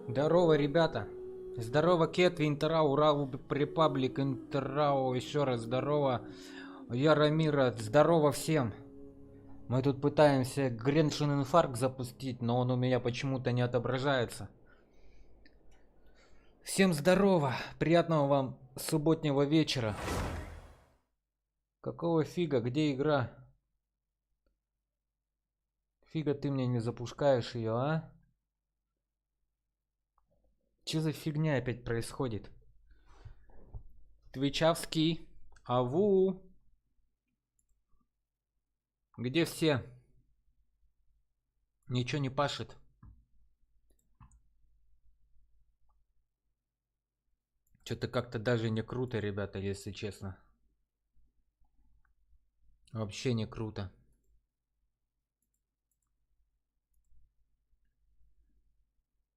Здорово, ребята. Здорово, Кетви, Интерау, Урал, Репаблик, Интерау, еще раз здорово. Яромира, здорово всем. Мы тут пытаемся Греншин инфаркт запустить, но он у меня почему-то не отображается. Всем здорово, приятного вам субботнего вечера. Какого фига, где игра? Фига ты мне не запускаешь ее, а? Че за фигня опять происходит? Твичавский, аву. Где все? Ничего не пашет. Что-то как-то даже не круто, ребята, если честно. Вообще не круто.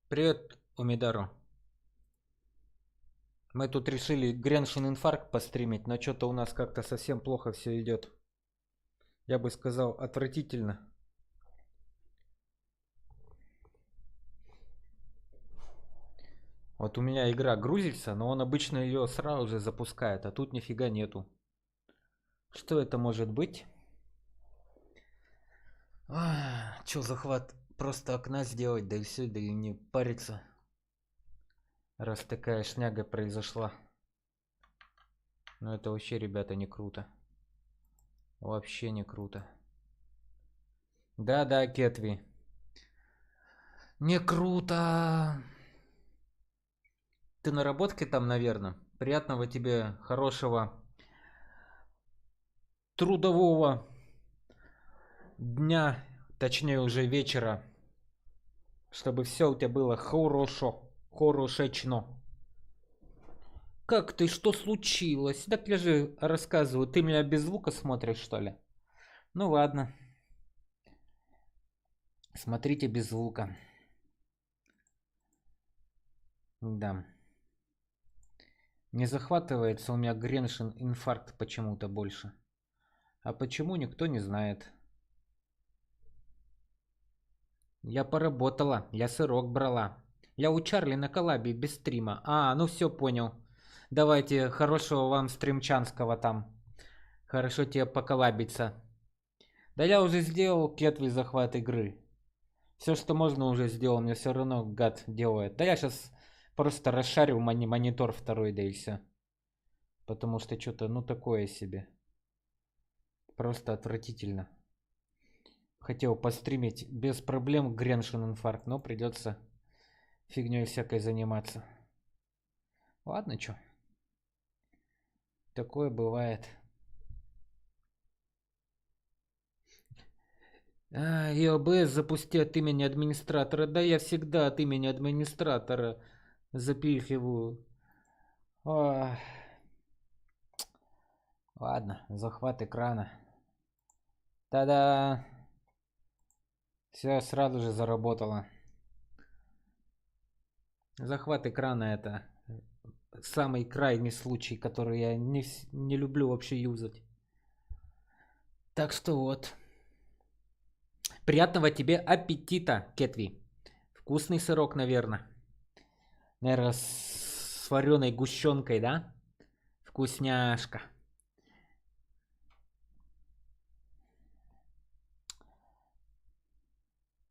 Привет, Умидару. Мы тут решили Греншин инфаркт постримить, но что-то у нас как-то совсем плохо все идет. Я бы сказал, отвратительно. Вот у меня игра грузится, но он обычно ее сразу же запускает, а тут нифига нету. Что это может быть? Че, захват? Просто окна сделать, да и все, да и не париться. Раз такая шняга произошла. Но это вообще, ребята, не круто. Вообще не круто. Да-да, Кетви. Не круто. Ты на работке там, наверное. Приятного тебе, хорошего трудового дня, точнее уже вечера. Чтобы все у тебя было хорошо, хорошечно. Как ты, что случилось? Так я же рассказываю, ты меня без звука смотришь, что ли? Ну ладно. Смотрите без звука. Да. Не захватывается у меня Греншин инфаркт почему-то больше. А почему, никто не знает. Я поработала, я сырок брала. Я у Чарли на коллабе без стрима. Ну все понял. Давайте, хорошего вам стримчанского там. Хорошо тебе поколабиться. Да я уже сделал кетвый захват игры. Все, что можно, уже сделал. Мне все равно гад делает. Да я сейчас просто расшарил монитор второй, да и все. Потому что что-то, ну, такое себе. Просто отвратительно. Хотел постримить без проблем Греншин инфаркт, но придется фигней всякой заниматься. Ладно, чё. Такое бывает. ИОБС запусти от имени администратора. Да я всегда от имени администратора запихиваю. Ладно, захват экрана. Та-да! Все сразу же заработало. Захват экрана это самый крайний случай, который я не люблю вообще юзать. Так что вот. Приятного тебе аппетита, Кетви. Вкусный сырок, наверное. Наверное, с вареной гущенкой, да? Вкусняшка.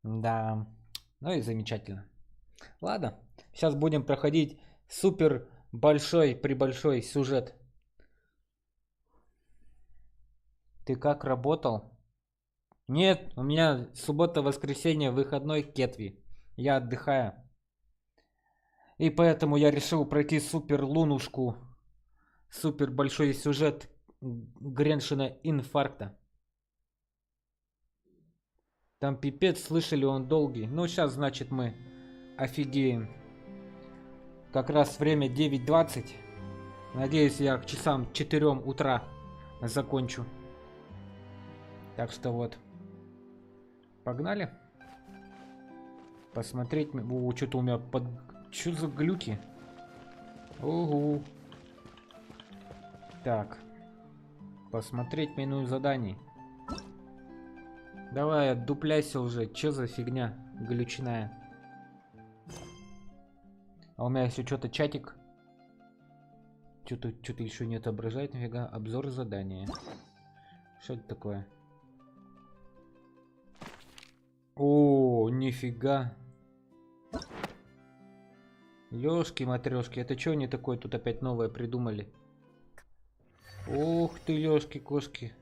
Да, ну и замечательно. Ладно, сейчас будем проходить супер большой сюжет. Ты как работал? Нет, у меня суббота, воскресенье, выходной, Кетви. Я отдыхаю. И поэтому я решил пройти супер лунушку, супер большой сюжет Греншина инфаркта. Там пипец, слышали, он долгий. Ну, сейчас, значит, мы офигеем. Как раз время 9:20. Надеюсь, я к часам 4 утра закончу. Так что вот. Погнали. Посмотреть. Что-то у меня под... Что за глюки? Угу. Так. Посмотреть меню заданий. Давай, отдупляйся уже. Что за фигня глючная? А у меня если что-то чатик. Что-то еще не отображает, нифига. Обзор задания. Что это такое? О, нифига. Ёшки-матрёшки, это что они такое тут опять новое придумали? Ох ты, ёшки-кошки.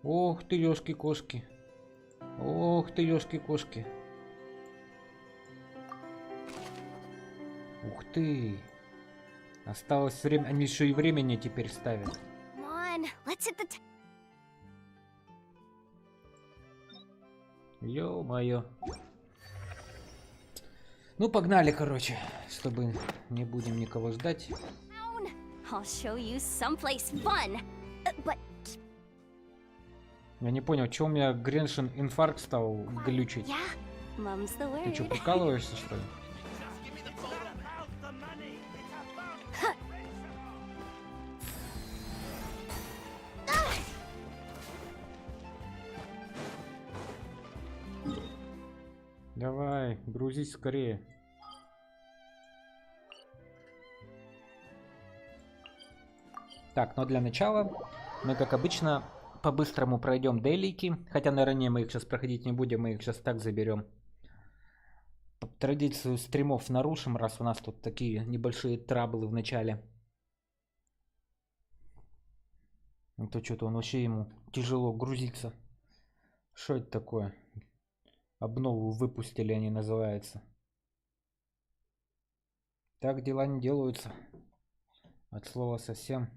Ох ты, ёшки-кошки. Ох ты, ёшки-кошки. Ух ты. Осталось время. Они еще и времени теперь ставят. Ё-моё. Ну, погнали, короче, чтобы не будем никого ждать. Я не понял, что у меня Греншин инфаркт стал глючить. Ты что, прикалываешься, что ли? Давай, грузись скорее. Так, но для начала мы, как обычно, по-быстрому пройдем дейлики. Хотя, наверное, мы их сейчас проходить не будем, мы их сейчас так заберем. Традицию стримов нарушим, раз у нас тут такие небольшие траблы в начале. А то что-то он вообще ему тяжело грузится. Что это такое? Обнову выпустили, они называются. Так дела не делаются. От слова совсем.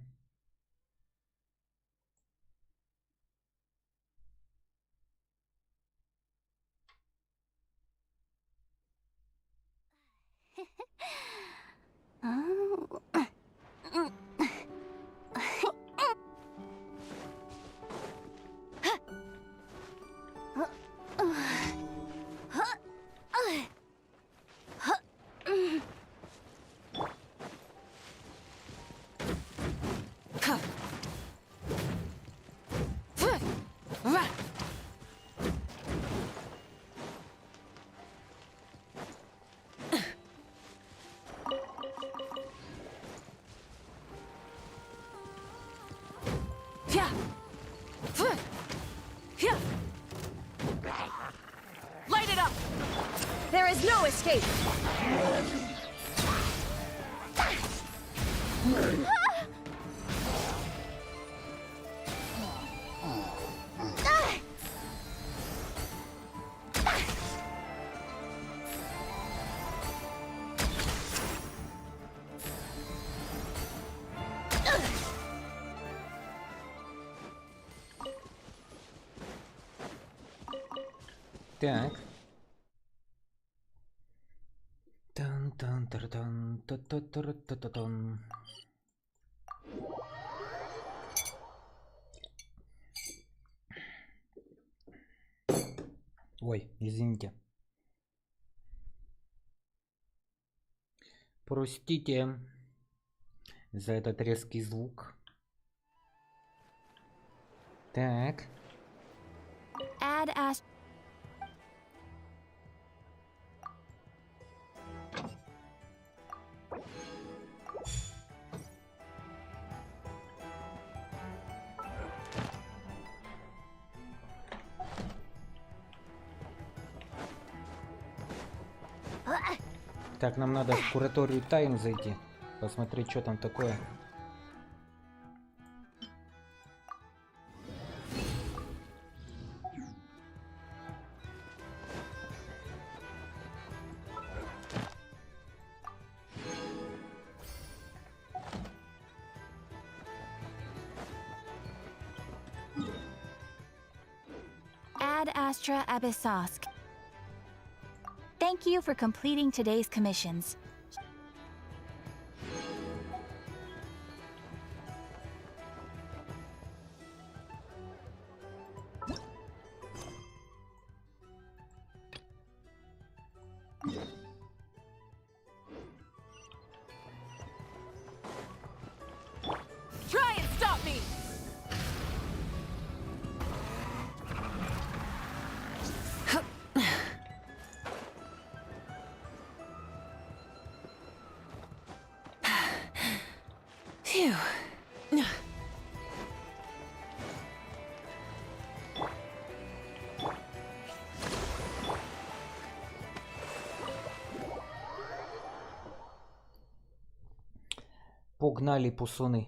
Light it up! There is no escape! Так. Тан-тан-тар-тан-та-та-тар-та-та-тан. Ой, извините. Простите за этот резкий звук. Так. Add Ast... Так, нам надо в кураторию Тайм зайти. Посмотреть, что там такое. Ad Astra Abyssosk. Thank you for completing today's commissions. Try and stop me! угнали пусуны.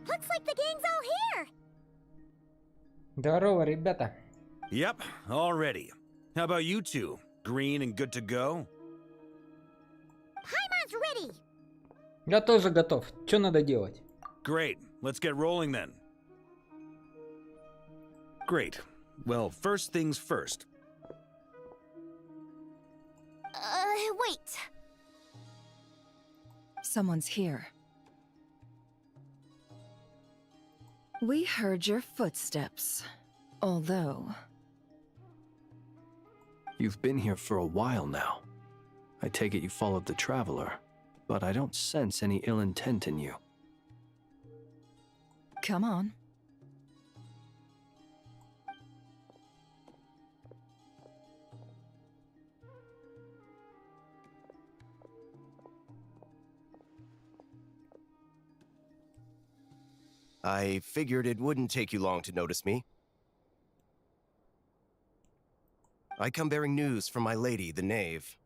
Looks like the gang's all here. Здорово, ребята. Yep, all ready. How about you two? Green and good to go? Paimon's ready. Я тоже готов. Что надо делать? Great, let's get rolling then. Great. Well, first things first. Wait. Someone's here. We heard your footsteps. Although... You've been here for a while now. I take it you followed the Traveler, but I don't sense any ill intent in you. Come on. I figured it wouldn't take you long to notice me. I come bearing news from my lady, the Knave.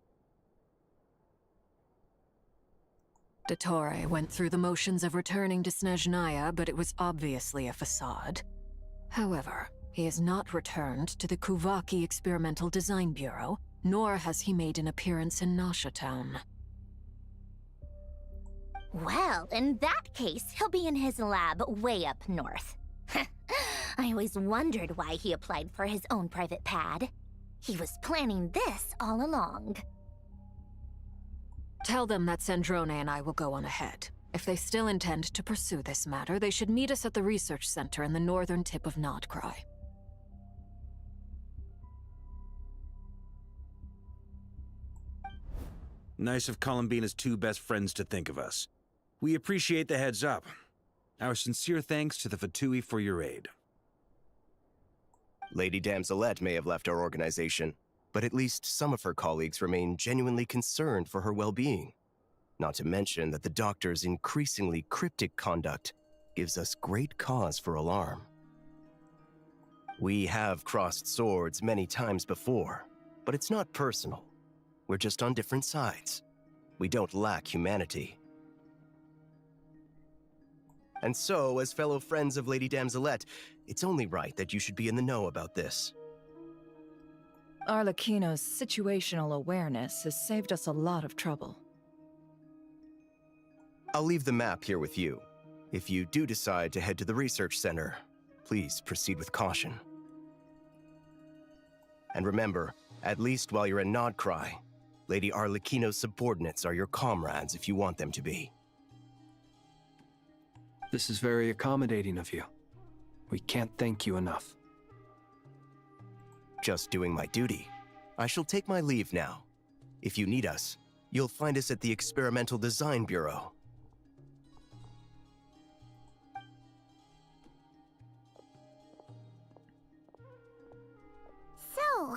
Dottore went through the motions of returning to Snezhnaya, but it was obviously a facade. However, he has not returned to the Kuvaki Experimental Design Bureau, nor has he made an appearance in Nasha Town. Well, in that case, he'll be in his lab way up north. I always wondered why he applied for his own private pad. He was planning this all along. Tell them that Sandrone and I will go on ahead. If they still intend to pursue this matter, they should meet us at the research center in the northern tip of Nodcry. Nice of Columbina's two best friends to think of us. We appreciate the heads up. Our sincere thanks to the Fatui for your aid. Lady Damselette may have left our organization, but at least some of her colleagues remain genuinely concerned for her well-being. Not to mention that the Doctor's increasingly cryptic conduct gives us great cause for alarm. We have crossed swords many times before, but it's not personal. We're just on different sides. We don't lack humanity. And so, as fellow friends of Lady Damselette, it's only right that you should be in the know about this. Arlecchino's situational awareness has saved us a lot of trouble. I'll leave the map here with you. If you do decide to head to the research center, please proceed with caution. And remember, at least while you're in Nodcry, Lady Arlecchino's subordinates are your comrades if you want them to be. This is very accommodating of you. We can't thank you enough. Just doing my duty. I shall take my leave now. If you need us, you'll find us at the Experimental Design Bureau. So,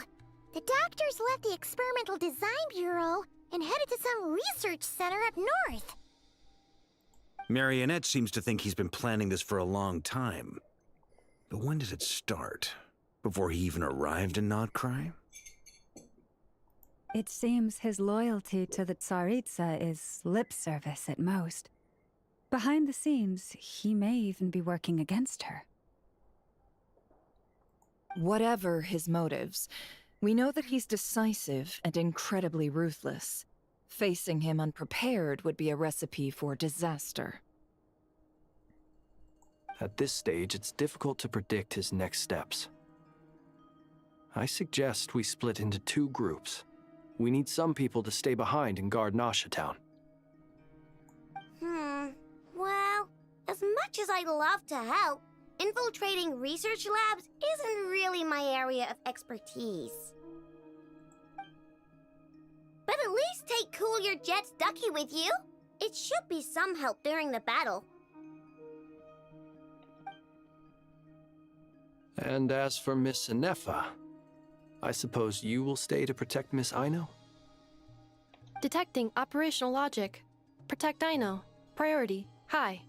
the doctors left the Experimental Design Bureau and headed to some research center up north. Marionette seems to think he's been planning this for a long time. But when did it start? Before he even arrived in Nodcry? It seems his loyalty to the Tsaritsa is lip service at most. Behind the scenes, he may even be working against her. Whatever his motives, we know that he's decisive and incredibly ruthless. Facing him unprepared would be a recipe for disaster. At this stage, it's difficult to predict his next steps. I suggest we split into two groups. We need some people to stay behind and guard Nasha Town. Well, as much as I'd love to help, infiltrating research labs isn't really my area of expertise. But at least take Cool Your Jet's ducky with you. It should be some help during the battle. And as for Miss Inefa, I suppose you will stay to protect Miss Aino? Detecting operational logic. Protect Aino. Priority. High.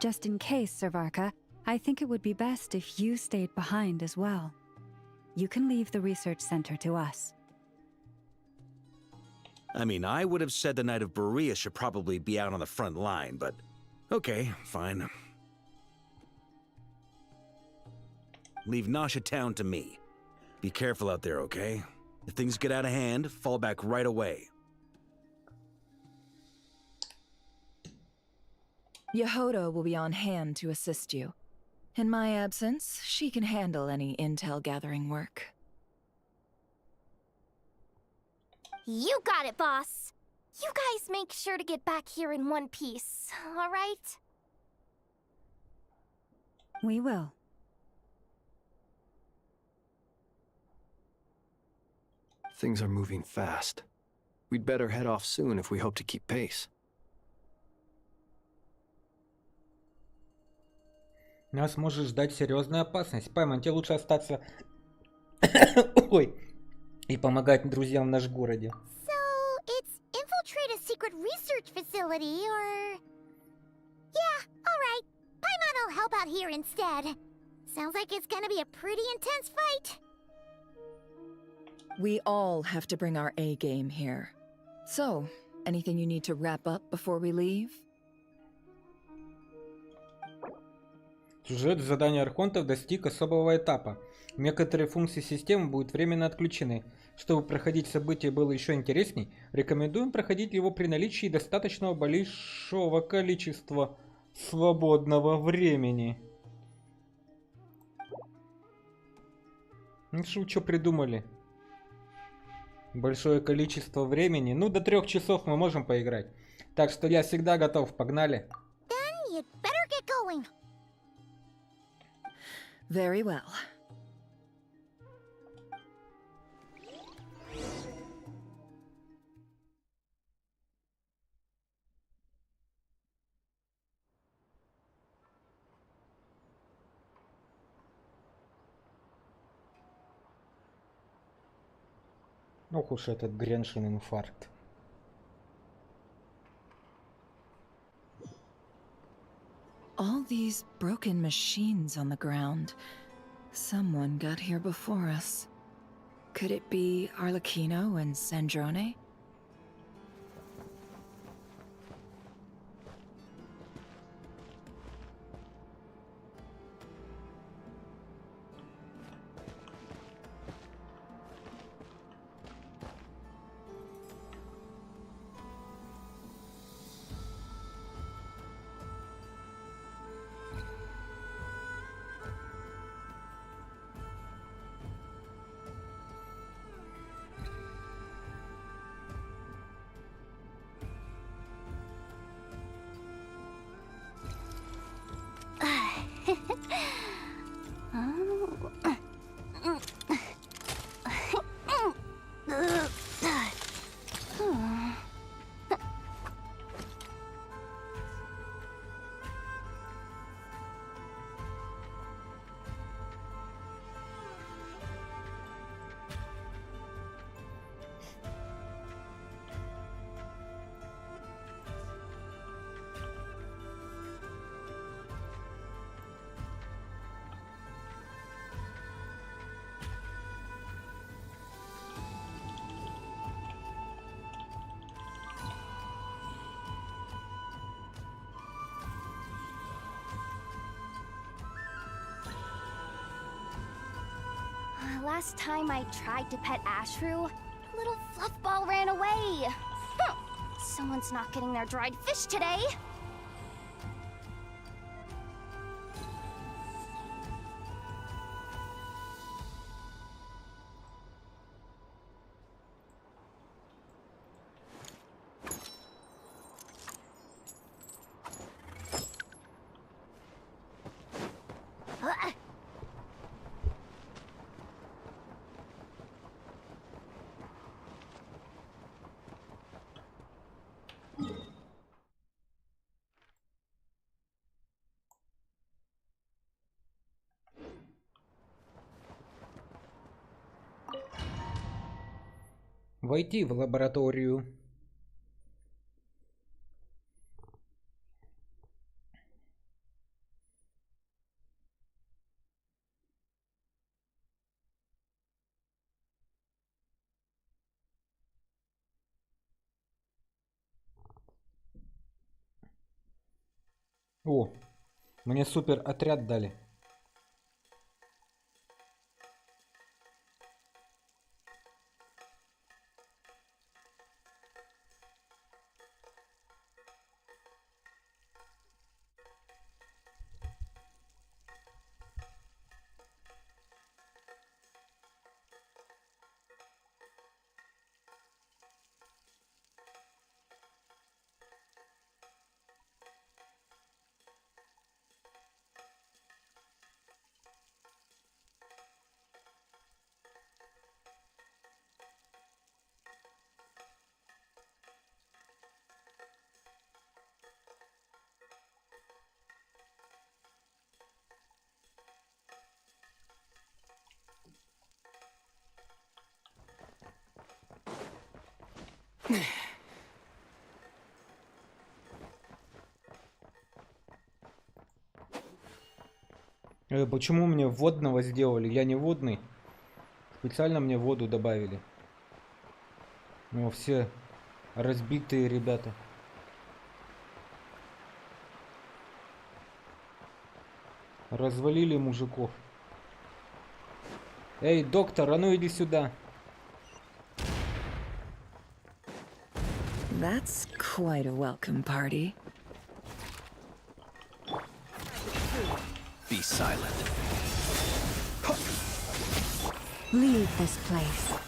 Just in case, Servarka, I think it would be best if you stayed behind as well. You can leave the research center to us. I mean, I would have said the Knight of Berea should probably be out on the front line, but okay, fine. Leave Nasha Town to me. Be careful out there, okay? If things get out of hand, fall back right away. Yehoda will be on hand to assist you. In my absence, she can handle any intel gathering work. You got it, boss. You guys make sure to get back here in one piece, all right? We will. Things are moving fast. We'd better head off soon if we hope to keep pace. Нас может ждать серьезная опасность. Пайман, тебе лучше остаться ой, и помогать друзьям в нашем городе. So, it's infiltrate a secret research facility, or... Yeah, alright. Paimon will help out here instead. Sounds like it's gonna be a pretty intense fight. We all have to bring our A game here. So, anything you need to wrap up before we leave? Сюжет задания Архонтов достиг особого этапа. Некоторые функции системы будут временно отключены. Чтобы проходить события было еще интересней, рекомендуем проходить его при наличии достаточного большого количества свободного времени. Ну что придумали? Большое количество времени. Ну, до 3 часов мы можем поиграть. Так что я всегда готов. Погнали. Then you'd better get going. Very well. Ох уж этот Греншин инфаркт. All these broken machines on the ground. Someone got here before us. Could it be Arlecchino and Sandrone? Last time I tried to pet Ashru, little fluffball ran away. Someone's not getting their dried fish today. Войти в лабораторию. О, мне супер отряд дали. Почему мне водного сделали? Я не водный. Специально мне воду добавили. О, все разбитые ребята. Развалили мужиков. Эй, доктор, а ну иди сюда. That's quite a welcome party. Be silent. Leave this place.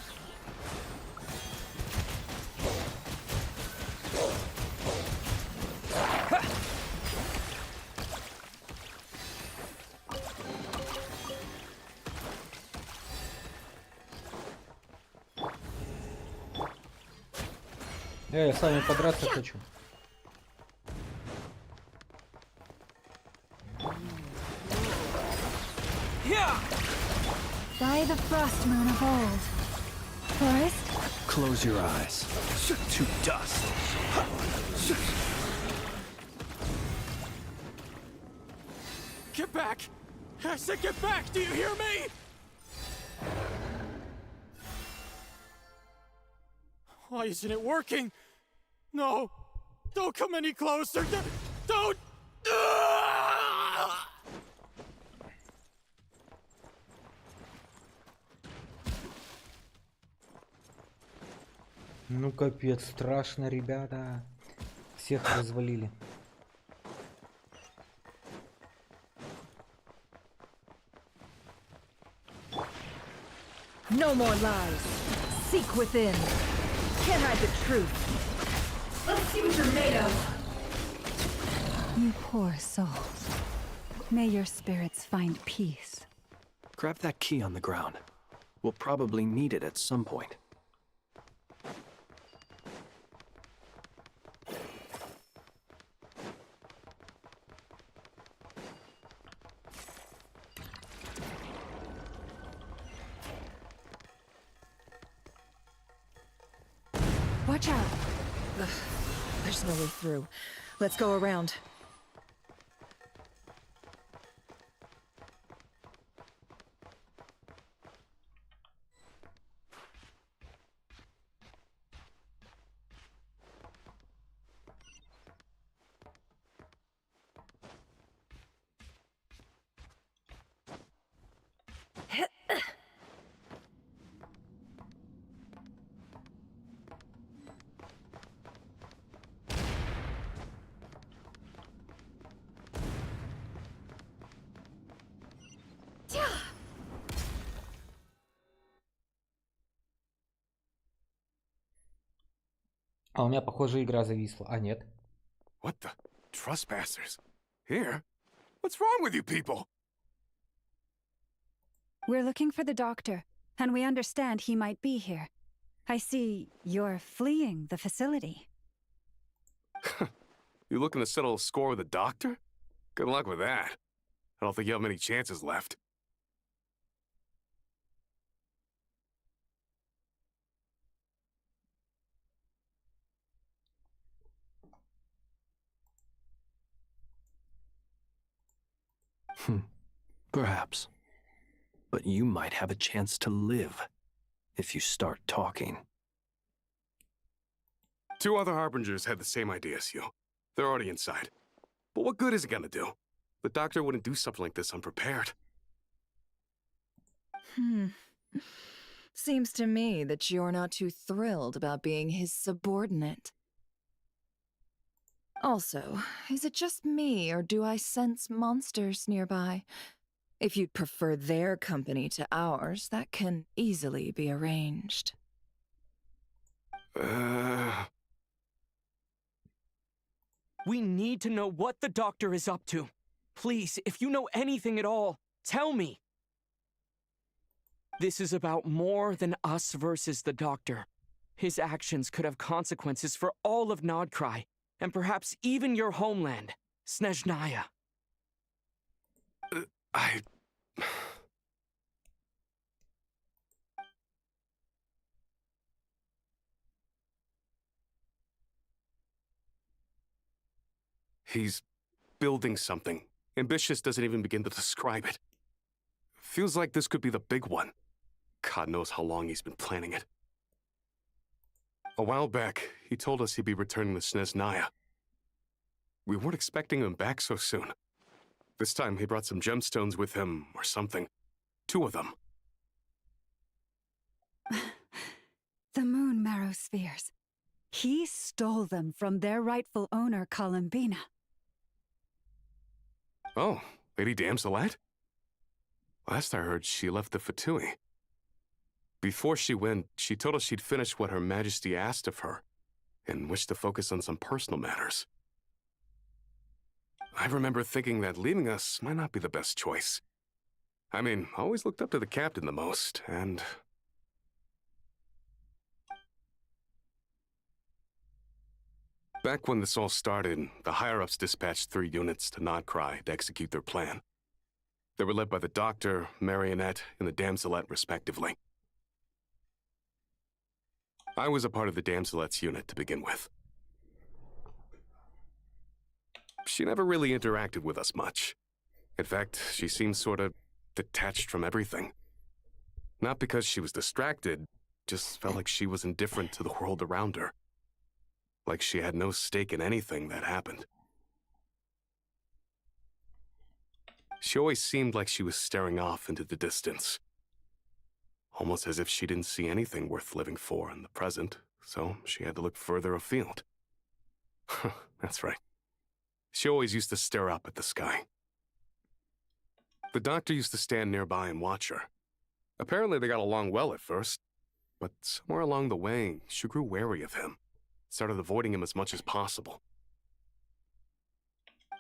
Я с вами подраться хочу. By the frost moon of old. Forest? Close your eyes. To dust. Get back! I said get back! Do you hear me? Why isn't it working? No! Don't come any closer! Don't! Ну капец, страшно, ребята. Всех развалили. No more lies. Seek within. Can't hide the truth. Let's see what you're made of. You poor souls. May your spirits find peace. Grab that key on the ground. We'll probably need it at some point. Watch out. Ugh, there's no way through. Let's go around. А у меня, похоже, игра зависла. А, нет. What the? Trespassers? Here? What's wrong with you people? We're looking for the doctor, and we understand he might be here. I see you're fleeing the facility. You looking to settle a score with a doctor? Good luck with that. I don't think you have many chances left. Perhaps. But you might have a chance to live if you start talking. 2 other Harbingers had the same idea as you. They're already inside. But what good is it gonna do? The doctor wouldn't do something like this unprepared. Seems to me that you're not too thrilled about being his subordinate. Also, is it just me, or do I sense monsters nearby? If you'd prefer their company to ours, that can easily be arranged. We need to know what the doctor is up to. Please, if you know anything at all, tell me. This is about more than us versus the doctor. His actions could have consequences for all of Nodcry, and perhaps even your homeland, Snezhnaya. He's building something. Ambitious doesn't even begin to describe it. Feels like this could be the big one. God knows how long he's been planning it. A while back, he told us he'd be returning to Snezhnaya. We weren't expecting him back so soon. This time he brought some gemstones with him, or something. 2 of them. The moon marrow spheres. He stole them from their rightful owner, Columbina. Oh, Lady Damselette? Last I heard, she left the Fatui. Before she went, she told us she'd finish what Her Majesty asked of her, and wished to focus on some personal matters. I remember thinking that leaving us might not be the best choice. I mean, I always looked up to the captain the most, and... Back when this all started, the higher-ups dispatched 3 units to Nodcry to execute their plan. They were led by the Doctor, Marionette, and the Damselette, respectively. I was a part of the Damselette's unit to begin with. She never really interacted with us much. In fact, she seemed sort of detached from everything. Not because she was distracted, just felt like she was indifferent to the world around her. Like she had no stake in anything that happened. She always seemed like she was staring off into the distance. Almost as if she didn't see anything worth living for in the present, so she had to look further afield. That's right. She always used to stare up at the sky. The doctor used to stand nearby and watch her. Apparently they got along well at first, but somewhere along the way, she grew wary of him, started avoiding him as much as possible.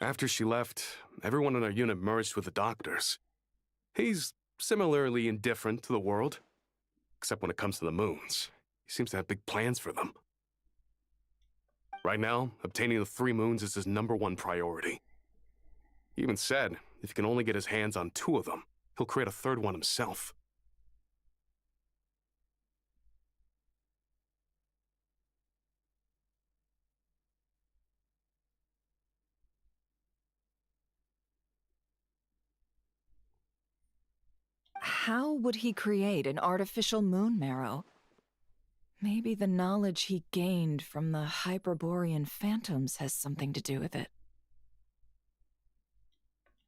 After she left, everyone in our unit merged with the doctors. He's similarly indifferent to the world, except when it comes to the moons. He seems to have big plans for them. Right now, obtaining the 3 moons is his #1 priority. He even said if he can only get his hands on 2 of them, he'll create a 3rd one himself. How would he create an artificial moon marrow? Maybe the knowledge he gained from the Hyperborean phantoms has something to do with it.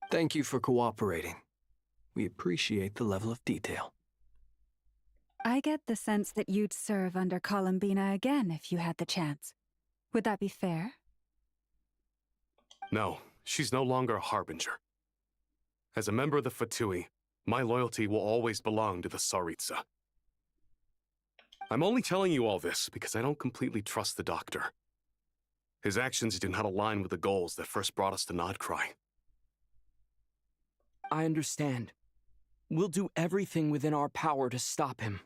Thank you for cooperating. We appreciate the level of detail. I get the sense that you'd serve under Columbina again if you had the chance. Would that be fair? No, she's no longer a Harbinger. As a member of the Fatui, my loyalty will always belong to the Tsaritsa. I'm only telling you all this because I don't completely trust the Doctor. His actions do not align with the goals that first brought us to Nodcry. I understand. We'll do everything within our power to stop him.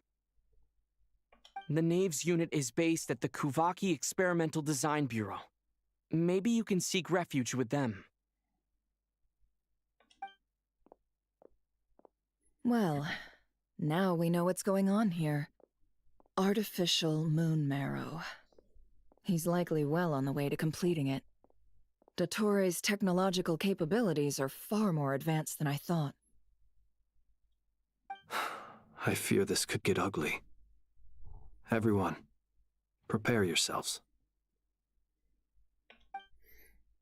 The Knaves unit is based at the Kuvaki Experimental Design Bureau. Maybe you can seek refuge with them. Well, now we know what's going on here. Artificial moon marrow. He's likely well on the way to completing it. Dottore's technological capabilities are far more advanced than I thought. I fear this could get ugly. Everyone, prepare yourselves.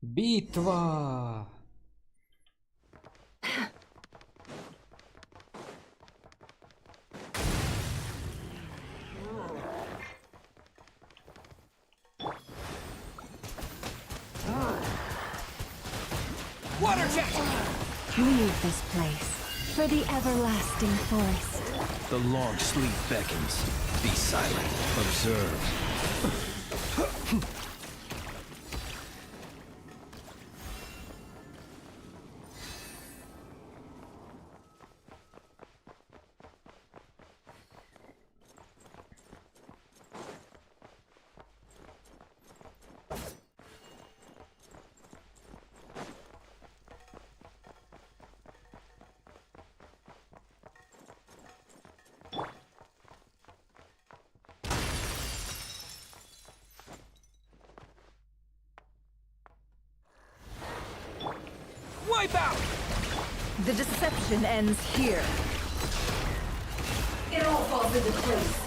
Битва! Water jet! Leave this place for the everlasting forest. The long sleep beckons. Be silent. Observe. Wipe out! The deception ends here. It all falls into place.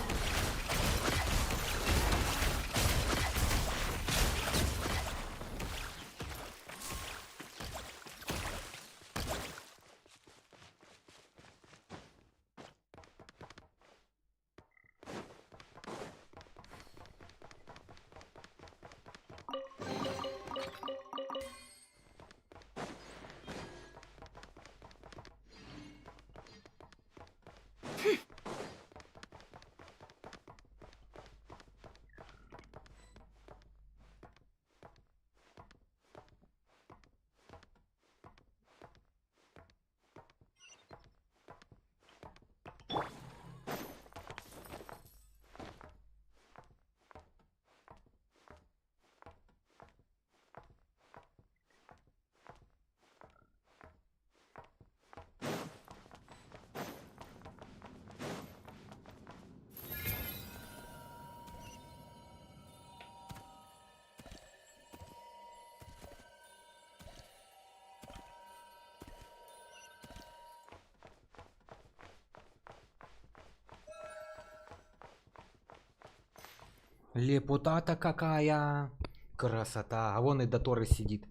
Лепота-то какая! Красота! А вон и Доторы сидит.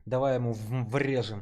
Давай ему врежем.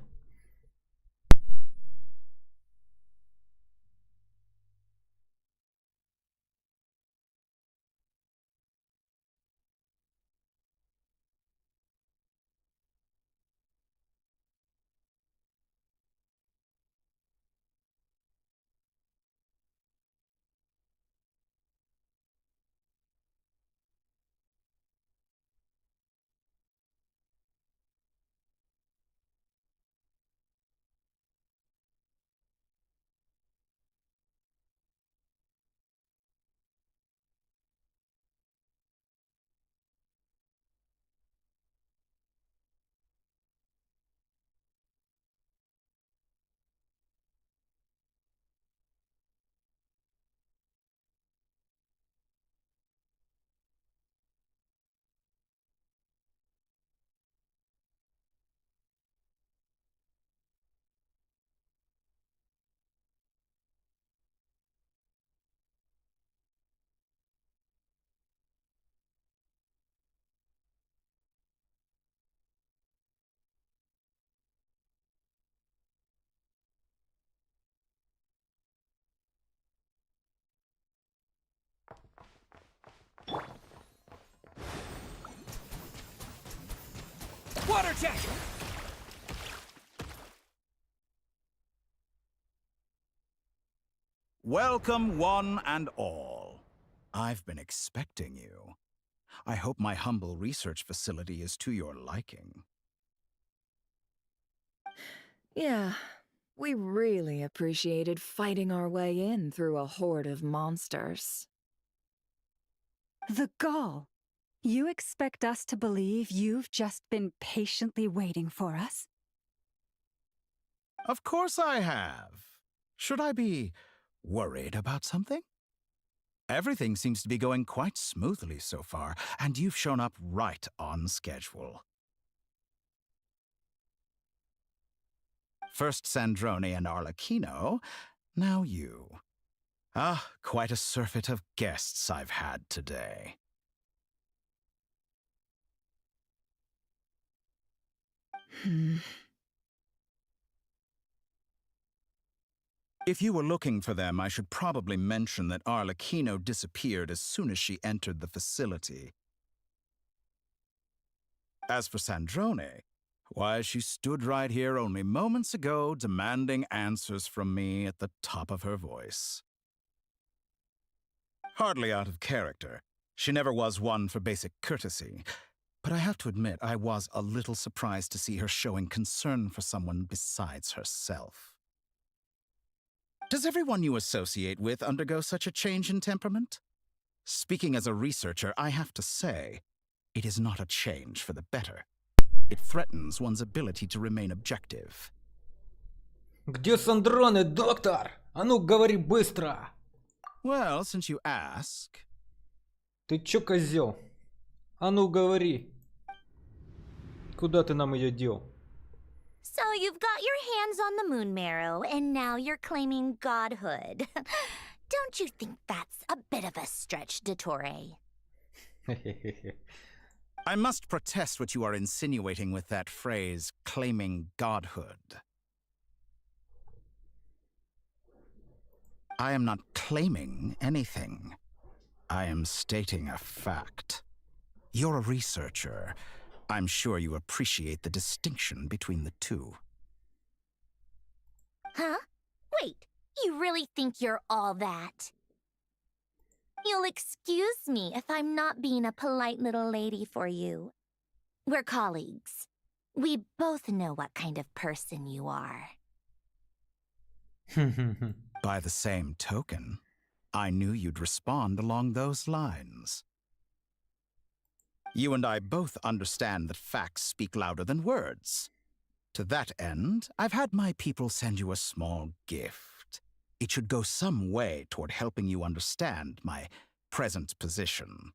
Water jet! Welcome, one and all. I've been expecting you. I hope my humble research facility is to your liking. Yeah, we really appreciated fighting our way in through a horde of monsters. The gall! You expect us to believe you've just been patiently waiting for us? Of course I have. Should I be worried about something? Everything seems to be going quite smoothly so far, and you've shown up right on schedule. First Sandrone and Arlecchino, now you. Ah, quite a surfeit of guests I've had today. If you were looking for them, I should probably mention that Arlecchino disappeared as soon as she entered the facility. As for Sandrone, why, she stood right here only moments ago demanding answers from me at the top of her voice. Hardly out of character. She never was one for basic courtesy. But I have to admit, I was a little surprised to see her showing concern for someone besides herself. Does everyone you associate with undergo such a change in temperament? Speaking as a researcher, I have to say, it is not a change for the better. It threatens one's ability to remain objective. Где Сандроне, доктор? А ну, говори быстро! Well, since you ask... Ты чё, козёл? А ну, говори. Куда ты нам её дел? So you've got your hands on the moon marrow, and now you're claiming godhood. Don't you think that's a bit of a stretch, Dottore? I must protest what you are insinuating with that phrase, claiming godhood. I am not claiming anything. I am stating a fact. You're a researcher. I'm sure you appreciate the distinction between the two. Huh? Wait, you really think you're all that? You'll excuse me if I'm not being a polite little lady for you. We're colleagues. We both know what kind of person you are. By the same token, I knew you'd respond along those lines. You and I both understand that facts speak louder than words. To that end, I've had my people send you a small gift. It should go some way toward helping you understand my present position.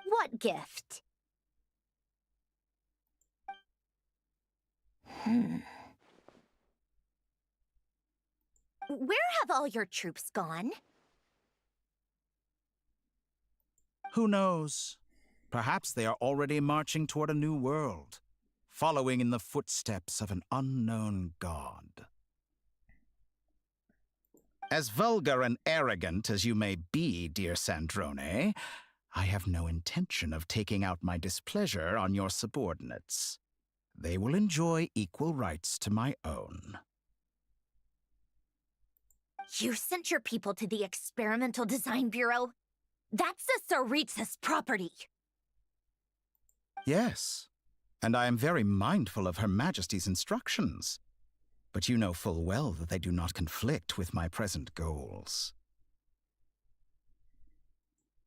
What gift? Where have all your troops gone? Who knows? Perhaps they are already marching toward a new world, following in the footsteps of an unknown god. As vulgar and arrogant as you may be, dear Sandrone, I have no intention of taking out my displeasure on your subordinates. They will enjoy equal rights to my own. You sent your people to the Experimental Design Bureau? That's the Tsaritsa's property. Yes, and I am very mindful of Her Majesty's instructions. But you know full well that they do not conflict with my present goals.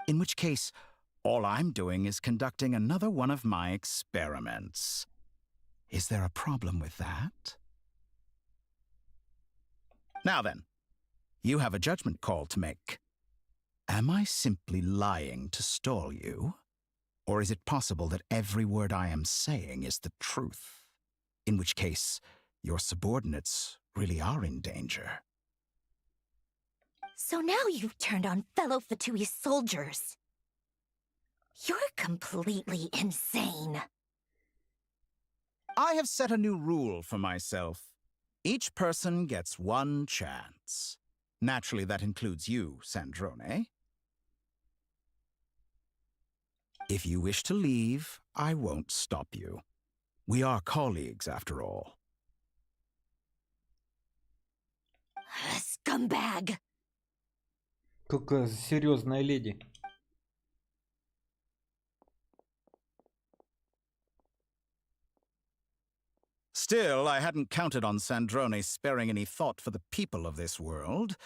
In which case, all I'm doing is conducting another one of my experiments. Is there a problem with that? Now then, you have a judgment call to make. Am I simply lying to stall you? Or is it possible that every word I am saying is the truth? In which case, your subordinates really are in danger. So now you've turned on fellow Fatui soldiers. You're completely insane. I have set a new rule for myself. Each person gets one chance. Naturally, that includes you, Sandrone. If you wish to leave, I won't stop you. We are colleagues, after all. Scumbag! Какая серьезная леди. Still, I hadn't counted on Sandrone sparing any thought for the people of this world.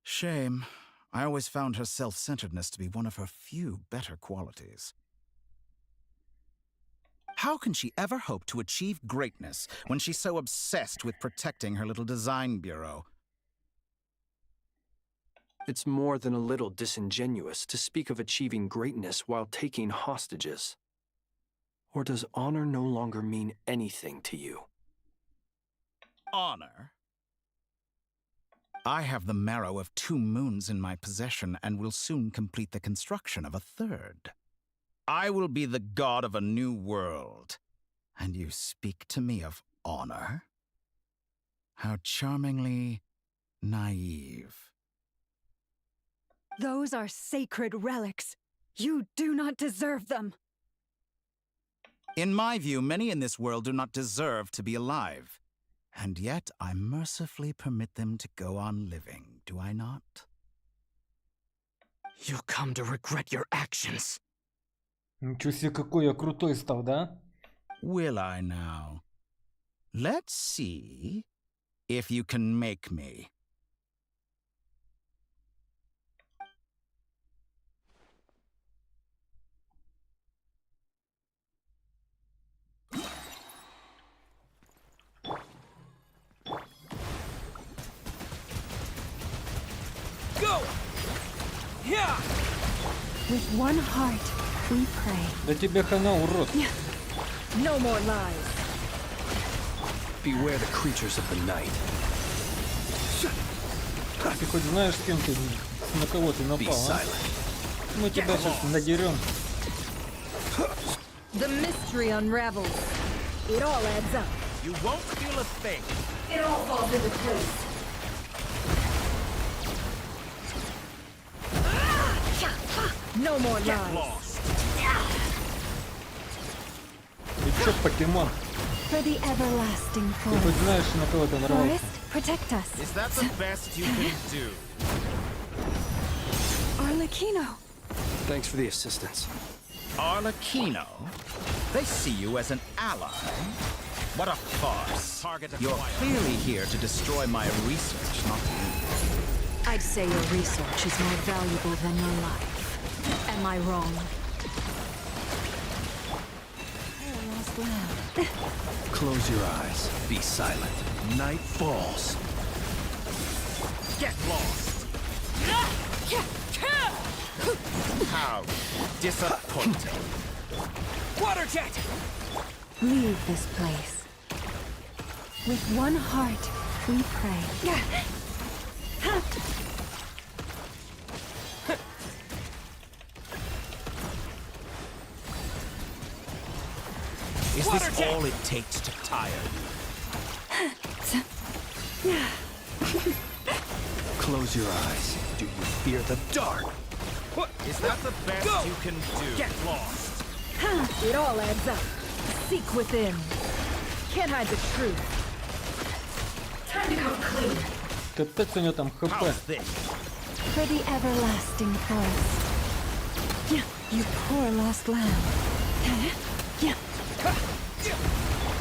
Shame. I always found her self-centeredness to be one of her few better qualities. How can she ever hope to achieve greatness when she's so obsessed with protecting her little design bureau? It's more than a little disingenuous to speak of achieving greatness while taking hostages. Or does honor no longer mean anything to you? Honor? I have the marrow of 2 moons in my possession and will soon complete the construction of a 3rd. I will be the god of a new world. And you speak to me of honor? How charmingly naive. Those are sacred relics. You do not deserve them. In my view, many in this world do not deserve to be alive. And yet I mercifully permit them to go on living, do I not? You'll come to regret your actions. Ничего себе, какой я крутой стал, да? Will I now? Let's see if you can make me. Go! Yeah! With one heart, we pray. Да тебе хана, урод. No more lies. Beware the creatures of the night. Ты хоть знаешь, с кем ты, на кого ты Be напал, а? silent. Мы тебя сейчас надерем. The mystery unravels. It all adds up. You won't feel a thing. It all falls into place. No more lies. Ты чё, покемон? For the everlasting Ты хоть forest. знаешь, на кого ты нарвался? Forest, protect us. Is that the best you can do? Arlecchino. Thanks for the assistance. Arlecchino? They see you as an ally? What a farce. You're clearly here to destroy my research, not me. I'd say your research is more valuable than your life. Am I wrong? Close your eyes. Be silent. Night falls. Get lost! How disappointing. Water jet! Leave this place. With one heart, we pray. Is this all it takes to tire you? Close your eyes. Do you fear the dark? What? Is that the best you can do? Get lost! It all adds up. Seek within. Can't hide the truth. Time to come clean. Капец у него там хп. How's this? For the everlasting forest. You poor lost lamb.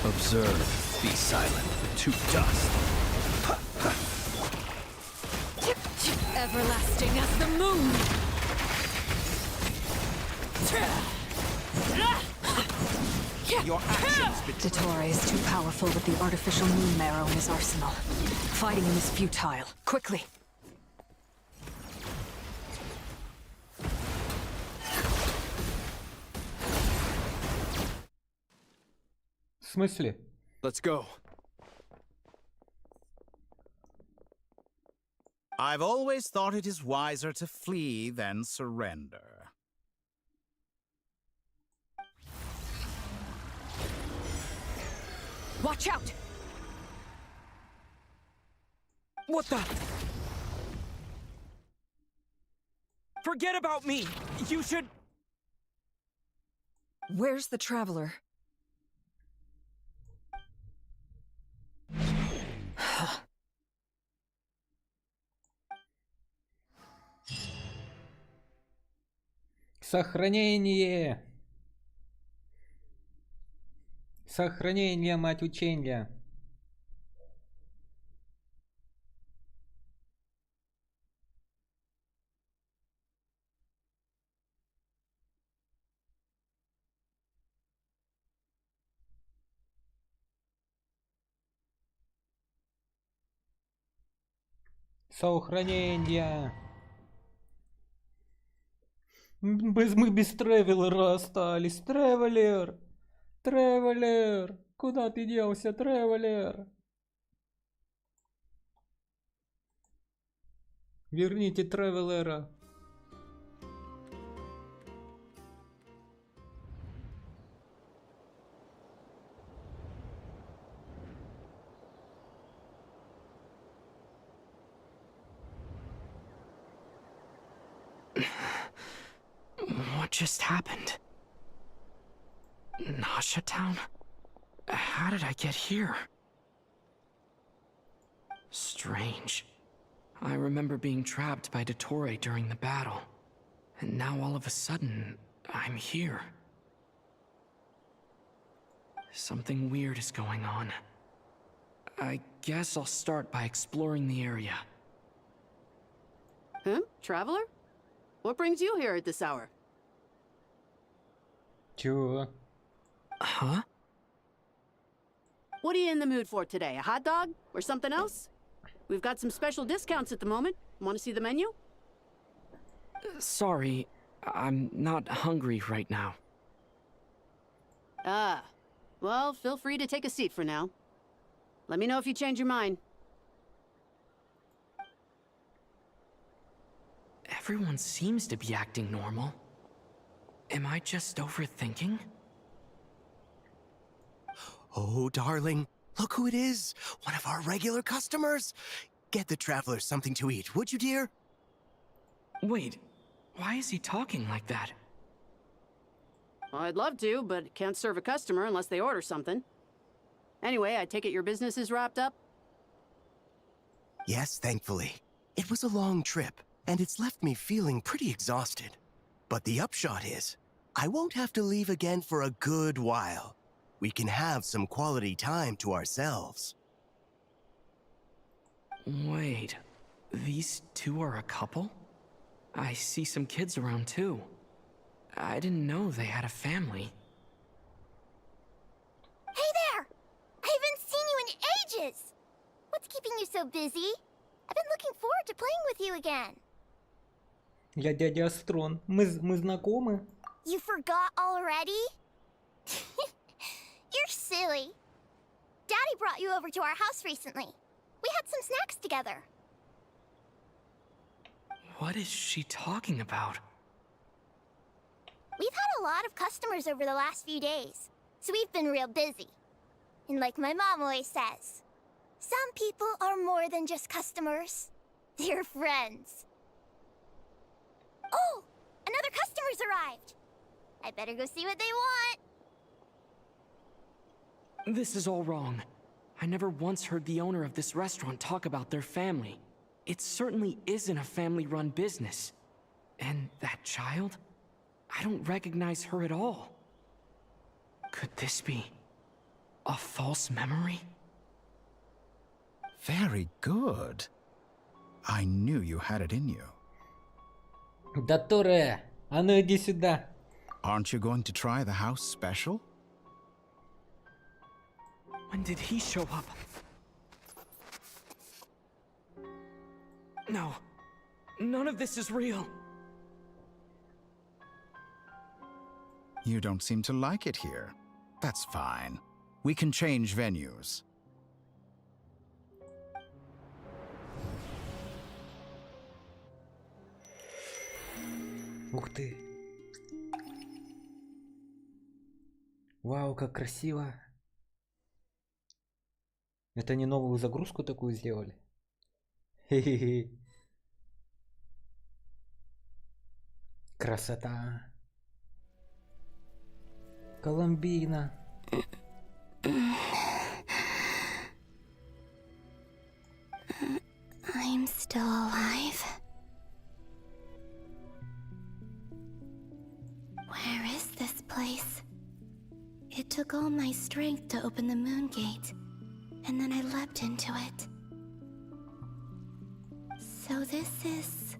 Observe. Be silent. To dust. Everlasting as the moon! Your actions betray. Dottore is too powerful with the artificial moon marrow in his arsenal. Fighting him is futile. Quickly! В смысле? Let's go. I've always thought it is wiser to flee than surrender. Watch out! What the? Forget about me! You should... Where's the traveler? Сохранение! Сохранение, мать учения! Сохранение! Мы без Тревелера остались. Тревелер! Тревелер! Куда ты делся, Тревелер? Верните Тревелера. What just happened? Nasha Town? How did I get here? Strange. I remember being trapped by Dottore during the battle. And now all of a sudden, I'm here. Something weird is going on. I guess I'll start by exploring the area. Huh? Traveler? What brings you here at this hour? Чего? Huh? What are you in the mood for today? A hot dog? Or something else? We've got some special discounts at the moment. Want to see the menu? Sorry, I'm not hungry right now. Ah. Well, feel free to take a seat for now. Let me know if you change your mind. Everyone seems to be acting normal. Am I just overthinking? Oh, darling, look who it is. One of our regular customers. Get the traveler something to eat, would you, dear? Wait, why is he talking like that? Well, I'd love to, but can't serve a customer unless they order something. Anyway, I take it your business is wrapped up? Yes, thankfully. It was a long trip, and it's left me feeling pretty exhausted. But the upshot is, I won't have to leave again for a good while. We can have some quality time to ourselves. Wait, these two are a couple? I see some kids around too. I didn't know they had a family. Hey there! I haven't seen you in ages! What's keeping you so busy? I've been looking forward to playing with you again. Я дядя Астрон. Мы знакомы? You forgot already? You're silly. Daddy brought you over to our house recently. We had some snacks together. What is she talking about? We've had a lot of customers over the last few days, so we've been real busy. And like my mom always says, some people are more than just customers. They're friends. Oh! Another customer's arrived! I better go see what they want. This is all wrong. I never once heard the owner of this restaurant talk about their family. It certainly isn't a family-run business. And that child? I don't recognize her at all. Could this be a false memory? Very good. I knew you had it in you. Дотторе, а ну иди сюда. Aren't you going to try the house special? When did he show up? No. None of this is real. You don't seem to like it here. That's fine. We can change venues. Ух ты. Вау, как красиво. Это они новую загрузку такую сделали? Хе-хе-хе. Красота. Колумбина. I'm still alive. Where is this place? It took all my strength to open the moon gate, and then I leapt into it. So this is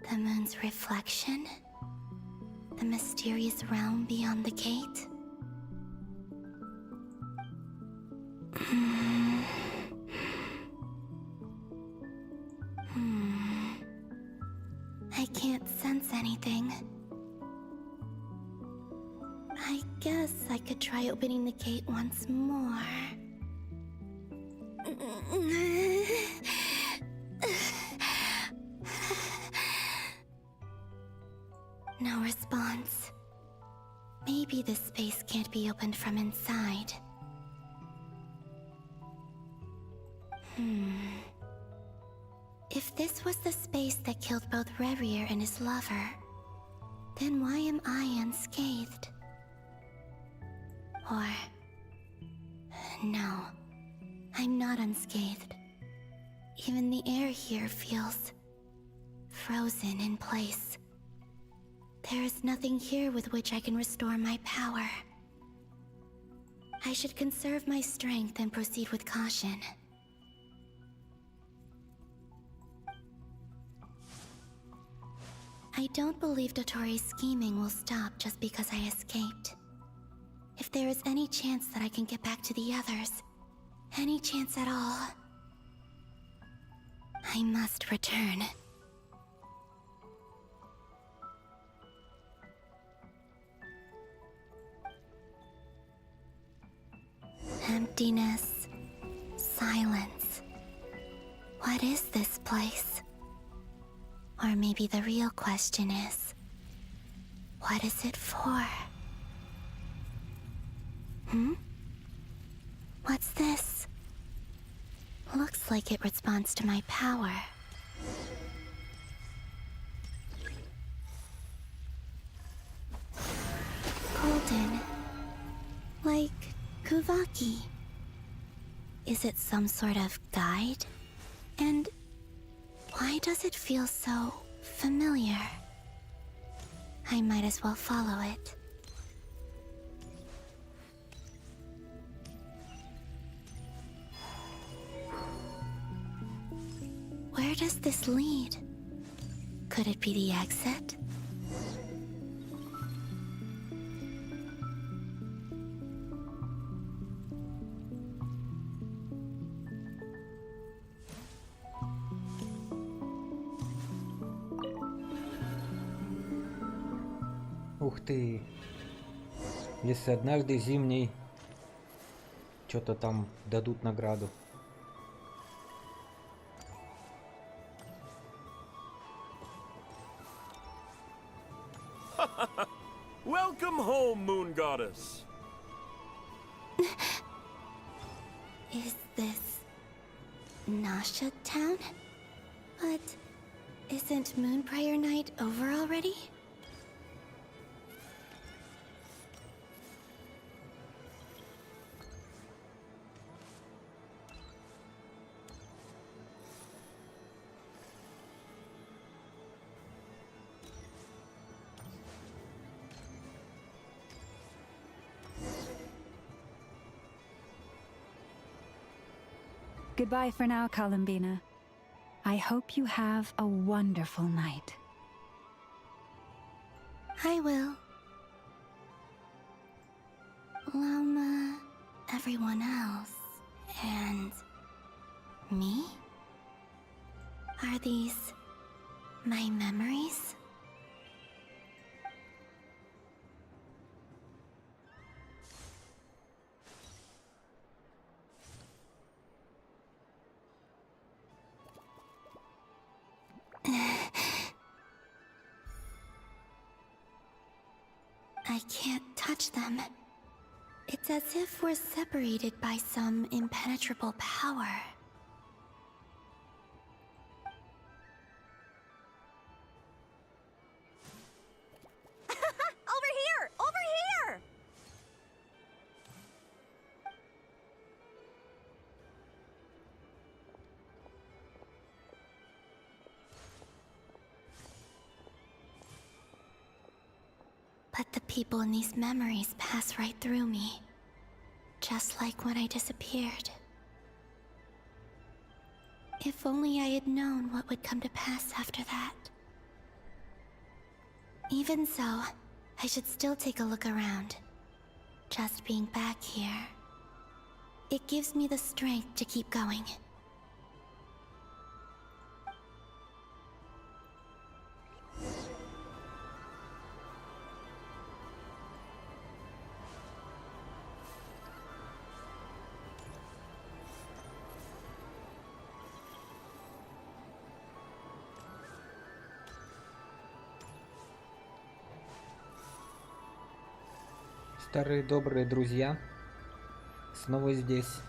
the moon's reflection? The mysterious realm beyond the gate? I can't sense anything. I guess I could try opening the gate once more. No response. Maybe this space can't be opened from inside. If this was the space that killed both Revier and his lover, then why am I unscathed? Or... no, I'm not unscathed. Even the air here feels... frozen in place. There is nothing here with which I can restore my power. I should conserve my strength and proceed with caution. I don't believe Dotori's scheming will stop just because I escaped. If there is any chance that I can get back to the others, any chance at all, I must return. Emptiness, silence. What is this place? Or maybe the real question is, what is it for? What's this? Looks like it responds to my power. Golden. Like Kuvaki. Is it some sort of guide? And why does it feel so familiar? I might as well follow it. Where does this lead? Could it be the exit? Ух ты! Если однажды зимний что-то там дадут награду. Welcome home, Moon Goddess. Is this Nasha Town? But isn't Moonbriar Night over already? Goodbye for now, Columbina. I hope you have a wonderful night. I will. Loma, everyone else, and me? Are these my memories? I can't touch them. It's as if we're separated by some impenetrable power. Over here! Over here! But the people in these memories pass right through me. Just like when I disappeared. If only I had known what would come to pass after that. Even so, I should still take a look around. Just being back here, it gives me the strength to keep going. Старые добрые друзья. Снова здесь.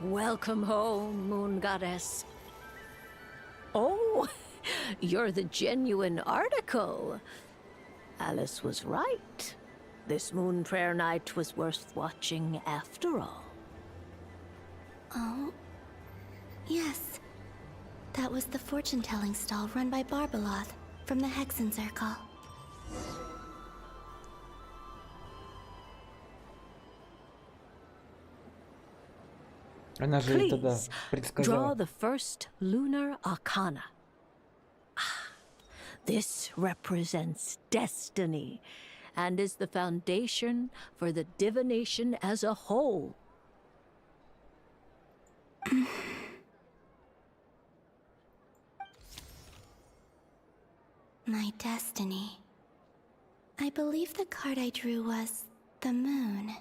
Welcome home, Moon Goddess. Oh, you're the genuine article. Alice was right. This Moon Prayer Night was worth watching after all. Oh, yes. That was the fortune-telling stall run by Barbeloth from the Hexen Circle. Она же тогда Please, draw предсказала. the first lunar arcana. Ah, this represents destiny and is the foundation for the divination as a whole. My destiny. I believe the card I drew was the moon.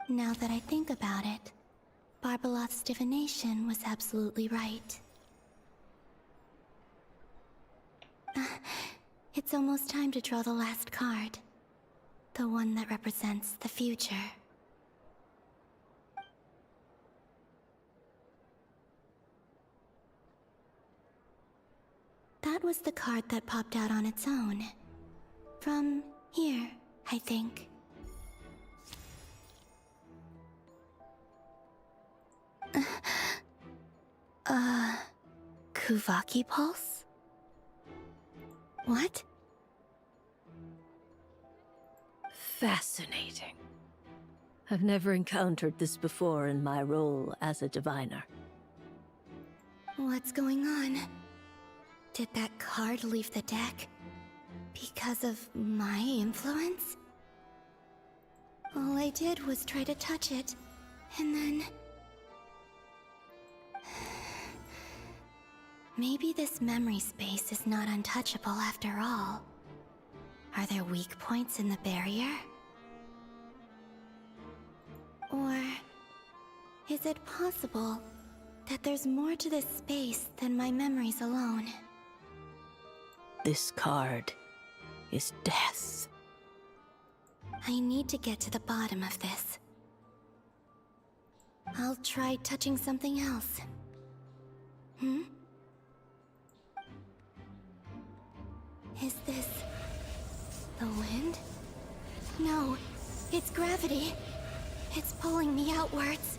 Now that I think about it, Barbeloth's divination was absolutely right. It's almost time to draw the last card. The one that represents the future. That was the card that popped out on its own. From here, I think. Kuvaki Pulse? What? Fascinating. I've never encountered this before in my role as a diviner. What's going on? Did that card leave the deck? Because of my influence? All I did was try to touch it, and then... Maybe this memory space is not untouchable after all. Are there weak points in the barrier? Or... is it possible that there's more to this space than my memories alone? This card is death. I need to get to the bottom of this. I'll try touching something else. Hmm? Is this... the wind? No, it's gravity. It's pulling me outwards.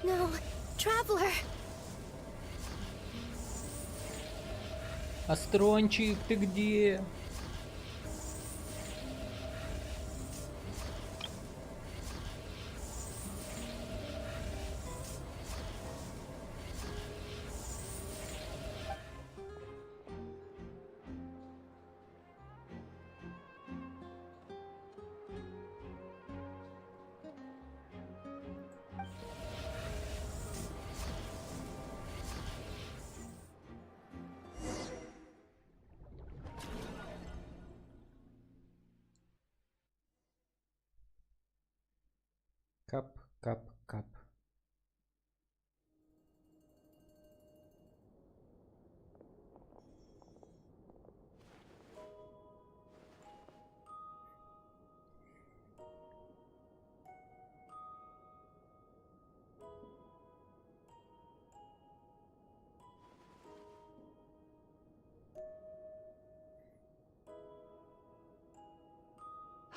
No, Traveler! Астрончик, ты где? Кап, кап, кап.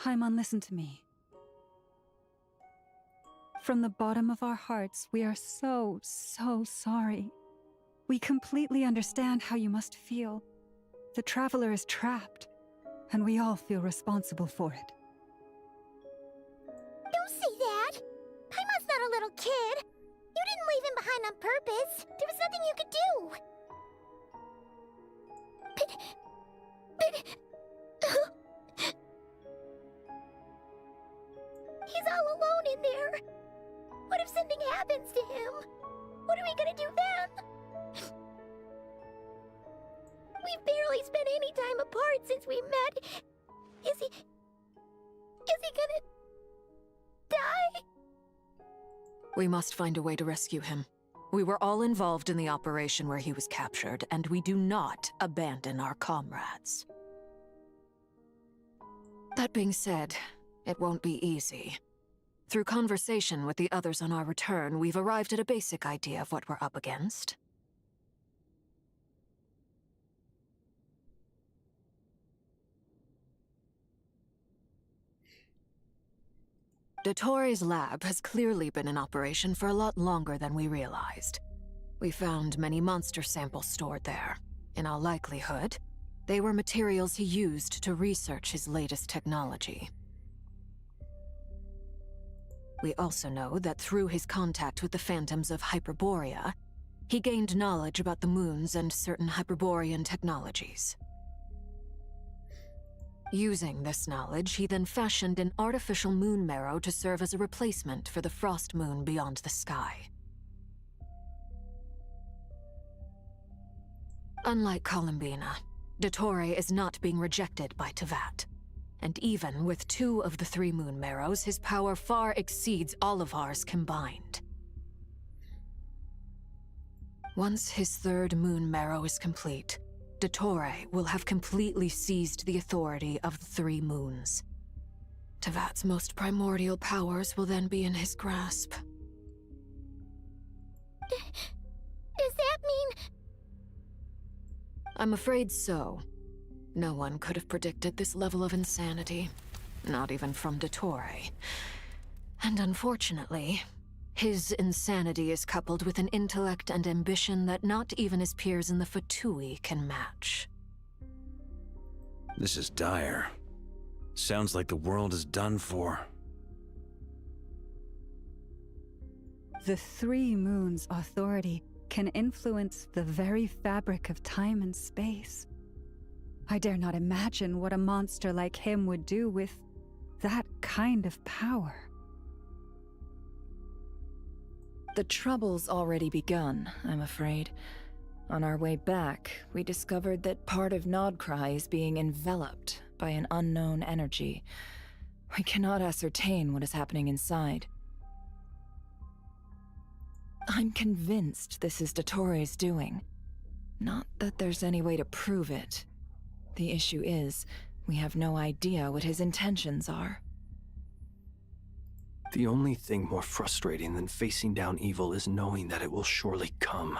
Haimon, listen to me. From the bottom of our hearts, we are so sorry. We completely understand how you must feel. The Traveler is trapped, and we all feel responsible for it. Don't say that! Paimon's not a little kid! You didn't leave him behind on purpose! There was nothing you could do! He's all alone in there! What if something happens to him? What are we gonna do then? We've barely spent any time apart since we met. Is he gonna die? We must find a way to rescue him. We were all involved in the operation where he was captured, and we do not abandon our comrades. That being said, it won't be easy. Through conversation with the others on our return, we've arrived at a basic idea of what we're up against. Dottore's lab has clearly been in operation for a lot longer than we realized. We found many monster samples stored there. In all likelihood, they were materials he used to research his latest technology. We also know that through his contact with the phantoms of Hyperborea, he gained knowledge about the moons and certain Hyperborean technologies. Using this knowledge, he then fashioned an artificial moon marrow to serve as a replacement for the frost moon beyond the sky. Unlike Columbina, Dottore is not being rejected by Teyvat. And even with 2 of the 3 moon marrows, his power far exceeds all of ours combined. Once his 3rd moon marrow is complete, Dottore will have completely seized the authority of the 3 moons. Teyvat's most primordial powers will then be in his grasp. Does that mean... I'm afraid so. No one could have predicted this level of insanity. Not even from Dottore. And unfortunately, his insanity is coupled with an intellect and ambition that not even his peers in the Fatui can match. This is dire. Sounds like the world is done for. The 3 moons' authority can influence the very fabric of time and space. I dare not imagine what a monster like him would do with that kind of power. The trouble's already begun, I'm afraid. On our way back, we discovered that part of Nodcry is being enveloped by an unknown energy. We cannot ascertain what is happening inside. I'm convinced this is Dottore's doing. Not that there's any way to prove it. The issue is, we have no idea what his intentions are. The only thing more frustrating than facing down evil is knowing that it will surely come,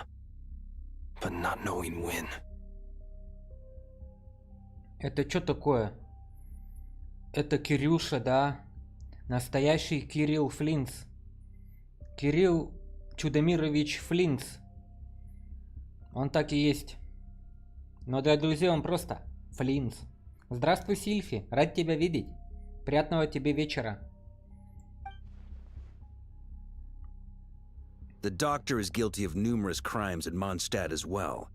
but not knowing when. Это что такое? Это Кирюша, да? Настоящий Кирилл Флинц. Кирилл Чудомирович Флинц. Он так и есть. Но для друзей он просто Флинц. Здравствуй, Сильфи. Рад тебя видеть. Приятного тебе вечера. The doctor is guilty of numerous crimes in Mondstadt as well.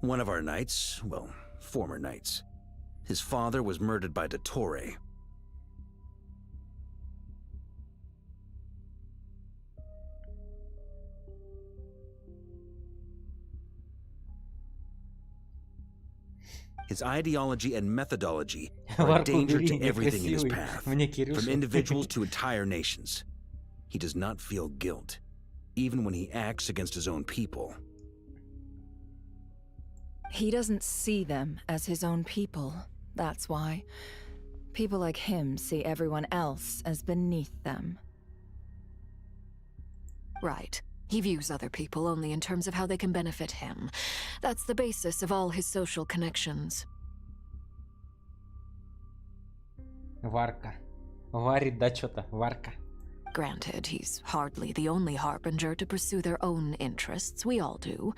One of our knights, well, former knights. His father was murdered by Dottore. His ideology and methodology are a danger to everything in his path, from individuals to entire nations. He does not feel guilt, even when he acts against his own people. He doesn't see them as his own people, that's why. People like him see everyone else as beneath them. Right. He views other people only in terms of how they can benefit him. That's the basis of all his social connections. Варка. Варит, да, что-то. Варка. Granted, he's hardly the only harbinger to pursue their own interests. We all do.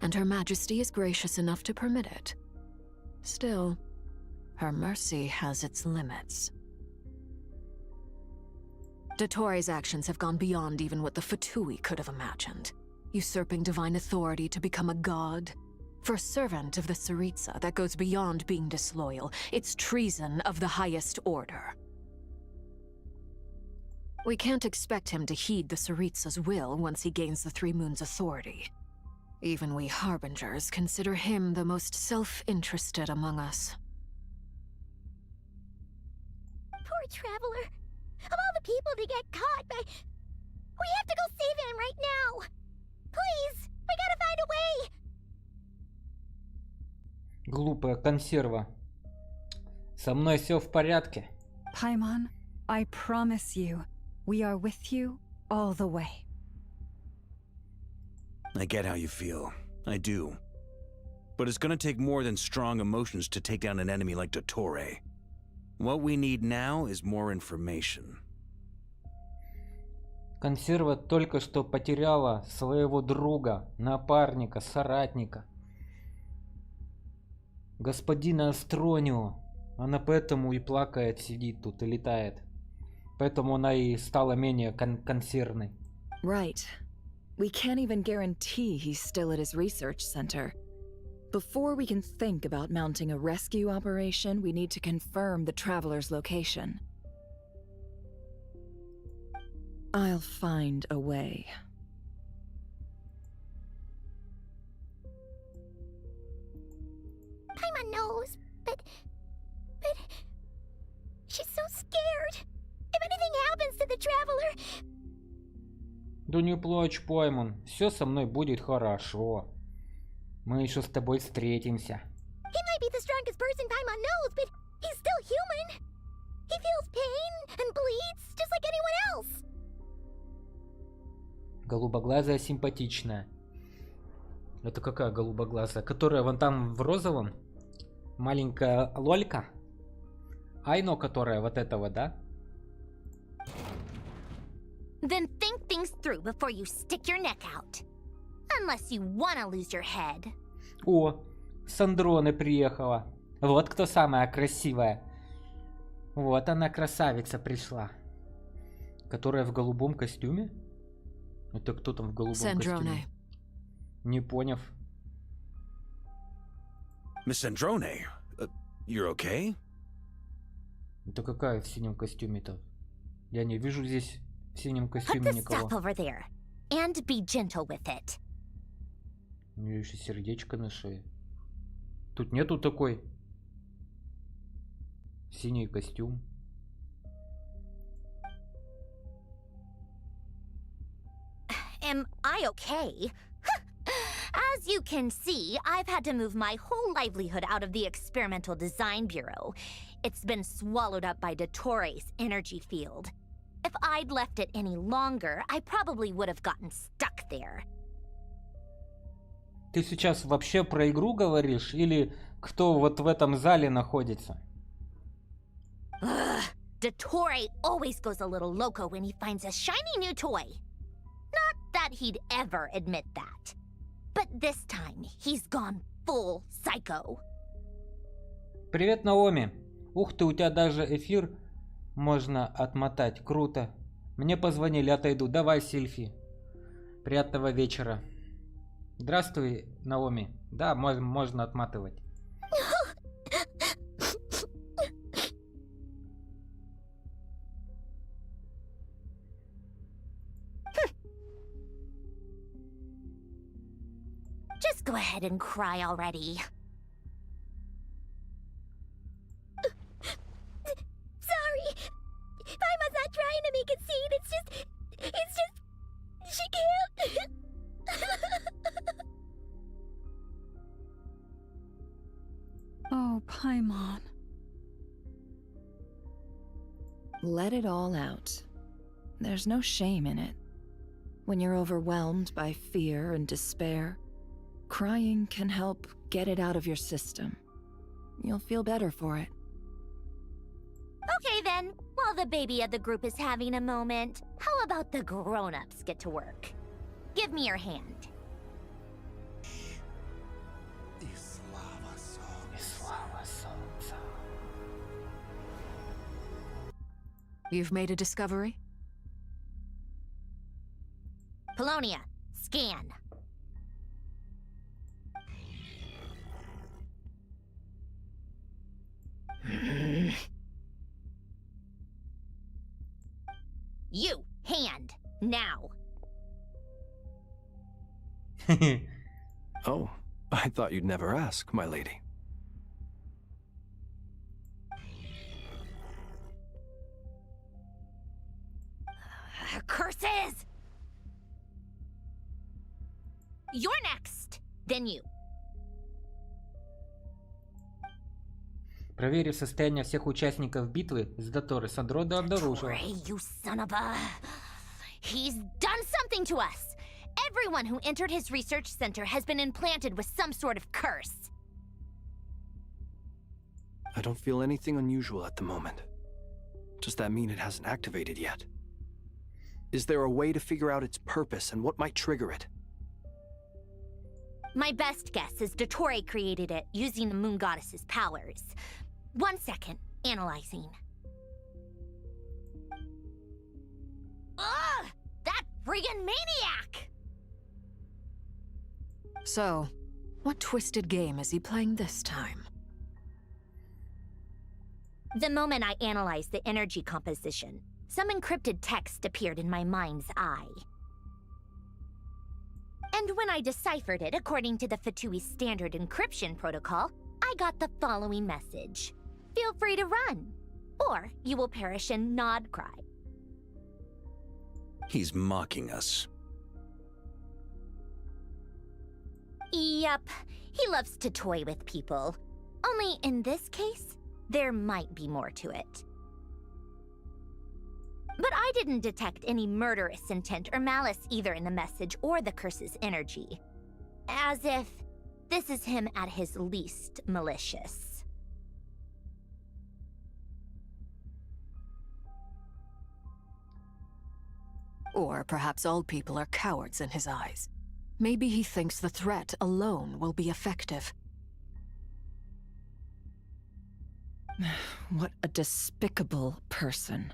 And Her Majesty is gracious enough to permit it. Still, her mercy has its limits. Dottore's actions have gone beyond even what the Fatui could have imagined. Usurping divine authority to become a god. For a servant of the Tsaritsa, that goes beyond being disloyal. It's treason of the highest order. We can't expect him to heed the Tsaritsa's will once he gains the 3 Moons' authority. Even we Harbingers consider him the most self-interested among us. Poor Traveler. Of all the people to get caught by... We have to go save him right now! Please! We gotta find a way! Глупая консерва. Со мной все в порядке. Paimon, I promise you, we are with you all the way. I get how you feel. I do. But it's gonna take more than strong emotions to take down an enemy like Dottore. What we need now is more information. Консерва только что потеряла своего друга, напарника, соратника. Господина Астронио. Она поэтому и плакает, сидит тут и летает. Поэтому она и стала менее консервной. Right. We can't even guarantee he's still at his research center. Before we can think about mounting a rescue operation, we need to confirm the Traveler's location. I'll find a way. Paimon knows, but... She's so scared. If anything happens to the Traveler... Да не плачь, Паймон. Все со мной будет хорошо. Мы еще с тобой встретимся. He might be the strongest person Paimon knows, but he's still human. He feels pain and bleeds just like anyone else. Голубоглазая симпатичная. Это какая голубоглазая? Которая вон там в розовом? Маленькая лолька? Айно, которая вот этого, да? Then think things through before you stick your neck out. Unless you wanna lose your head. О, Сандроне приехала. Вот кто самая красивая. Вот она, красавица, пришла. Которая в голубом костюме? Это кто там в голубом костюме? Не поняв. Miss Sandrone, you're okay? Это какая в синем костюме-то? Я не вижу здесь в синем Put костюме the никого. stuff over there. And be gentle with it. У нее еще сердечко на шее. Тут нету такой. Синий костюм. Am I okay? As you can see, I've had to move my whole livelihood out of the Experimental Design Bureau. It's been swallowed up by Dottore's energy field. If I'd left it any longer, I probably would have gotten stuck there. Ты сейчас вообще про игру говоришь? Или кто вот в этом зале находится? Ugh, Dottore always goes a little loco when he finds a shiny new toy. Not that he'd ever admit that. But this time, he's gone full psycho. Привет, Наоми. Ух ты, у тебя даже эфир можно отмотать. Круто. Мне позвонили, отойду. Давай, Сильфи. Приятного вечера. Здравствуй, Наоми. Да, можно отматывать. Just go ahead and cry already. Sorry. Paimon's not trying to make it seem. It's just... She can't... Oh, Paimon. Let it all out. There's no shame in it. When you're overwhelmed by fear and despair, crying can help get it out of your system. You'll feel better for it. Okay then, while the baby of the group is having a moment, how about the grown-ups get to work? Give me your hand. You've made a discovery? Polonia, scan. You, hand, now. Oh, I thought you'd never ask, my lady. Curses! You're next, then you. Проверив состояние всех участников битвы, Сдаторы Сандрода обнаружил. You son of a... He's done something to us! Everyone who entered his research center has been implanted with some sort of curse. I don't feel anything unusual at the moment. Does that mean it hasn't activated yet? Is there a way to figure out its purpose and what might trigger it? My best guess is Dottore created it using the Moon Goddess's powers. 1 second, analyzing. Ugh! That friggin' maniac! So, what twisted game is he playing this time? The moment I analyzed the energy composition, some encrypted text appeared in my mind's eye. And when I deciphered it according to the Fatui standard encryption protocol, I got the following message. Feel free to run, or you will perish in Nod Cry. He's mocking us. Yep, he loves to toy with people. Only in this case, there might be more to it. But I didn't detect any murderous intent or malice either in the message or the curse's energy. As if this is him at his least malicious. Or perhaps all people are cowards in his eyes. Maybe he thinks the threat alone will be effective. What a despicable person.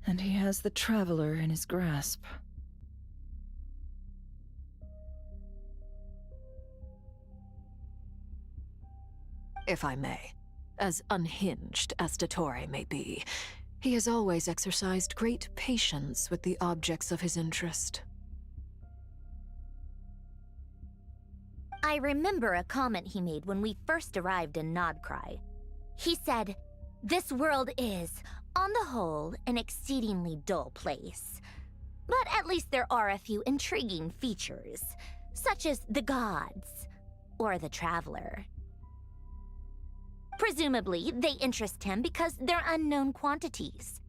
And he has the Traveler in his grasp. If I may, as unhinged as Dottore may be, he has always exercised great patience with the objects of his interest. I remember a comment he made when we first arrived in Nodcry. He said, "This world is, on the whole, an exceedingly dull place. But at least there are a few intriguing features, such as the gods, or the Traveler. Presumably, they interest him because they're unknown quantities.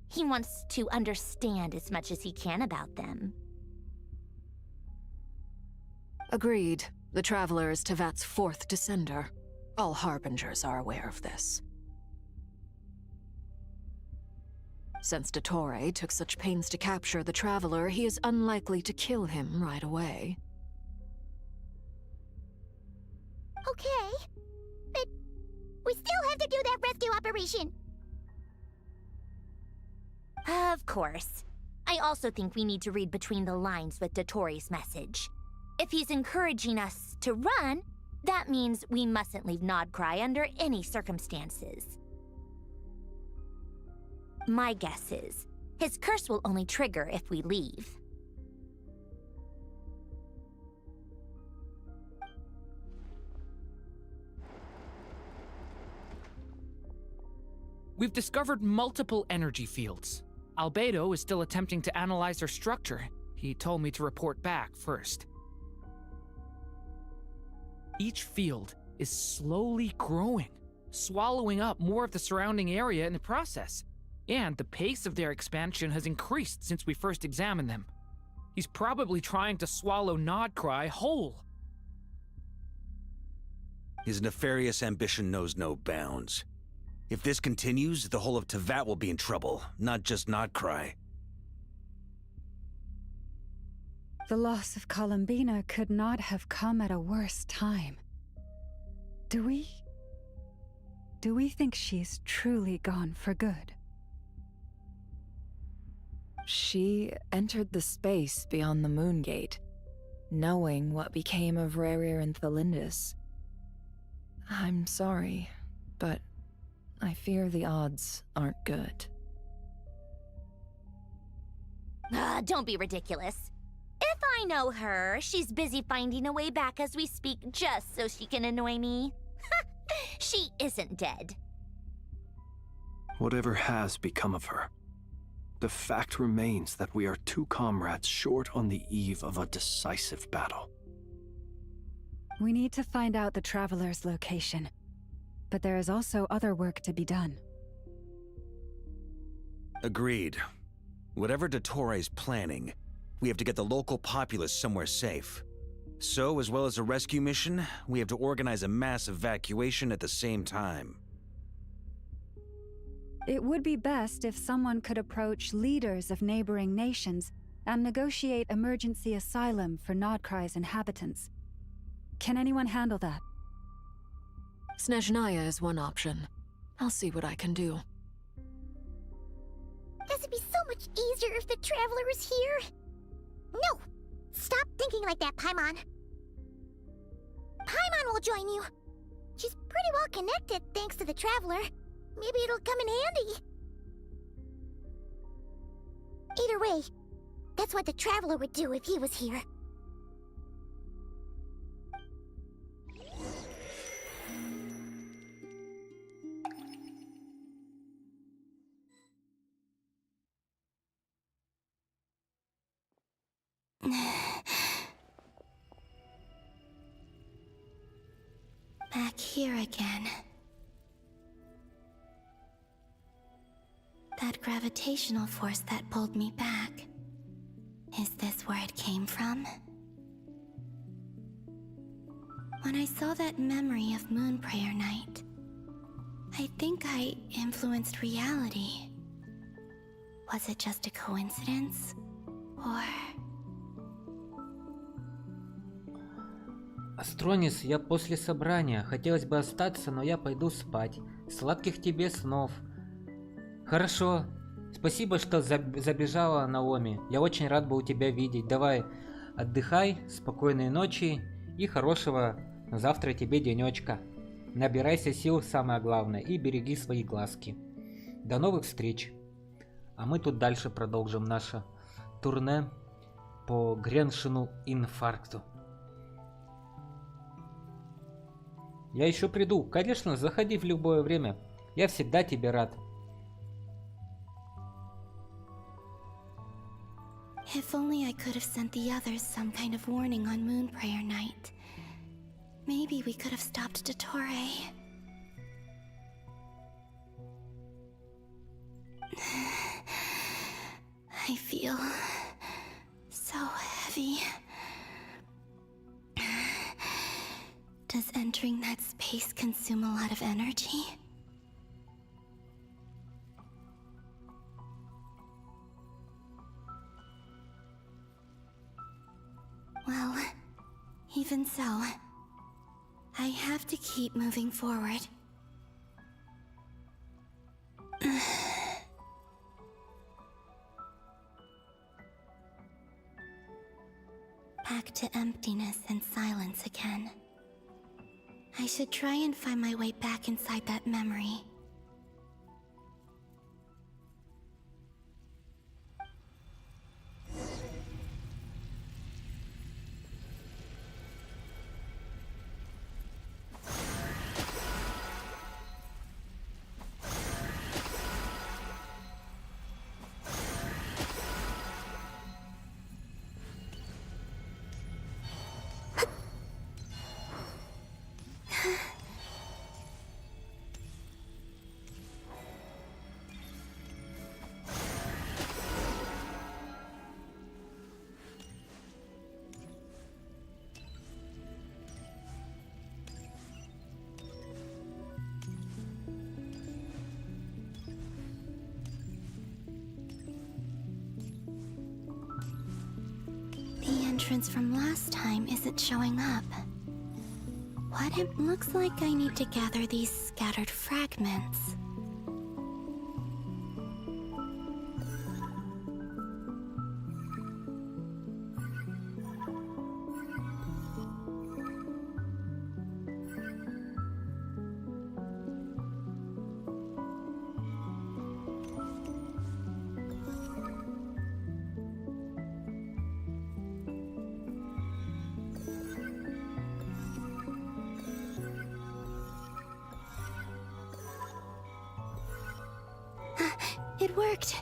He wants to understand as much as he can about them." Agreed. The Traveler is Tevat's fourth descender. All Harbingers are aware of this. Since Dottore took such pains to capture the Traveler, he is unlikely to kill him right away. Okay, but we still have to do that rescue operation. Of course. I also think we need to read between the lines with Dottore's message. If he's encouraging us to run, that means we mustn't leave Nodcry under any circumstances. My guess is, his curse will only trigger if we leave. We've discovered multiple energy fields. Albedo is still attempting to analyze their structure. He told me to report back first. Each field is slowly growing, swallowing up more of the surrounding area in the process. And the pace of their expansion has increased since we first examined them. He's probably trying to swallow Nodcry whole. His nefarious ambition knows no bounds. If this continues, the whole of Tevat will be in trouble, not just Nodcry. The loss of Columbina could not have come at a worse time. Do we think she's truly gone for good? She entered the space beyond the Moon Gate, knowing what became of Rerir and Thelindis. I'm sorry, but I fear the odds aren't good. Don't be ridiculous. If I know her. She's busy finding a way back as we speak just so she can annoy me. She isn't dead. Whatever has become of her, the fact remains that we are two comrades short on the eve of a decisive battle. We need to find out the Traveler's location. But there is also other work to be done. Agreed. Whatever Dottore planning, we have to get the local populace somewhere safe. So, as well as a rescue mission, we have to organize a mass evacuation at the same time. It would be best if someone could approach leaders of neighboring nations and negotiate emergency asylum for Nodcry's inhabitants. Can anyone handle that? Snezhnaya is one option. I'll see what I can do. Guess it'd be so much easier if the Traveler was here. No! Stop thinking like that, Paimon. Paimon will join you. She's pretty well connected thanks to the Traveler. Maybe it'll come in handy. Either way, that's what the Traveler would do if he was here. Back here again. That gravitational force that pulled me back. Is this where it came from? When I saw that memory of Moon Prayer Night, I think I influenced reality. Was it just a coincidence? Or... AstronYS, я после собрания. Хотелось бы остаться, но я пойду спать. Сладких тебе снов. Хорошо. Спасибо, что забежала, Наоми. Я очень рад был тебя видеть. Давай, отдыхай, спокойной ночи и хорошего завтра тебе денечка. Набирайся сил, самое главное, и береги свои глазки. До новых встреч. А мы тут дальше продолжим наше турне по Греншину инфаркту. Я еще приду. Конечно, заходи в любое время. Я всегда тебе рад. If only I could have sent the others some kind of warning on Moon Prayer Night. Maybe we could have stopped Dottore. I feel so heavy. Does entering that space consume a lot of energy? Well, even so, I have to keep moving forward. Back to emptiness and silence again. I should try and find my way back inside that memory. Entrance from last time isn't showing up. What? It looks like I need to gather these scattered fragments. It worked.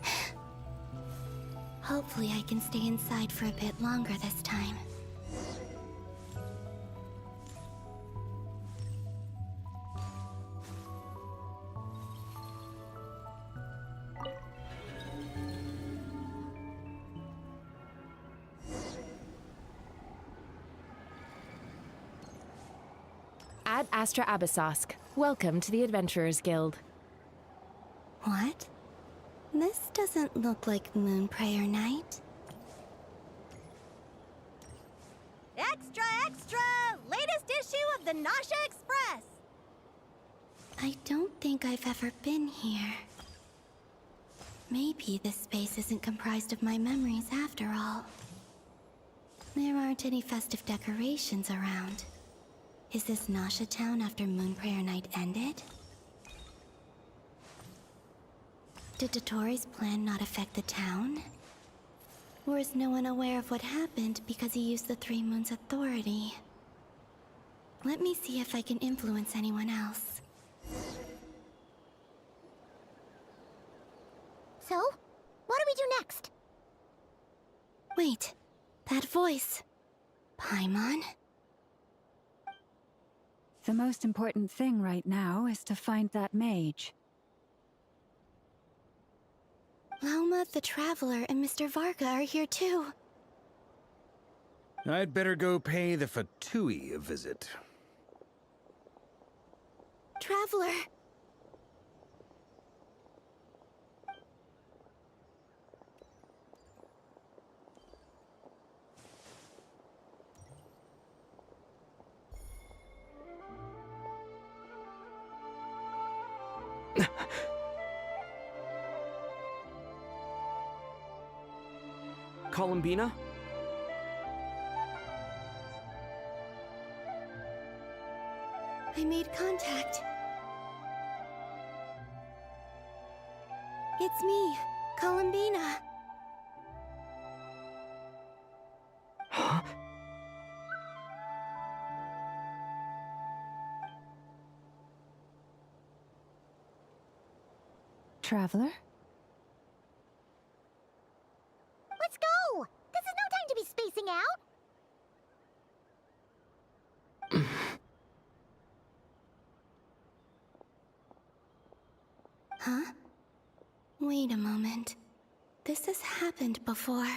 Hopefully I can stay inside for a bit longer this time. Ad Astra Abyssosque. Welcome to the Adventurers Guild. What? This doesn't look like Moonprayer Night. Extra, extra! Latest issue of the Nasha Express! I don't think I've ever been here. Maybe this space isn't comprised of my memories after all. There aren't any festive decorations around. Is this Nasha town after Moonprayer Night ended? Did Dotori's plan not affect the town? Or is no one aware of what happened because he used the Three Moons' authority? Let me see if I can influence anyone else. So, what do we do next? Wait, that voice. Paimon? The most important thing right now is to find that mage. Lauma the Traveler and Mr. Varga are here too. I'd better go pay the Fatui a visit. Traveler! Columbina? I made contact. It's me, Columbina. Huh? Traveler? Let's go! This is no time to be spacing out! Huh? Wait a moment. This has happened before.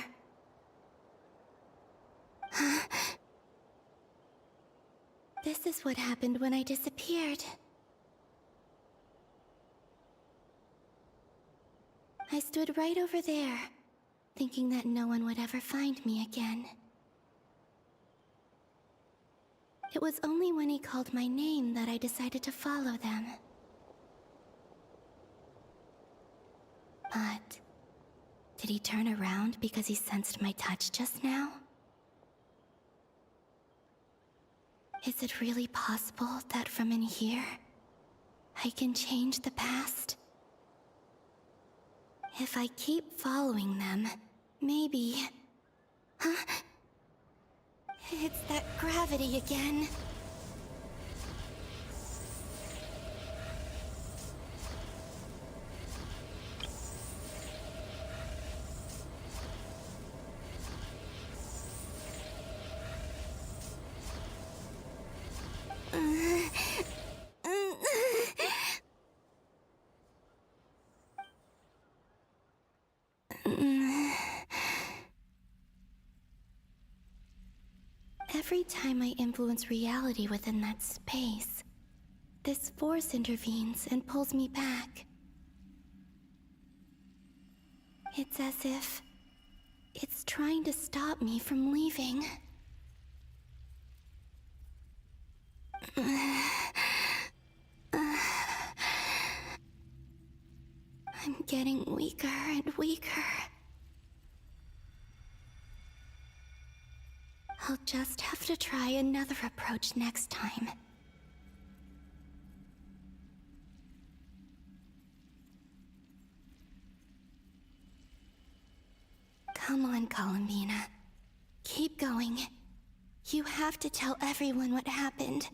This is what happened when I disappeared. I stood right over there, thinking that no one would ever find me again. It was only when he called my name that I decided to follow them. But did he turn around because he sensed my touch just now? Is it really possible that from in here, I can change the past? If I keep following them, maybe... Huh? It's that gravity again. Every time I influence reality within that space, this force intervenes and pulls me back. It's as if it's trying to stop me from leaving. I'm getting weaker and weaker. I'll just have to try another approach next time. Come on, Columbina. Keep going. You have to tell everyone what happened.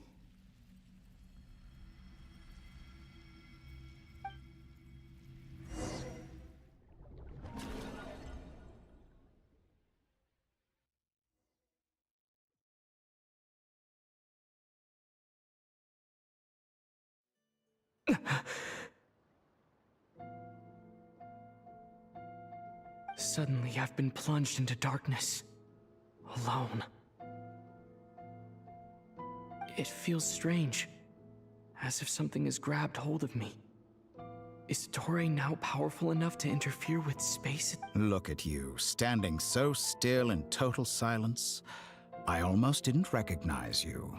Suddenly, I've been plunged into darkness. Alone. It feels strange. As if something has grabbed hold of me. Is Torre now powerful enough to interfere with space? Look at you, standing so still in total silence. I almost didn't recognize you.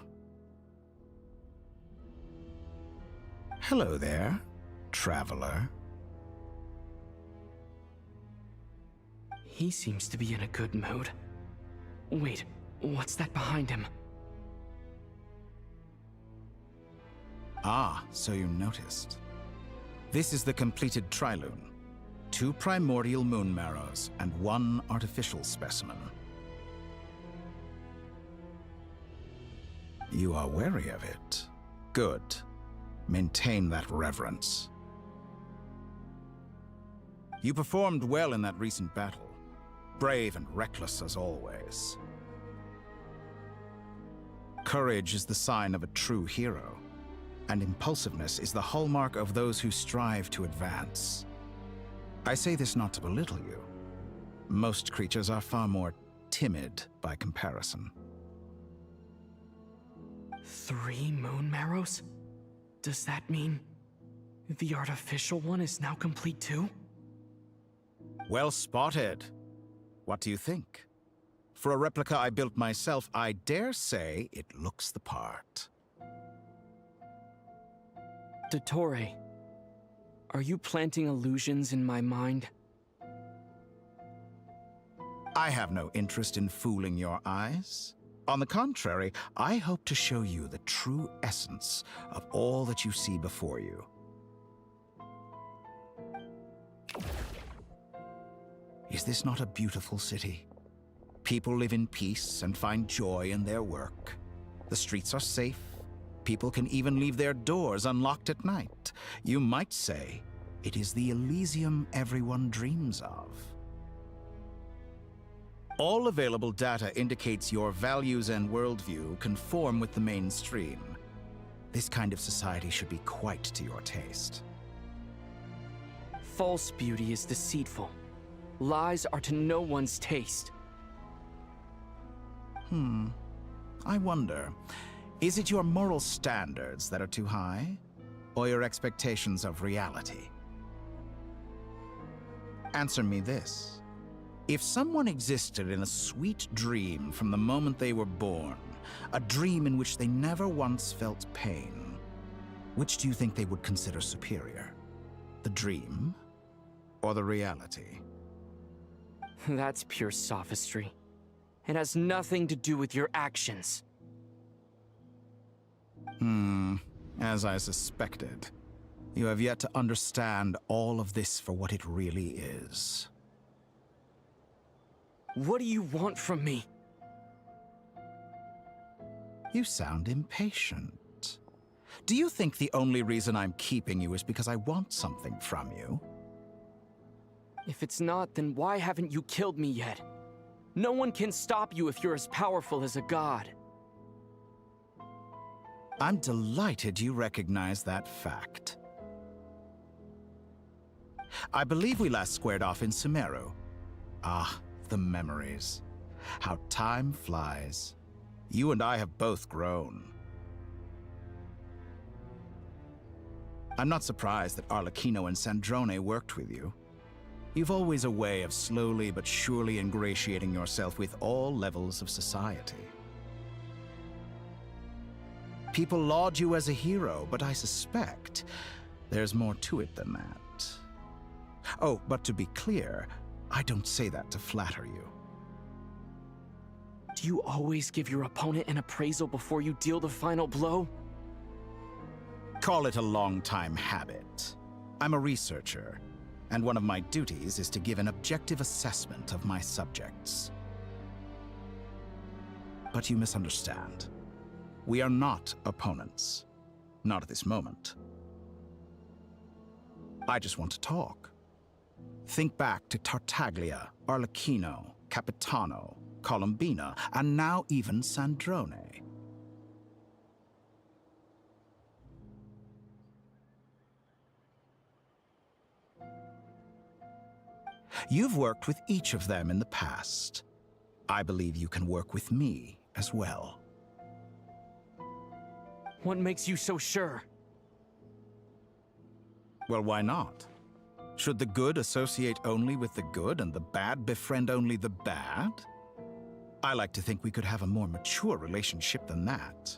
Hello there, traveler. He seems to be in a good mood. Wait, what's that behind him? Ah, so you noticed. This is the completed trilune. 2 primordial moon marrows and 1 artificial specimen. You are wary of it. Good. Maintain that reverence. You performed well in that recent battle. Brave and reckless as always. Courage is the sign of a true hero, and impulsiveness is the hallmark of those who strive to advance. I say this not to belittle you. Most creatures are far more timid by comparison. 3 moon marrows? Does that mean the artificial one is now complete too? Well spotted. What do you think? For a replica I built myself, I dare say it looks the part. Dottore, are you planting illusions in my mind? I have no interest in fooling your eyes. On the contrary, I hope to show you the true essence of all that you see before you. Is this not a beautiful city? People live in peace and find joy in their work. The streets are safe. People can even leave their doors unlocked at night. You might say it is the Elysium everyone dreams of. All available data indicates your values and worldview conform with the mainstream. This kind of society should be quite to your taste. False beauty is deceitful. Lies are to no one's taste. I wonder, is it your moral standards that are too high, or your expectations of reality? Answer me this. If someone existed in a sweet dream from the moment they were born, a dream in which they never once felt pain, which do you think they would consider superior? The dream or the reality? That's pure sophistry. It has nothing to do with your actions. As I suspected. You have yet to understand all of this for what it really is. What do you want from me? You sound impatient. Do you think the only reason I'm keeping you is because I want something from you? If it's not, then why haven't you killed me yet? No one can stop you if you're as powerful as a god. I'm delighted you recognize that fact. I believe we last squared off in Sumeru. Ah, the memories. How time flies. You and I have both grown. I'm not surprised that Arlecchino and Sandrone worked with you. You've always a way of slowly but surely ingratiating yourself with all levels of society. People laud you as a hero, but I suspect there's more to it than that. Oh, but to be clear, I don't say that to flatter you. Do you always give your opponent an appraisal before you deal the final blow? Call it a long-time habit. I'm a researcher, and one of my duties is to give an objective assessment of my subjects. But you misunderstand. We are not opponents. Not at this moment. I just want to talk. Think back to Tartaglia, Arlecchino, Capitano, Colombina, and now even Sandrone. You've worked with each of them in the past. I believe you can work with me as well. What makes you so sure? Well, why not? Should the good associate only with the good and the bad befriend only the bad? I like to think we could have a more mature relationship than that.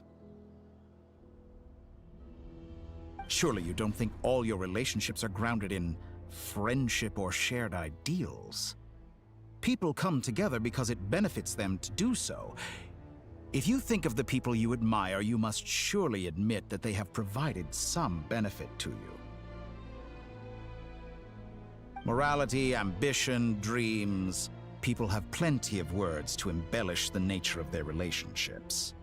Surely you don't think all your relationships are grounded in friendship or shared ideals. People come together because it benefits them to do so. If you think of the people you admire, you must surely admit that they have provided some benefit to you. Morality, ambition, dreams. People have plenty of words to embellish the nature of their relationships.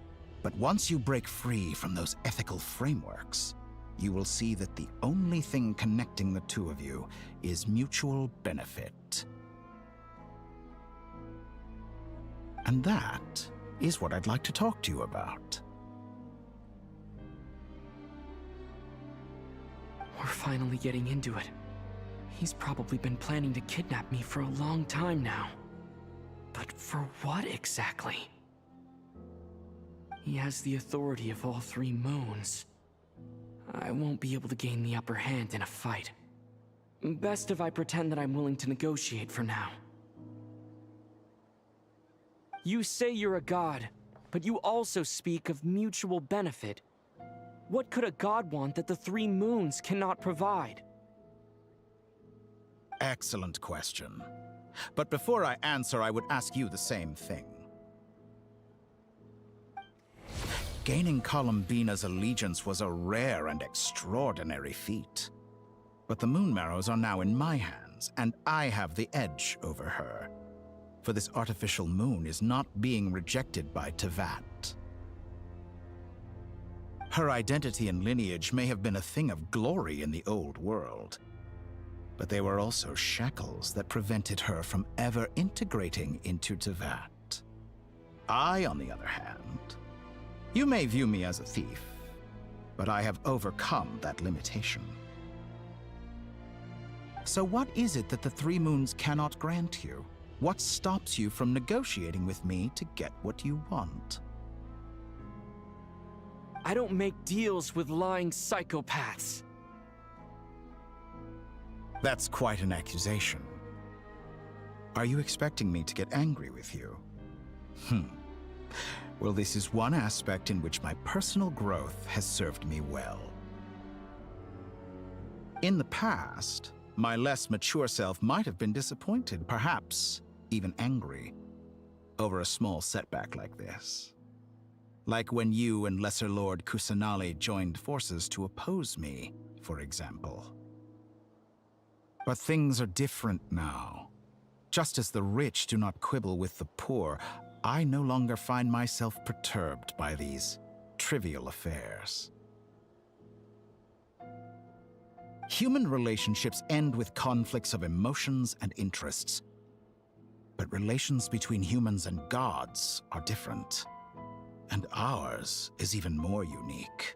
But once you break free from those ethical frameworks, you will see that the only thing connecting the two of you is mutual benefit. And that is what I'd like to talk to you about. We're finally getting into it. He's probably been planning to kidnap me for a long time now. But for what exactly? He has the authority of all three moons. I won't be able to gain the upper hand in a fight. Best if I pretend that I'm willing to negotiate for now. You say you're a god, but you also speak of mutual benefit. What could a god want that the three moons cannot provide? Excellent question. But before I answer, I would ask you the same thing. Gaining Columbina's allegiance was a rare and extraordinary feat. But the Moon Marrows are now in my hands, and I have the edge over her. For this artificial moon is not being rejected by Teyvat. Her identity and lineage may have been a thing of glory in the old world, but they were also shackles that prevented her from ever integrating into Teyvat. I, on the other hand, you may view me as a thief, but I have overcome that limitation. So what is it that the three moons cannot grant you? What stops you from negotiating with me to get what you want? I don't make deals with lying psychopaths. That's quite an accusation. Are you expecting me to get angry with you? Well, this is one aspect in which my personal growth has served me well. In the past, my less mature self might have been disappointed, perhaps even angry, over a small setback like this. Like when you and Lesser Lord Kusanali joined forces to oppose me, for example. But things are different now. Just as the rich do not quibble with the poor, I no longer find myself perturbed by these trivial affairs. Human relationships end with conflicts of emotions and interests. But relations between humans and gods are different. And ours is even more unique.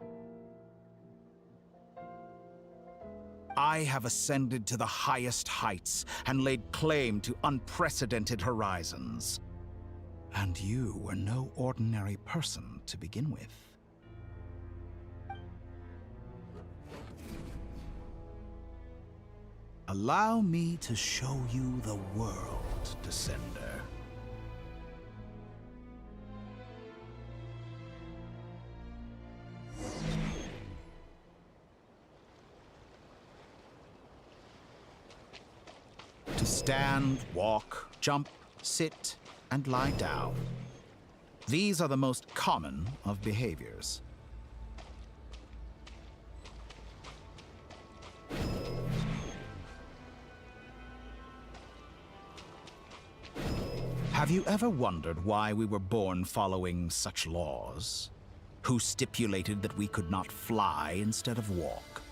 I have ascended to the highest heights and laid claim to unprecedented horizons. And you were no ordinary person to begin with. Allow me to show you the world, Descender. To stand, walk, jump, sit, and lie down. These are the most common of behaviors. Have you ever wondered why we were born following such laws? Who stipulated that we could not fly instead of walk?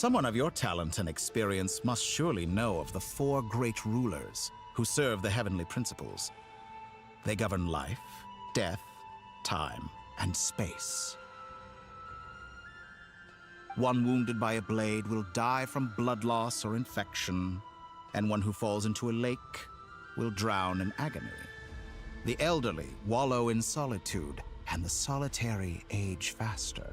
Someone of your talent and experience must surely know of the 4 great rulers who serve the heavenly principles. They govern life, death, time, and space. One wounded by a blade will die from blood loss or infection, and one who falls into a lake will drown in agony. The elderly wallow in solitude, and the solitary age faster.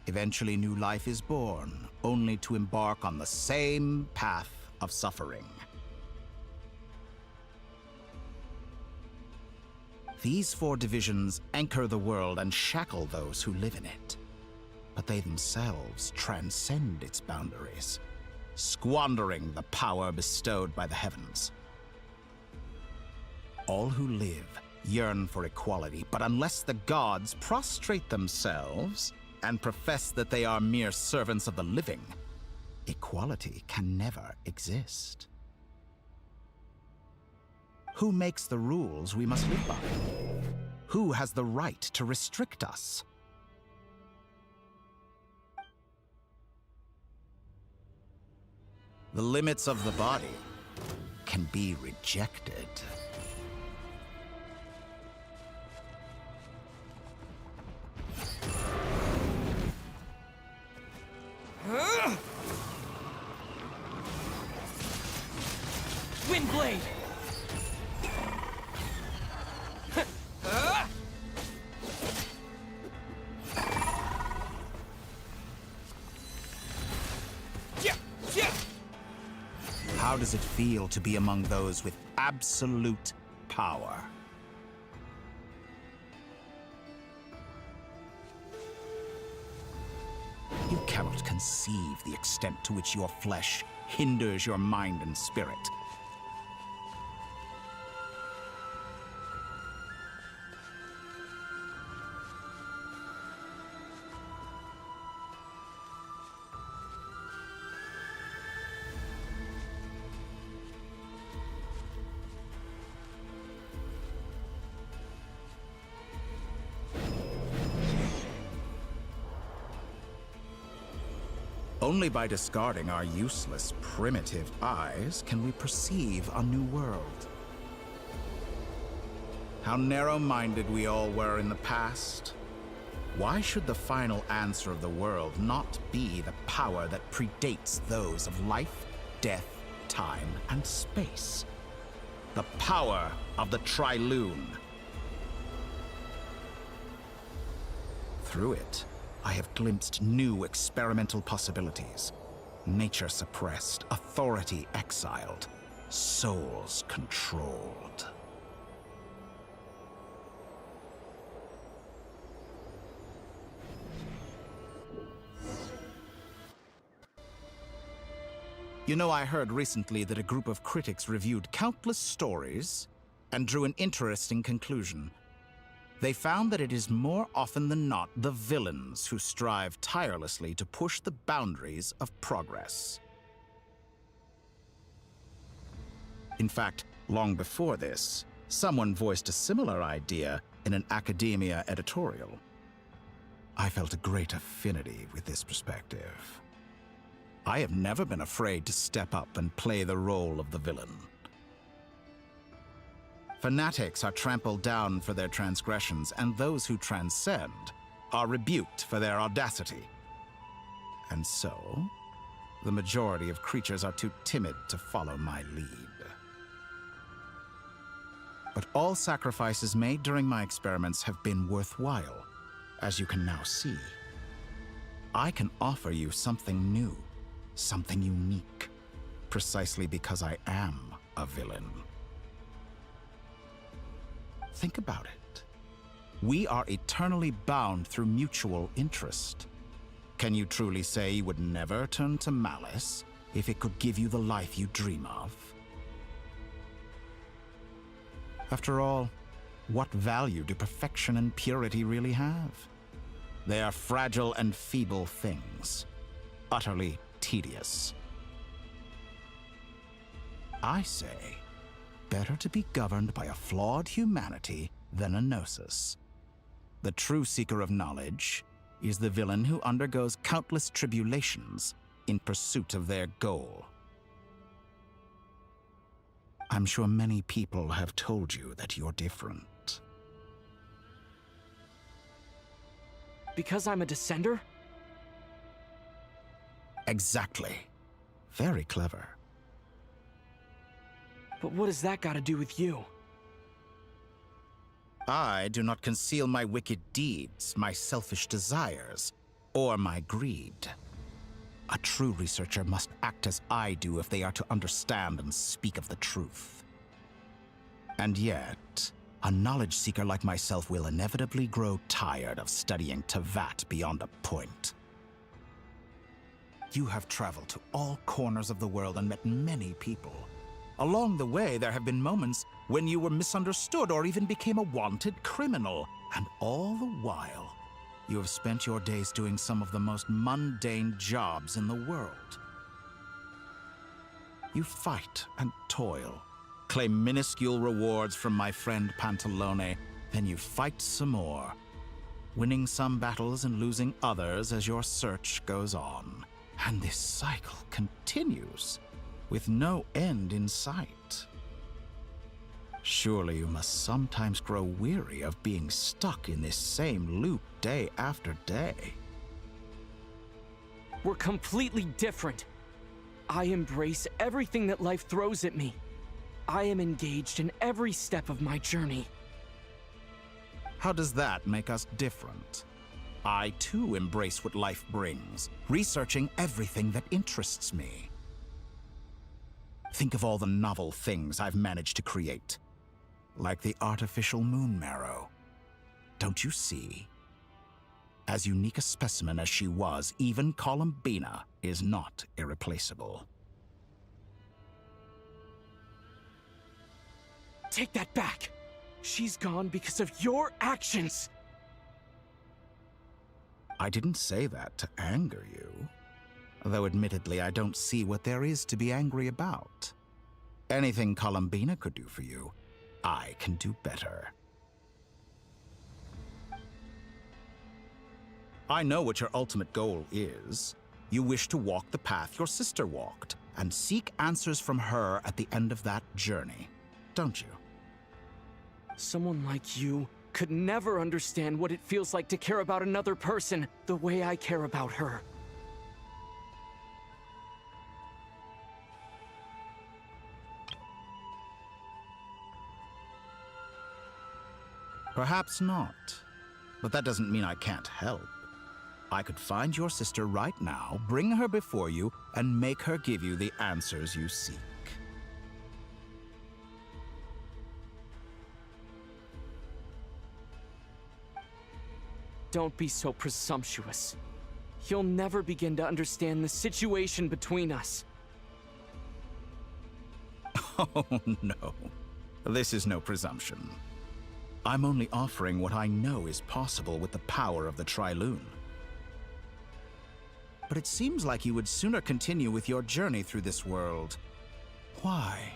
Eventually, new life is born, only to embark on the same path of suffering. These 4 divisions anchor the world and shackle those who live in it. But they themselves transcend its boundaries, squandering the power bestowed by the heavens. All who live yearn for equality, but unless the gods prostrate themselves and profess that they are mere servants of the living, equality can never exist. Who makes the rules we must live by? Who has the right to restrict us? The limits of the body can be rejected. Windblade! How does it feel to be among those with absolute power? You cannot conceive the extent to which your flesh hinders your mind and spirit. Only by discarding our useless, primitive eyes can we perceive a new world. How narrow-minded we all were in the past. Why should the final answer of the world not be the power that predates those of life, death, time, and space? The power of the Trilune. Through it, I have glimpsed new experimental possibilities. Nature suppressed, authority exiled, souls controlled. You know, I heard recently that a group of critics reviewed countless stories and drew an interesting conclusion. They found that it is more often than not the villains who strive tirelessly to push the boundaries of progress. In fact, long before this, someone voiced a similar idea in an academia editorial. I felt a great affinity with this perspective. I have never been afraid to step up and play the role of the villain. Fanatics are trampled down for their transgressions, and those who transcend are rebuked for their audacity. And so, the majority of creatures are too timid to follow my lead. But all sacrifices made during my experiments have been worthwhile, as you can now see. I can offer you something new, something unique, precisely because I am a villain. Think about it. We are eternally bound through mutual interest. Can you truly say you would never turn to malice if it could give you the life you dream of? After all, what value do perfection and purity really have? They are fragile and feeble things, utterly tedious. I say, better to be governed by a flawed humanity than a gnosis. The true seeker of knowledge is the villain who undergoes countless tribulations in pursuit of their goal. I'm sure many people have told you that you're different. Because I'm a descender? Exactly. Very clever. But what has that got to do with you? I do not conceal my wicked deeds, my selfish desires, or my greed. A true researcher must act as I do if they are to understand and speak of the truth. And yet, a knowledge seeker like myself will inevitably grow tired of studying Tevat beyond a point. You have traveled to all corners of the world and met many people. Along the way, there have been moments when you were misunderstood or even became a wanted criminal. And all the while, you have spent your days doing some of the most mundane jobs in the world. You fight and toil, claim minuscule rewards from my friend Pantalone, then you fight some more, winning some battles and losing others as your search goes on. And this cycle continues, with no end in sight. Surely you must sometimes grow weary of being stuck in this same loop day after day. We're completely different. I embrace everything that life throws at me. I am engaged in every step of my journey. How does that make us different? I too embrace what life brings, researching everything that interests me. Think of all the novel things I've managed to create. Like the artificial moon marrow. Don't you see? As unique a specimen as she was, even Columbina is not irreplaceable. Take that back! She's gone because of your actions! I didn't say that to anger you. Though admittedly, I don't see what there is to be angry about. Anything Columbina could do for you, I can do better. I know what your ultimate goal is. You wish to walk the path your sister walked, and seek answers from her at the end of that journey, don't you? Someone like you could never understand what it feels like to care about another person the way I care about her. Perhaps not, but that doesn't mean I can't help. I could find your sister right now, bring her before you, and make her give you the answers you seek. Don't be so presumptuous. You'll never begin to understand the situation between us. Oh, no. This is no presumption. I'm only offering what I know is possible with the power of the Trilune. But it seems like you would sooner continue with your journey through this world. Why?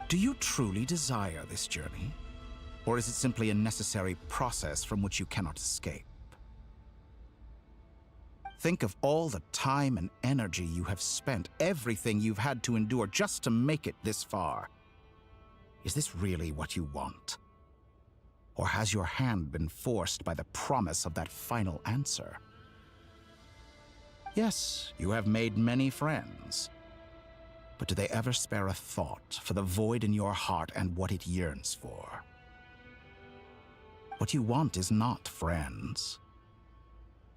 Do you truly desire this journey? Or is it simply a necessary process from which you cannot escape? Think of all the time and energy you have spent, everything you've had to endure just to make it this far. Is this really what you want? Or has your hand been forced by the promise of that final answer? Yes, you have made many friends. But do they ever spare a thought for the void in your heart and what it yearns for? What you want is not friends.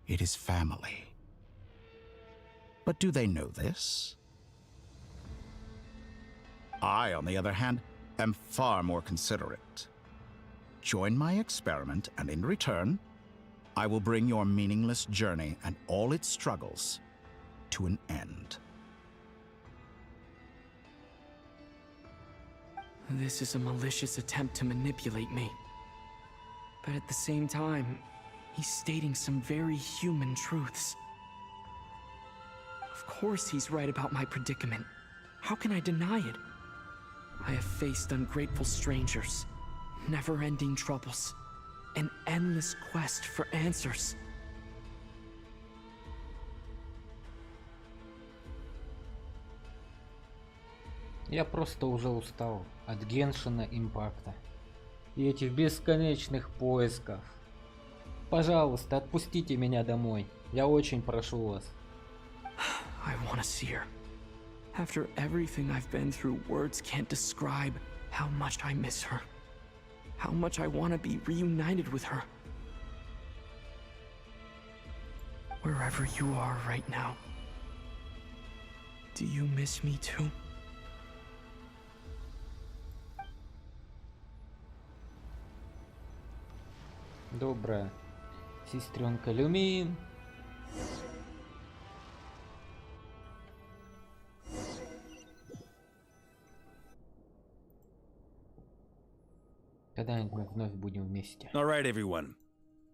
It is family. But do they know this? I, on the other hand, am far more considerate. Join my experiment, and in return, I will bring your meaningless journey and all its struggles to an end. This is a malicious attempt to manipulate me. But at the same time, he's stating some very human truths. Of course he's right about my predicament. How can I deny it? I have faced ungrateful strangers, never-ending troubles, an endless quest for answers. Я просто уже устал от Геншина Импакта и этих бесконечных поисков. Пожалуйста, отпустите меня домой. Я очень прошу вас. I want to see her. After everything I've been through, words can't describe how much I miss her. How much I want to be reunited with her. Wherever you are right now, do you miss me too? Добрая сестренка Люмин. Когда-нибудь мы вновь будем вместе. All right, everyone.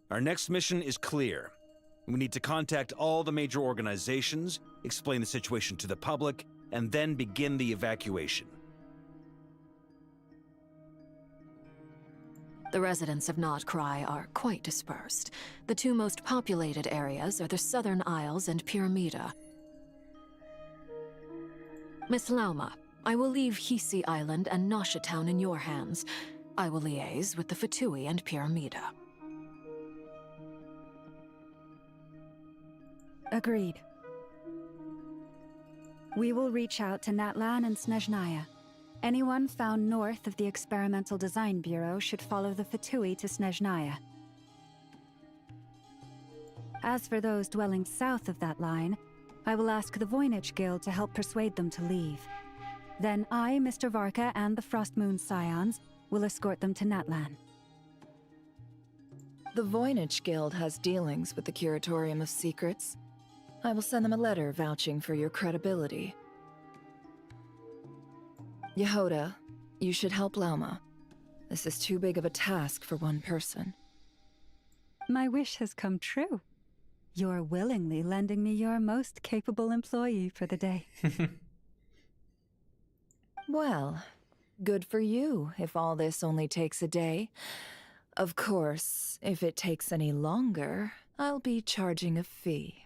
Our next mission is clear. We need to contact all the major organizations, explain the situation to the public, and then begin the evacuation. The residents of Nodcry are quite dispersed. The two most populated areas are the Southern Isles and Pyramida. Miss Lauma, I will leave Hisi Island and Nasha Town in your hands. I will liaise with the Fatui and Pyramida. Agreed. We will reach out to Natlan and Snezhnaya. Anyone found north of the Experimental Design Bureau should follow the Fatui to Snezhnaya. As for those dwelling south of that line, I will ask the Voynich Guild to help persuade them to leave. Then I, Mr. Varka, and the Frostmoon Scions will escort them to Natlan. The Voynich Guild has dealings with the Curatorium of Secrets. I will send them a letter vouching for your credibility. Yehoda, you should help Lauma. This is too big of a task for one person. My wish has come true. You're willingly lending me your most capable employee for the day. Well, good for you if all this only takes a day. Of course, if it takes any longer, I'll be charging a fee.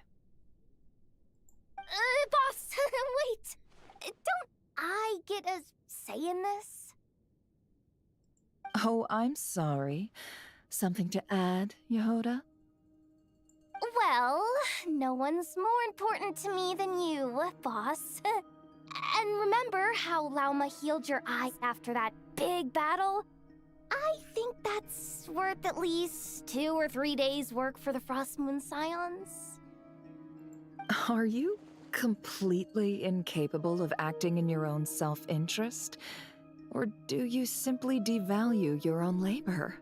Boss, wait! Don't I get a say in this? Oh, I'm sorry. Something to add, Yehoda? Well, no one's more important to me than you, boss. And remember how Lauma healed your eyes after that big battle? I think that's worth at least 2 or 3 days' work for the Frostmoon Scions. Are you completely incapable of acting in your own self-interest? Or do you simply devalue your own labor?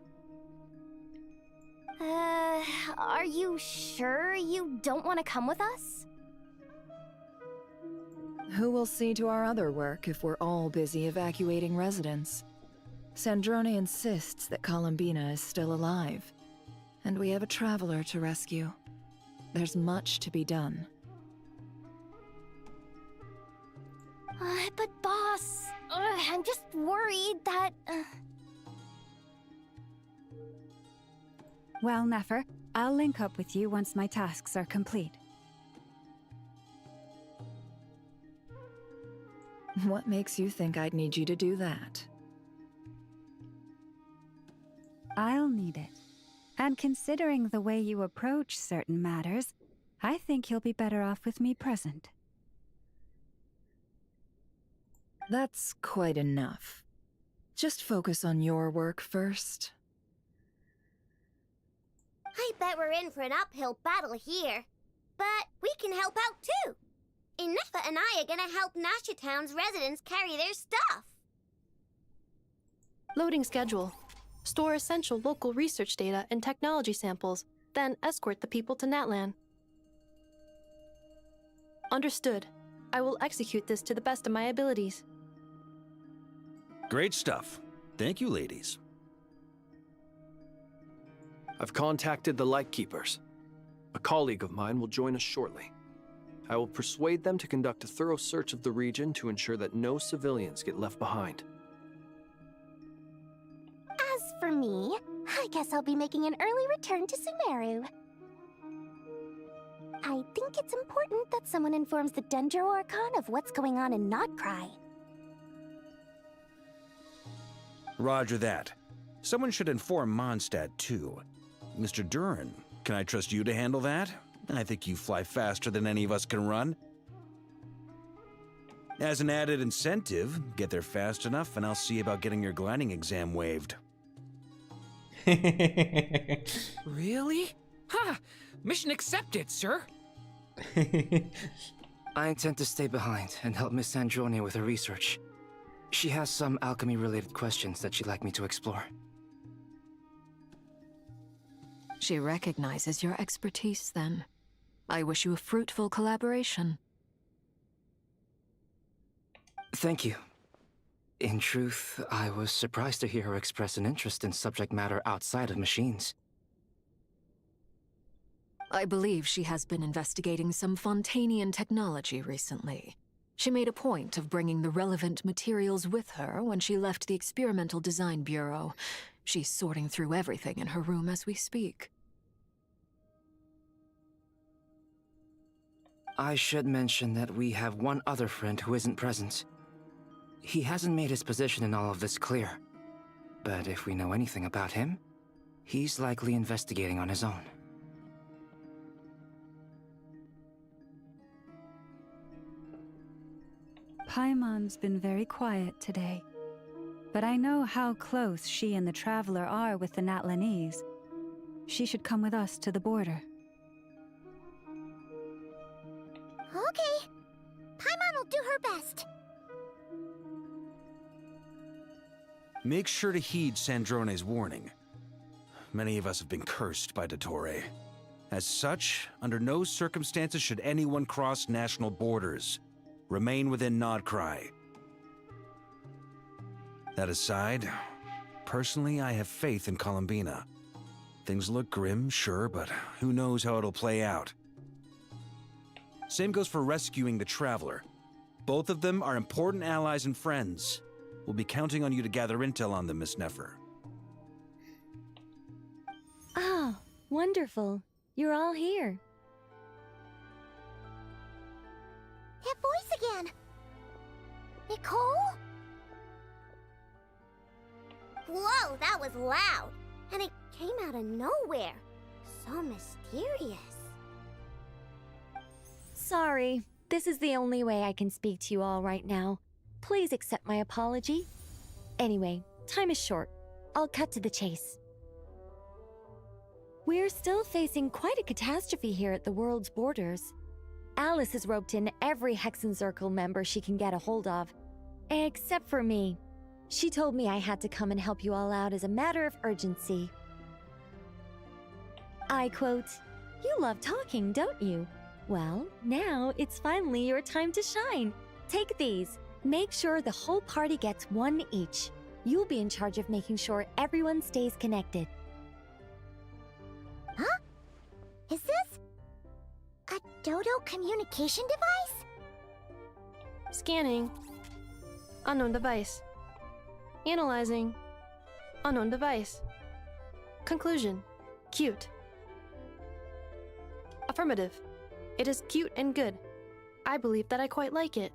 Are you sure you don't want to come with us? Who will see to our other work if we're all busy evacuating residents? Sandrone insists that Columbina is still alive, and we have a traveler to rescue. There's much to be done. But boss, I'm just worried that... Well, Nefer, I'll link up with you once my tasks are complete. What makes you think I'd need you to do that? I'll need it. And considering the way you approach certain matters, I think you'll be better off with me present. That's quite enough. Just focus on your work first. I bet we're in for an uphill battle here. But we can help out too. Inefa and I are gonna help Nasha Town's residents carry their stuff. Loading schedule. Store essential local research data and technology samples, then escort the people to Natlan. Understood. I will execute this to the best of my abilities. Great stuff. Thank you, ladies. I've contacted the Lightkeepers. A colleague of mine will join us shortly. I will persuade them to conduct a thorough search of the region to ensure that no civilians get left behind. As for me, I guess I'll be making an early return to Sumeru. I think it's important that someone informs the Dendro Archon of what's going on in Nodcry. Roger that. Someone should inform Mondstadt, too. Mr. Duran, can I trust you to handle that? I think you fly faster than any of us can run. As an added incentive, get there fast enough and I'll see about getting your gliding exam waived. Really? Ha! Mission accepted, sir! I intend to stay behind and help Miss Andronia with her research. She has some alchemy-related questions that she'd like me to explore. She recognizes your expertise, then. I wish you a fruitful collaboration. Thank you. In truth, I was surprised to hear her express an interest in subject matter outside of machines. I believe she has been investigating some Fontanian technology recently. She made a point of bringing the relevant materials with her when she left the Experimental Design Bureau. She's sorting through everything in her room as we speak. I should mention that we have one other friend who isn't present. He hasn't made his position in all of this clear. But if we know anything about him, he's likely investigating on his own. Paimon's been very quiet today. But I know how close she and the Traveler are with the Natlanese. She should come with us to the border. Okay. Paimon will do her best. Make sure to heed Sandrone's warning. Many of us have been cursed by Dottore. As such, under no circumstances should anyone cross national borders. Remain within Nodcry. That aside, personally I have faith in Columbina. Things look grim, sure, but who knows how it'll play out. Same goes for rescuing the Traveler. Both of them are important allies and friends. We'll be counting on you to gather intel on them, Miss Nefer. Oh, wonderful. You're all here. That voice again. Nicole? Whoa, that was loud. And it came out of nowhere. So mysterious. Sorry. This is the only way I can speak to you all right now. Please accept my apology. Anyway, time is short. I'll cut to the chase. We're still facing quite a catastrophe here at the world's borders. Alice has roped in every Hexenzirkel member she can get a hold of. Except for me. She told me I had to come and help you all out as a matter of urgency. I quote, "You love talking, don't you? Well, now it's finally your time to shine. Take these. Make sure the whole party gets one each. You'll be in charge of making sure everyone stays connected." Huh? Is this a Dodo communication device? Scanning. Unknown device. Analyzing. Unknown device. Conclusion. Cute. Affirmative. It is cute and good. I believe that I quite like it.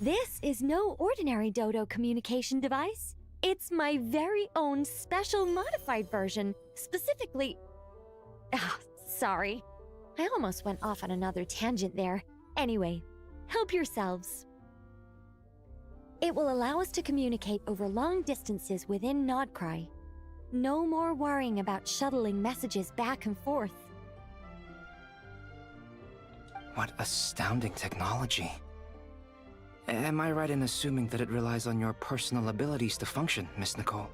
This is no ordinary Dodo communication device. It's my very own special modified version, specifically... sorry. I almost went off on another tangent there. Anyway, help yourselves. It will allow us to communicate over long distances within Nodcry. No more worrying about shuttling messages back and forth. What astounding technology. Am I right in assuming that it relies on your personal abilities to function, Miss Nicole?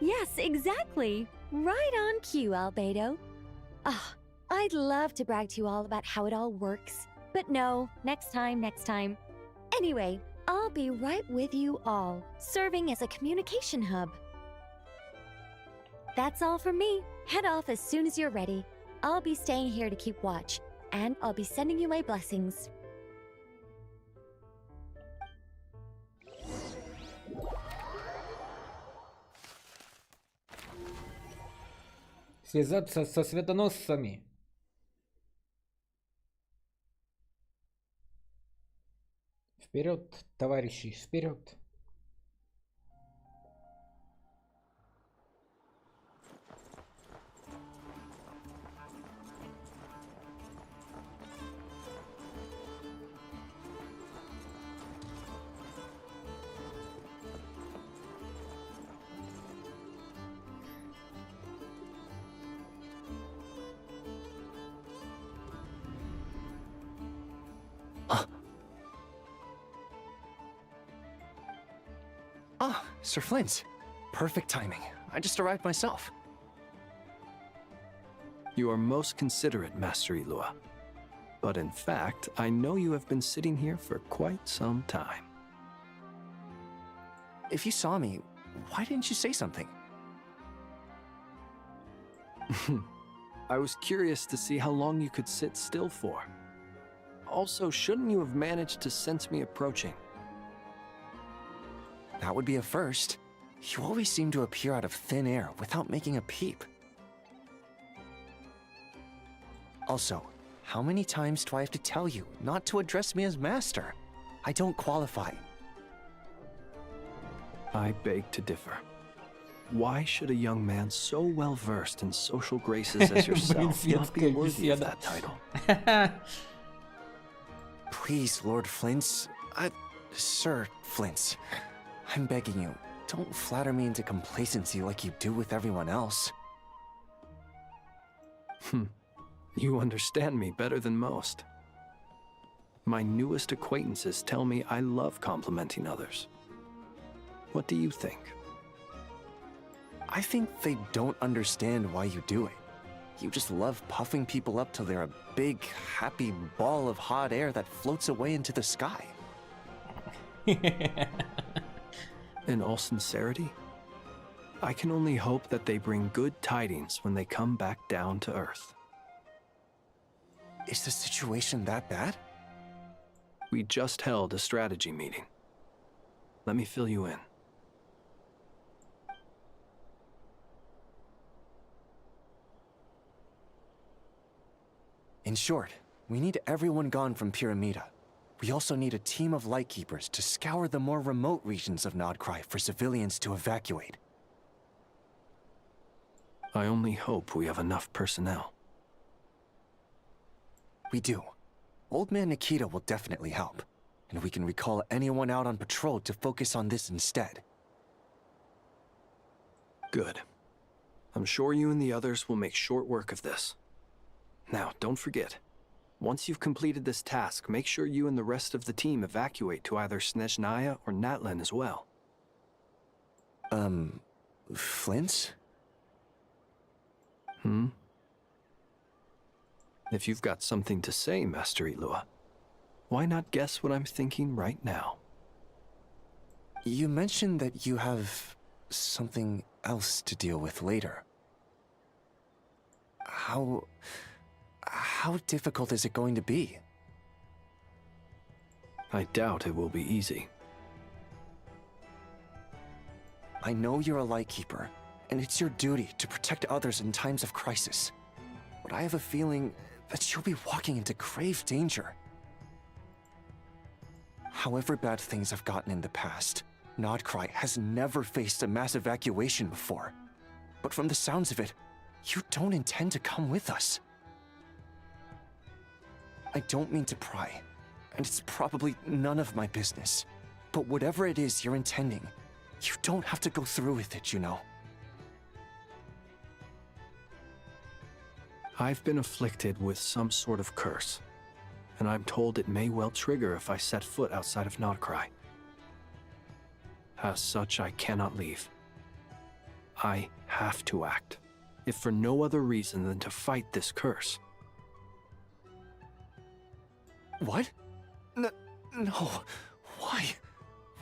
Yes, exactly. Right on cue, Albedo. I'd love to brag to you all about how it all works. But no, next time. Anyway, I'll be right with you all, serving as a communication hub. That's all from me. Head off as soon as you're ready. I'll be staying here to keep watch, and I'll be sending you my blessings. Связаться со светоносцами. Вперед, товарищи, вперед. Ah, Sir Flint. Perfect timing. I just arrived myself. You are most considerate, Master Ilua. But in fact, I know you have been sitting here for quite some time. If you saw me, why didn't you say something? I was curious to see how long you could sit still for. Also, shouldn't you have managed to sense me approaching? That would be a first. You always seem to appear out of thin air without making a peep. Also, how many times do I have to tell you not to address me as master? I don't qualify. I beg to differ. Why should a young man so well versed in social graces as yourself not be worthy of that title? Please, Lord Flint's... Sir Flint's... I'm begging you, don't flatter me into complacency like you do with everyone else. You understand me better than most. My newest acquaintances tell me I love complimenting others. What do you think? I think they don't understand why you do it. You just love puffing people up till they're a big, happy ball of hot air that floats away into the sky. In all sincerity, I can only hope that they bring good tidings when they come back down to Earth. Is the situation that bad? We just held a strategy meeting. Let me fill you in. In short, we need everyone gone from Pyramida. We also need a team of Lightkeepers to scour the more remote regions of Nodcry for civilians to evacuate. I only hope we have enough personnel. We do. Old Man Nikita will definitely help, and we can recall anyone out on patrol to focus on this instead. Good. I'm sure you and the others will make short work of this. Now, don't forget. Once you've completed this task, make sure you and the rest of the team evacuate to either Snezhnaya or Natlan as well. Flint? If you've got something to say, Master Ilua, why not guess what I'm thinking right now? You mentioned that you have something else to deal with later. How difficult is it going to be? I doubt it will be easy. I know you're a Lightkeeper, and it's your duty to protect others in times of crisis. But I have a feeling that you'll be walking into grave danger. However bad things have gotten in the past, Nodcry has never faced a mass evacuation before. But from the sounds of it, you don't intend to come with us. I don't mean to pry, and it's probably none of my business. But whatever it is you're intending, you don't have to go through with it, you know. I've been afflicted with some sort of curse, and I'm told it may well trigger if I set foot outside of Nodcry. As such, I cannot leave. I have to act, if for no other reason than to fight this curse. What? No. Why?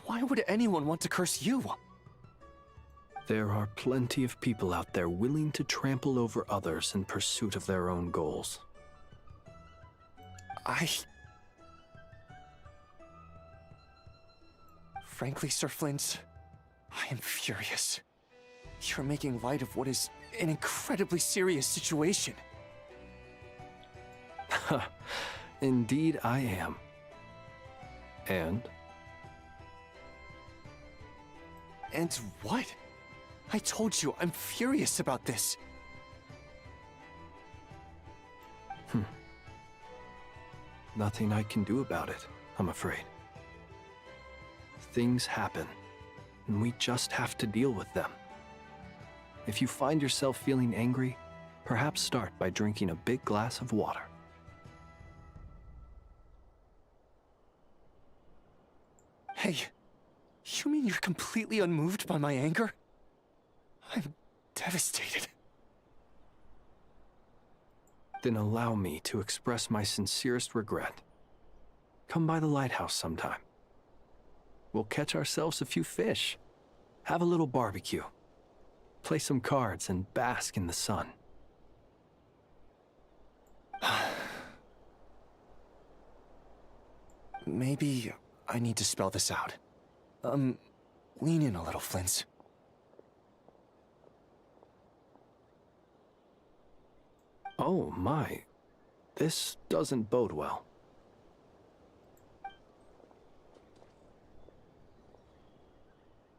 Why would anyone want to curse you? There are plenty of people out there willing to trample over others in pursuit of their own goals. Frankly, Sir Flint, I am furious. You're making light of what is an incredibly serious situation. Indeed I am. And And what? I told you, I'm furious about this. Nothing I can do about it, I'm afraid. Things happen, and we just have to deal with them. If you find yourself feeling angry, perhaps start by drinking a big glass of water. Hey, you mean you're completely unmoved by my anger? I'm devastated. Then allow me to express my sincerest regret. Come by the lighthouse sometime. We'll catch ourselves a few fish, have a little barbecue, play some cards, and bask in the sun. Maybe I need to spell this out. Lean in a little, Flint. Oh my, this doesn't bode well.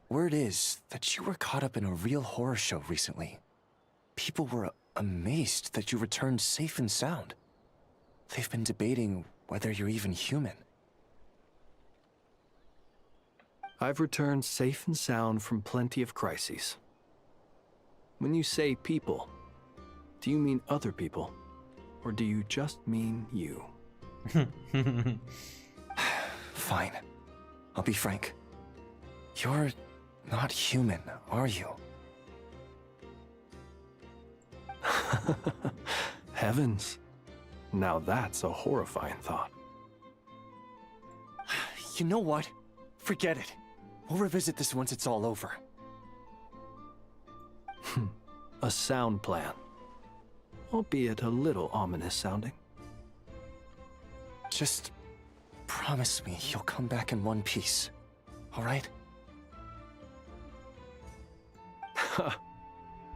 Word is that you were caught up in a real horror show recently. People were amazed that you returned safe and sound. They've been debating whether you're even human. I've returned safe and sound from plenty of crises. When you say people, do you mean other people, or do you just mean you? Fine. I'll be frank. You're not human, are you? Heavens. Now that's a horrifying thought. You know what? Forget it. We'll revisit this once it's all over. A sound plan. Albeit a little ominous sounding. Just promise me you'll come back in one piece, all right?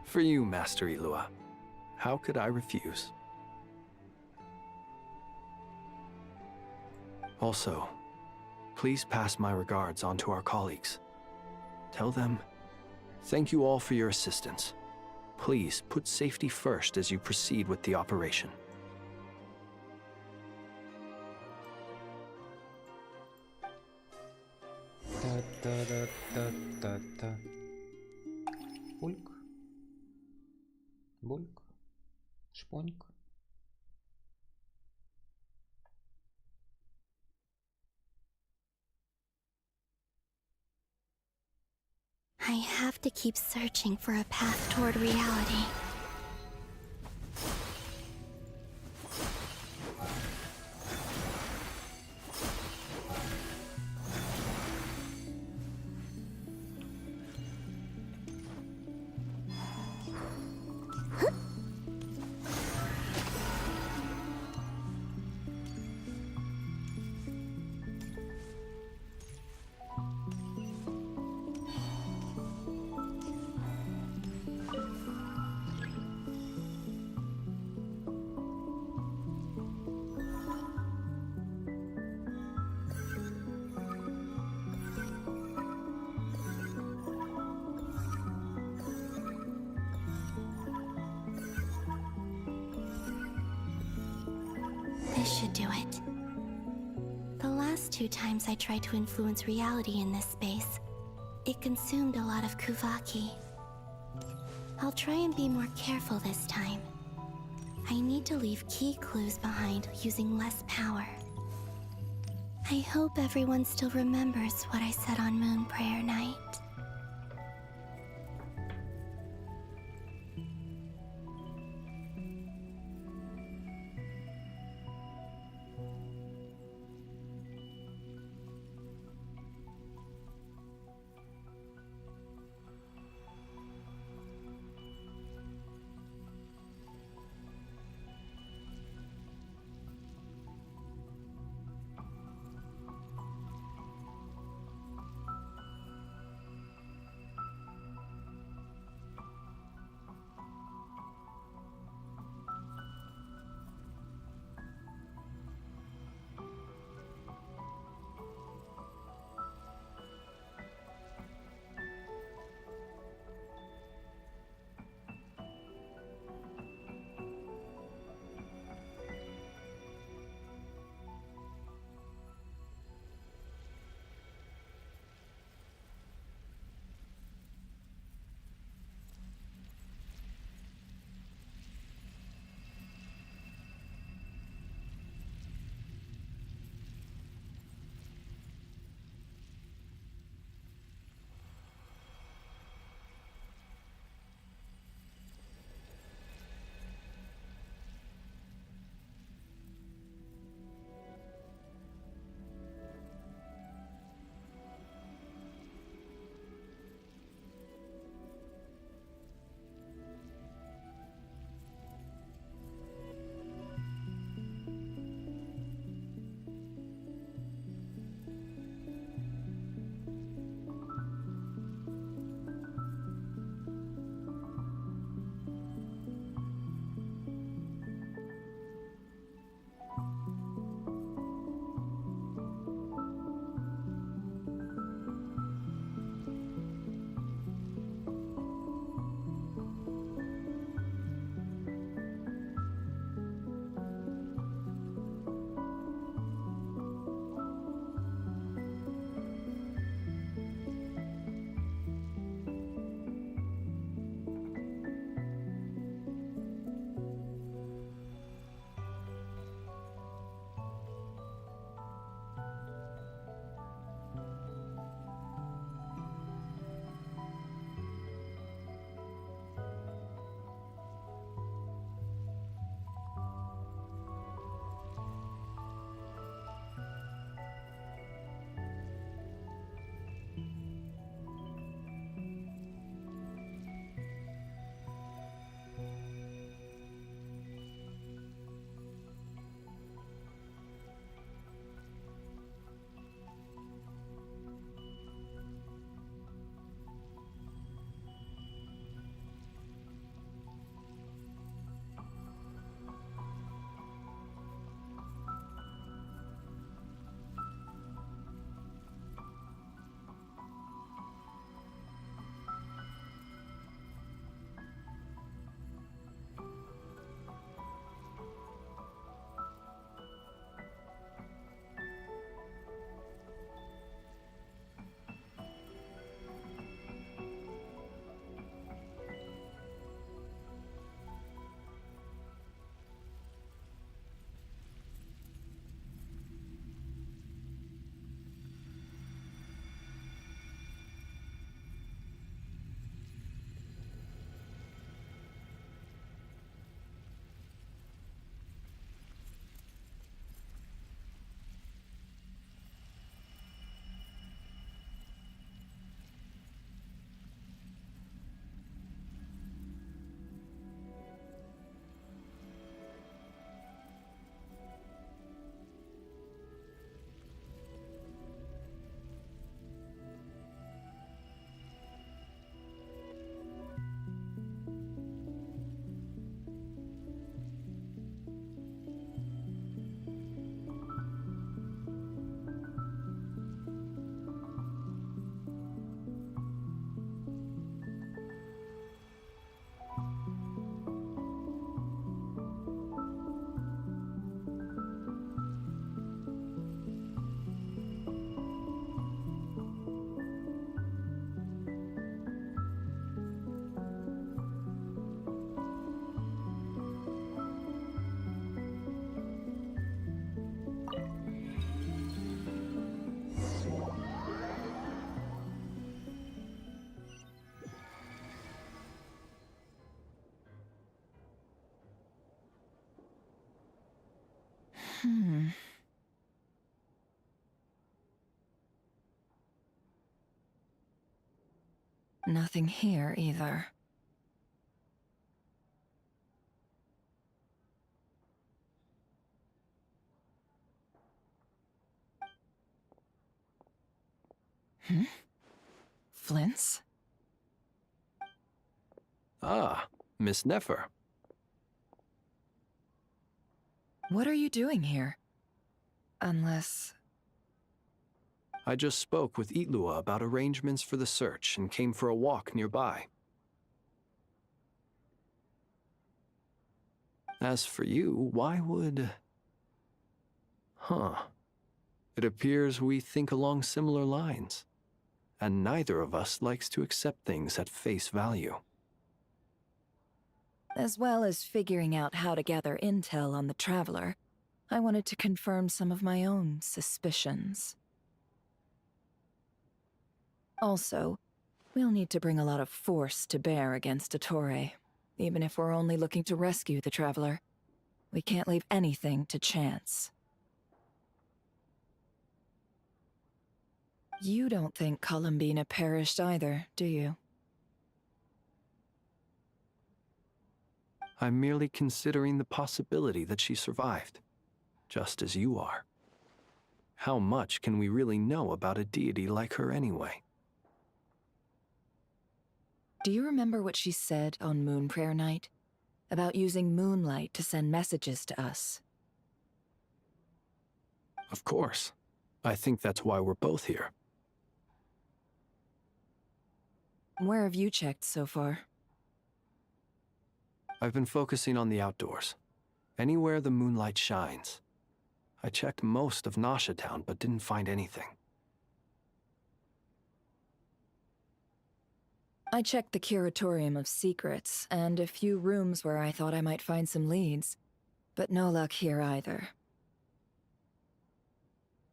For you, Master Ilua. How could I refuse? Also, please pass my regards on to our colleagues. Tell them, thank you all for your assistance. Please put safety first as you proceed with the operation. Пульк. Бульк. Шпоньк. I have to keep searching for a path toward reality. This should do it. The last 2 times I tried to influence reality in this space, it consumed a lot of Kuvaki. I'll try and be more careful this time. I need to leave key clues behind using less power. I hope everyone still remembers what I said on Moon Prayer Night. Nothing here either. Flints? Ah, Miss Nefer. What are you doing here? Unless... I just spoke with Itlua about arrangements for the search and came for a walk nearby. As for you, why would... Huh. It appears we think along similar lines, and neither of us likes to accept things at face value. As well as figuring out how to gather intel on the Traveler, I wanted to confirm some of my own suspicions. Also, we'll need to bring a lot of force to bear against Ettore, even if we're only looking to rescue the Traveler. We can't leave anything to chance. You don't think Columbina perished either, do you? I'm merely considering the possibility that she survived, just as you are. How much can we really know about a deity like her anyway? Do you remember what she said on Moon Prayer Night? About using moonlight to send messages to us? Of course. I think that's why we're both here. Where have you checked so far? I've been focusing on the outdoors. Anywhere the moonlight shines. I checked most of Nasha Town, but didn't find anything. I checked the Curatorium of Secrets, and a few rooms where I thought I might find some leads. But no luck here either.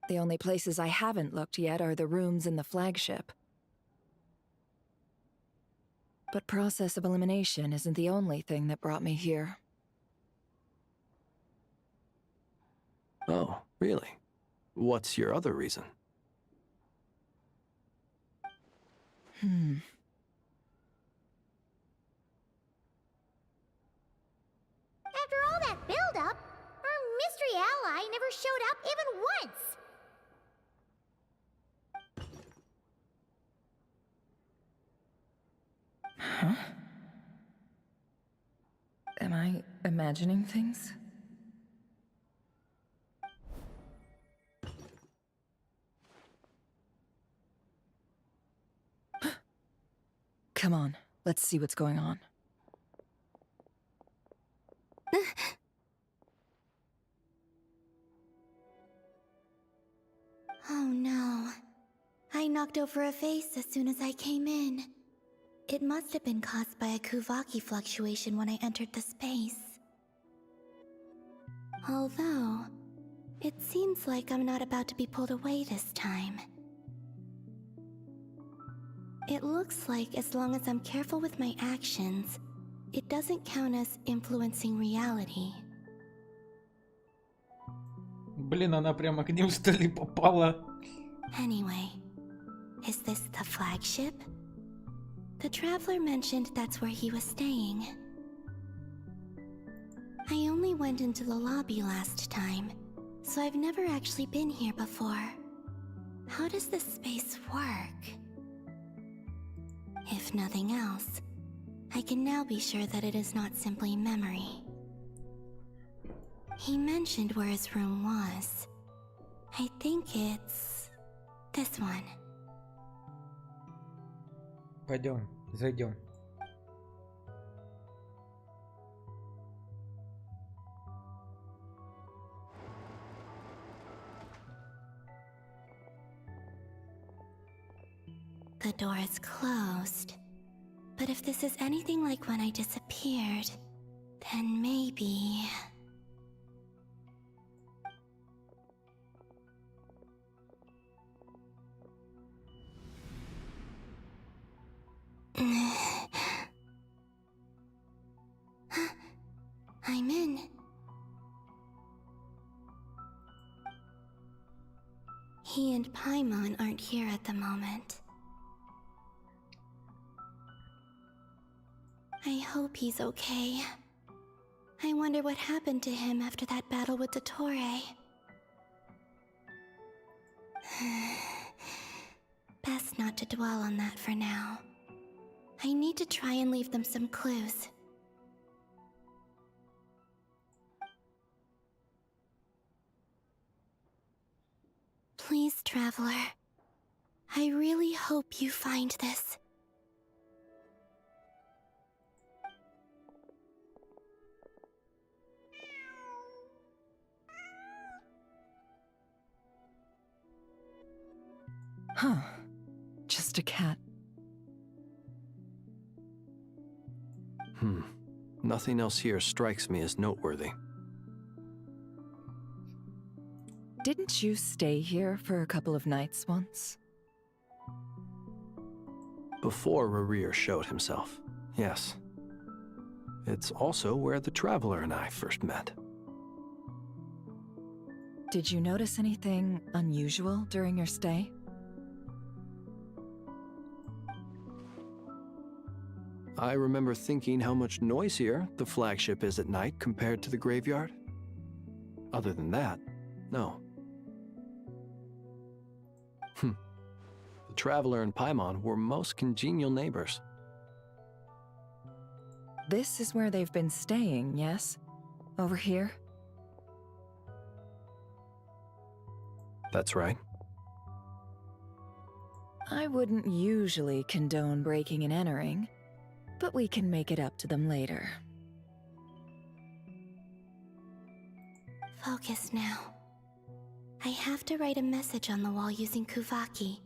The only places I haven't looked yet are the rooms in the flagship. But process of elimination isn't the only thing that brought me here. Oh, really? What's your other reason? After all that build-up, our mystery ally never showed up even once! Huh? Am I imagining things? Come on, let's see what's going on. Oh no. I knocked over a vase as soon as I came in. It must have been caused by a Kuvaki fluctuation when I entered the space. Although, it seems like I'm not about to be pulled away this time. It looks like as long as I'm careful with my actions, it doesn't count as influencing reality. Блин, она прямо к ним что ли попала? Anyway, is this the flagship? The Traveler mentioned that's where he was staying. I only went into the lobby last time, so I've never actually been here before. How does this space work? If nothing else, I can now be sure that it is not simply memory. He mentioned where his room was. I think it's this one. Пойдем, зайдем. The door is closed. But if this is anything like when I disappeared, then maybe... I'm in. He and Paimon aren't here at the moment. I hope he's okay. I wonder what happened to him after that battle with Dottore. Best not to dwell on that for now. I need to try and leave them some clues. Please, Traveler. I really hope you find this. Huh. Just a cat. Nothing else here strikes me as noteworthy. Didn't you stay here for a couple of nights once? Before Rerir showed himself, yes. It's also where the Traveler and I first met. Did you notice anything unusual during your stay? I remember thinking how much noisier the flagship is at night compared to the graveyard. Other than that, no. The Traveler and Paimon were most congenial neighbors. This is where they've been staying, yes? Over here? That's right. I wouldn't usually condone breaking and entering, but we can make it up to them later. Focus now. I have to write a message on the wall using Kuvaki,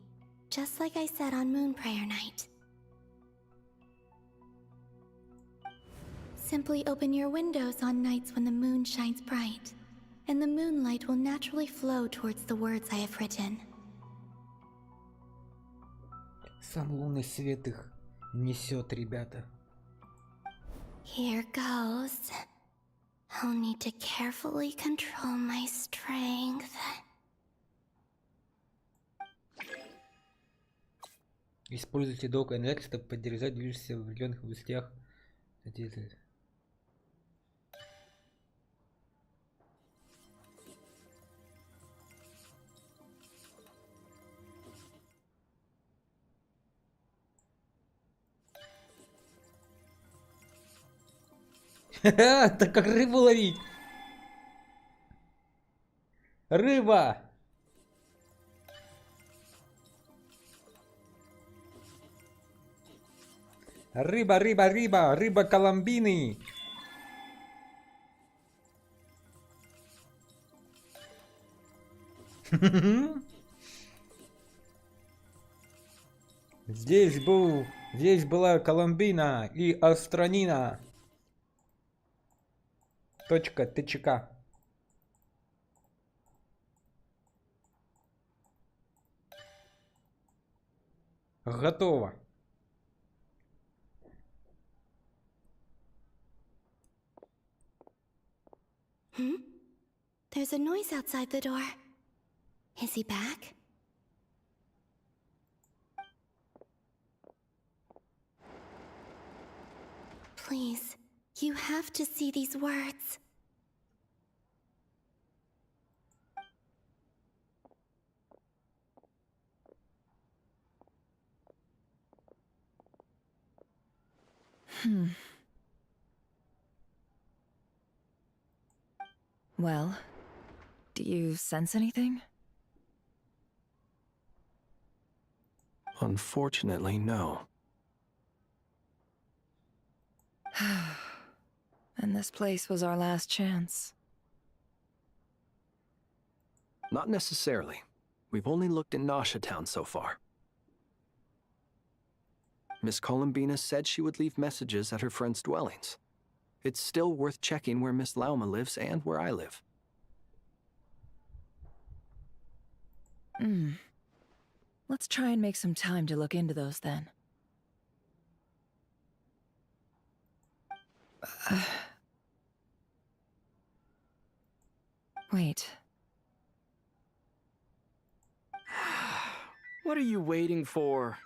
just like I said on Moon Prayer Night. Simply open your windows on nights when the moon shines bright, and the moonlight will naturally flow towards the words I have written. Сам лунный свет их несет, ребята. Here goes. I'll need to carefully control my strength. Используйте долг энергии, чтобы поддержать движущихся в определенных областях. Ха-ха, так как рыбу ловить. Рыба! Рыба, рыба, рыба, рыба Коломбины. Здесь была Коломбина и Астронина. Точка ТЧК. Готово. There's a noise outside the door. Is he back? Please, you have to see these words. Well, do you sense anything? Unfortunately, no. And this place was our last chance. Not necessarily. We've only looked in Nasha Town so far. Miss Columbina said she would leave messages at her friends' dwellings. It's still worth checking where Miss Lauma lives and where I live. Let's try and make some time to look into those then. Wait. What are you waiting for?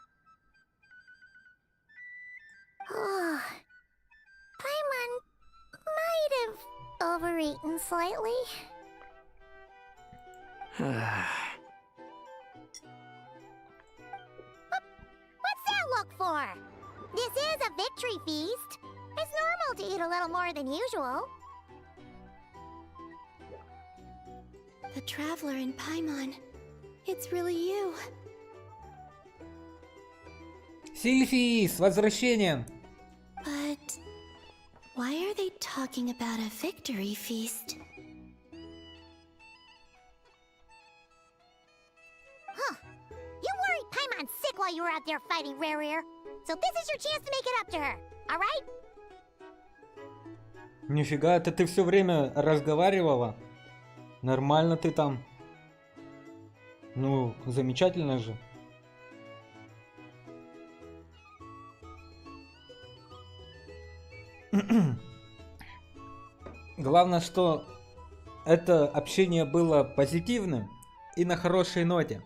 Oh, Paimon might have overeaten slightly. What's that look for? This is a victory feast. It's normal to eat a little more than usual. The Traveler in Paimon. It's really you. Сильфи, с возвращением! But why are they talking about a victory feast? Huh. You worried Paimon sick while you were out there fighting Rare. So this is your chance to make it up to her, alright? Нифига, это ты все время разговаривала? Нормально ты там. Ну, замечательно же. Главное, что это общение было позитивным и на хорошей ноте.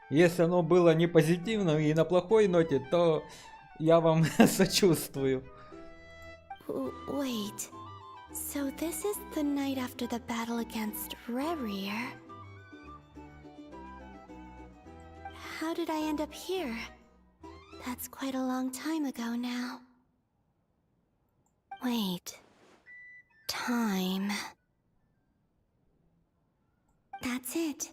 Если оно было не позитивным и на плохой ноте, то я вам сочувствую. Wait. So this is the night after the battle against Rare. How did I end up here? That's quite a long time ago now. Wait. Time. That's it.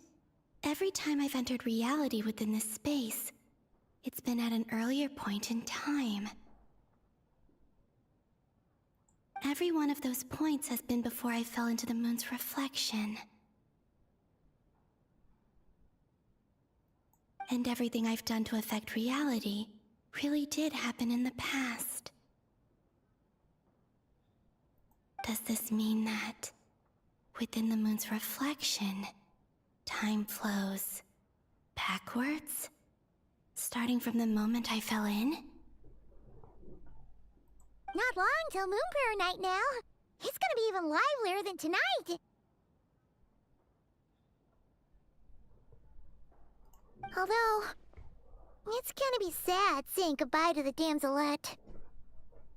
Every time I've entered reality within this space, it's been at an earlier point in time. Every one of those points has been before I fell into the moon's reflection. And everything I've done to affect reality really did happen in the past. Does this mean that, within the moon's reflection, time flows backwards? Starting from the moment I fell in? Not long till Moon Prayer Night now. It's gonna be even livelier than tonight. Although, it's gonna be sad saying goodbye to the damselette.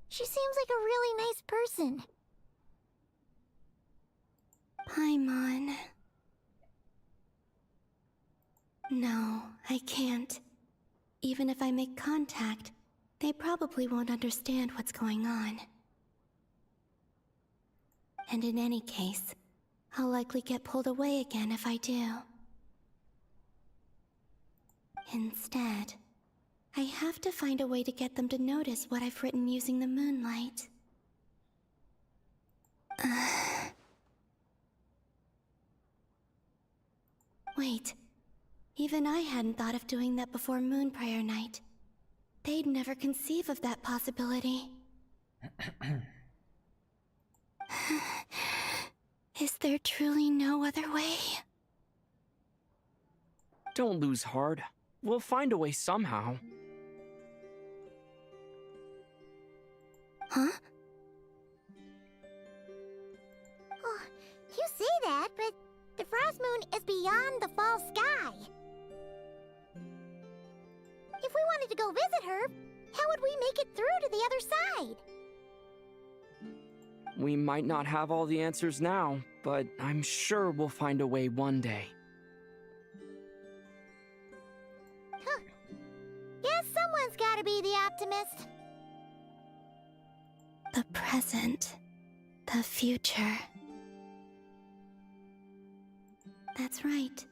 She seems like a really nice person. Paimon. No, I can't. Even if I make contact, they probably won't understand what's going on. And in any case, I'll likely get pulled away again if I do. Instead, I have to find a way to get them to notice what I've written using the moonlight. Wait, even I hadn't thought of doing that before Moon Prayer Night. They'd never conceive of that possibility. Is there truly no other way? Don't lose heart. We'll find a way somehow. Huh? Oh, you say that, but the Frost Moon is beyond the fall sky. If we wanted to go visit her, how would we make it through to the other side? We might not have all the answers now, but I'm sure we'll find a way one day. Huh. Guess someone's gotta be the optimist. The present. The future. That's right.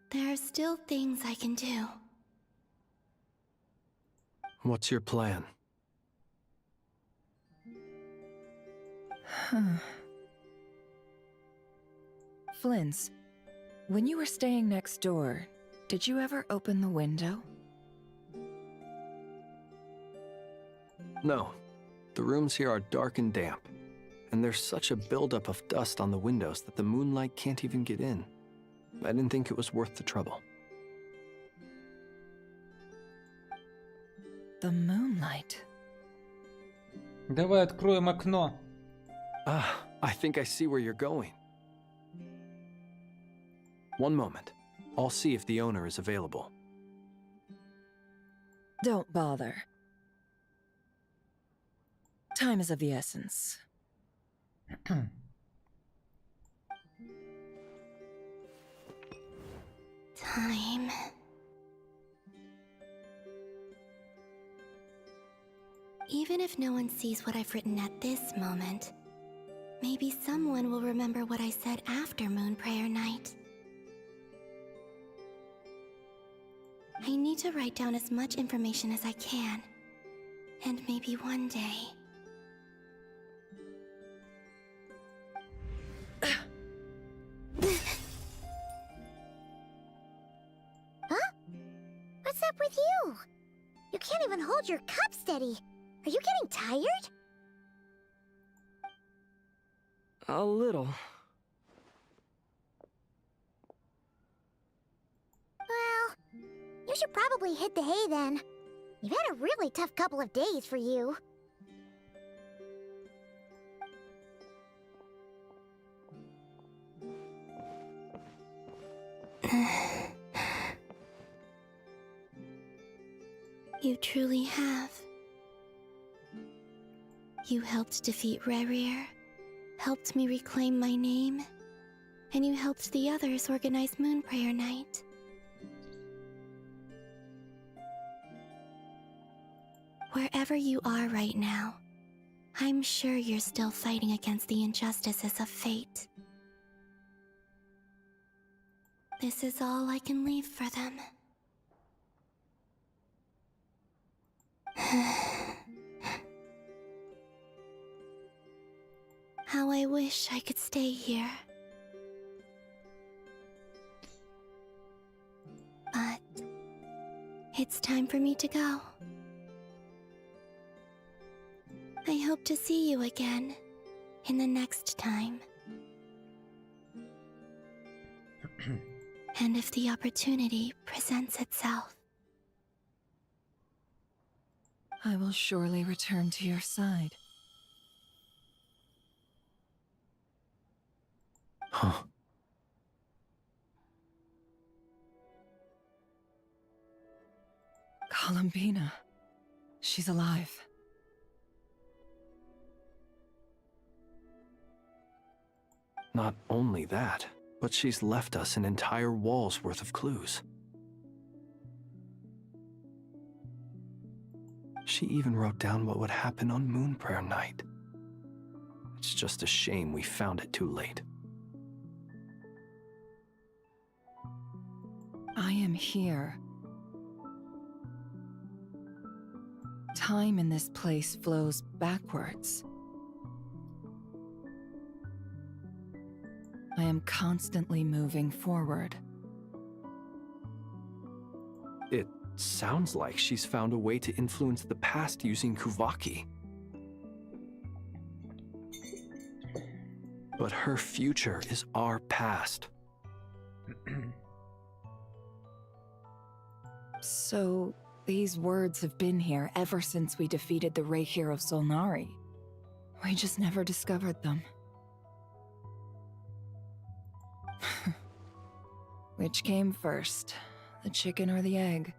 There are still things I can do. What's your plan? Flins, when you were staying next door, did you ever open the window? No. The rooms here are dark and damp, and there's such a buildup of dust on the windows that the moonlight can't even get in. I didn't think it was worth the trouble. The moonlight. Давай откроем окно. Ah, I think I see where you're going. One moment. I'll see if the owner is available. Don't bother. Time is of the essence. Time. Even if no one sees what I've written at this moment, maybe someone will remember what I said after Moon Prayer Night. I need to write down as much information as I can. And maybe one day... Huh? What's up with you? You can't even hold your cup steady. Are you getting tired? A little. Well, you should probably hit the hay then. You've had a really tough couple of days for you. You truly have. You helped defeat Rerir, helped me reclaim my name, and you helped the others organize Moon Prayer Night. Wherever you are right now, I'm sure you're still fighting against the injustices of fate. This is all I can leave for them. How I wish I could stay here. But it's time for me to go. I hope to see you again in the next time. And if the opportunity presents itself. I will surely return to your side. Huh. Columbina. She's alive. Not only that, but she's left us an entire wall's worth of clues. She even wrote down what would happen on Moon Prayer Night. It's just a shame we found it too late. I am here. Time in this place flows backwards. I am constantly moving forward. It sounds like she's found a way to influence the past using Kuvaki. But her future is our past. So, these words have been here ever since we defeated the Ray Hero Solnari. We just never discovered them. Which came first, the chicken or the egg?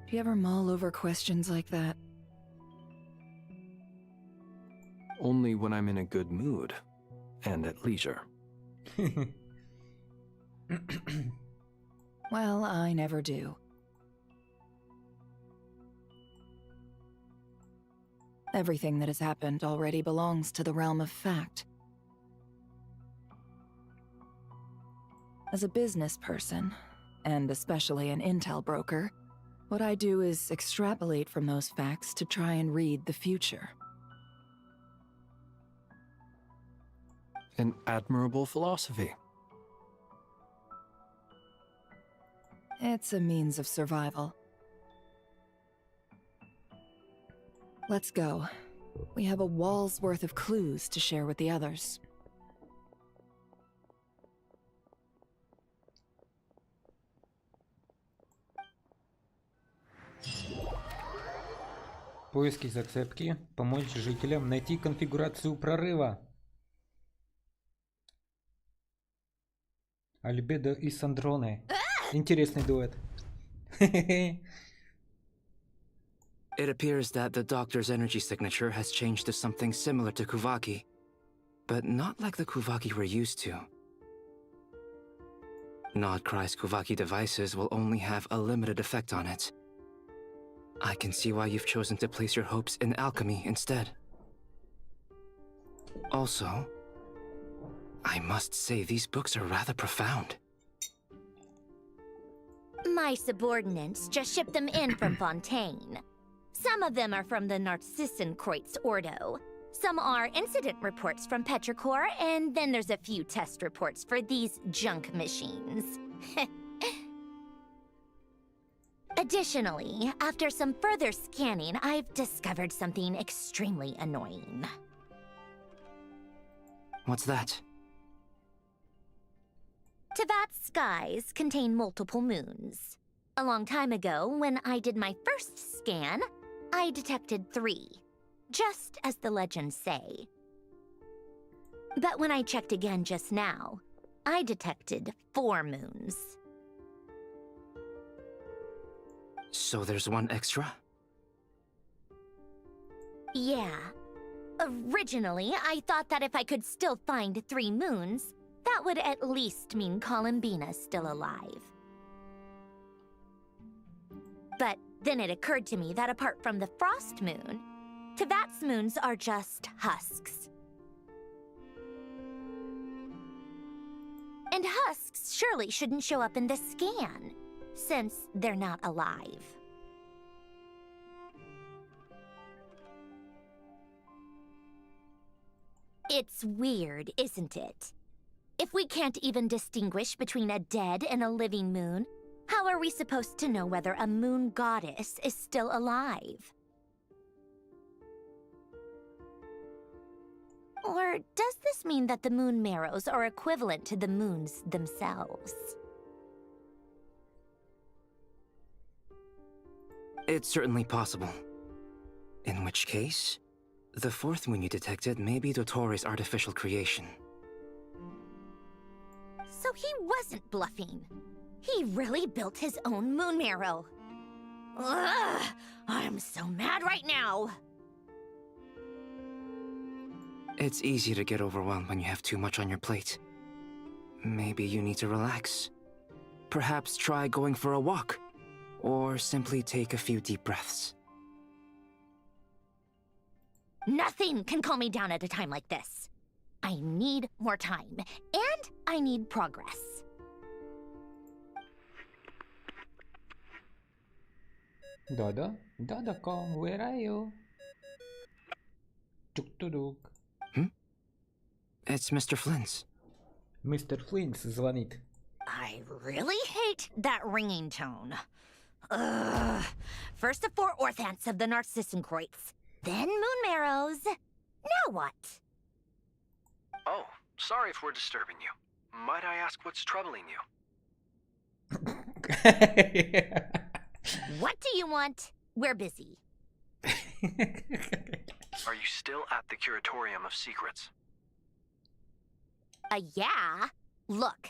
Do you ever mull over questions like that? Only when I'm in a good mood and at leisure. Well, I never do. Everything that has happened already belongs to the realm of fact. As a business person, and especially an intel broker, what I do is extrapolate from those facts to try and read the future. An admirable philosophy. It's a means of survival. Let's go. We have a wall's worth of clues to share with the others. Поиски зацепки. Помочь жителям найти конфигурацию прорыва. Альбедо и Сандроне. Интересный дуэт. It appears that the doctor's energy signature has changed to something similar to Kuvaki, but not like the Kuvaki we're used to. Nodcry's Kuvaki devices will only have a limited effect on it. I can see why you've chosen to place your hopes in alchemy instead. Also, I must say these books are rather profound. My subordinates just shipped them in from Fontaine. Some of them are from the Narcissenkreuz Ordo. Some are incident reports from Petrichor, and then there's a few test reports for these junk machines. Additionally, after some further scanning, I've discovered something extremely annoying. What's that? Tevat's skies contain multiple moons. A long time ago, when I did my first scan, I detected 3, just as the legends say. But when I checked again just now, I detected 4 moons. So there's one extra? Yeah. Originally, I thought that if I could still find 3 moons, that would at least mean Columbina's still alive. But then it occurred to me that apart from the Frost Moon, Tevat's moons are just husks. And husks surely shouldn't show up in the scan, since they're not alive. It's weird, isn't it? If we can't even distinguish between a dead and a living moon, how are we supposed to know whether a moon goddess is still alive? Or does this mean that the moon marrows are equivalent to the moons themselves? It's certainly possible. In which case, the 4th moon you detected may be Dottore artificial creation. So he wasn't bluffing. He really built his own moon marrow. Ugh, I'm so mad right now. It's easy to get overwhelmed when you have too much on your plate. Maybe you need to relax. Perhaps try going for a walk, or simply take a few deep breaths. Nothing can calm me down at a time like this. I need more time, and I need progress. Dodo? Dodo-con, where are you? Чук-тудук. It's Mr. Flint's. Mr. Flint's звонит. I really hate that ringing tone. Ugh. First the 4 orthants of the Narcissenkreuz, then moon marrows. Now what? Oh, sorry if we're disturbing you. Might I ask what's troubling you? What do you want? We're busy. Are you still at the Curatorium of Secrets? Yeah. Look,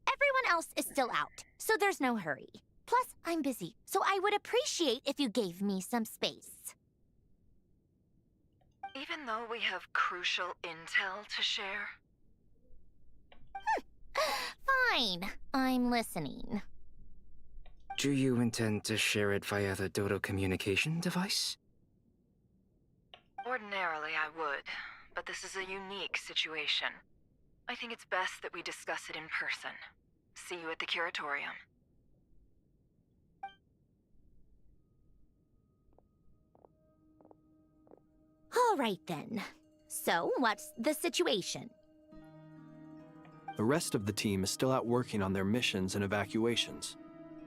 everyone else is still out, so there's no hurry. Plus, I'm busy, so I would appreciate if you gave me some space. Even though we have crucial intel to share? Fine, I'm listening. Do you intend to share it via the Dodo communication device? Ordinarily I would, but this is a unique situation. I think it's best that we discuss it in person. See you at the Curatorium. All right then. So, what's the situation? The rest of the team is still out working on their missions and evacuations,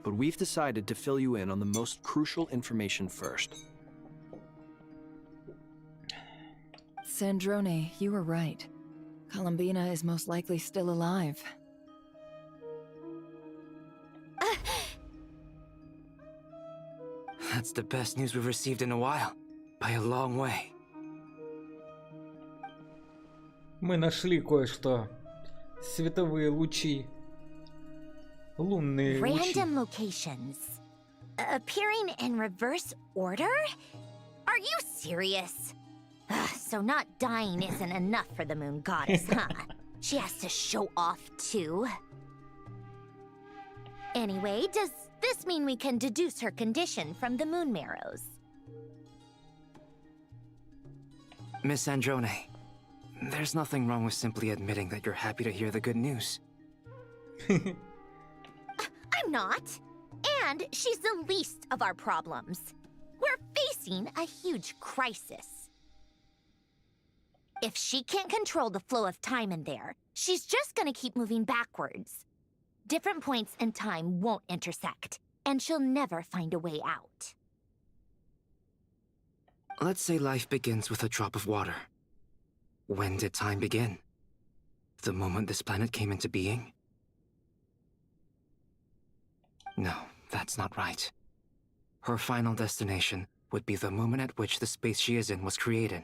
but we've decided to fill you in on the most crucial information first. Sandrone, you were right. Columbina is most likely still alive. That's the best news we've received in a while, by a long way. Мы нашли кое-что. Световые лучи. Лунные лучи. Random locations. Appearing in reverse order? Are you serious? Ugh, so not dying isn't enough for the moon goddess, huh? She has to show off too. Anyway, does this mean we can deduce her condition from the moon marrows? Miss Androne, there's nothing wrong with simply admitting that you're happy to hear the good news. I'm not. And she's the least of our problems. We're facing a huge crisis. If she can't control the flow of time in there, she's just gonna keep moving backwards. Different points in time won't intersect, and she'll never find a way out. Let's say life begins with a drop of water. When did time begin? The moment this planet came into being? No, that's not right. Her final destination would be the moment at which the space she is in was created.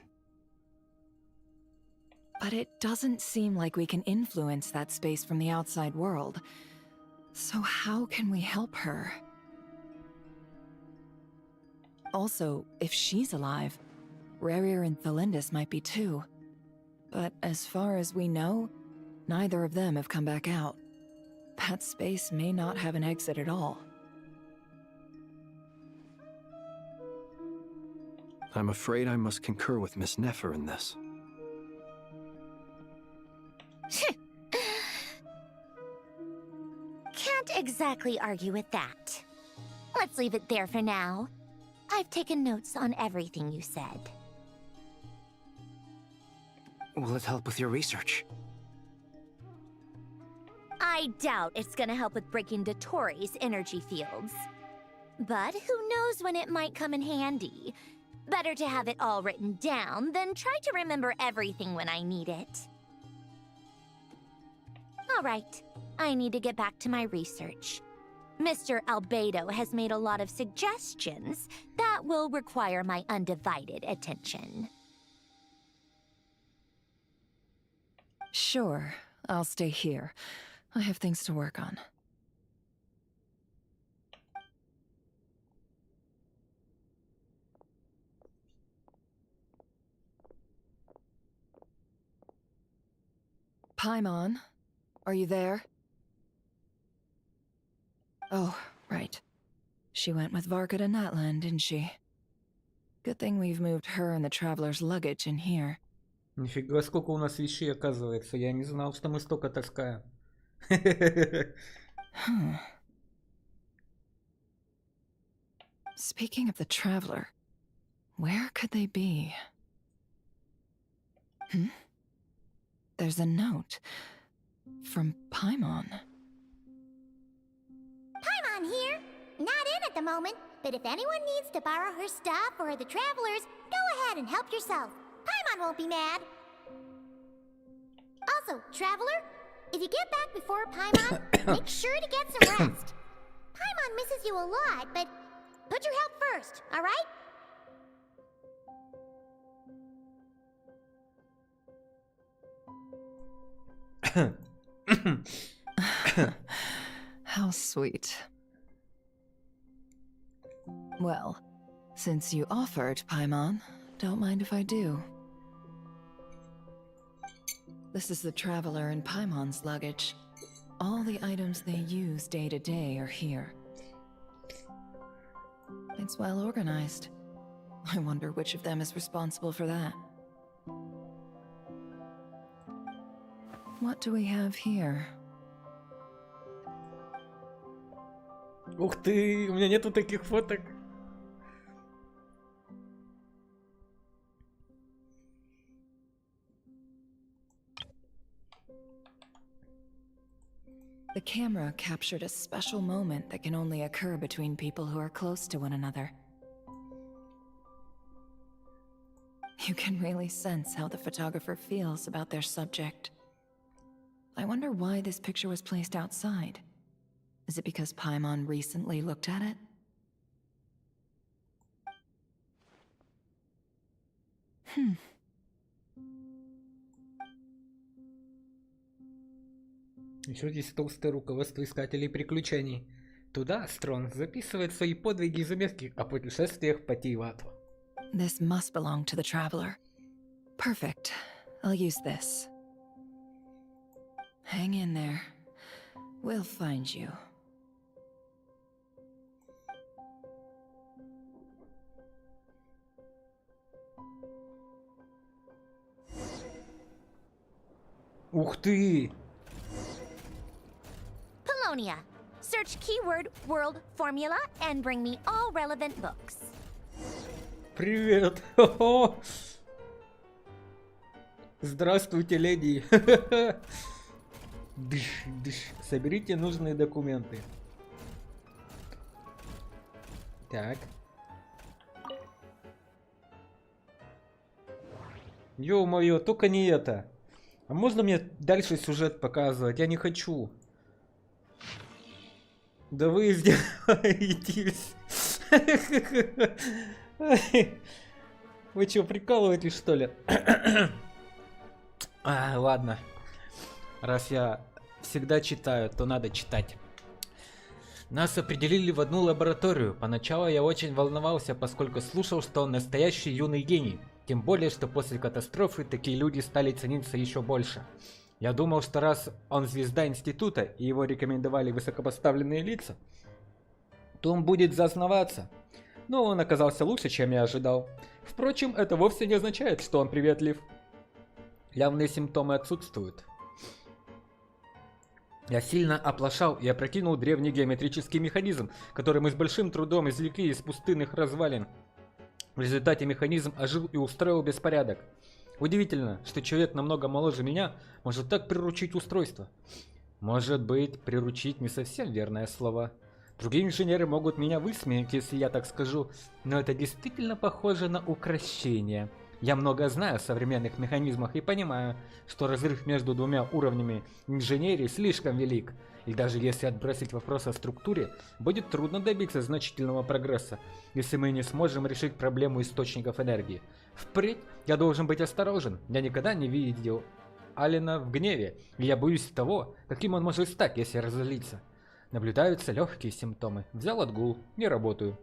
But it doesn't seem like we can influence that space from the outside world. So how can we help her? Also, if she's alive, Rerir and Thalindus might be too. But as far as we know, neither of them have come back out. That space may not have an exit at all. I'm afraid I must concur with Miss Nefer in this. Can't exactly argue with that. Let's leave it there for now. I've taken notes on everything you said. Will it help with your research? I doubt it's gonna help with breaking Dotori's energy fields. But who knows when it might come in handy. Better to have it all written down than try to remember everything when I need it. All right, I need to get back to my research. Mr. Albedo has made a lot of suggestions that will require my undivided attention. Sure, I'll stay here. I have things to work on. Paimon, are you there? Oh, right. She went with Varka to Natlan, didn't she? Good thing we've moved her and the traveler's luggage in here. Нифига, сколько у нас вещей оказывается. Я не знал, что мы столько таскаем. Speaking of the traveler, where could they be? There's a note from Paimon. Paimon here. Not in at the moment, but if anyone needs to borrow her stuff or the travelers, go ahead and help yourself. Paimon won't be mad. Also, traveler, if you get back before Paimon, make sure to get some rest. Paimon misses you a lot, but put your health first, all right? How sweet. Well, since you offered, Paimon, don't mind if I do. This is the traveler and Paimon's luggage. All the items they use day to day are here. It's well organized. I wonder which of them is responsible for that. What do we have here? Ух ты, у меня нету таких фоток. The camera captured a special moment that can only occur between people who are close to one another. You can really sense how the photographer feels about their subject. I wonder why this picture was placed outside. Is it because Paimon recently looked at it? Еще здесь толстое руководство искателей приключений. Туда Астрон записывает свои подвиги и заметки о путешествиях по Тейвату. This must belong to the Traveler. Perfect. I'll use this. Hang in there. We'll find you. Ух ты! Polonia. Search keyword world formula and bring me all relevant books. Привет! Здравствуйте, леди! Дыш, дыш. Соберите нужные документы. Так. Ё-моё, только не это. А можно мне дальше сюжет показывать? Я не хочу. Да вы издеваетесь. Вы что, прикалываетесь, что ли? Ладно. Раз я всегда читаю, то надо читать. Нас определили в одну лабораторию. Поначалу я очень волновался, поскольку слушал, что он настоящий юный гений. Тем более, что после катастрофы такие люди стали цениться еще больше. Я думал, что раз он звезда института и его рекомендовали высокопоставленные лица, то он будет зазнаваться. Но он оказался лучше, чем я ожидал. Впрочем, это вовсе не означает, что он приветлив. Явные симптомы отсутствуют. Я сильно оплошал и опрокинул древний геометрический механизм, который мы с большим трудом извлекли из пустынных развалин. В результате механизм ожил и устроил беспорядок. Удивительно, что человек намного моложе меня может так приручить устройство. Может быть, приручить не совсем верное слово. Другие инженеры могут меня высмеять, если я так скажу, но это действительно похоже на укрощение. Я много знаю о современных механизмах и понимаю, что разрыв между двумя уровнями инженерии слишком велик. И даже если отбросить вопрос о структуре, будет трудно добиться значительного прогресса, если мы не сможем решить проблему источников энергии. Впредь я должен быть осторожен. Я никогда не видел Алена в гневе, и я боюсь того, каким он может стать, если разозлиться. Наблюдаются легкие симптомы. Взял отгул, не работаю.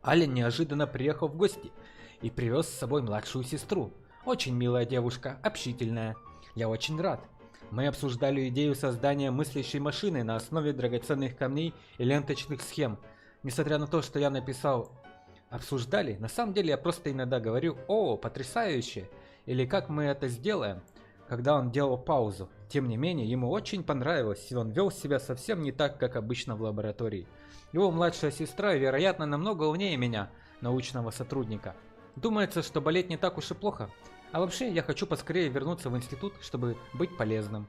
Ален неожиданно приехал в гости и привез с собой младшую сестру. Очень милая девушка, общительная. Я очень рад. Мы обсуждали идею создания мыслящей машины на основе драгоценных камней и ленточных схем. Несмотря на то, что я написал «обсуждали», на самом деле я просто иногда говорю «О, потрясающе!» или «Как мы это сделаем?», когда он делал паузу. Тем не менее, ему очень понравилось, и он вел себя совсем не так, как обычно в лаборатории. Его младшая сестра, вероятно, намного умнее меня, научного сотрудника. Думается, что болеть не так уж и плохо. А вообще, я хочу поскорее вернуться в институт, чтобы быть полезным.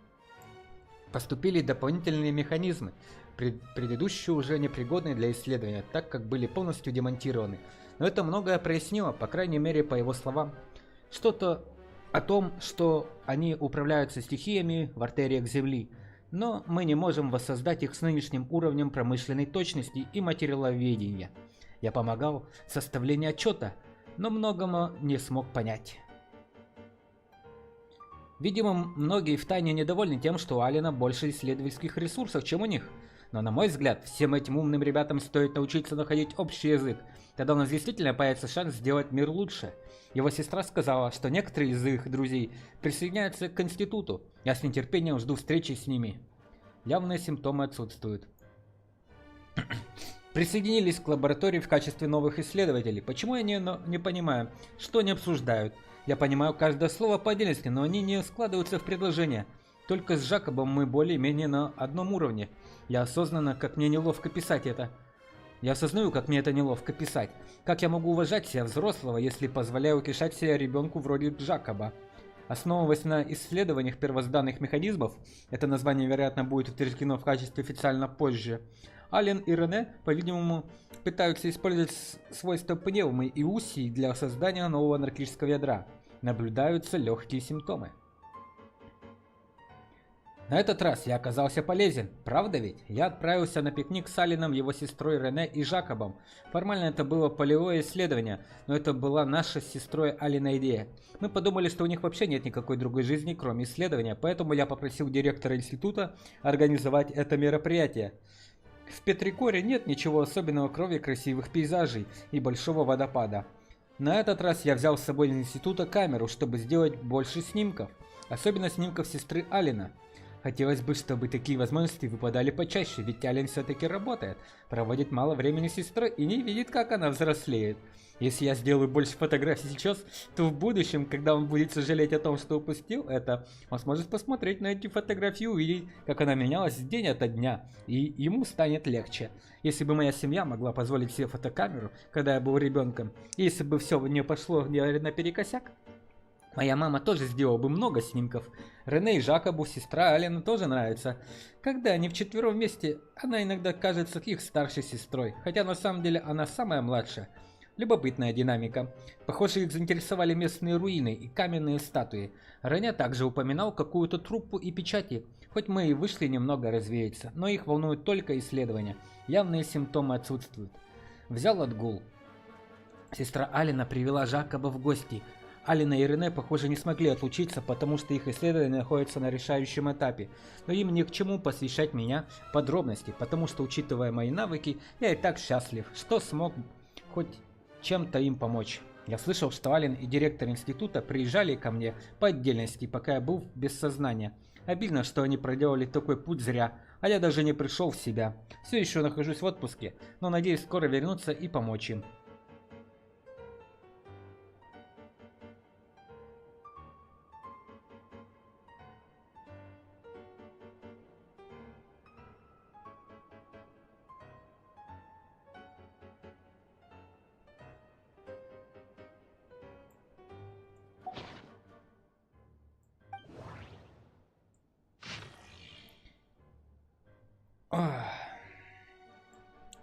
Поступили дополнительные механизмы, предыдущие уже непригодные для исследования, так как были полностью демонтированы. Но это многое прояснило, по крайней мере, по его словам. Что-то о том, что они управляются стихиями в артериях Земли. Но мы не можем воссоздать их с нынешним уровнем промышленной точности и материаловедения. Я помогал в составлении отчета, но многому не смог понять. Видимо, многие втайне недовольны тем, что у Алена больше исследовательских ресурсов, чем у них. Но на мой взгляд, всем этим умным ребятам стоит научиться находить общий язык. Тогда у нас действительно появится шанс сделать мир лучше. Его сестра сказала, что некоторые из их друзей присоединяются к институту. Я с нетерпением жду встречи с ними. Явные симптомы отсутствуют. Присоединились к лаборатории в качестве новых исследователей. Почему я не понимаю, что они обсуждают? Я понимаю каждое слово по отдельности, но они не складываются в предложение. Только с Жакобом мы более-менее на одном уровне. Я осознанно, как мне неловко писать это. Я осознаю, как мне это неловко писать. Как я могу уважать себя взрослого, если позволяю утешать себя ребенку вроде Джакоба? Основываясь на исследованиях первозданных механизмов, это название, вероятно, будет утверждено в качестве официально позже, Ален и Рене, по-видимому, пытаются использовать свойства пневмы и усий для создания нового анархического ядра. Наблюдаются легкие симптомы. На этот раз я оказался полезен, правда ведь? Я отправился на пикник с Аленом, его сестрой Рене и Жакобом. Формально это было полевое исследование, но это была наша с сестрой Алина идея. Мы подумали, что у них вообще нет никакой другой жизни, кроме исследования, поэтому я попросил директора института организовать это мероприятие. В Петрикоре нет ничего особенного, кроме красивых пейзажей и большого водопада. На этот раз я взял с собой из института камеру, чтобы сделать больше снимков. Особенно снимков сестры Алина. Хотелось бы, чтобы такие возможности выпадали почаще, ведь Алин все-таки работает, проводит мало времени с сестрой и не видит, как она взрослеет. Если я сделаю больше фотографий сейчас, то в будущем, когда он будет сожалеть о том, что упустил это, он сможет посмотреть на эти фотографии и увидеть, как она менялась день ото дня, и ему станет легче. Если бы моя семья могла позволить себе фотокамеру, когда я был ребенком, и если бы все не пошло наперекосяк, моя мама тоже сделала бы много снимков. Рене и Жакобу сестра Алина тоже нравится. Когда они вчетвером вместе, она иногда кажется их старшей сестрой, хотя на самом деле она самая младшая. Любопытная динамика. Похоже, их заинтересовали местные руины и каменные статуи. Рене также упоминал какую-то труппу и печати, хоть мы и вышли немного развеяться, но их волнуют только исследования. Явные симптомы отсутствуют. Взял отгул. Сестра Алина привела Жакоба в гости. Алина и Рене, похоже, не смогли отлучиться, потому что их исследования находятся на решающем этапе. Но им ни к чему посвящать меня в подробности, потому что, учитывая мои навыки, я и так счастлив, что смог хоть чем-то им помочь. Я слышал, что Алин и директор института приезжали ко мне по отдельности, пока я был без сознания. Обидно, что они проделали такой путь зря, а я даже не пришел в себя. Все еще нахожусь в отпуске, но надеюсь скоро вернуться и помочь им.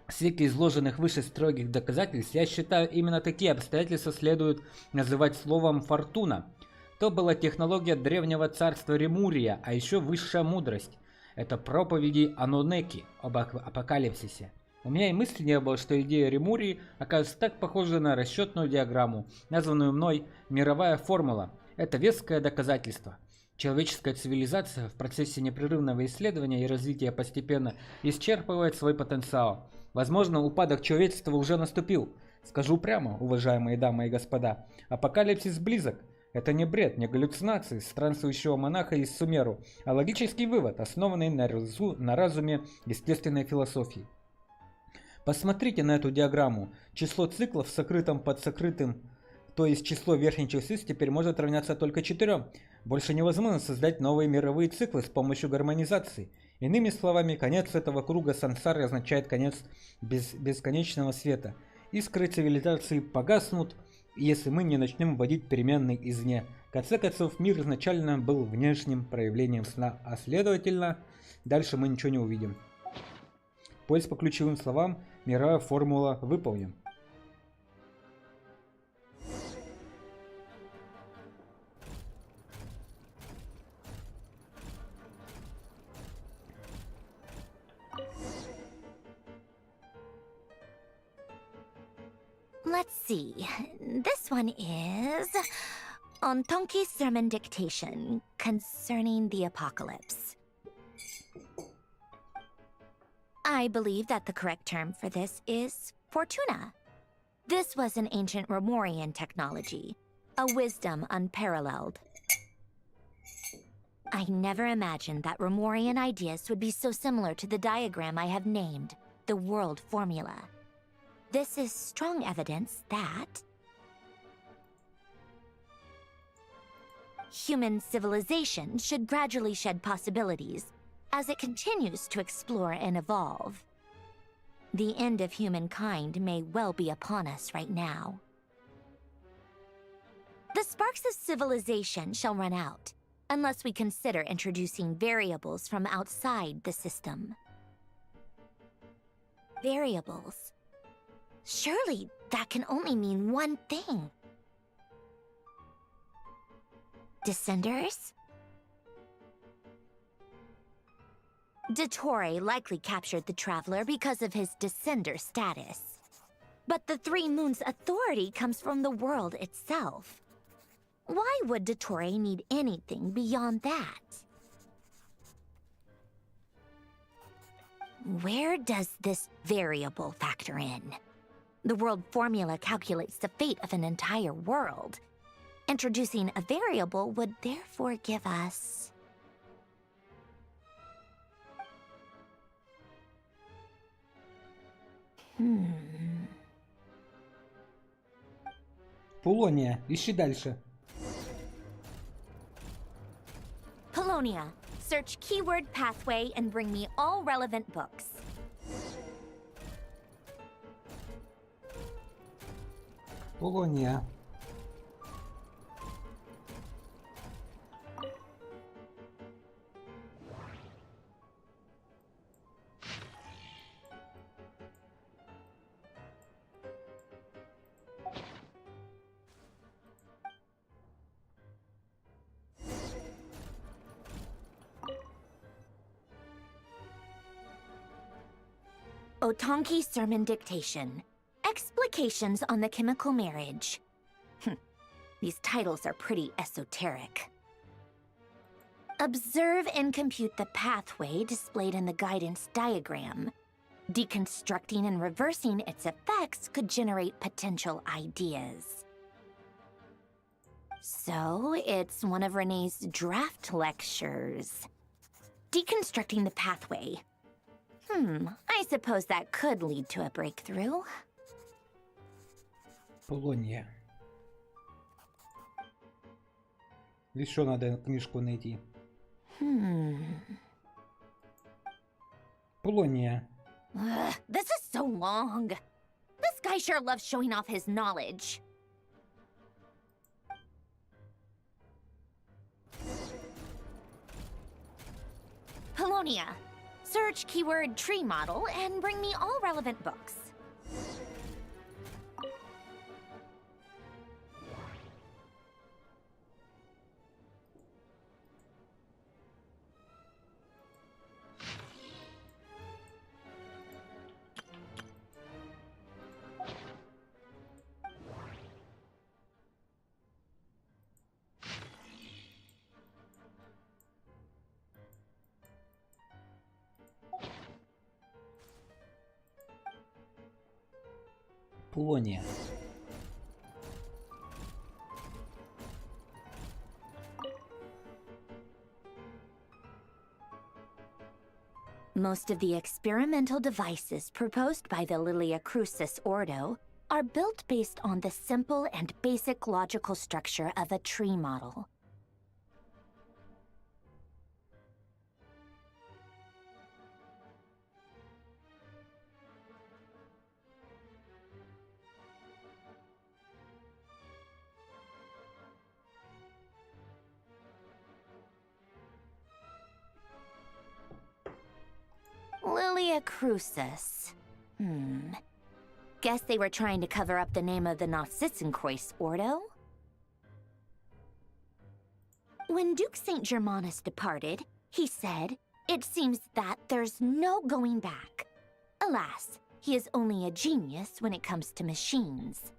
В свете изложенных выше строгих доказательств, я считаю, именно такие обстоятельства следует называть словом «фортуна». То была технология древнего царства Ремурия, а еще высшая мудрость. Это проповеди Анунеки об апокалипсисе. У меня и мысли не было, что идея Ремурии окажется так похожа на расчетную диаграмму, названную мной «мировая формула». Это веское доказательство. Человеческая цивилизация в процессе непрерывного исследования и развития постепенно исчерпывает свой потенциал. Возможно, упадок человечества уже наступил. Скажу прямо, уважаемые дамы и господа, апокалипсис близок. Это не бред, не галлюцинации странствующего монаха из Сумеру, а логический вывод, основанный на разуме естественной философии. Посмотрите на эту диаграмму. Число циклов сокрытым под сокрытым, то есть число верхних частиц теперь может равняться только 4. Больше невозможно создать новые мировые циклы с помощью гармонизации. Иными словами, конец этого круга сансары означает конец бесконечного света. Искры цивилизации погаснут, если мы не начнем вводить переменные извне. В конце концов, мир изначально был внешним проявлением сна, а следовательно, дальше мы ничего не увидим. Поиск по ключевым словам, мировая формула выполнен. Let's see. This one is on Tonki's sermon dictation concerning the apocalypse. I believe that the correct term for this is Fortuna. This was an ancient Remorian technology, a wisdom unparalleled. I never imagined that Remorian ideas would be so similar to the diagram I have named, the World Formula. This is strong evidence that human civilization should gradually shed possibilities as it continues to explore and evolve. The end of humankind may well be upon us right now. The sparks of civilization shall run out, unless we consider introducing variables from outside the system. Variables. Surely that can only mean one thing. Descenders? Dottore likely captured the Traveler because of his Descender status. But the Three Moons' authority comes from the world itself. Why would Dottore need anything beyond that? Where does this variable factor in? The world formula calculates the fate of an entire world. Introducing a variable would therefore give us... Полония, ищи дальше. Polonia. Search keyword pathway and bring me all relevant books. Полония. Otonki Sermon Dictation. Explications on the Chemical Marriage. These titles are pretty esoteric. Observe and compute the pathway displayed in the guidance diagram. Deconstructing and reversing its effects could generate potential ideas. So, it's one of Renee's draft lectures. Deconstructing the pathway. I suppose that could lead to a breakthrough. Полония. Еще надо книжку найти. Полония. This is so long. This guy sure loves showing off his knowledge. Polonia. Search keyword tree model and bring me all relevant books. Полония. Most of the experimental devices proposed by the Lilia Crucis Ordo are built based on the simple and basic logical structure of a tree model. Lilia Crucis. Guess they were trying to cover up the name of the Narcissenkois Ordo? When Duke St. Germanus departed, he said, "It seems that there's no going back." Alas, he is only a genius when it comes to machines.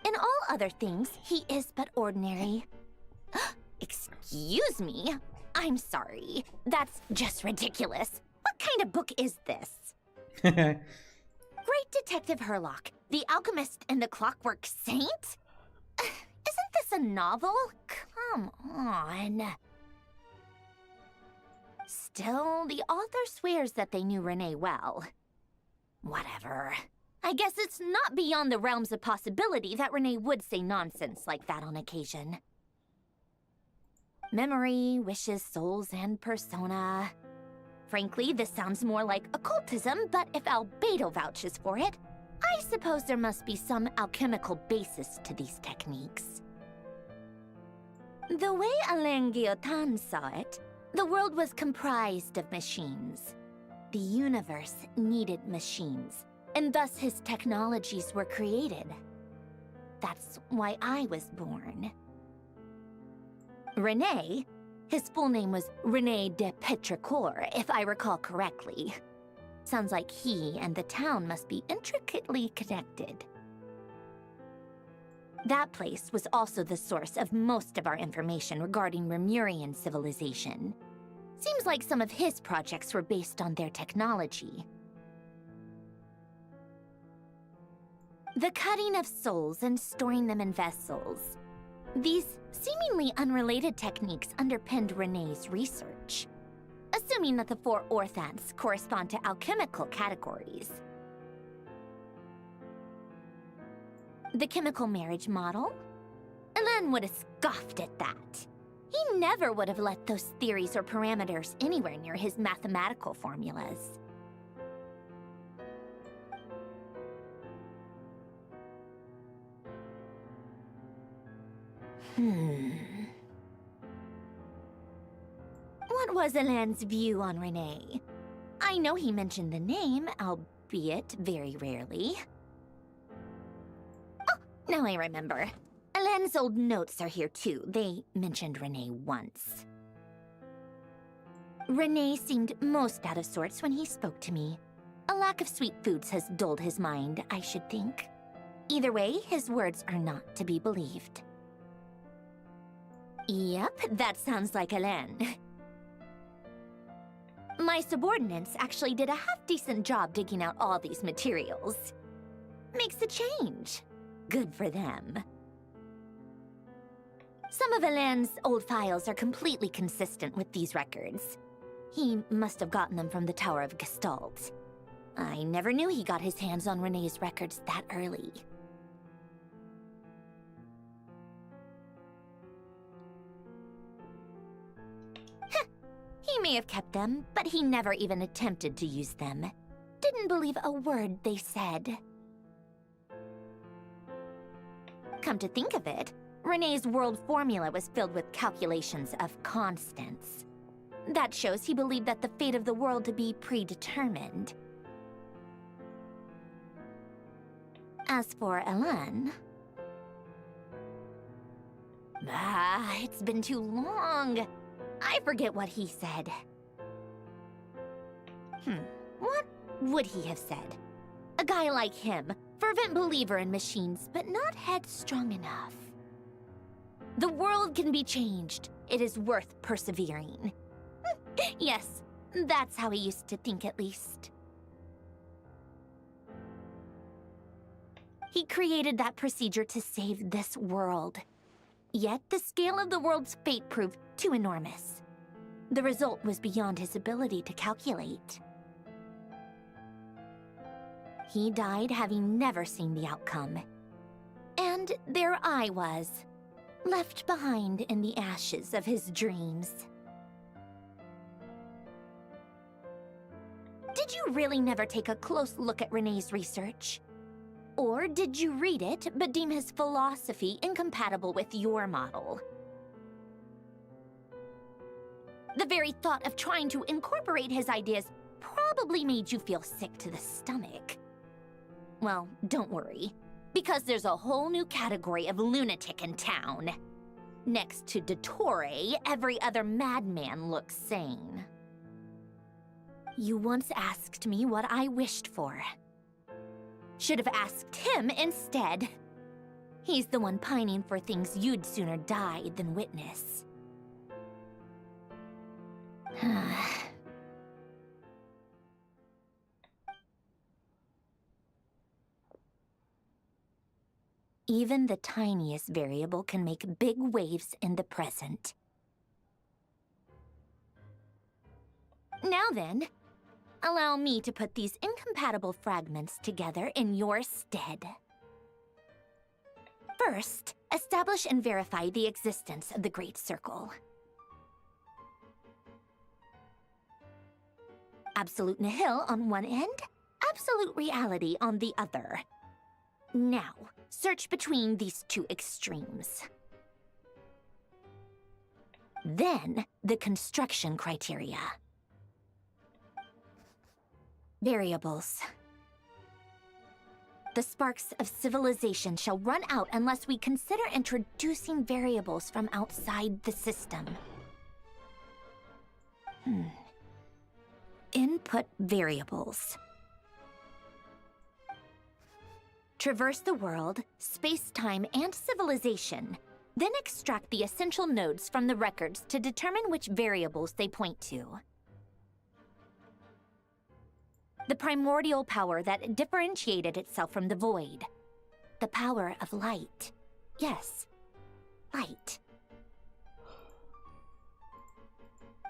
In all other things, he is but ordinary. Excuse me? I'm sorry. That's just ridiculous. What kind of book is this? Great Detective Herlock, the Alchemist and the Clockwork Saint? Isn't this a novel? Come on. Still, the author swears that they knew Renee well. Whatever. I guess it's not beyond the realms of possibility that Renee would say nonsense like that on occasion. Memory, wishes, souls, and persona. Frankly, this sounds more like occultism, but if Albedo vouches for it, I suppose there must be some alchemical basis to these techniques. The way Alain Guillotin saw it, the world was comprised of machines. The universe needed machines, and thus his technologies were created. That's why I was born. Renee, his full name was Renee de Petrichor, if I recall correctly. Sounds like he and the town must be intricately connected. That place was also the source of most of our information regarding Remurian civilization. Seems like some of his projects were based on their technology. The cutting of souls and storing them in vessels. These seemingly unrelated techniques underpinned Renee's research, assuming that the 4 orthants correspond to alchemical categories. The chemical marriage model? Elen would have scoffed at that. He never would have let those theories or parameters anywhere near his mathematical formulas. What was Elen's view on Renee? I know he mentioned the name, albeit very rarely. Oh, now I remember. Elen's old notes are here too. They mentioned Renee once. Renee seemed most out of sorts when he spoke to me. A lack of sweet foods has dulled his mind, I should think. Either way, his words are not to be believed. Yep, that sounds like Elen. My subordinates actually did a half-decent job digging out all these materials. Makes a change. Good for them. Some of Elen's old files are completely consistent with these records. He must have gotten them from the Tower of Gestalt. I never knew he got his hands on Renee's records that early. He may have kept them, but he never even attempted to use them. Didn't believe a word they said. Come to think of it, Renee's world formula was filled with calculations of constants. That shows he believed that the fate of the world to be predetermined. As for Elen... it's been too long. I forget what he said. What would he have said? A guy like him, fervent believer in machines, but not headstrong enough. The world can be changed. It is worth persevering. Yes, that's how he used to think at least. He created that procedure to save this world. Yet the scale of the world's fate proved too enormous. The result was beyond his ability to calculate. He died having never seen the outcome. And there I was, left behind in the ashes of his dreams. Did you really never take a close look at Renee's research? Or did you read it, but deem his philosophy incompatible with your model? The very thought of trying to incorporate his ideas probably made you feel sick to the stomach. Well, don't worry, because there's a whole new category of lunatic in town. Next to Dottore, every other madman looks sane. You once asked me what I wished for. Should have asked him instead. He's the one pining for things you'd sooner die than witness. Even the tiniest variable can make big waves in the present. Now then, allow me to put these incompatible fragments together in your stead. First, establish and verify the existence of the Great Circle. Absolute nihil on one end, absolute reality on the other. Now, search between these two extremes. Then, the construction criteria. Variables. The sparks of civilization shall run out unless we consider introducing variables from outside the system. Input variables. Traverse the world, space-time, and civilization, then extract the essential nodes from the records to determine which variables they point to. The primordial power that differentiated itself from the void. The power of light. Yes, light.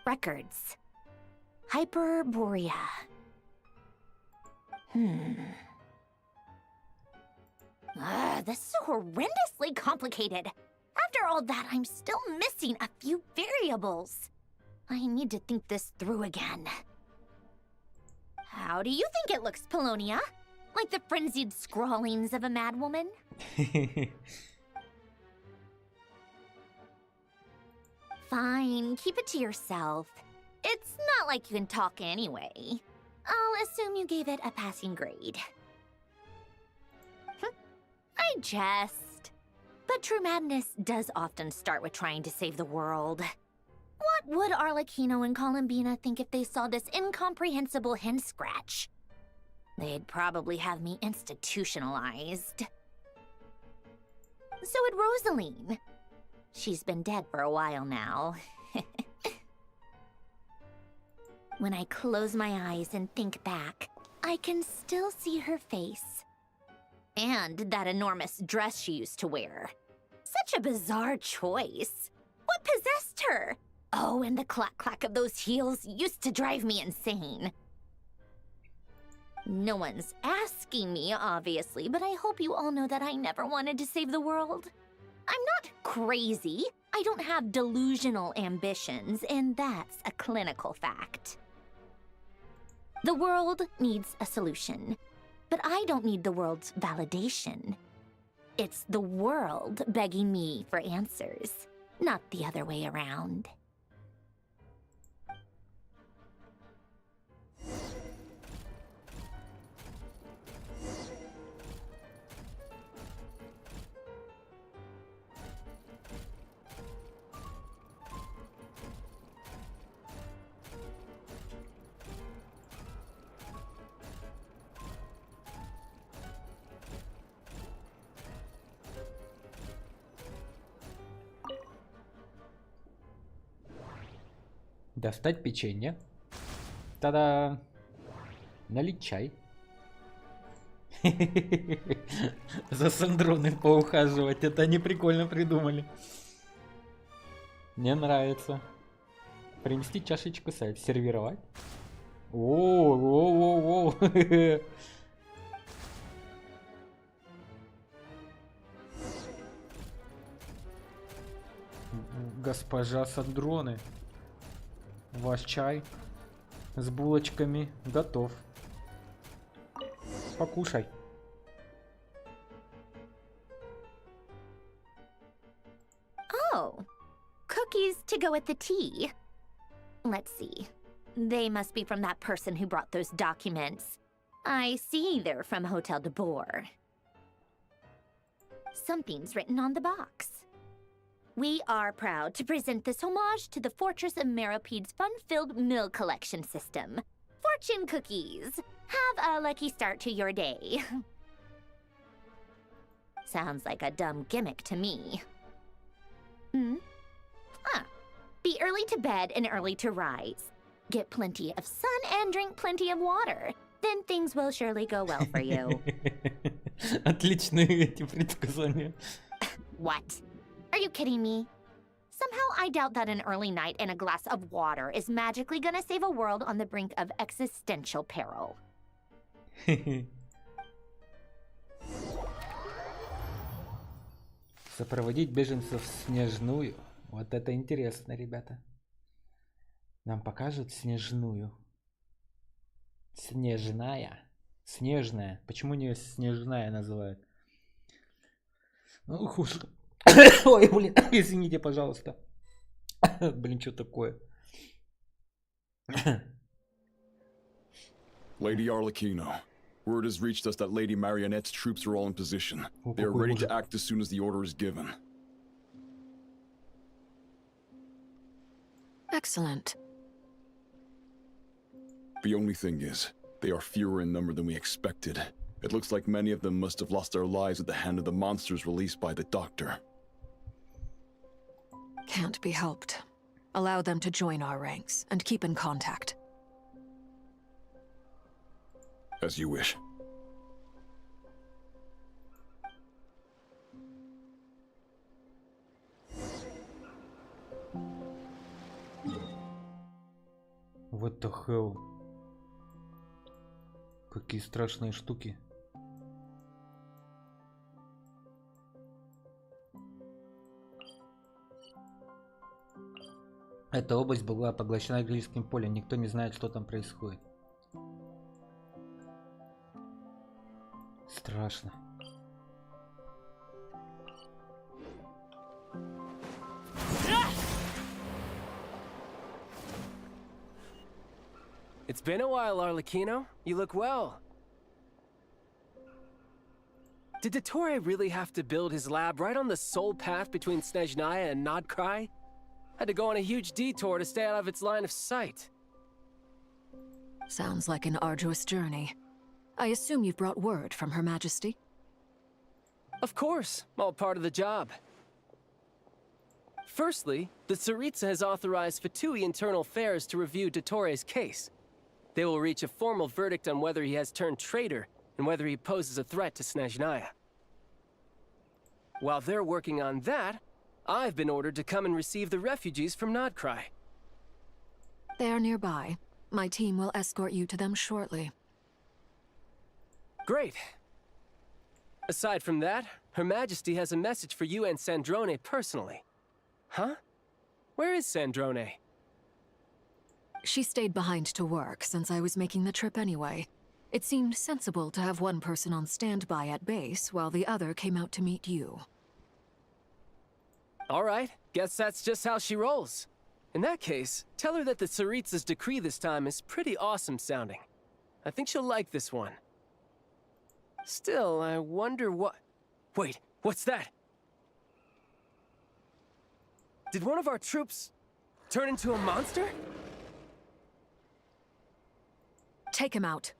Records. Hyperborea. This is horrendously complicated. After all that, I'm still missing a few variables. I need to think this through again. How do you think it looks, Polonia? Like the frenzied scrawlings of a madwoman? Fine, keep it to yourself. It's not like you can talk anyway. I'll assume you gave it a passing grade. I jest. But true madness does often start with trying to save the world. What would Arlecchino and Columbina think if they saw this incomprehensible hen scratch? They'd probably have me institutionalized. So would Rosaline. She's been dead for a while now. When I close my eyes and think back, I can still see her face. And that enormous dress she used to wear. Such a bizarre choice. What possessed her? Oh, and the clack-clack of those heels used to drive me insane. No one's asking me, obviously, but I hope you all know that I never wanted to save the world. I'm not crazy. I don't have delusional ambitions, and that's a clinical fact. The world needs a solution, but I don't need the world's validation. It's the world begging me for answers, not the other way around. Достать печенье. Та-да! Налить чай. За Сандроной поухаживать. Это они прикольно придумали. Мне нравится. Принести чашечку сайт. Сервировать. О-о-о-о. Госпожа Сандроны. Ваш чай с булочками готов. Покушай. Oh, cookies to go with the tea. Let's see. They must be from that person who brought those documents. I see they're from Hotel de Boer. Something's written on the box. We are proud to present this homage to the Fortress of Meropede's fun-filled meal collection system. Fortune cookies. Have a lucky start to your day. Sounds like a dumb gimmick to me. Be early to bed and early to rise. Get plenty of sun and drink plenty of water. Then things will surely go well for you. Отличные эти предсказания. What? Are you kidding me? Somehow I doubt that an early night and a glass of water is magically gonna save a world on the brink of existential peril. Сопроводить беженцев в Снежную. Вот это интересно, ребята. Нам покажут Снежную. Снежная. Снежная. Почему не Снежная называют? Ну, хуже. Ой, блин, извините, пожалуйста. Блин, что такое? Lady Arlecchino, word has reached us that Lady Marionette's troops are all in position. They are ready to act as soon as the order is given. Excellent. The only thing is, they are fewer in number than we expected. It looks like many of them must have lost their lives at the hand of the monsters released by the Doctor. Can't be helped. Allow them to join our ranks and keep in contact. As you wish. hell? Какие страшные штуки. Эта область была поглощена Грильским полем. Никто не знает, что там происходит. Страшно. It's been a while, Arlecchino. You look well. Did Dottore really have to build his lab right on the sole path between Snezhnaya and Nodcry? Had to go on a huge detour to stay out of its line of sight. Sounds like an arduous journey. I assume you've brought word from Her Majesty? Of course, all part of the job. Firstly, the Tsaritsa has authorized Fatui Internal Affairs to review Dottore's case. They will reach a formal verdict on whether he has turned traitor and whether he poses a threat to Snezhnaya. While they're working on that, I've been ordered to come and receive the refugees from Nodcry. They are nearby. My team will escort you to them shortly. Great. Aside from that, Her Majesty has a message for you and Sandrone personally. Huh? Where is Sandrone? She stayed behind to work since I was making the trip anyway. It seemed sensible to have one person on standby at base while the other came out to meet you. All right, guess that's just how she rolls. In that case, tell her that the Tsaritsa's decree this time is pretty awesome sounding. I think she'll like this one. Still, I wonder what... Wait, what's that? Did one of our troops turn into a monster? Take him out.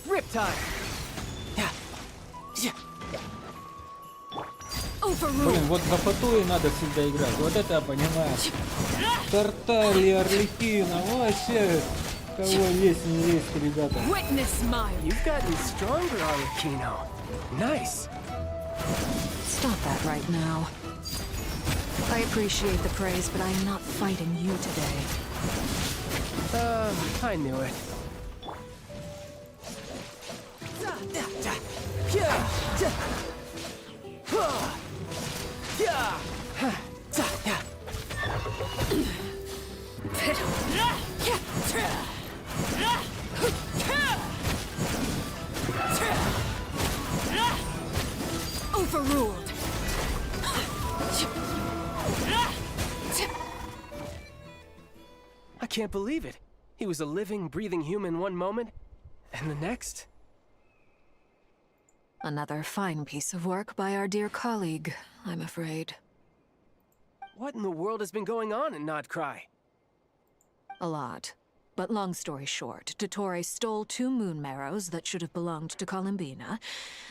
Riptide! Блин, вот за Фатуи надо всегда играть. Вот это я понимаю. Тарталья, Арлекино, вообще кого есть, не есть, ребята. You've gotten stronger, Arlecchino. Nice. Stop that right now. I appreciate the praise, but I'm not fighting you today. I knew it. Overruled. I can't believe it. He was a living, breathing human one moment, and the next... Another fine piece of work by our dear colleague, I'm afraid. What in the world has been going on in Nodcry? A lot. But long story short, Dottore stole 2 moon marrows that should have belonged to Columbina,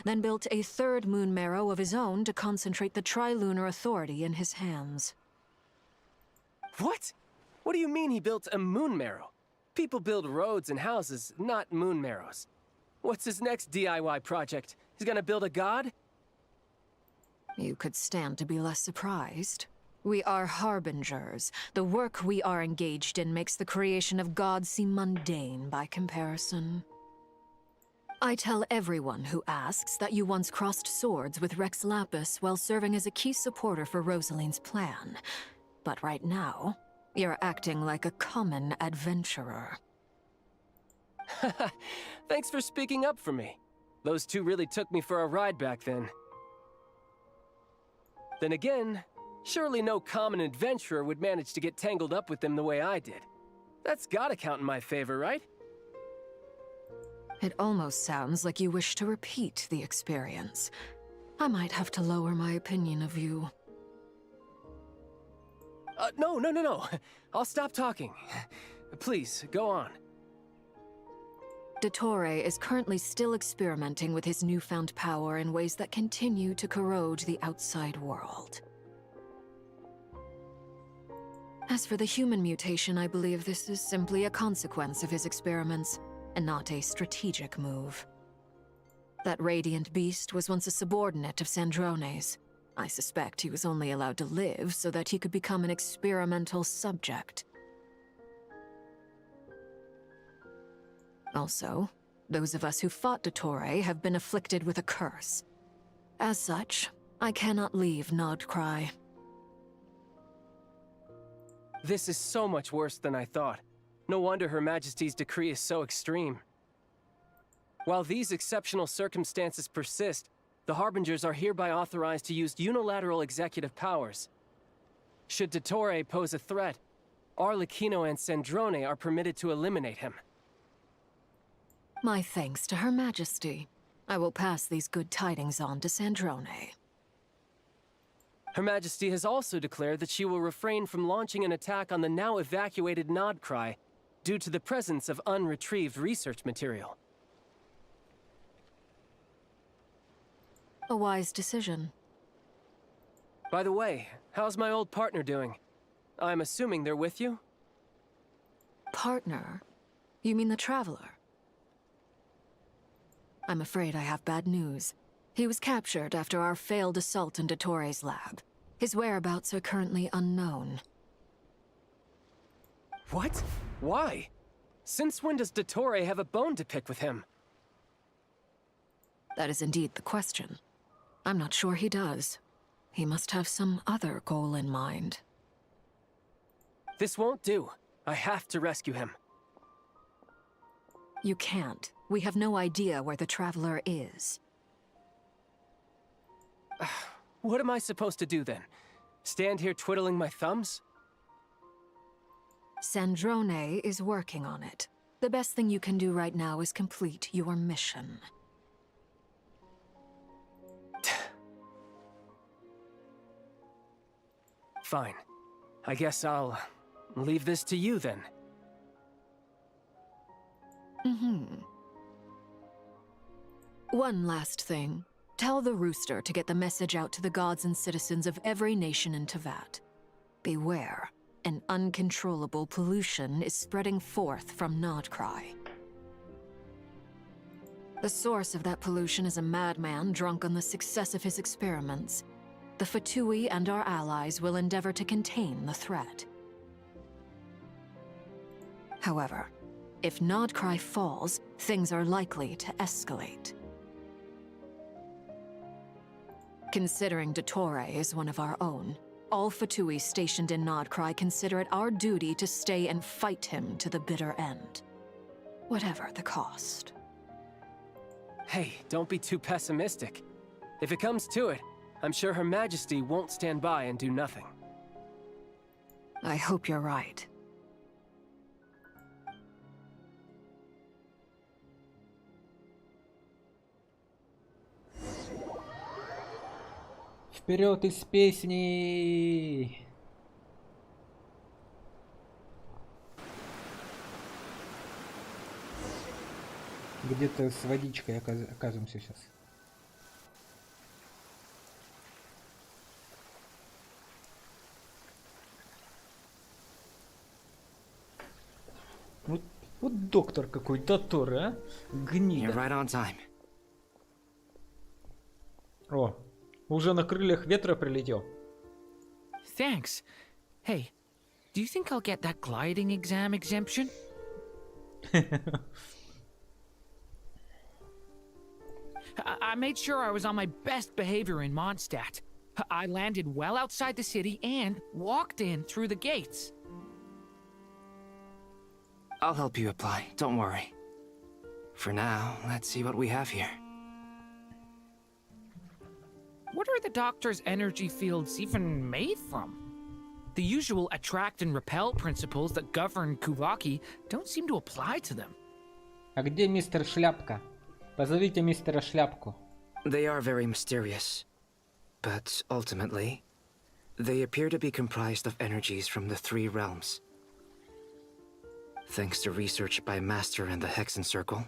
then built a 3rd moon marrow of his own to concentrate the Trilunar Authority in his hands. What? What do you mean he built a moon marrow? People build roads and houses, not moon marrows. What's his next DIY project? He's gonna build a god? You could stand to be less surprised. We are harbingers. The work we are engaged in makes the creation of gods seem mundane by comparison. I tell everyone who asks that you once crossed swords with Rex Lapis while serving as a key supporter for Rosaline's plan. But right now, you're acting like a common adventurer. Thanks for speaking up for me. Those 2 really took me for a ride back then. Then again, surely no common adventurer would manage to get tangled up with them the way I did. That's gotta count in my favor, right? It almost sounds like you wish to repeat the experience. I might have to lower my opinion of you. No. I'll stop talking. Please, go on. Dottore is currently still experimenting with his newfound power in ways that continue to corrode the outside world. As for the human mutation, I believe this is simply a consequence of his experiments, and not a strategic move. That radiant beast was once a subordinate of Sandrone's. I suspect he was only allowed to live so that he could become an experimental subject. Also, those of us who fought Dottore have been afflicted with a curse. As such, I cannot leave Nodcry. This is so much worse than I thought. No wonder Her Majesty's decree is so extreme. While these exceptional circumstances persist, the Harbingers are hereby authorized to use unilateral executive powers. Should Dottore pose a threat, Arlecchino and Sandrone are permitted to eliminate him. My thanks to Her Majesty. I will pass these good tidings on to Sandrone. Her Majesty has also declared that she will refrain from launching an attack on the now evacuated Nodcry due to the presence of unretrieved research material. A wise decision. By the way, how's my old partner doing? I'm assuming they're with you? Partner? You mean the Traveler? I'm afraid I have bad news. He was captured after our failed assault in Dottore's lab. His whereabouts are currently unknown. What? Why? Since when does Dottore have a bone to pick with him? That is indeed the question. I'm not sure he does. He must have some other goal in mind. This won't do. I have to rescue him. You can't. We have no idea where the Traveler is. What am I supposed to do then? Stand here twiddling my thumbs? Sandrone is working on it. The best thing you can do right now is complete your mission. Fine. I guess I'll leave this to you then. One last thing. Tell the Rooster to get the message out to the gods and citizens of every nation in Teyvat. Beware. An uncontrollable pollution is spreading forth from Nodcry. The source of that pollution is a madman drunk on the success of his experiments. The Fatui and our allies will endeavor to contain the threat. However, if Nodcry falls, things are likely to escalate. Considering Dottore is one of our own, all Fatui stationed in Nodcry consider it our duty to stay and fight him to the bitter end. Whatever the cost. Hey, don't be too pessimistic. If it comes to it, I'm sure Her Majesty won't stand by and do nothing. I hope you're right. Вперед из песни! Где-то с водичкой оказываемся сейчас. Вот доктор какой, Доттore, а? Гнида. You're right on time. О, уже на крыльях ветра прилетел. Thanks. Hey, do you think I'll get that gliding exam exemption? I made sure I was on my best behavior in Mondstadt. I landed well outside the city and walked in through the gates. I'll help you apply, don't worry. For now, let's see what we have here. What are the Doctor's energy fields even made from? The usual attract and repel principles that govern Kuvaki don't seem to apply to them. А где мистер Шляпка? Позовите мистера Шляпку. They are very mysterious. But ultimately, they appear to be comprised of energies from the three realms. Thanks to research by Master in the Hexen Circle,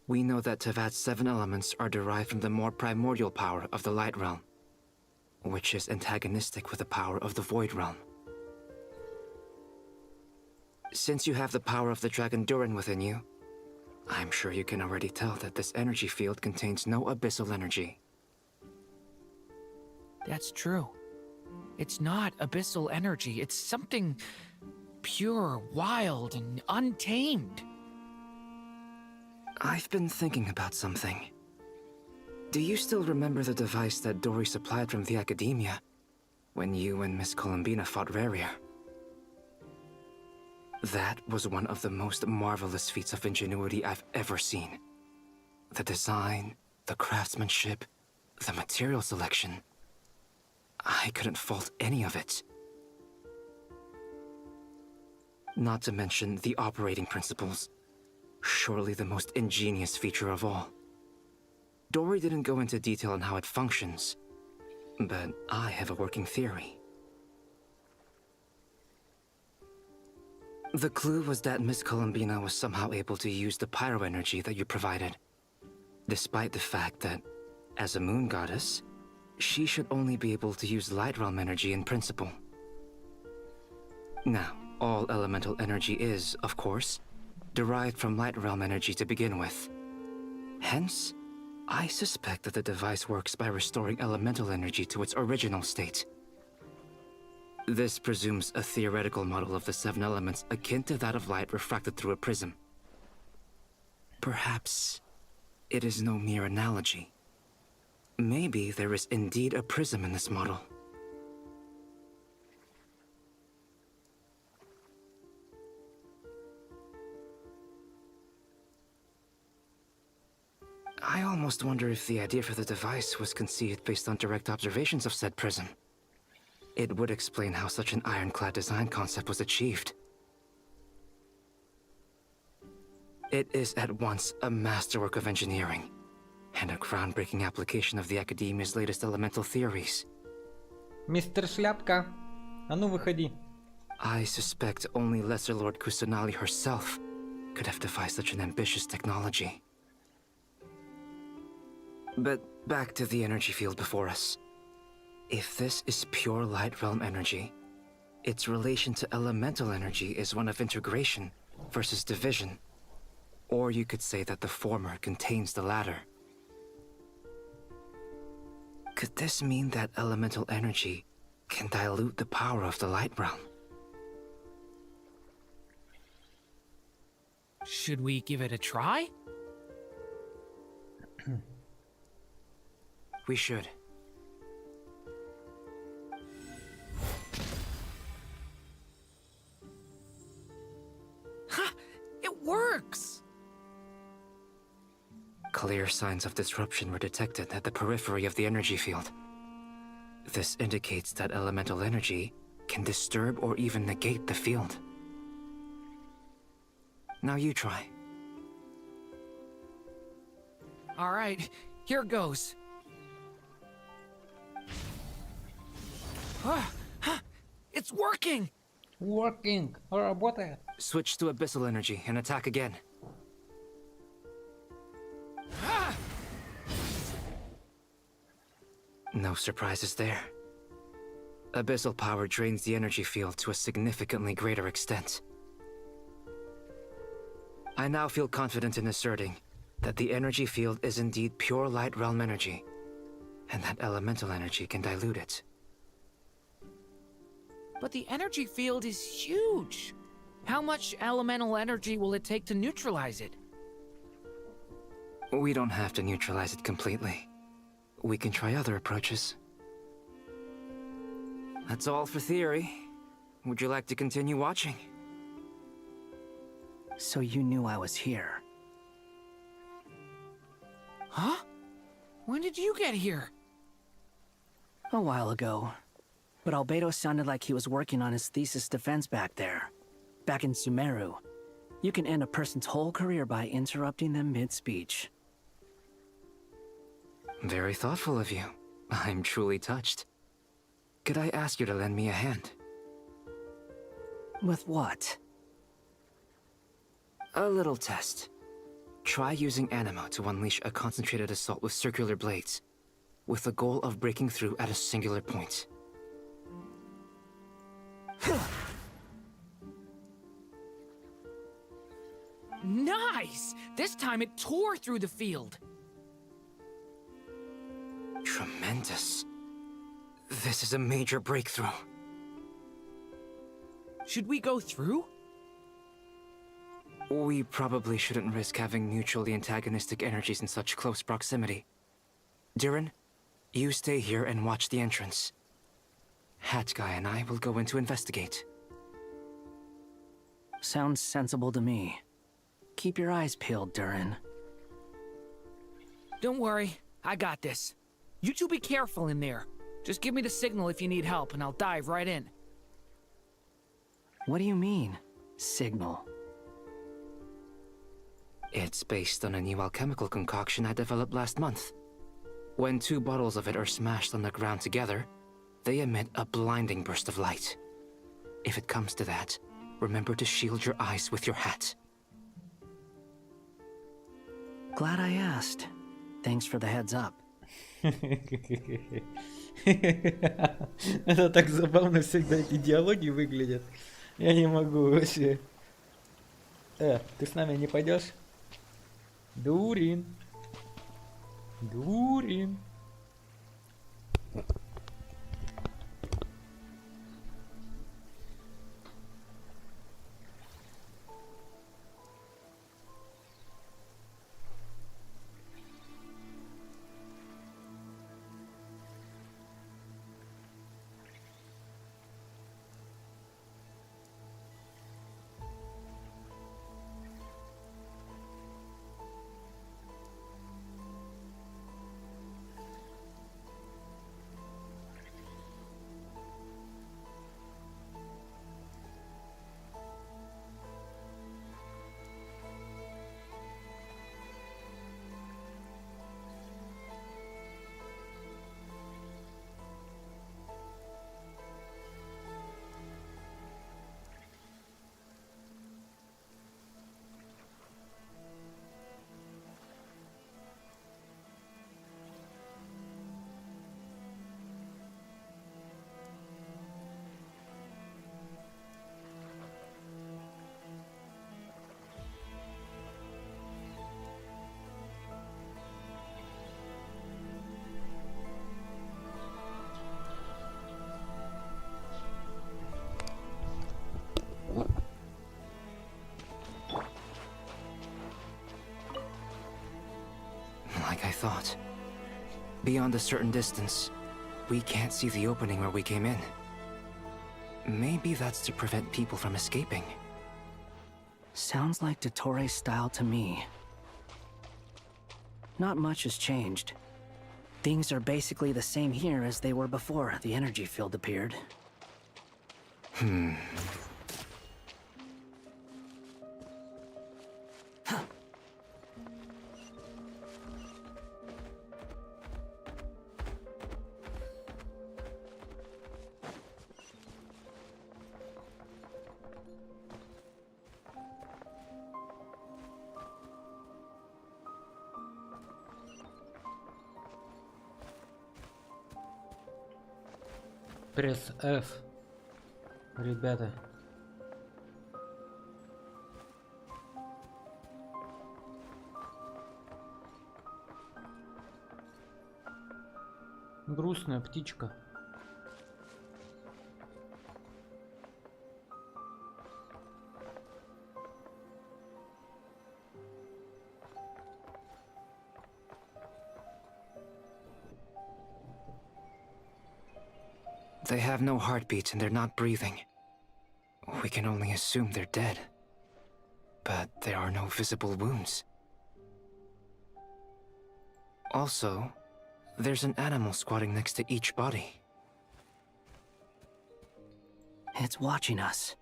we know that Teyvat's 7 elements are derived from the more primordial power of the Light Realm, which is antagonistic with the power of the Void Realm. Since you have the power of the Dragon Durin within you, I'm sure you can already tell that this energy field contains no abyssal energy. That's true. It's not abyssal energy. It's something pure, wild, and untamed. I've been thinking about something. Do you still remember the device that Dory supplied from the Academia when you and Miss Columbina fought Rarier? That was one of the most marvelous feats of ingenuity I've ever seen. The design, the craftsmanship, the material selection. I couldn't fault any of it. Not to mention the operating principles. Surely the most ingenious feature of all. Dory didn't go into detail on how it functions, but I have a working theory. The clue was that Miss Columbina was somehow able to use the pyro energy that you provided, despite the fact that, as a moon goddess, she should only be able to use light realm energy in principle. Now, all elemental energy is, of course, derived from light realm energy to begin with. Hence, I suspect that the device works by restoring elemental energy to its original state. This presumes a theoretical model of the 7 elements akin to that of light refracted through a prism. Perhaps it is no mere analogy. Maybe there is indeed a prism in this model. I almost wonder if the idea for the device was conceived based on direct observations of said prism. It would explain how such an ironclad design concept was achieved. It is at once a masterwork of engineering and a groundbreaking application of the Academia's latest elemental theories. Мистер Шляпка, а ну выходи. I suspect only Lesser Lord Kusanali herself could have devised such an ambitious technology. But back to the energy field before us. If this is pure light realm energy, its relation to elemental energy is one of integration versus division. Or you could say that the former contains the latter. Could this mean that elemental energy can dilute the power of the light realm? Should we give it a try? We should. Ha! It works! Clear signs of disruption were detected at the periphery of the energy field. This indicates that elemental energy can disturb or even negate the field. Now you try. All right, here goes. It's working! Working! Работает! Switch to abyssal energy and attack again. No surprises there. Abyssal power drains the energy field to a significantly greater extent. I now feel confident in asserting that the energy field is indeed pure light realm energy, and that elemental energy can dilute it. But the energy field is huge. How much elemental energy will it take to neutralize it? We don't have to neutralize it completely. We can try other approaches. That's all for theory. Would you like to continue watching? So you knew I was here. Huh? When did you get here? A while ago. But Albedo sounded like he was working on his thesis defense back there. Back in Sumeru. You can end a person's whole career by interrupting them mid-speech. Very thoughtful of you. I'm truly touched. Could I ask you to lend me a hand? With what? A little test. Try using Animo to unleash a concentrated assault with circular blades, with the goal of breaking through at a singular point. Nice! This time it tore through the field. Tremendous. This is a major breakthrough. Should we go through? We probably shouldn't risk having mutually antagonistic energies in such close proximity. Durin, you stay here and watch the entrance. Hat Guy and I will go in to investigate. Sounds sensible to me. Keep your eyes peeled, Durin. Don't worry, I got this. You two be careful in there. Just give me the signal if you need help, and I'll dive right in. What do you mean, signal? It's based on a new alchemical concoction I developed last month. When 2 bottles of it are smashed on the ground together, they emit a blinding burst of light. If it comes to that, remember to shield your eyes with your hat. Glad I asked. Thanks for the heads up. Это так забавно всегда эти диалоги выглядят. Я не могу вообще. Ты с нами не пойдешь? Дурин. Дурин. Like I thought. Beyond a certain distance, we can't see the opening where we came in. Maybe that's to prevent people from escaping. Sounds like Dottore style to me. Not much has changed. Things are basically the same here as they were before the energy field appeared. Пресс F. Ребята. Грустная птичка. They have no heartbeats and they're not breathing. We can only assume they're dead. But there are no visible wounds. Also, there's an animal squatting next to each body. It's watching us.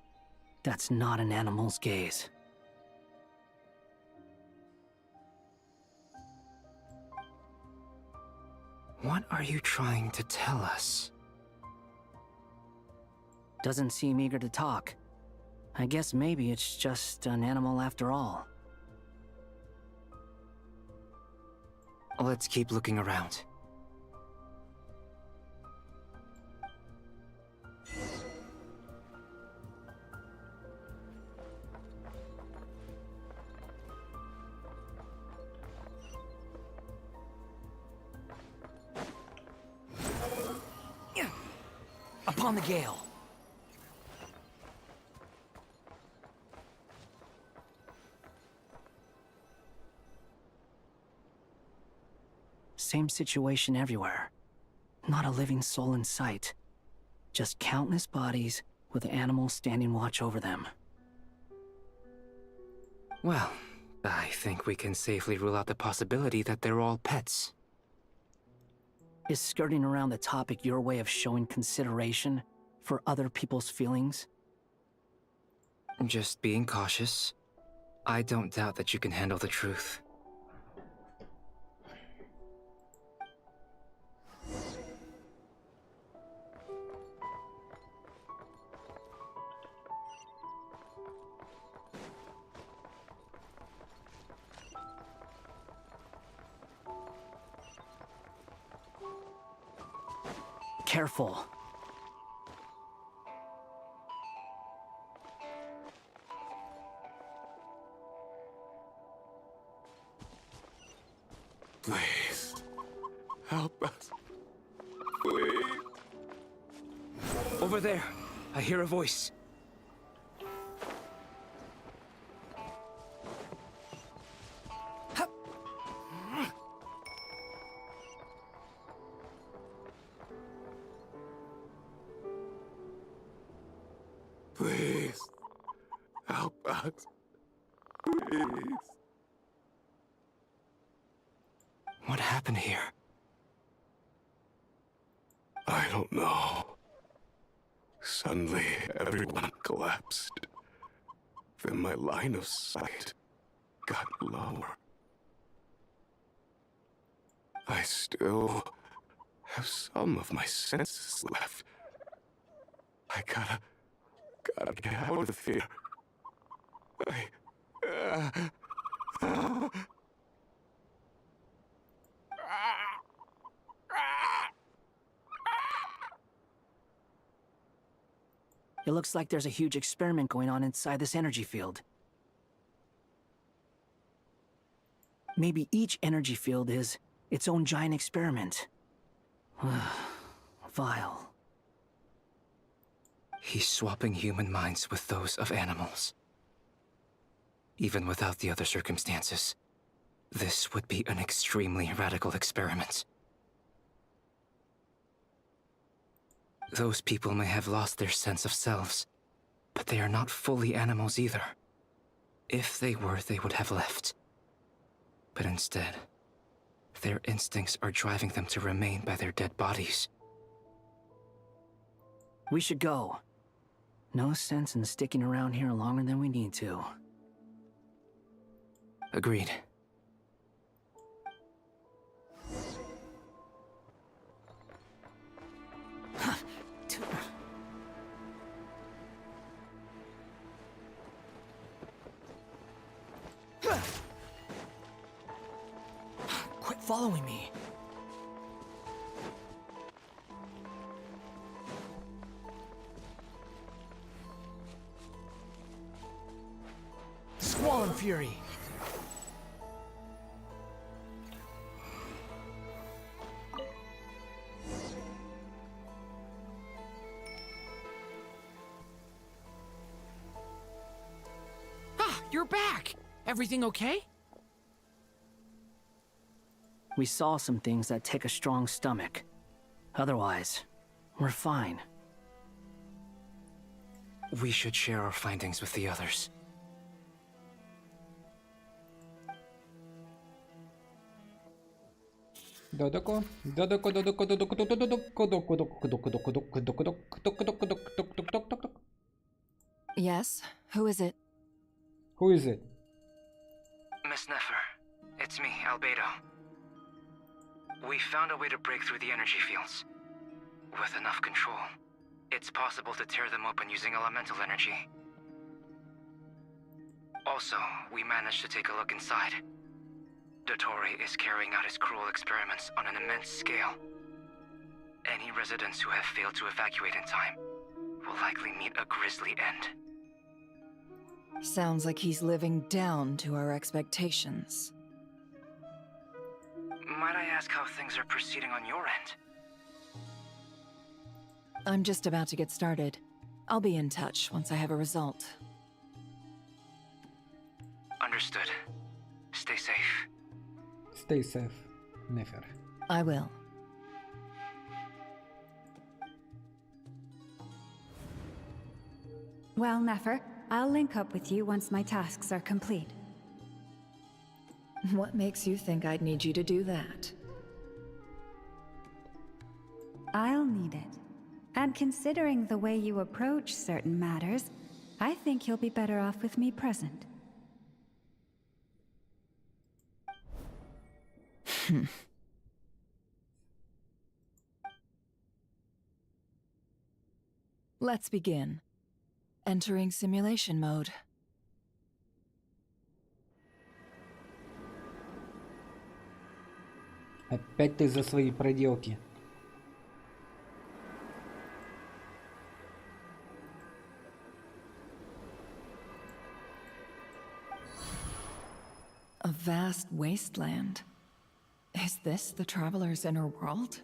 That's not an animal's gaze. What are you trying to tell us? Doesn't seem eager to talk. I guess maybe it's just an animal after all. Let's keep looking around. upon the gale. Same situation everywhere. Not a living soul in sight. Just countless bodies with animals standing watch over them. Well, I think we can safely rule out the possibility that they're all pets. Is skirting around the topic your way of showing consideration for other people's feelings? Just being cautious. I don't doubt that you can handle the truth. Careful. Please, help us. Please. Over there, I hear a voice. Please, help us. Please. What happened here? I don't know. Suddenly, everyone collapsed. Then my line of sight got lower. I still have some of my senses left. I gotta get out of here. It looks like there's a huge experiment going on inside this energy field. Maybe each energy field is its own giant experiment. Vile. He's swapping human minds with those of animals. Even without the other circumstances, this would be an extremely radical experiment. Those people may have lost their sense of selves, but they are not fully animals either. If they were, they would have left. But instead, their instincts are driving them to remain by their dead bodies. We should go. No sense in sticking around here longer than we need to. Agreed. Quit following me. Squall Fury. Ah, you're back! Everything okay? We saw some things that take a strong stomach. Otherwise, we're fine. We should share our findings with the others. Yes? Who is it? Who is it? Miss Nefer, it's me, Albedo. We found a way to break through the energy fields. With enough control, it's possible to tear them open using elemental energy. Also, we managed to take a look inside. Dottore is carrying out his cruel experiments on an immense scale. Any residents who have failed to evacuate in time will likely meet a grisly end. Sounds like he's living down to our expectations. Might I ask how things are proceeding on your end? I'm just about to get started. I'll be in touch once I have a result. Understood. Stay safe. Stay safe, Nefer. I will. Well, Nefer, I'll link up with you once my tasks are complete. What makes you think I'd need you to do that? I'll need it. And considering the way you approach certain matters, I think you'll be better off with me present. Let's begin. Entering simulation mode. Опять ты за свои проделки. A vast wasteland. Is this the Traveler's inner world?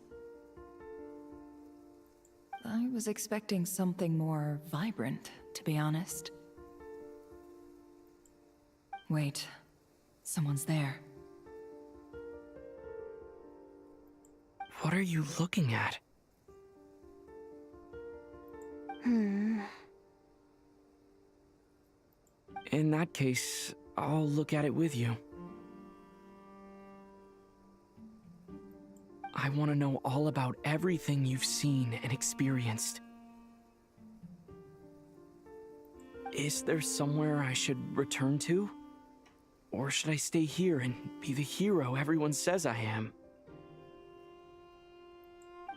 I was expecting something more vibrant, to be honest. Wait, someone's there. What are you looking at? In that case, I'll look at it with you. I want to know all about everything you've seen and experienced. Is there somewhere I should return to? Or should I stay here and be the hero everyone says I am?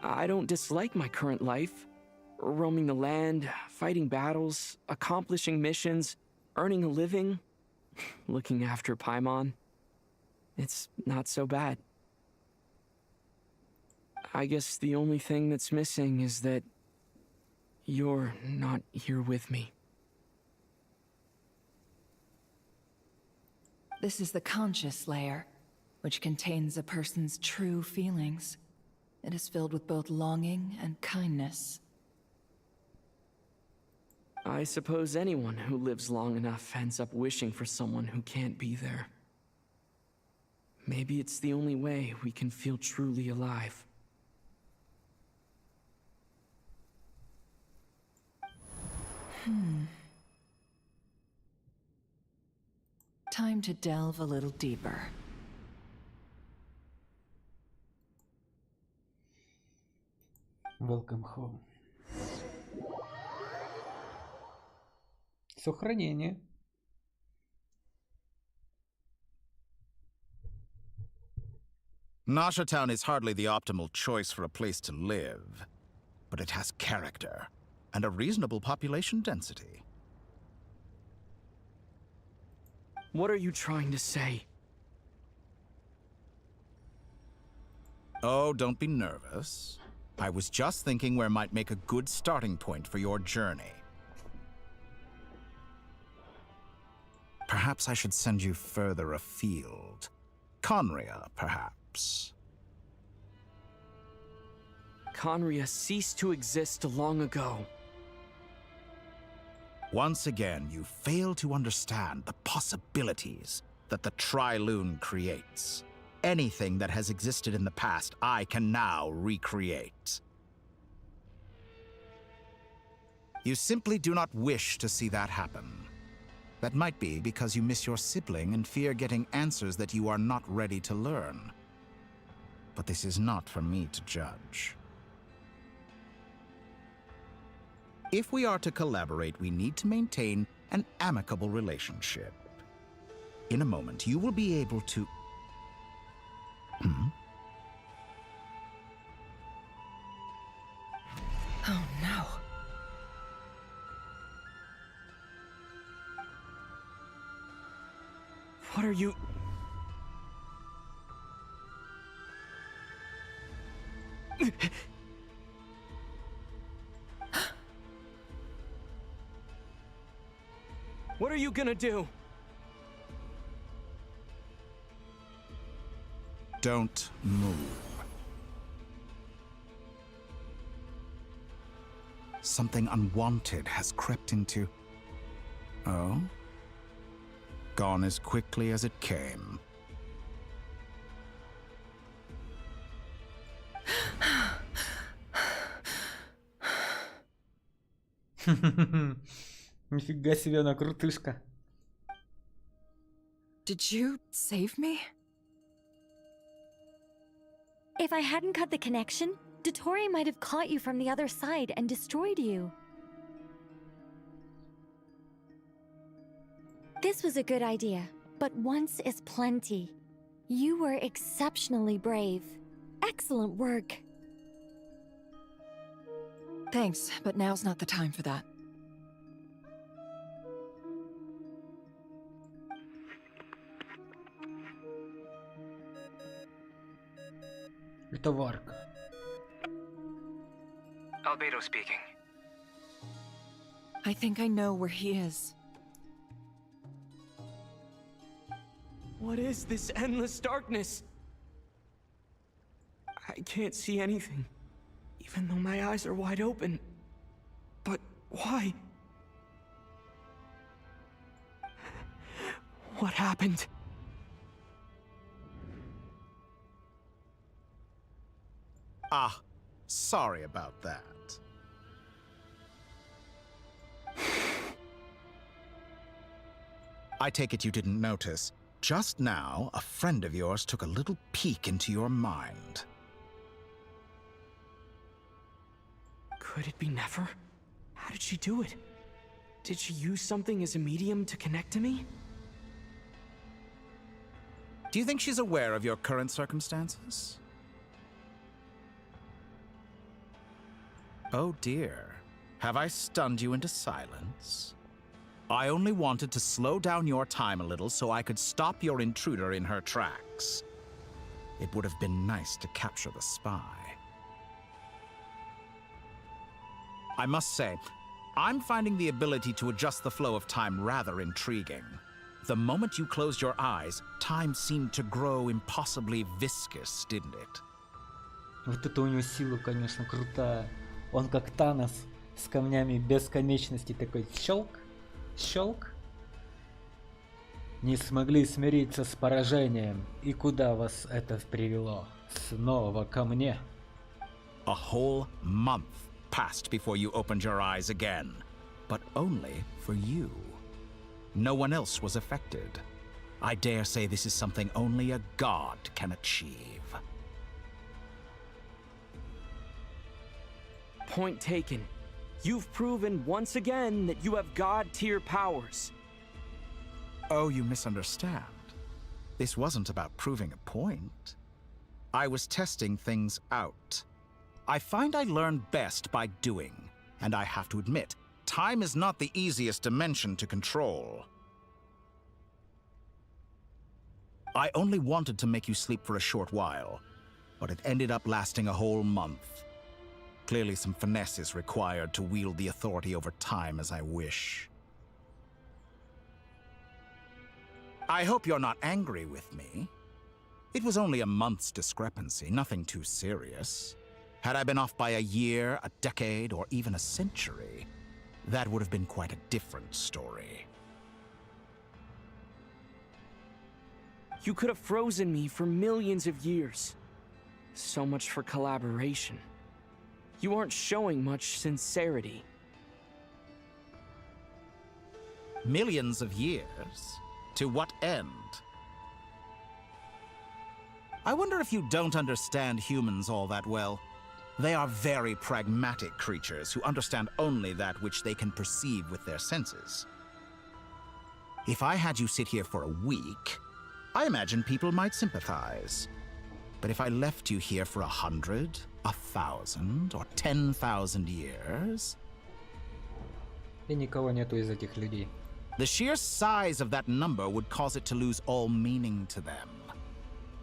I don't dislike my current life. Roaming the land, fighting battles, accomplishing missions, earning a living, looking after Paimon. It's not so bad. I guess the only thing that's missing is that you're not here with me. This is the conscious layer, which contains a person's true feelings. It is filled with both longing and kindness. I suppose anyone who lives long enough ends up wishing for someone who can't be there. Maybe it's the only way we can feel truly alive. Time to delve a little deeper. Welcome home. Сохранение. Nasha Town is hardly the optimal choice for a place to live, but it has character and a reasonable population density. What are you trying to say? Oh, don't be nervous. I was just thinking where might make a good starting point for your journey. Perhaps I should send you further afield. Conria, perhaps. Conria ceased to exist long ago. Once again, you fail to understand the possibilities that the Tri-Lune creates. Anything that has existed in the past, I can now recreate. You simply do not wish to see that happen. That might be because you miss your sibling and fear getting answers that you are not ready to learn. But this is not for me to judge. If we are to collaborate, we need to maintain an amicable relationship. In a moment, you will be able to... Oh no. What are you... What are you gonna do? Don't move. Something unwanted has crept into... Oh? Gone as quickly as it came. Нифига себе, она крутышка. Did you save me? If I hadn't cut the connection, Dottore might have caught you from the other side and destroyed you. This was a good idea, but once is plenty. You were exceptionally brave. Excellent work. Thanks, but now's not the time for that. Это Варка. Albedo speaking. I think I know where he is. What is this endless darkness? I can't see anything, even though my eyes are wide open. But why? What happened? Ah, sorry about that. I take it you didn't notice. Just now, a friend of yours took a little peek into your mind. Could it be Nefer? How did she do it? Did she use something as a medium to connect to me? Do you think she's aware of your current circumstances? Oh dear. Have I stunned you into silence? I only wanted to slow down your time a little so I could stop your intruder in her tracks. It would have been nice to capture the spy. I must say, I'm finding the ability to adjust the flow of time rather intriguing. The moment you closed your eyes, time seemed to grow impossibly viscous, didn't it? Вот это у него сила, конечно, крутая. Он как Танос с камнями бесконечности такой щелк, щелк. Не смогли смириться с поражением. И куда вас это привело? Снова ко мне. A whole month passed before you opened your eyes again, but only for you. No one else was affected. I dare say this is something only a god can achieve. Point taken. You've proven once again that you have god-tier powers. Oh, you misunderstand. This wasn't about proving a point. I was testing things out. I find I learn best by doing, and I have to admit, time is not the easiest dimension to control. I only wanted to make you sleep for a short while, but it ended up lasting a whole month. Clearly some finesse is required to wield the authority over time as I wish. I hope you're not angry with me. It was only a month's discrepancy, nothing too serious. Had I been off by a year, a decade, or even a century, that would have been quite a different story. You could have frozen me for millions of years. So much for collaboration. You aren't showing much sincerity. Millions of years? To what end? I wonder if you don't understand humans all that well. They are very pragmatic creatures who understand only that which they can perceive with their senses. If I had you sit here for a week, I imagine people might sympathize. But if I left you here for 100, 1,000, or 10,000 years... И никого нету из этих людей. The sheer size of that number would cause it to lose all meaning to them.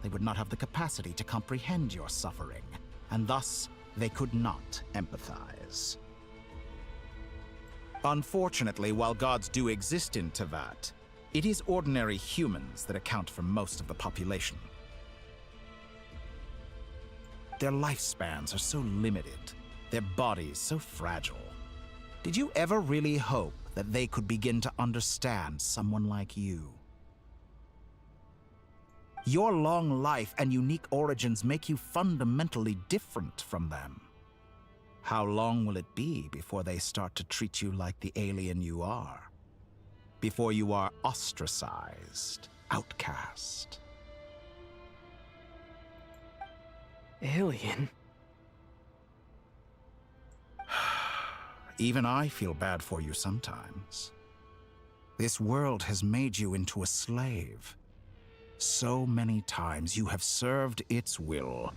They would not have the capacity to comprehend your suffering, and thus they could not empathize. Unfortunately, while gods do exist in Tevat, it is ordinary humans that account for most of the population. Their lifespans are so limited, their bodies so fragile. Did you ever really hope that they could begin to understand someone like you? Your long life and unique origins make you fundamentally different from them. How long will it be before they start to treat you like the alien you are? Before you are ostracized, outcast? Alien? Even I feel bad for you sometimes. This world has made you into a slave. So many times you have served its will,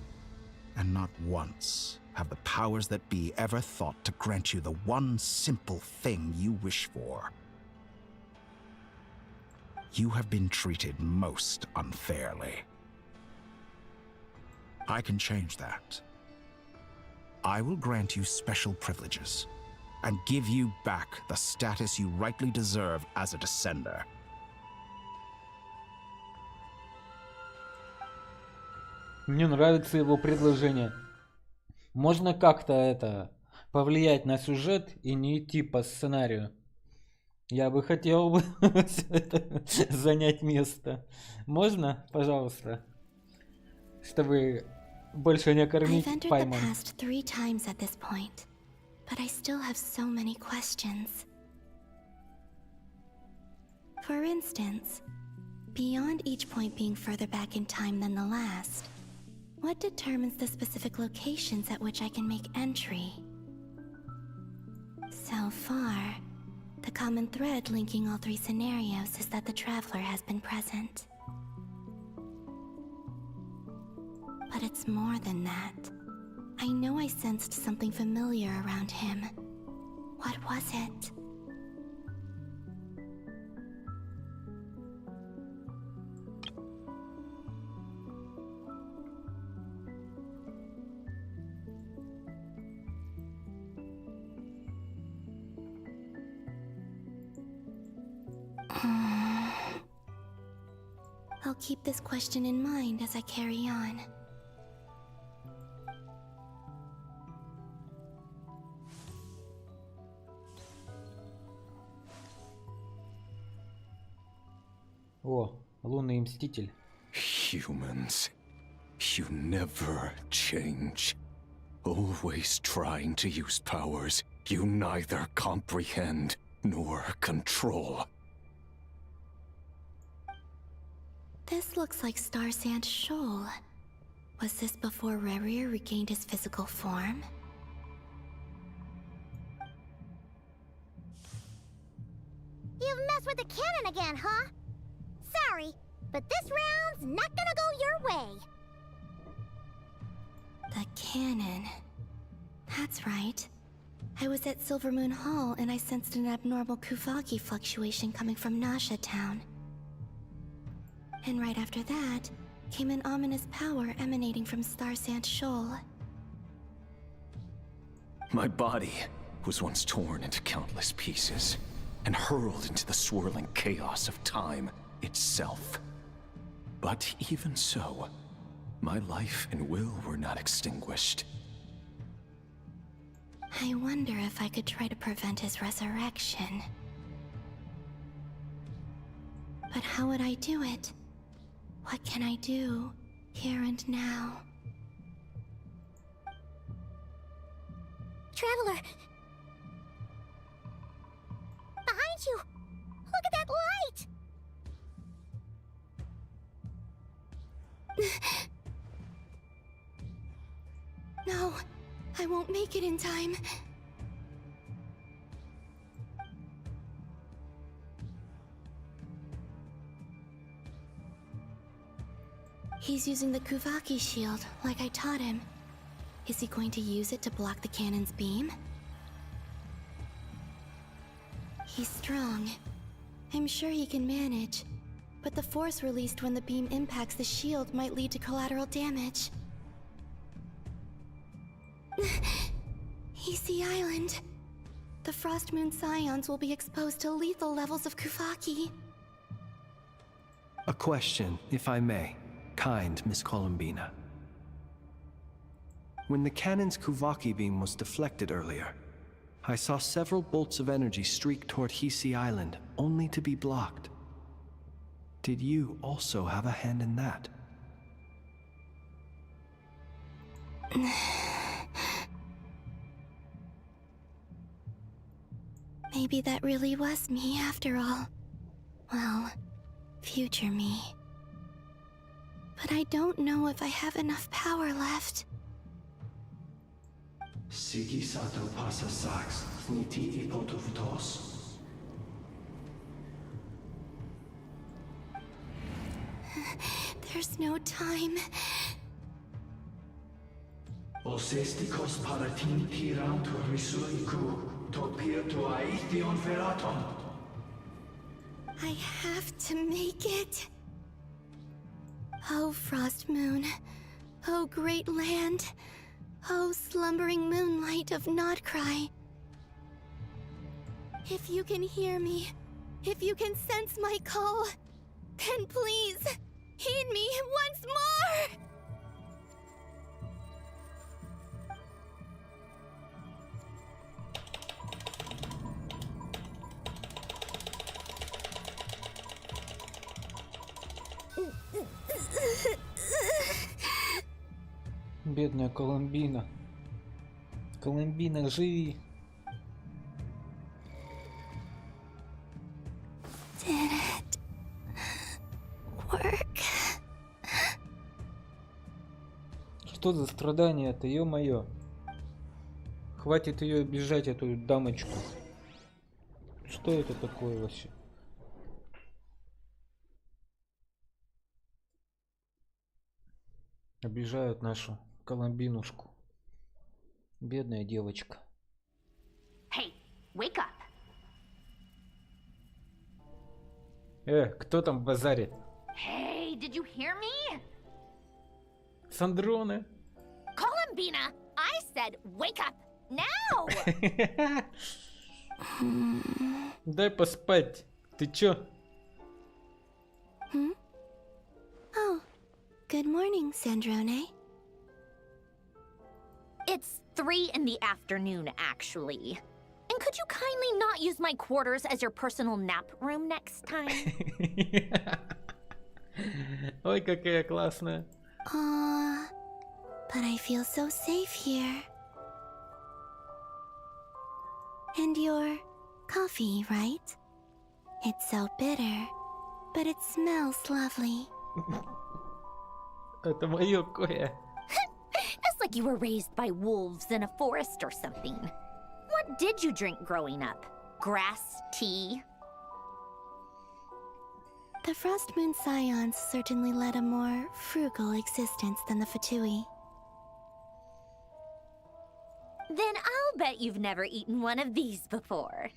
and not once have the powers that be ever thought to grant you the one simple thing you wish for. You have been treated most unfairly. I can change that. I will grant you special privileges and give you back the status you rightly deserve as a descender. Мне нравится его предложение. Можно как-то повлиять на сюжет и не идти по сценарию. Я бы хотел бы занять место. Можно, пожалуйста, чтобы больше не кормить Пайман. I've entered the past 3 times at this point, but I still have so many questions. For instance, beyond each point being further back in time than the last, what determines the specific locations at which I can make entry? So far, the common thread linking all 3 scenarios is that the Traveler has been present. But it's more than that. I know I sensed something familiar around him. What was it? I'll keep this question in mind as I carry on. О, лунный мститель. Humans, you never change. Always trying to use powers you neither comprehend nor control. This looks like Star Sand Shoal. Was this before Rerir regained his physical form? You've messed with the cannon again, huh? Sorry, but this round's not gonna go your way. The cannon. That's right. I was at Silver Moon Hall and I sensed an abnormal Kuvaki fluctuation coming from Nasha Town. And right after that, came an ominous power emanating from Star Sand Shoal. My body was once torn into countless pieces and hurled into the swirling chaos of time itself. But even so, my life and will were not extinguished. I wonder if I could try to prevent his resurrection. But how would I do it? What can I do, here and now? Traveler! Behind you! Look at that light! No, I won't make it in time. He's using the Kuvaki shield, like I taught him. Is he going to use it to block the cannon's beam? He's strong. I'm sure he can manage. But the force released when the beam impacts the shield might lead to collateral damage. He's the island. The Frost Moon Scions will be exposed to lethal levels of Kuvaki. A question, if I may. Kind Miss Columbina. When the cannon's Kuvaki beam was deflected earlier, I saw several bolts of energy streak toward Hisi Island, only to be blocked. Did you also have a hand in that? Maybe that really was me after all. Well, future me. But I don't know if I have enough power left. Sigi sato pasa sax, niti ipotovtos. There's no time. Osestikos paratin tirantur risuiku, topirto aithion feraton. I have to make it. Oh, Frost Moon. Oh, great land. Oh, slumbering moonlight of Nodcry. If you can hear me, if you can sense my call, then please, heed me once more! Бедная Колумбина. Колумбина, живи. Did it work? Что за страдания-то, ё-моё. Хватит ее обижать, эту дамочку. Что это такое вообще? Обижают нашу Колумбинушку. Бедная девочка. Hey, wake up. Кто там базарит? Hey, did you hear me? Сандроны. Columbina, I said wake up now. Дай поспать. Ты чё? Oh, good morning, Sandrone. It's 3 in the afternoon, actually. And could you kindly not use my quarters as your personal nap room next time? Ой, какая классная. But I feel so safe here. And your coffee, right? It's so bitter, but it smells lovely. Это моё кофе. It's like you were raised by wolves in a forest or something. What did you drink growing up? Grass tea? The Frost Moon Scions certainly led a more frugal existence than the Fatui. Then I'll bet you've never eaten one of these before.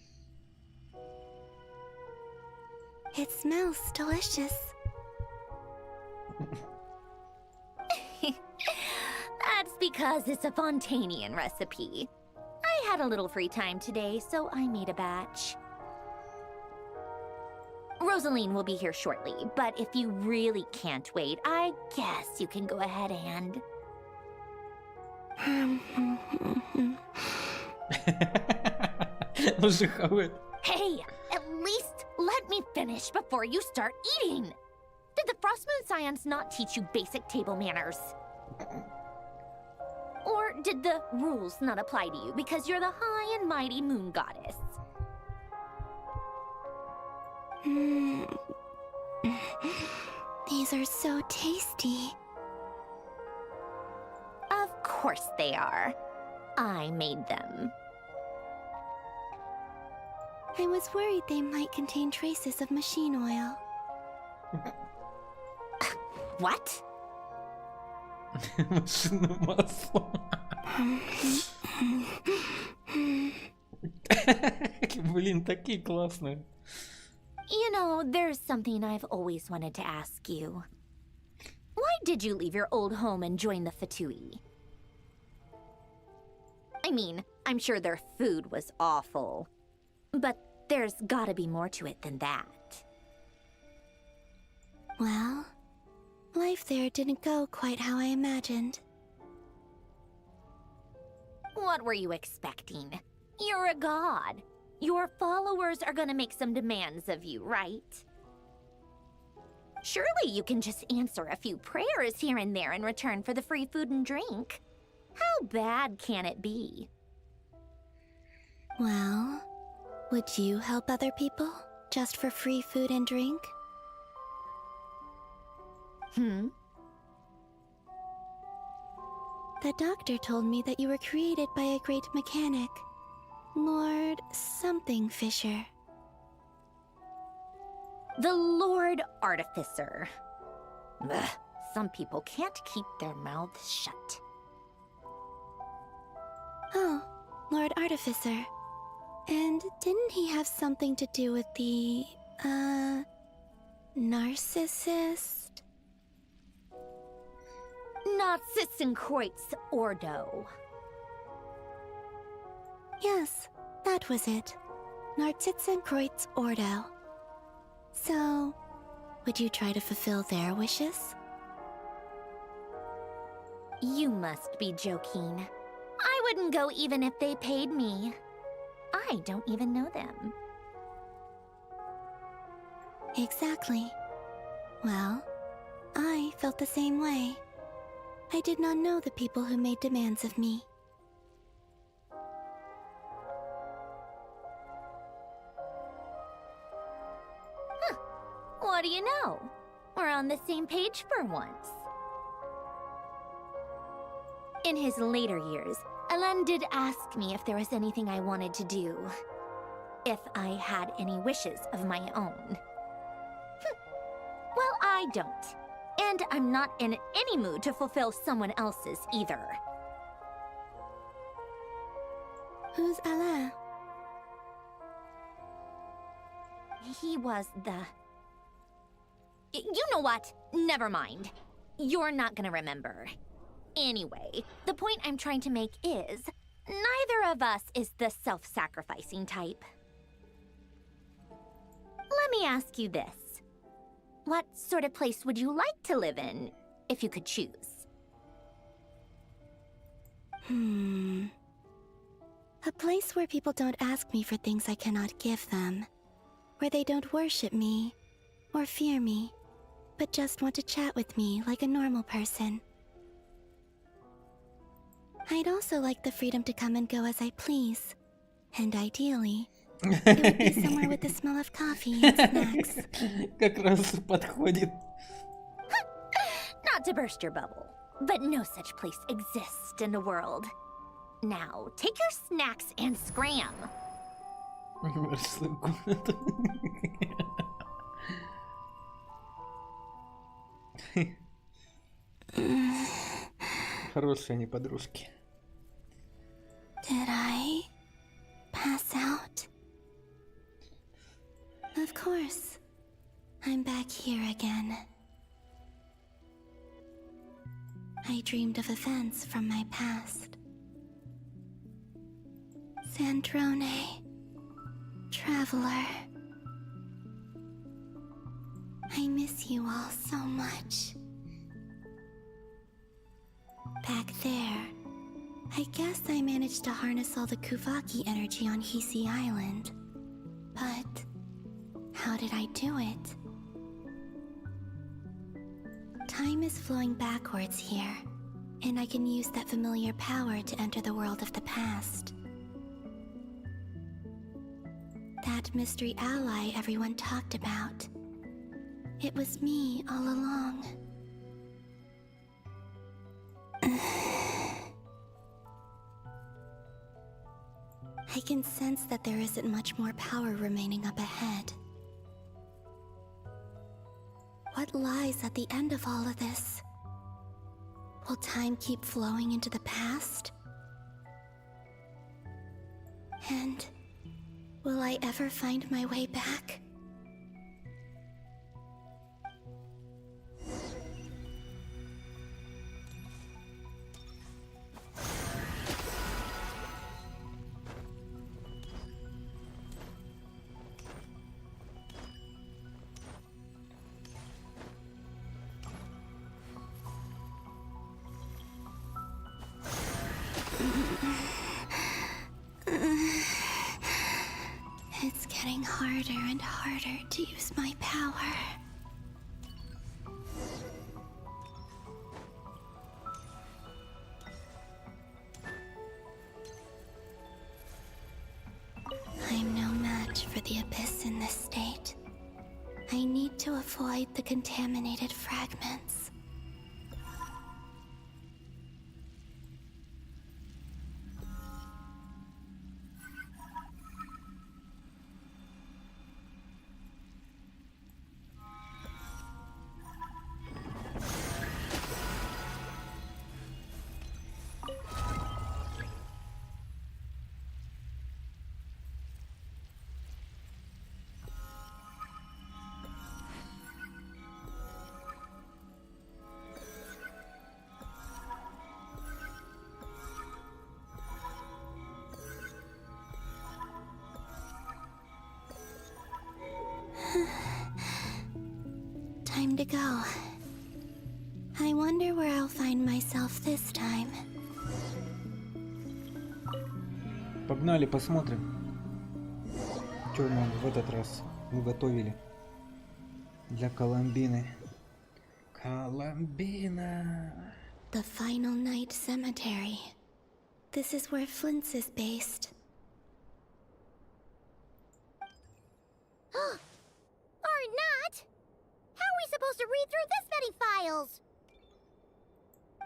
It smells delicious. That's because it's a Fontanian recipe. I had a little free time today, so I made a batch. Rosaline will be here shortly, but if you really can't wait, I guess you can go ahead and... Hey, at least let me finish before you start eating. Did the Frost Moon Scions not teach you basic table manners? Or did the rules not apply to you because you're the high and mighty moon goddess? These are so tasty. Of course they are. I made them. I was worried they might contain traces of machine oil. What? Машинное масло. Блин, такие классные. You know, there's something I've always wanted to ask you. Why did you leave your old home and join the Fatui? I mean, I'm sure their food was awful. But there's gotta be more to it than that. Well, life there didn't go quite how I imagined. What were you expecting? You're a god. Your followers are gonna make some demands of you, right? Surely you can just answer a few prayers here and there in return for the free food and drink. How bad can it be? Well, would you help other people just for free food and drink? The doctor told me that you were created by a great mechanic, Lord something Fisher. The Lord Artificer. Ugh, some people can't keep their mouths shut. Oh, Lord Artificer. And didn't he have something to do with the, narcissist? Narcissenkreuz Ordo. Yes, that was it. Narcissenkreuz Ordo. So, would you try to fulfill their wishes? You must be joking. I wouldn't go even if they paid me. I don't even know them. Exactly. Well, I felt the same way. I did not know the people who made demands of me. What do you know? We're on the same page for once. In his later years, Alan did ask me if there was anything I wanted to do. If I had any wishes of my own. Well, I don't. And I'm not in any mood to fulfill someone else's either. Who's Alain? He was the... You know what? Never mind. You're not gonna remember. Anyway, the point I'm trying to make is, neither of us is the self-sacrificing type. Let me ask you this. What sort of place would you like to live in, if you could choose? A place where people don't ask me for things I cannot give them. Where they don't worship me, or fear me, but just want to chat with me like a normal person. I'd also like the freedom to come and go as I please. And ideally, it would be somewhere with the smell of coffee and snacks. Как раз подходит. Not to burst your bubble, but no such place exists in the world. Now, take your snacks and scram. Хорошие они подружки. Did I pass out? Of course. I'm back here again. I dreamed of events from my past. Sandrone. Traveler. I miss you all so much. Back there, I guess I managed to harness all the Kuvaki energy on Hisi Island. But how did I do it? Time is flowing backwards here, and I can use that familiar power to enter the world of the past. That mystery ally everyone talked about. It was me all along. I can sense that there isn't much more power remaining up ahead. What lies at the end of all of this? Will time keep flowing into the past? And will I ever find my way back? harder and harder to use my power. I'm no match for the Abyss in this state. I need to avoid the contaminated fragments. Time to go. I wonder where I'll find myself this time. Погнали, посмотрим, что нам в этот раз уготовили для Коломбины. Коломбина! The Final Night Cemetery. This is where Flint's is based. Or not! How are we supposed to read through this many files?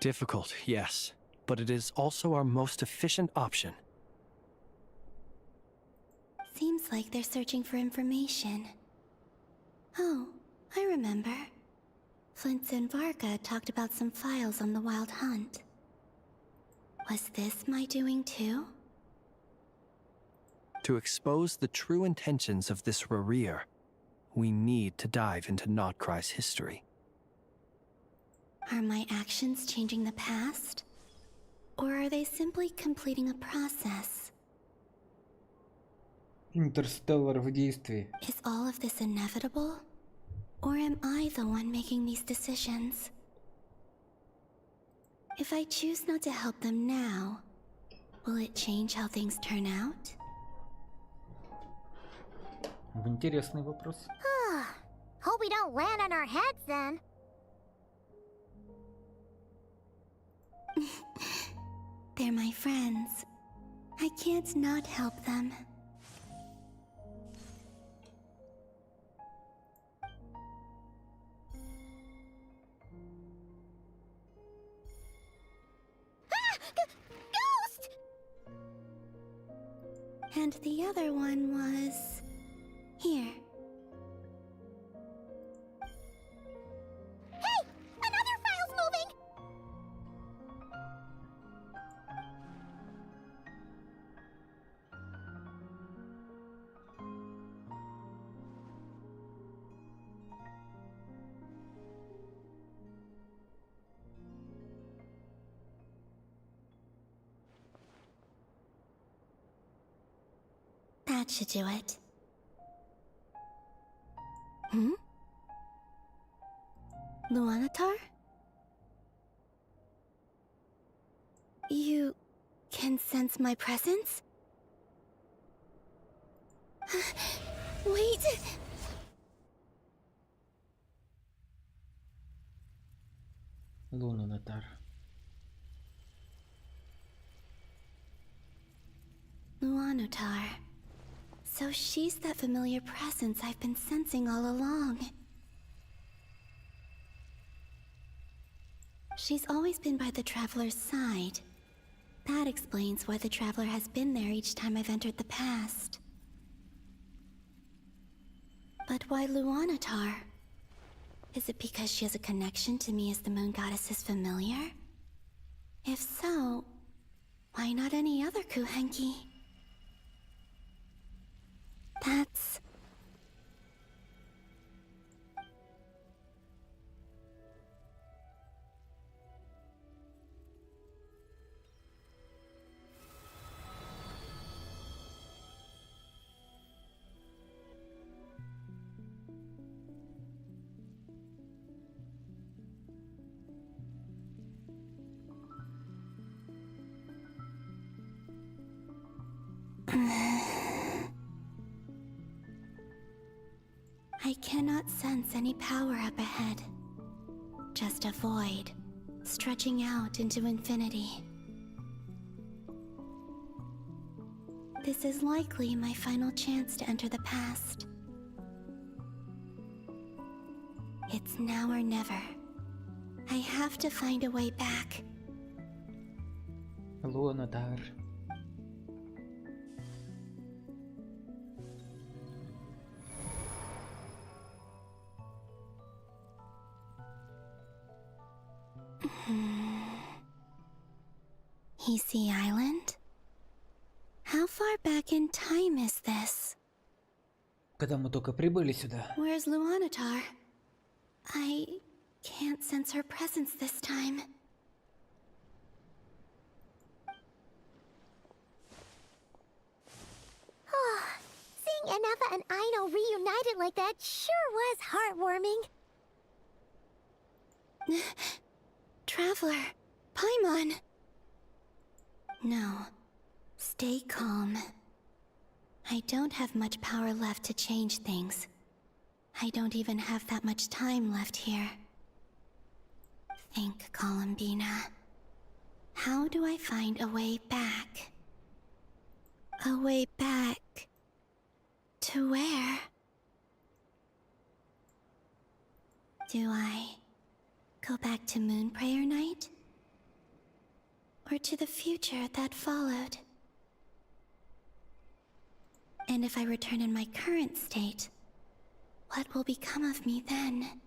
Difficult, yes, but it is also our most efficient option. Seems like they're searching for information. Oh, I remember. Flint and Varga talked about some files on the Wild Hunt. Was this my doing too? To expose the true intentions of this Rereer, we need to dive into Nodcry's history. Are my actions changing the past? Or are they simply completing a process? Интерстеллар в действии. Is all of this inevitable? Or am I the one making these decisions? If I choose not to help them now, will it change how things turn out? Интересный вопрос. Hope we don't land on our heads then. They're my friends. I can't not help them. Ghost! And the other one was... here. Hey! Another file's moving! That should do it. Hmm? Luanatar? You can sense my presence? Wait! Luanatar. Luanatar. So she's that familiar presence I've been sensing all along. She's always been by the Traveler's side. That explains why the Traveler has been there each time I've entered the past. But why Luanatar? Is it because she has a connection to me as the Moon Goddess's familiar? If so, why not any other Kuhenki? That's... cannot sense any power up ahead. Just a void, stretching out into infinity. This is likely my final chance to enter the past. It's now or never. I have to find a way back. Луонатар. Easy Island? How far back in time is this? Когда мы только прибыли сюда. Where's Luanatar? I can't sense her presence this time. Oh, seeing Anafa and Aino reunited like that sure was heartwarming. Traveler, Paimon. No, stay calm. I don't have much power left to change things. I don't even have that much time left here. Think, Columbina. How do I find a way back? A way back... to where? Do I go back to Moonprayer Night? Or to the future that followed? And if I return in my current state, what will become of me then?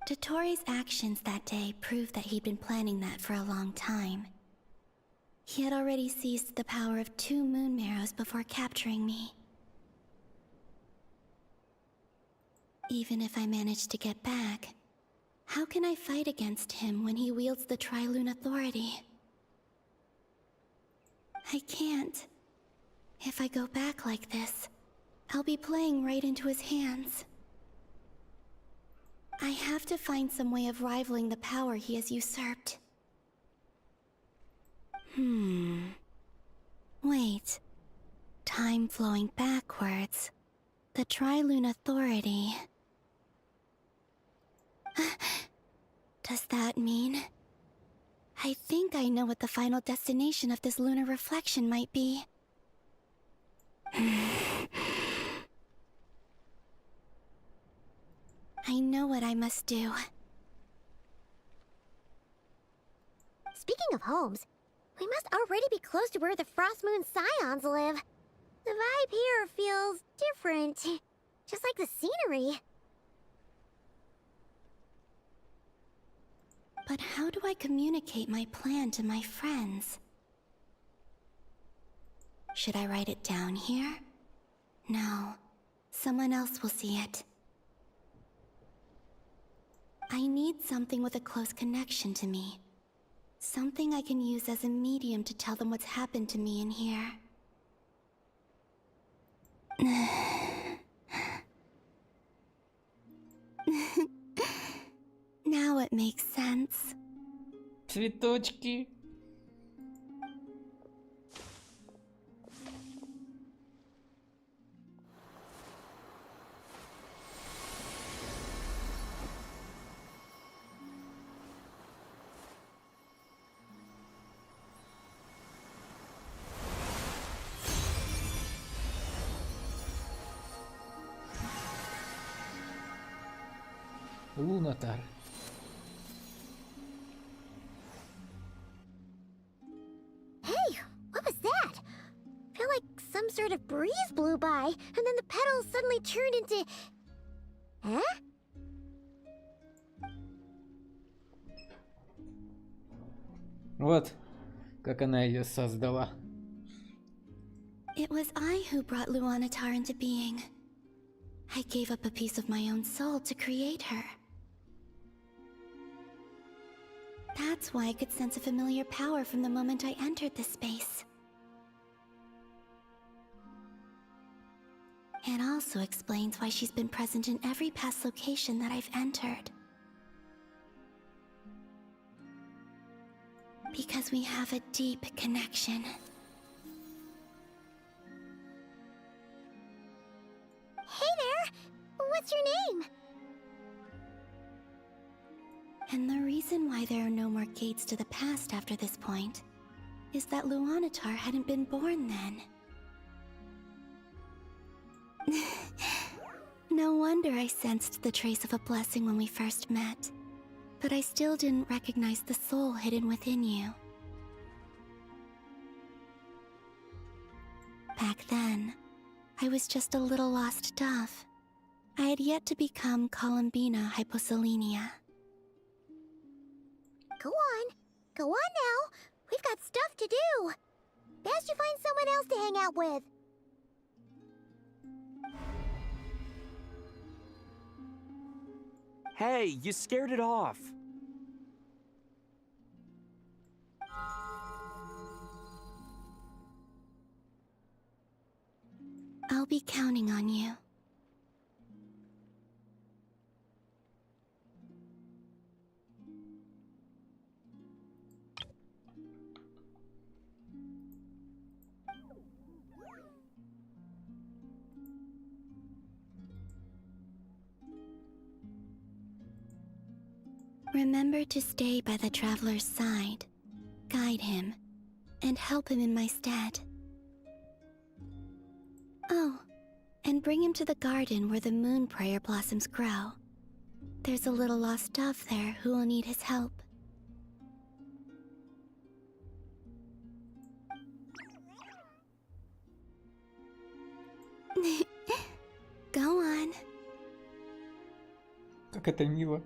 Dotori's actions that day proved that he'd been planning that for a long time. He had already seized the power of 2 moon marrows before capturing me. Even if I manage to get back, how can I fight against him when he wields the Tri-Lune Authority? I can't. If I go back like this, I'll be playing right into his hands. I have to find some way of rivaling the power he has usurped. Wait. Time flowing backwards. The Tri-Lune Authority. Does that mean... I think I know what the final destination of this lunar reflection might be. I know what I must do. Speaking of homes, we must already be close to where the Frost Moon Scions live. The vibe here feels different, just like the scenery. But how do I communicate my plan to my friends? Should I write it down here? No, someone else will see it. I need something with a close connection to me. Something I can use as a medium to tell them what's happened to me in here. Now it makes sense. Цветочки. Лунатар. Hey, what was that? Felt like some sort of breeze blew by, and then the petals suddenly turned into... Huh? Вот, как она ее создала. It was I who brought Luanatar into being. I gave up a piece of my own soul to create her. That's why I could sense a familiar power from the moment I entered this space. It also explains why she's been present in every past location that I've entered. Because we have a deep connection. Hey, What's your name? And the reason why there are no more gates to the past after this point is that Luanatar hadn't been born then. No wonder I sensed the trace of a blessing when we first met, but I still didn't recognize the soul hidden within you. Back then, I was just a little lost dove. I had yet to become Columbina Hyposelenia. Go on now. We've got stuff to do. Best you find someone else to hang out with. Hey, you scared it off. I'll be counting on you. Remember to stay by the traveler's side, guide him, and help him in my stead. Oh, and bring him to the garden where the moon prayer blossoms grow. There's a little lost dove there who will need his help. Go on. Как это мило.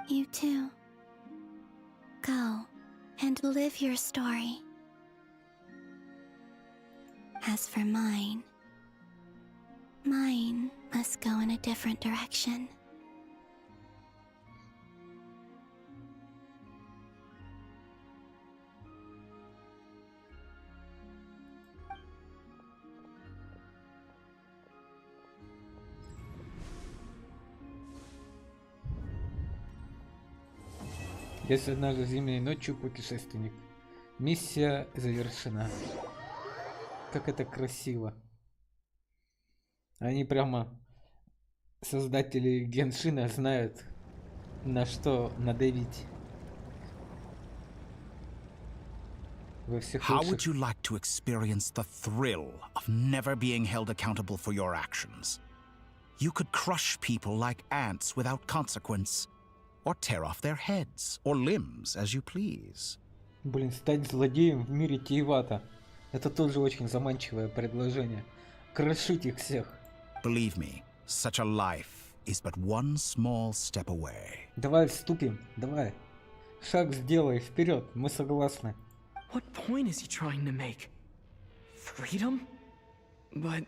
You too. Go and live your story. As for mine must go in a different direction. Если однажды зимней ночью, путешественник. Миссия завершена. Как это красиво. Они прямо, создатели Геншина, знают, на что надавить. Во всех How лучших... would you like to experience the thrill of never being held accountable for your actions? You could crush people like ants without consequence. Or tear off their heads or limbs as you please. Блин, стать злодеем в мире Тиевата. Это тоже очень заманчивое предложение. Крошить их всех. Believe me, such a life is but one small step away. Давай вступим, давай. Шаг сделай вперед, мы согласны. What point is he trying to make? Freedom? But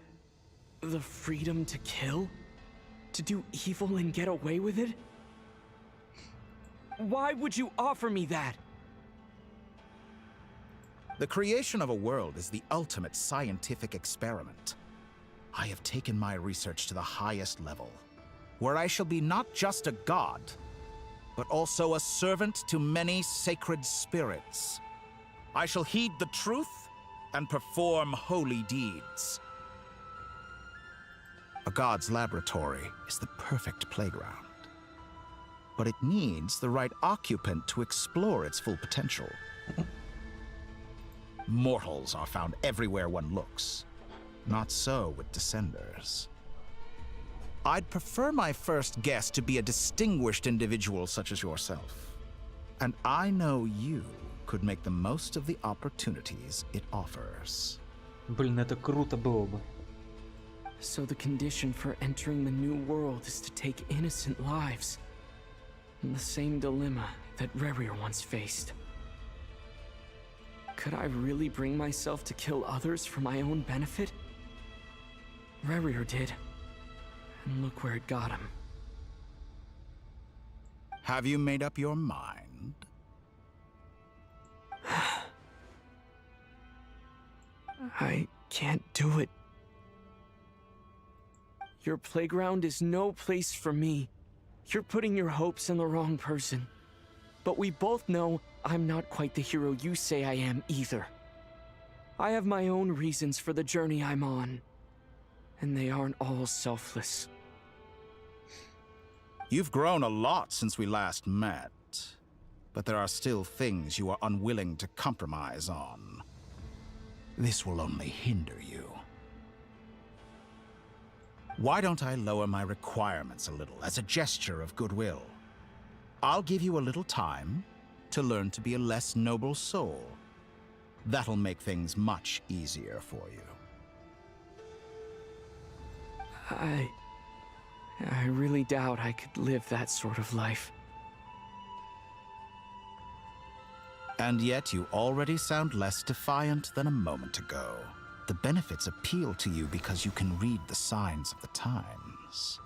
the freedom to kill? To do evil and get away with it? Why would you offer me that? The creation of a world is the ultimate scientific experiment. I have taken my research to the highest level, where I shall be not just a god, but also a servant to many sacred spirits. I shall heed the truth and perform holy deeds. A god's laboratory is the perfect playground. But it needs the right occupant to explore its full potential. Mortals are found everywhere one looks. Not so with Descenders. I'd prefer my first guest to be a distinguished individual such as yourself. And I know you could make the most of the opportunities it offers. Блин, это круто было бы. So the condition for entering the new world is to take innocent lives. The same dilemma that Rerir once faced. Could I really bring myself to kill others for my own benefit? Rerir did. And look where it got him. Have you made up your mind? I can't do it. Your playground is no place for me. You're putting your hopes in the wrong person. But we both know I'm not quite the hero you say I am either. I have my own reasons for the journey I'm on, and they aren't all selfless. You've grown a lot since we last met, but there are still things you are unwilling to compromise on. This will only hinder you. Why don't I lower my requirements a little as a gesture of goodwill? I'll give you a little time to learn to be a less noble soul. That'll make things much easier for you. I really doubt I could live that sort of life. And yet you already sound less defiant than a moment ago. The benefits appeal to you because you can read the signs of the times.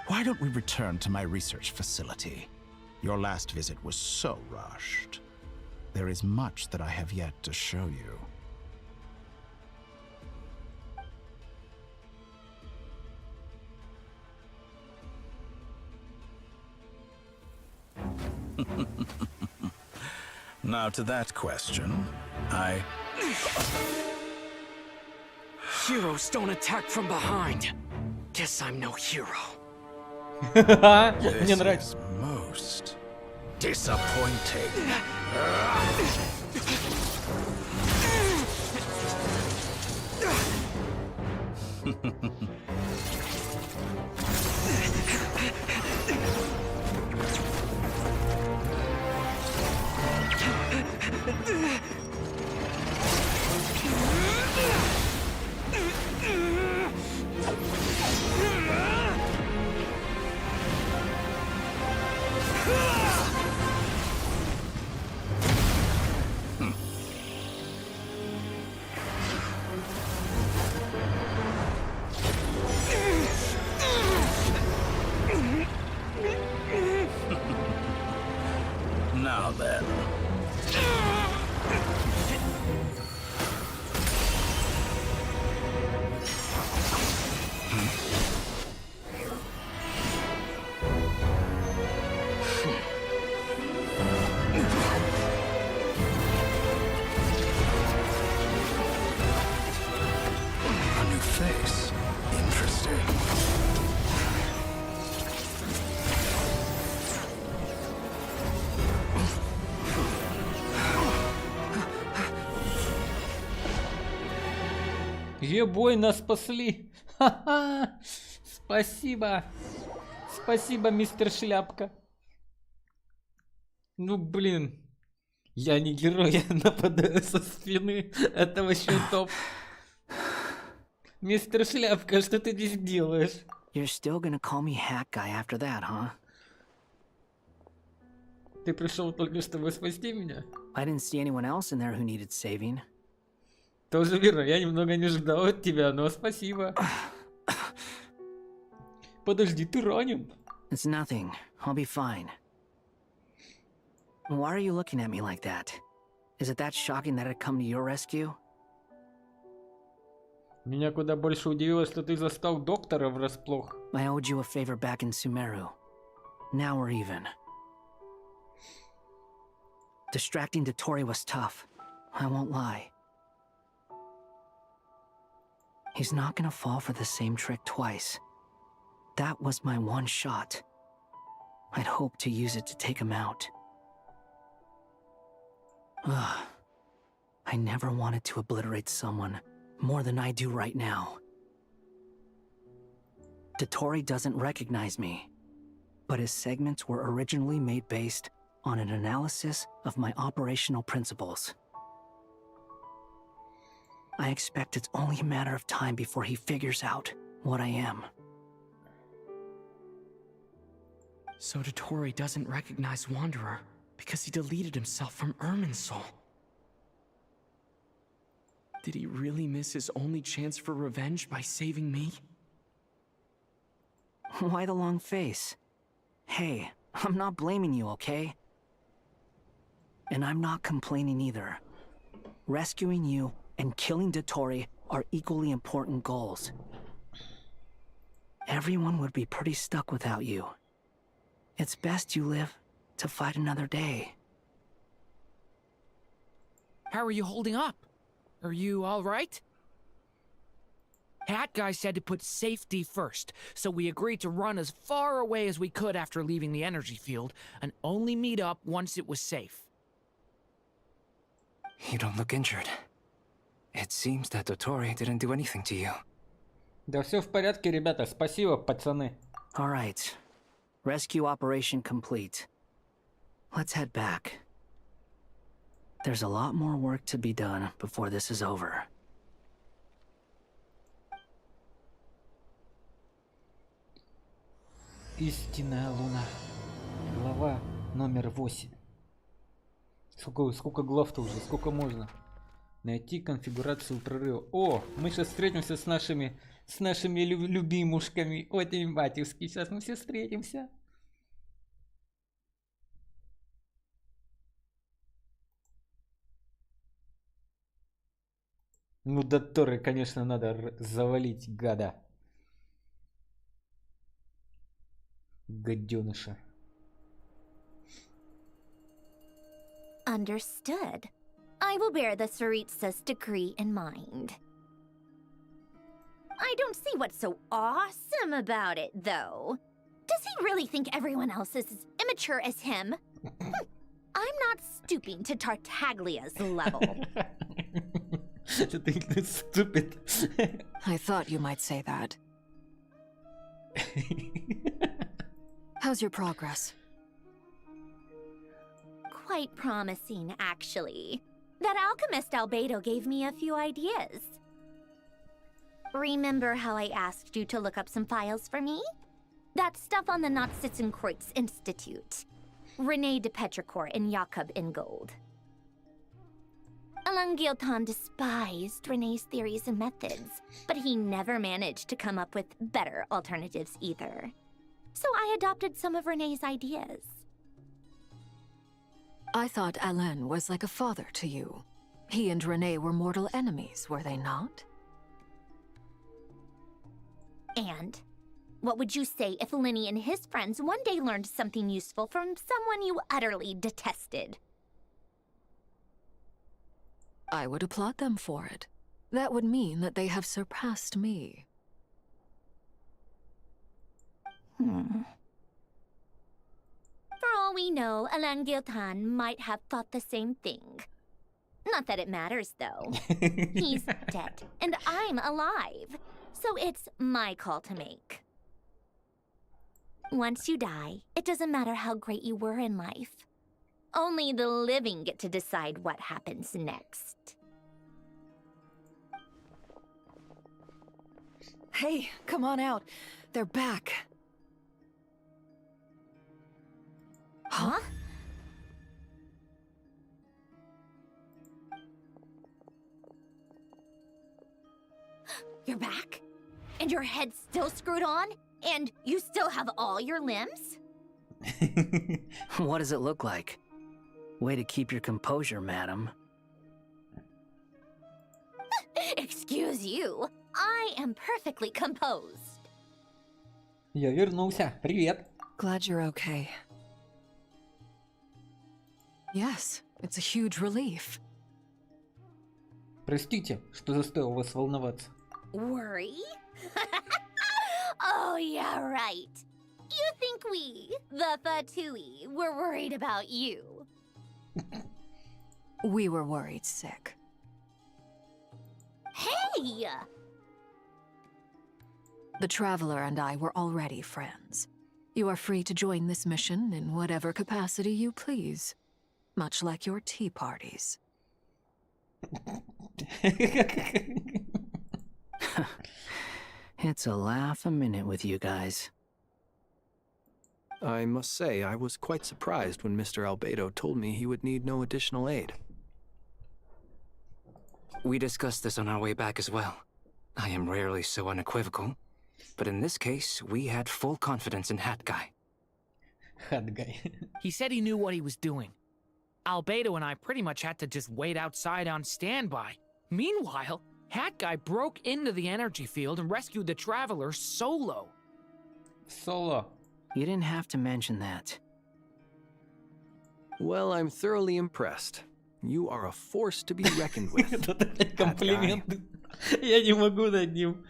Why don't we return to my research facility? Your last visit was so rushed. There is much that I have yet to show you. Now to that question, Heroes don't attack from behind. Guess I'm no hero. This is most disappointing. Now then. A new face. Interesting. Ебой, нас спасли. Ха-ха. Спасибо. Спасибо, мистер Шляпка. Ну, блин. Я не герой, я нападаю со спины. Это вообще топ. Мистер Шляпка, что ты здесь делаешь? You're still gonna call me Hack Guy after that, huh? Ты пришел только чтобы спасти меня? I didn't see anyone else in there who needed saving. Тоже верно, я немного не ждал от тебя, но спасибо. Подожди, ты ранен? It's nothing. I'll be fine. Why are you looking at me like that? Is it that shocking that I'd come to your rescue? Меня куда больше удивило, что ты застал доктора врасплох. I owed you a favor back in Sumeru. Now we're even. Distracting Dotori was tough. I won't lie. He's not gonna fall for the same trick twice. That was my one shot. I'd hoped to use it to take him out. Ugh. I never wanted to obliterate someone more than I do right now. Dotori doesn't recognize me, but his segments were originally made based on an analysis of my operational principles. I expect it's only a matter of time before he figures out what I am. So Dotori doesn't recognize Wanderer because he deleted himself from Irminsul. Did he really miss his only chance for revenge by saving me? Why the long face? Hey, I'm not blaming you, okay? And I'm not complaining either. Rescuing you and killing Dotori are equally important goals. Everyone would be pretty stuck without you. It's best you live to fight another day. How are you holding up? Are you all right? Hat Guy said to put safety first, so we agreed to run as far away as we could after leaving the energy field, and only meet up once it was safe. You don't look injured. It seems that Dottore didn't do anything to you. Да все в порядке, ребята. Спасибо, пацаны. All right. Rescue operation complete. Let's head back. There's a lot more work to be done before this is over. Истинная луна. Глава номер 8. Сколько глав-то уже? Сколько можно? Найти конфигурацию прорыва. О, мы сейчас встретимся с нашими любимушками. Очень батюшки. Сейчас мы все встретимся. Ну, Дотторы, конечно, надо завалить, гада. Гаденыша. Understood. I will bear the Tsaritsa's decree in mind. I don't see what's so awesome about it, though. Does he really think everyone else is as immature as him? I'm not stooping to Tartaglia's level. I think that's stupid. I thought you might say that. How's your progress? Quite promising, actually. That alchemist Albedo gave me a few ideas. Remember how I asked you to look up some files for me? That stuff on the Nazi-Kreuz Institute. Rene de Petrichor and Jakob Ingold. Alain Guillotin despised Rene's theories and methods, but he never managed to come up with better alternatives either. So I adopted some of Rene's ideas. I thought Alain was like a father to you. He and Rene were mortal enemies, were they not? And what would you say if Lenny and his friends one day learned something useful from someone you utterly detested? I would applaud them for it. That would mean that they have surpassed me. For all we know, Alain Guillotin might have thought the same thing. Not that it matters, though. He's dead, and I'm alive. So it's my call to make. Once you die, it doesn't matter how great you were in life. Only the living get to decide what happens next. Hey, come on out. They're back. Huh? You're back? And your head's still screwed on? And you still have all your limbs? What does it look like? Way to keep your composure, madam. Excuse you. I am perfectly composed. Я вернулся. Привет. Glad you're okay. Yes, it's a huge relief. Простите, что заставил вас волноваться. Worry? Oh, yeah, right. You think we, the Fatui, were worried about you? We were worried sick. Hey! The Traveler and I were already friends. You are free to join this mission in whatever capacity you please. Much like your tea parties. It's a laugh a minute with you guys. I must say, I was quite surprised when Mr. Albedo told me he would need no additional aid. We discussed this on our way back as well. I am rarely so unequivocal, but in this case, we had full confidence in Hat Guy. Hat Guy. He said he knew what he was doing. Albedo and I pretty much had to just wait outside on standby. Meanwhile, Hat Guy broke into the energy field and rescued the Traveler solo. Solo. You didn't have to mention that. Well, I'm thoroughly impressed. You are a force to be reckoned with. Комплименты. Я не могу над ним.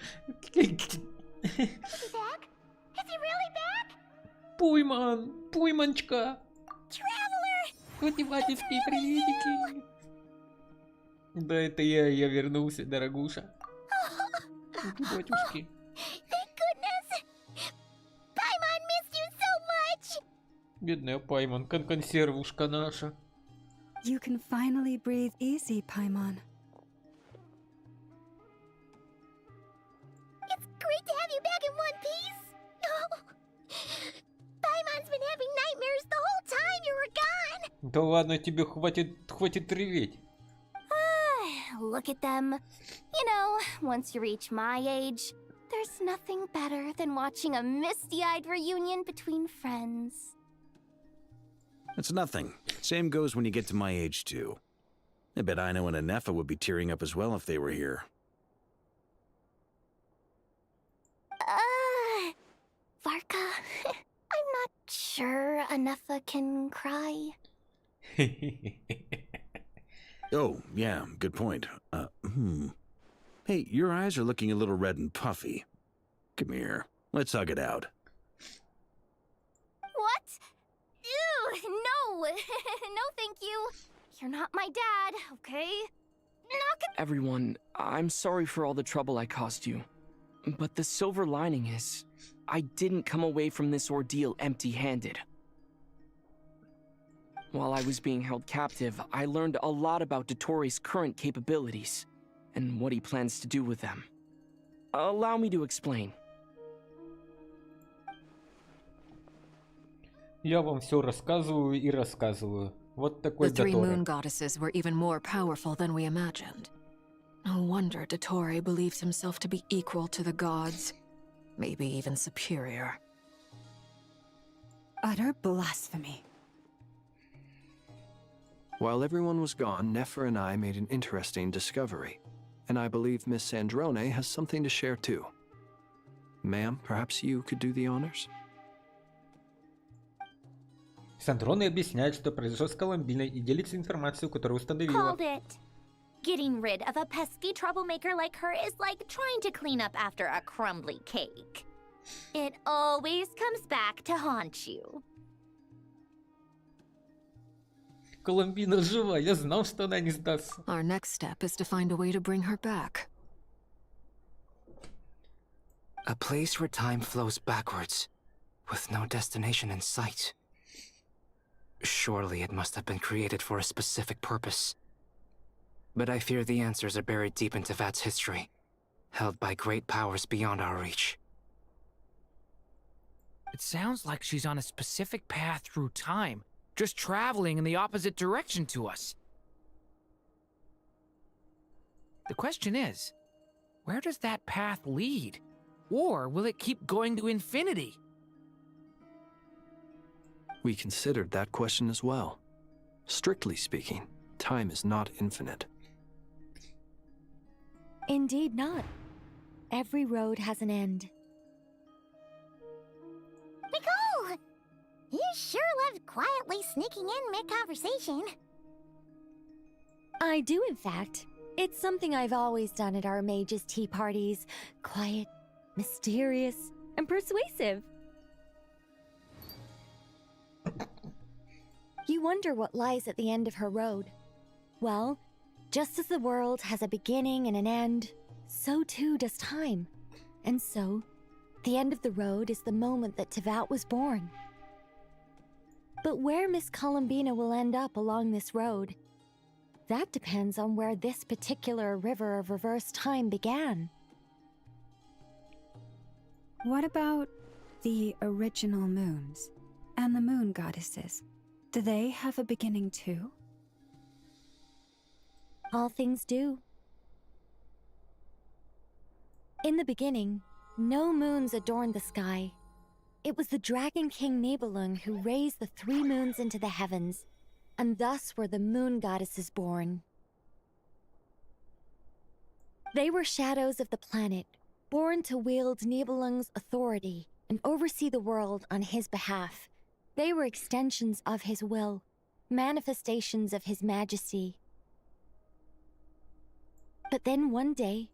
Пуйман, Пуйманчка. Математические приветики. Да, это я вернулся, дорогуша. Батюшки. Бедная Пайман, консервушка наша. You can finally breathe easy, Paimon. It's great to have you back in one piece. Paimon's been having nightmares the whole time you were gone. Да ладно, тебе хватит реветь. Look at them. You know, once you reach my age, there's nothing better than watching a misty-eyed reunion between friends. It's nothing. Same goes when you get to my age, too. I bet Ino and Anefa would be tearing up as well if they were here. Varka, I'm not sure Anefa can cry. Oh, yeah, good point. Hey, your eyes are looking a little red and puffy. Come here, let's hug it out. What? Ew, no! No, thank you. You're not my dad, okay? Everyone, I'm sorry for all the trouble I caused you. But the silver lining is, I didn't come away from this ordeal empty-handed. While I was being held captive, I learned a lot about Dotori's current capabilities, and what he plans to do with them. Allow me to explain. Я вам все рассказываю и рассказываю. Вот такой The three Дотори. moon goddesses were even more powerful than we imagined. No wonder Dotori believes himself to be equal to the gods. Maybe even superior. Utter blasphemy. While everyone was gone, Nefer and I made an interesting discovery. And I believe Miss Sandrone has something to share too. Ma'am, perhaps you could do the honors? Сандроне объясняет, что произошло с Коломбиной и делится информацией, которую установила. Called it. Getting rid of a pesky troublemaker like her is like trying to clean up after a crumbly cake. It always comes back to haunt you. Коломбина жива, я знал, что она не сдастся. Our next step is to find a way to bring her back. A place where time flows backwards, with no destination in sight. Surely it must have been created for a specific purpose. But I fear the answers are buried deep into Vat's history, held by great powers beyond our reach. It sounds like she's on a specific path through time, just traveling in the opposite direction to us. The question is, where does that path lead? Or will it keep going to infinity? We considered that question as well. Strictly speaking, time is not infinite. Indeed not. Every road has an end. Nicole! You sure loved quietly sneaking in mid-conversation. I do, in fact. It's something I've always done at our mages' tea parties. Quiet, mysterious, and persuasive. You wonder what lies at the end of her road. Well, just as the world has a beginning and an end, so too does time. And so, the end of the road is the moment that Tevat was born. But where Miss Columbina will end up along this road, that depends on where this particular river of reverse time began. What about the original moons and the moon goddesses? Do they have a beginning too? All things do. In the beginning, no moons adorned the sky. It was the Dragon King Nibelung who raised the 3 moons into the heavens, and thus were the moon goddesses born. They were shadows of the planet, born to wield Nibelung's authority and oversee the world on his behalf. They were extensions of his will, manifestations of His Majesty. But then one day,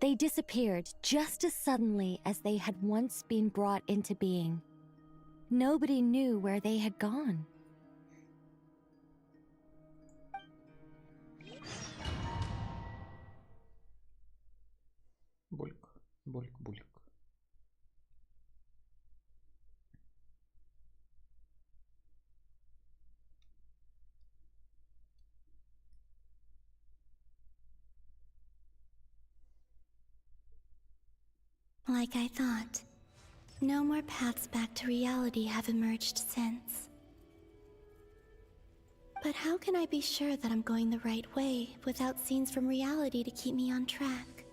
they disappeared just as suddenly as they had once been brought into being. Nobody knew where they had gone. Бульк, бульк, бульк. Like I thought, no more paths back to reality have emerged since. But how can I be sure that I'm going the right way without scenes from reality to keep me on track?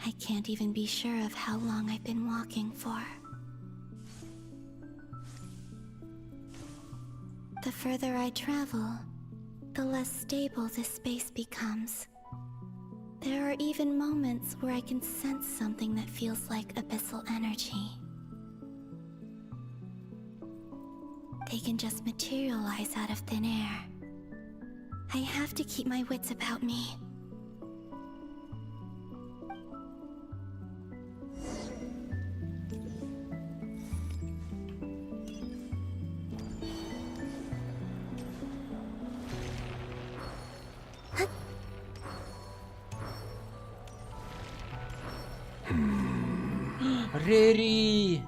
I can't even be sure of how long I've been walking for. The further I travel, the less stable this space becomes. There are even moments where I can sense something that feels like abyssal energy. They can just materialize out of thin air. I have to keep my wits about me. Рери!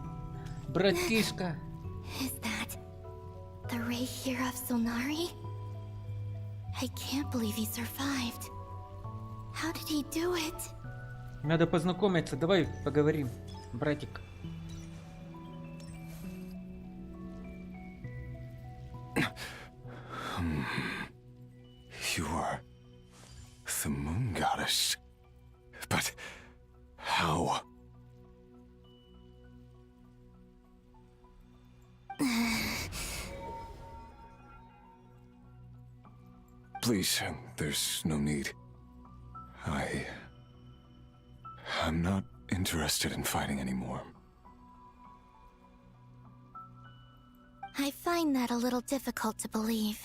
Братишка! Is that the ray here of Solnari? I can't believe he survived. How did he do it? Надо познакомиться, давай поговорим, братик. You are the moon goddess. But how? Please, there's no need. I'm not interested in fighting anymore. I find that a little difficult to believe.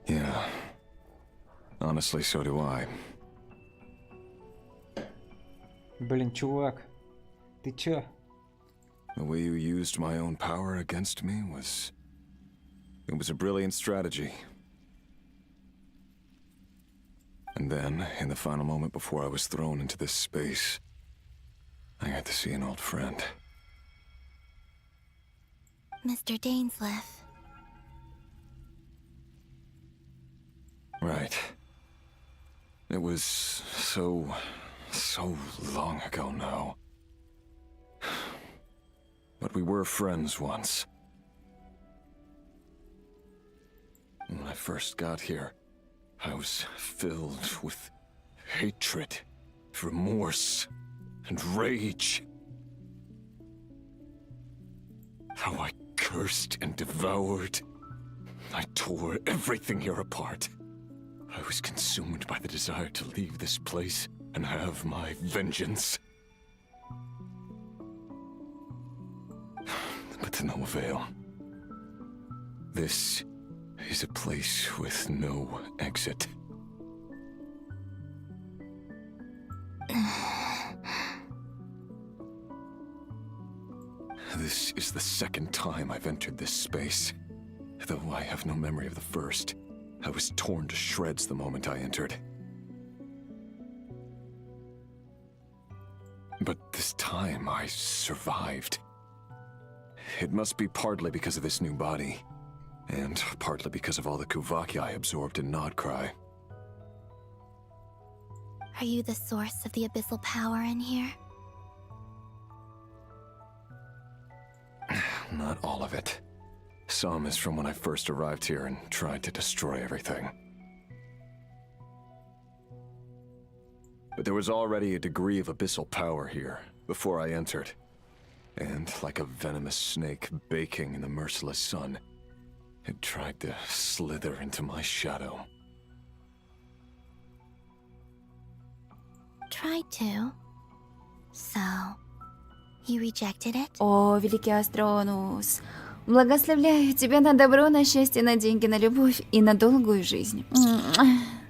Yeah. Honestly, so do I. Блин, чувак, ты чё? The way you used my own power against me was... It was a brilliant strategy. And then, in the final moment before I was thrown into this space, I got to see an old friend. Mr. Dainsleif. Right. It was so long ago now. But we were friends once. When I first got here, I was filled with hatred, remorse, and rage. How I cursed and devoured. I tore everything here apart. I was consumed by the desire to leave this place and have my vengeance. But to no avail. This is a place with no exit. This is the second time I've entered this space. Though I have no memory of the first. I was torn to shreds the moment I entered. But this time I survived. It must be partly because of this new body, and partly because of all the Kuvaki I absorbed in Nodcry. Are you the source of the abyssal power in here? Not all of it. Some is from when I first arrived here and tried to destroy everything. But there was already a degree of abyssal power here, before I entered. And like a venomous snake baking in the merciless sun, it tried to slither into my shadow. tried to. So, you rejected it? О, великий Астронус, благословляю тебя на добро, на счастье, на деньги, на любовь и на долгую жизнь.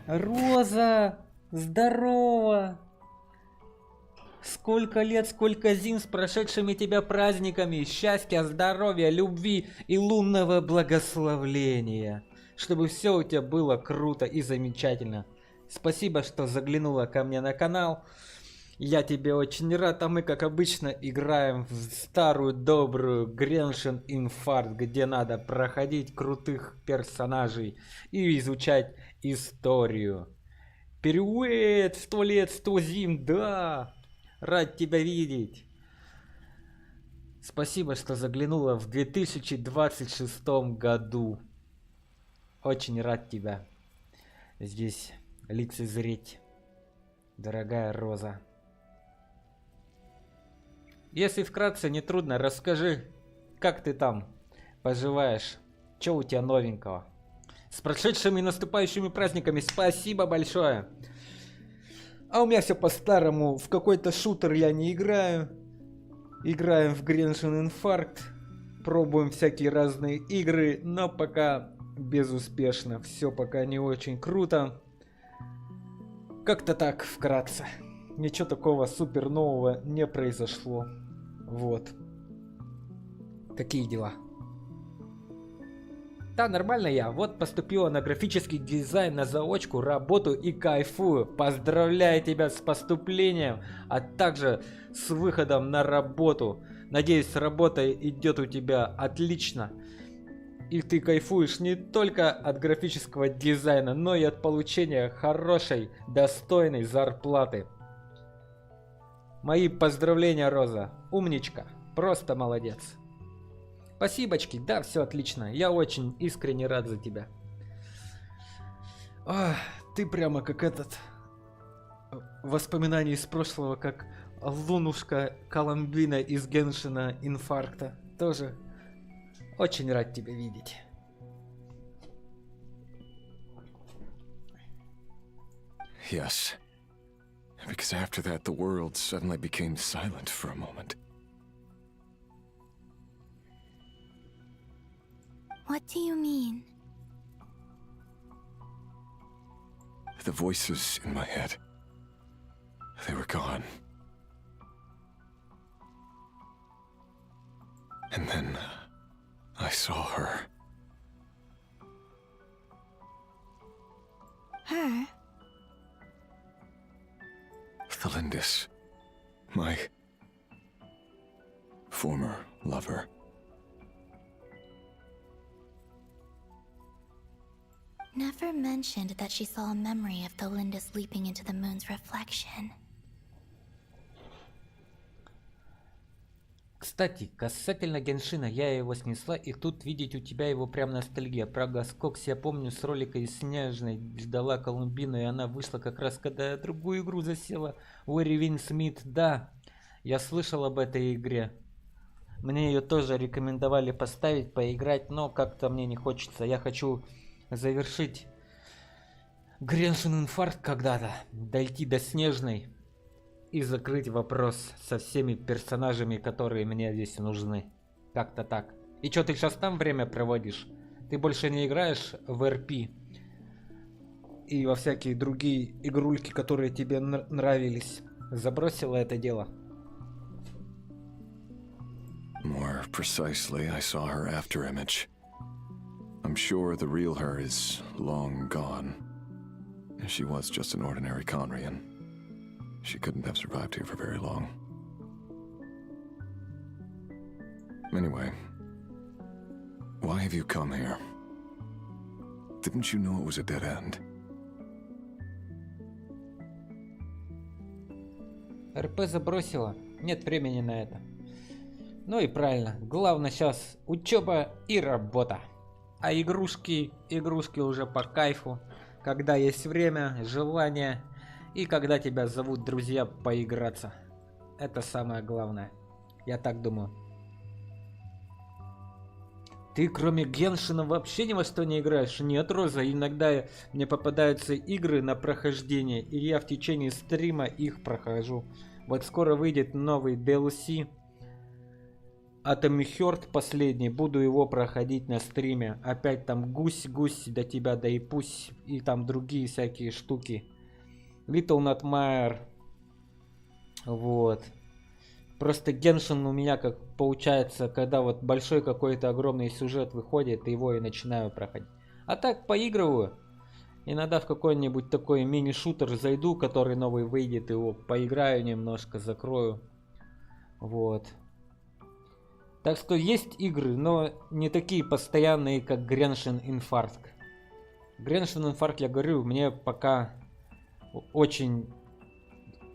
Роза, здорово! Сколько лет, сколько зим с прошедшими тебя праздниками, счастья, здоровья, любви и лунного благословления. Чтобы все у тебя было круто и замечательно. Спасибо, что заглянула ко мне на канал. Я тебе очень рад, а мы, как обычно, играем в старую добрую Genshin Impact, где надо проходить крутых персонажей и изучать историю. Привет, 100 лет, 100 зим, да! Рад тебя видеть. Спасибо, что заглянула в 2026 году. Очень рад тебя здесь лицезреть, дорогая Роза. Если вкратце, не трудно, расскажи, как ты там поживаешь, что у тебя новенького. С прошедшими и наступающими праздниками, спасибо большое. А у меня все по-старому, в какой-то шутер я не играю. Играем в Genshin Impact, пробуем всякие разные игры, но пока безуспешно, все пока не очень круто. Как-то так, вкратце. Ничего такого супер нового не произошло. Вот. Такие дела. Да, нормально я. Вот поступила на графический дизайн на заочку, работаю и кайфую. Поздравляю тебя с поступлением, а также с выходом на работу. Надеюсь, работа идет у тебя отлично. И ты кайфуешь не только от графического дизайна, но и от получения хорошей, достойной зарплаты. Мои поздравления, Роза. Умничка. Просто молодец. Спасибочки, да, все отлично. Я очень искренне рад за тебя. Ты прямо как этот... Воспоминание из прошлого, как Лунушка Коломбина из Геншина Инфаркта. Тоже очень рад тебя видеть. Yes. Because after that, the world suddenly became silent for a moment. What do you mean? The voices in my head, they were gone. And then I saw her. Her? Thelindis, my former lover. Never mentioned that she saw a memory of Thelindis leaping into the moon's reflection. Кстати, касательно Геншина, я его снесла, и тут видеть у тебя его прям ностальгия. Правда, Скокс, я помню, с ролика из Снежной ждала Колумбину, и она вышла как раз, когда я другую игру засела. Уэри Вин Смит, да, я слышал об этой игре. Мне ее тоже рекомендовали поставить, поиграть, но как-то мне не хочется. Я хочу завершить Genshin Impact когда-то, дойти до Снежной и закрыть вопрос со всеми персонажами, которые мне здесь нужны. Как-то так. И что, ты сейчас там время проводишь? Ты больше не играешь в РП и во всякие другие игрульки, которые тебе нравились? Забросила это дело? More precisely, I saw her after image. I'm sure the real her is long gone. She was just an ordinary Conrian. She couldn't have survived here for very long. Anyway, why have you come here? Didn't you know it was a dead end? РП забросила. Нет времени на это. Ну и правильно. Главное сейчас учеба и работа. А игрушки уже по кайфу. Когда есть время, желание и когда тебя зовут друзья поиграться. Это самое главное. Я так думаю. Ты кроме Геншина вообще ни во что не играешь? Нет, Роза, иногда мне попадаются игры на прохождение, и я в течение стрима их прохожу. Вот скоро выйдет новый DLC. Atomic Heart последний, буду его проходить на стриме. Опять там гусь до тебя, да и пусть, и там другие всякие штуки. Little Nightmare. Вот. Просто Геншин у меня как получается, когда вот большой какой-то огромный сюжет выходит, его и начинаю проходить. А так поигрываю. Иногда в какой-нибудь такой мини-шутер зайду, который новый выйдет, его поиграю немножко, закрою. Вот. Так что есть игры, но не такие постоянные, как Genshin Impact. Genshin Impact, я говорю, мне пока очень,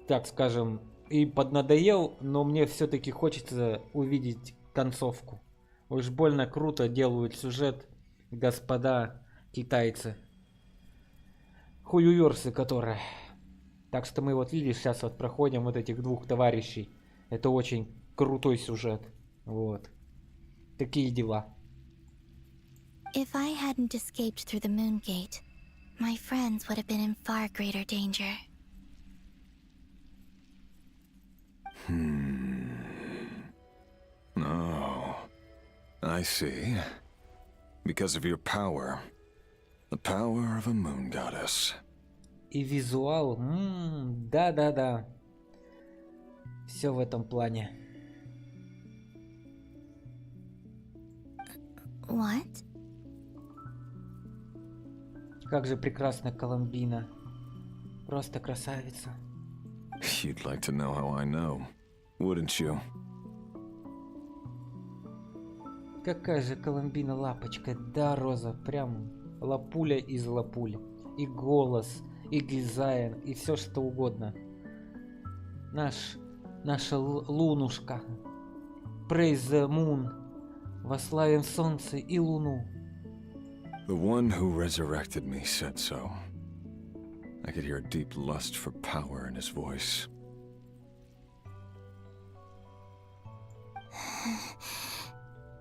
так скажем, и поднадоел, но мне все-таки хочется увидеть концовку. Уж больно круто делают сюжет господа китайцы. Хуюверсы, которые. Так что мы вот видишь, сейчас вот проходим вот этих двух товарищей. Это очень крутой сюжет. Вот. Такие дела. If I hadn't escaped through the moon gate, my friends would have been in far greater danger. Oh, I see. Because of your power. The power of a moon goddess. И визуал, да-да-да. Все в этом плане. What? Как же прекрасна Коломбина. Просто красавица. You'd like to know how I know, wouldn't you? Какая же Коломбина лапочка. Да, Роза, прям лапуля из лапуль. И голос, и дизайн, и все что угодно. Наша лунушка. Praise the moon. Вославим солнце и луну. The one who resurrected me said so. I could hear a deep lust for power in his voice.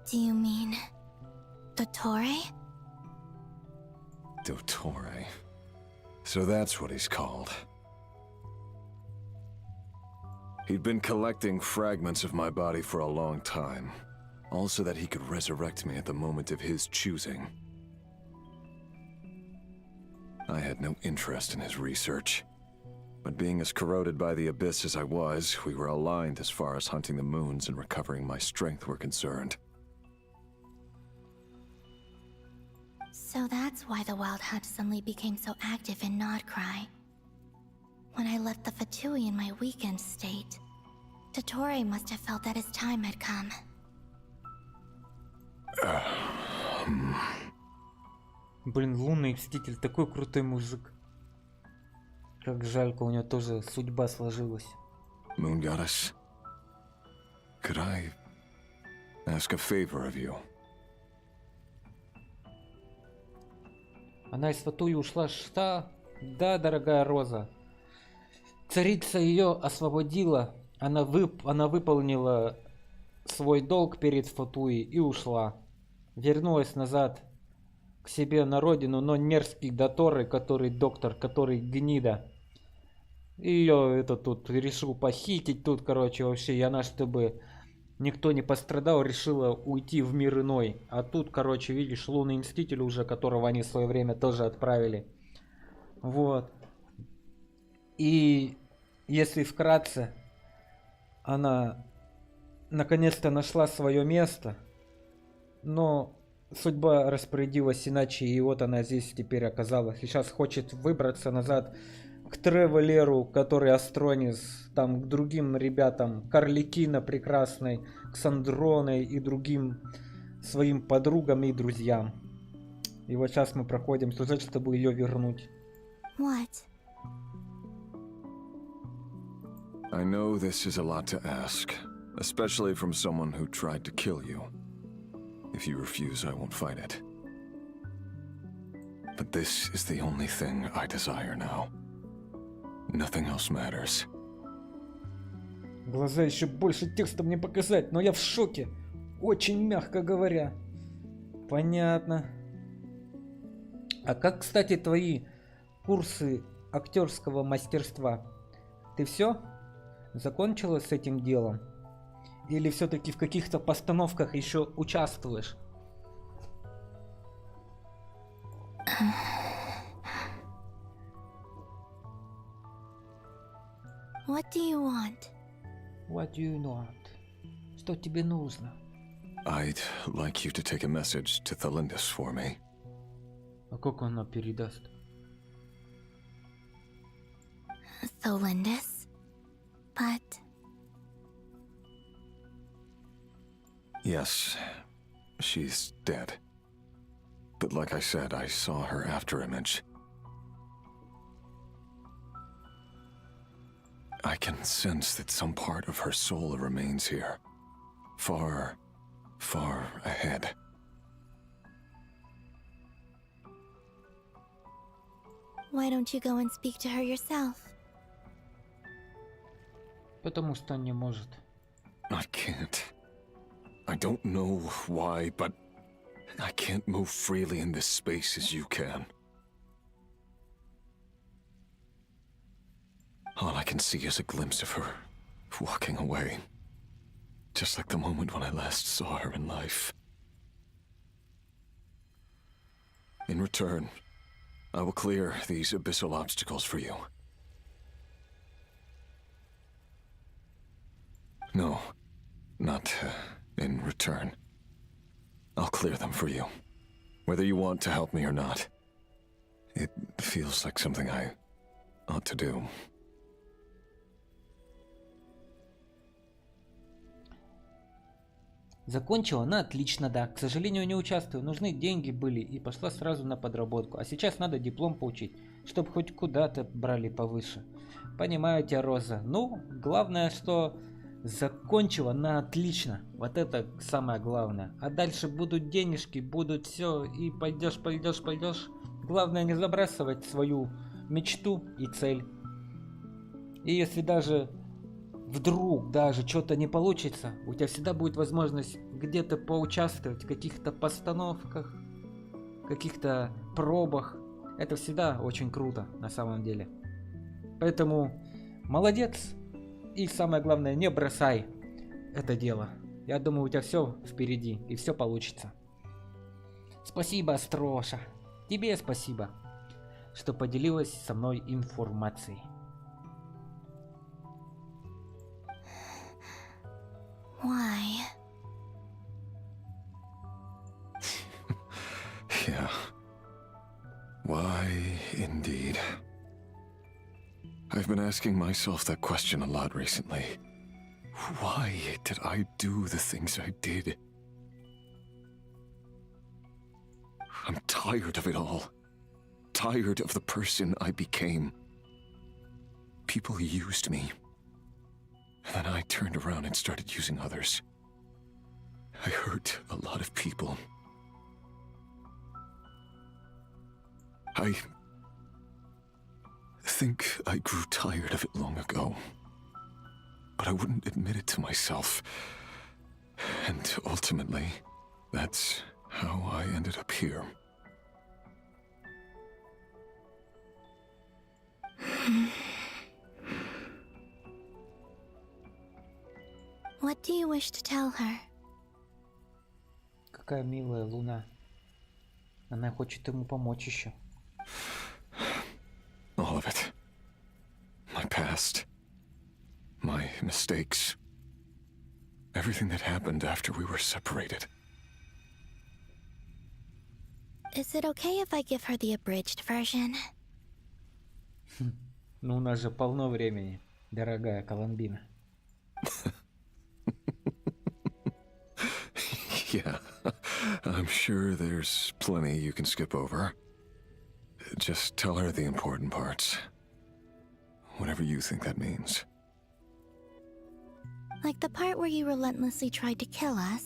Do you mean Dottore? Dottore. So that's what he's called. He'd been collecting fragments of my body for a long time, all so that he could resurrect me at the moment of his choosing. I had no interest in his research, but being as corroded by the abyss as I was, we were aligned as far as hunting the moons and recovering my strength were concerned. So that's why the Wild Hunt suddenly became so active in Nodcry. When I left the Fatui in my weakened state, Dottore must have felt that his time had come. Блин, лунный мститель, такой крутой мужик. Как жалько, у него тоже судьба сложилась. Moon Goddess, could I ask a favor of you? Она из Фатуи ушла, что? Да, дорогая Роза. Царица ее освободила. Она выполнила свой долг перед Фатуи и ушла. Вернулась назад к себе на родину, но мерзкий Доторы, который доктор, который гнида. Ее тут решил похитить, тут, короче, вообще, и она, чтобы никто не пострадал, решила уйти в мир иной. А тут, короче, видишь, лунный мститель уже, которого они в свое время тоже отправили. Вот. И если вкратце, она наконец-то нашла свое место, но судьба распорядилась иначе, и вот она здесь теперь оказалась. И сейчас хочет выбраться назад к Тревелеру, который AstronYS, там к другим ребятам, к Арлекино прекрасной, к Сандроне и другим своим подругам и друзьям. И вот сейчас мы проходим сюжет, чтобы ее вернуть. What? I know this is a lot to ask, especially from someone who tried to kill you. If you refuse, I won't fight it. But this is the only thing I desire now. Nothing else matters. Глаза еще больше текста мне показать, но я в шоке. Очень мягко говоря. Понятно. А как, кстати, твои курсы актерского мастерства? Ты все закончила с этим делом? Или все-таки в каких-то постановках еще участвуешь? What do you want? What do you want? Что тебе нужно? I'd like you to take a message to Thalindis for me. А как она передаст? Thalindis? But... Yes, she's dead. But like I said, I saw her afterimage. I can sense that some part of her soul remains here. Far, far ahead. Why don't you go and speak to her yourself? Потому что не может. I can't. I don't know why, but I can't move freely in this space as you can. All I can see is a glimpse of her, walking away. Just like the moment when I last saw her in life. In return, I will clear these abyssal obstacles for you. No, not in return. I'll clear them for you. Whether you want to help me or not. It feels like something I ought to do. Закончила она отлично, да. К сожалению, не участвую. Нужны деньги были и пошла сразу на подработку. А сейчас надо диплом получить, чтобы хоть куда-то брали повыше. Понимаю тебя, Роза. Ну, главное, что закончила она отлично. Вот это самое главное. А дальше будут денежки, будут все. И пойдешь. Главное не забрасывать свою мечту и цель. И если даже вдруг даже что-то не получится, у тебя всегда будет возможность где-то поучаствовать в каких-то постановках, каких-то пробах. Это всегда очень круто на самом деле. Поэтому молодец. И самое главное, не бросай это дело. Я думаю, у тебя все впереди и все получится. Спасибо, Астроша. Тебе спасибо, что поделилась со мной информацией. Why? Yeah. Why, indeed. I've been asking myself that question a lot recently. Why did I do the things I did? I'm tired of it all. Tired of the person I became. People used me. And then I turned around and started using others. I hurt a lot of people. I think I grew tired of it long ago. But I wouldn't admit it to myself. And ultimately, that's how I ended up here. What do you wish to tell her? Какая милая Луна. Она хочет ему помочь еще. All of it. My past. My mistakes. Everything that happened after we were separated. Is it okay if I give her the abridged version? Ну, у нас же полно времени, дорогая Коломбина. Yeah, I'm sure there's plenty you can skip over. Just tell her the important parts. Whatever you think that means. Like the part where you relentlessly tried to kill us?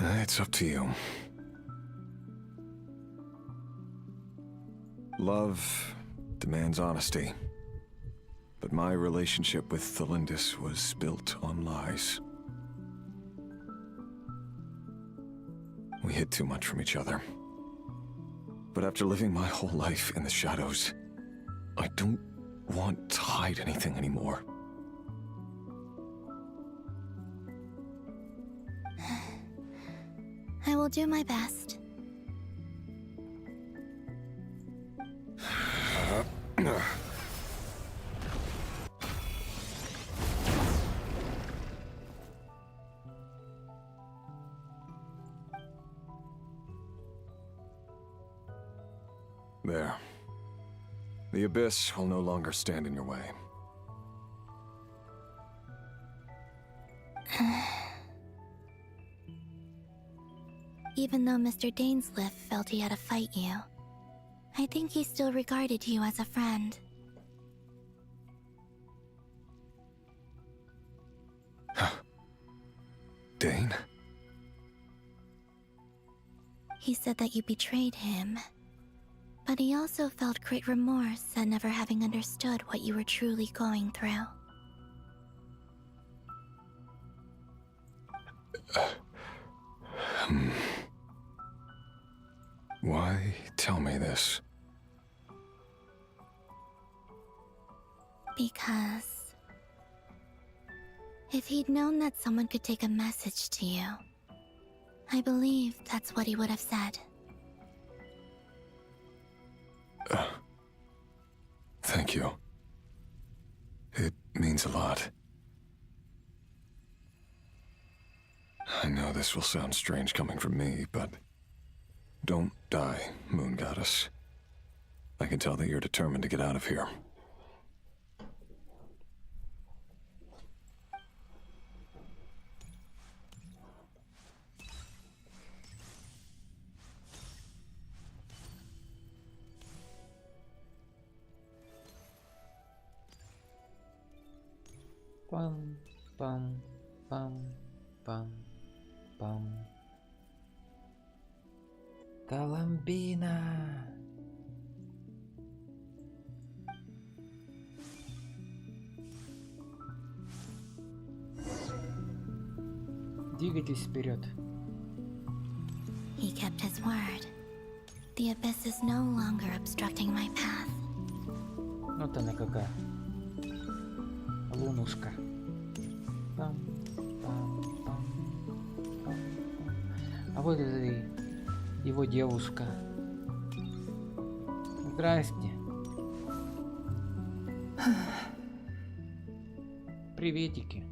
It's up to you. Love demands honesty. But my relationship with Thalindis was built on lies. We hid too much from each other. But after living my whole life in the shadows, I don't want to hide anything anymore. I will do my best. There. The abyss will no longer stand in your way. Even though Mr. Dainsleif felt he had to fight you, I think he still regarded you as a friend. Dane? He said that you betrayed him, but he also felt great remorse at never having understood what you were truly going through. Why tell me this? Because if he'd known that someone could take a message to you, I believe that's what he would have said. Thank you. It means a lot. I know this will sound strange coming from me, but don't die, Moon Goddess. I can tell that you're determined to get out of here. Пам, пам, пам, пам, пам. Коломбина! Двигайтесь вперед. He kept his word. The abyss is no longer obstructing my path. Вот она какая. Лунушка. Пам, пам, пам, пам, пам. А вот это и его девушка. Здрасте. Приветики.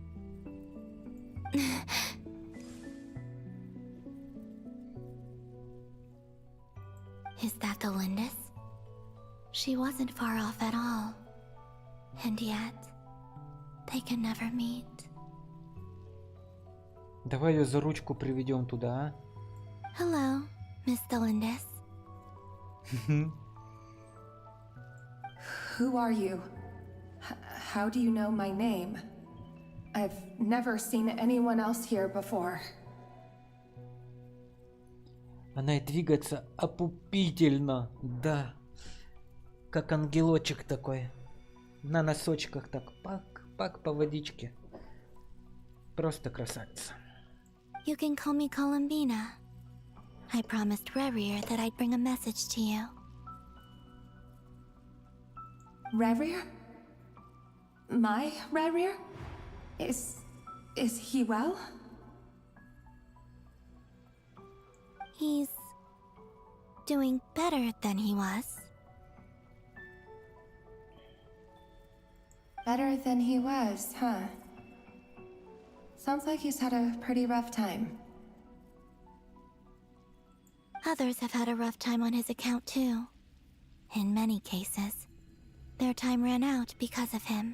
Is that the Lindis? She wasn't far off at all. And yet, they can never meet. Давай ее за ручку приведем туда, Hello, Miss Lindis. Who are you? How do you know my name? I've never seen anyone else here before. Она и двигается опупительно, да. Как ангелочек такой. На носочках так пак по водичке. Просто красавица. You can call me Columbina. I promised Rerir that I'd bring a message to you. Rerir? My Rerir? Is he well? He's doing better than he was. Better than he was, huh? Sounds like he's had a pretty rough time. Others have had a rough time on his account too. In many cases, their time ran out because of him.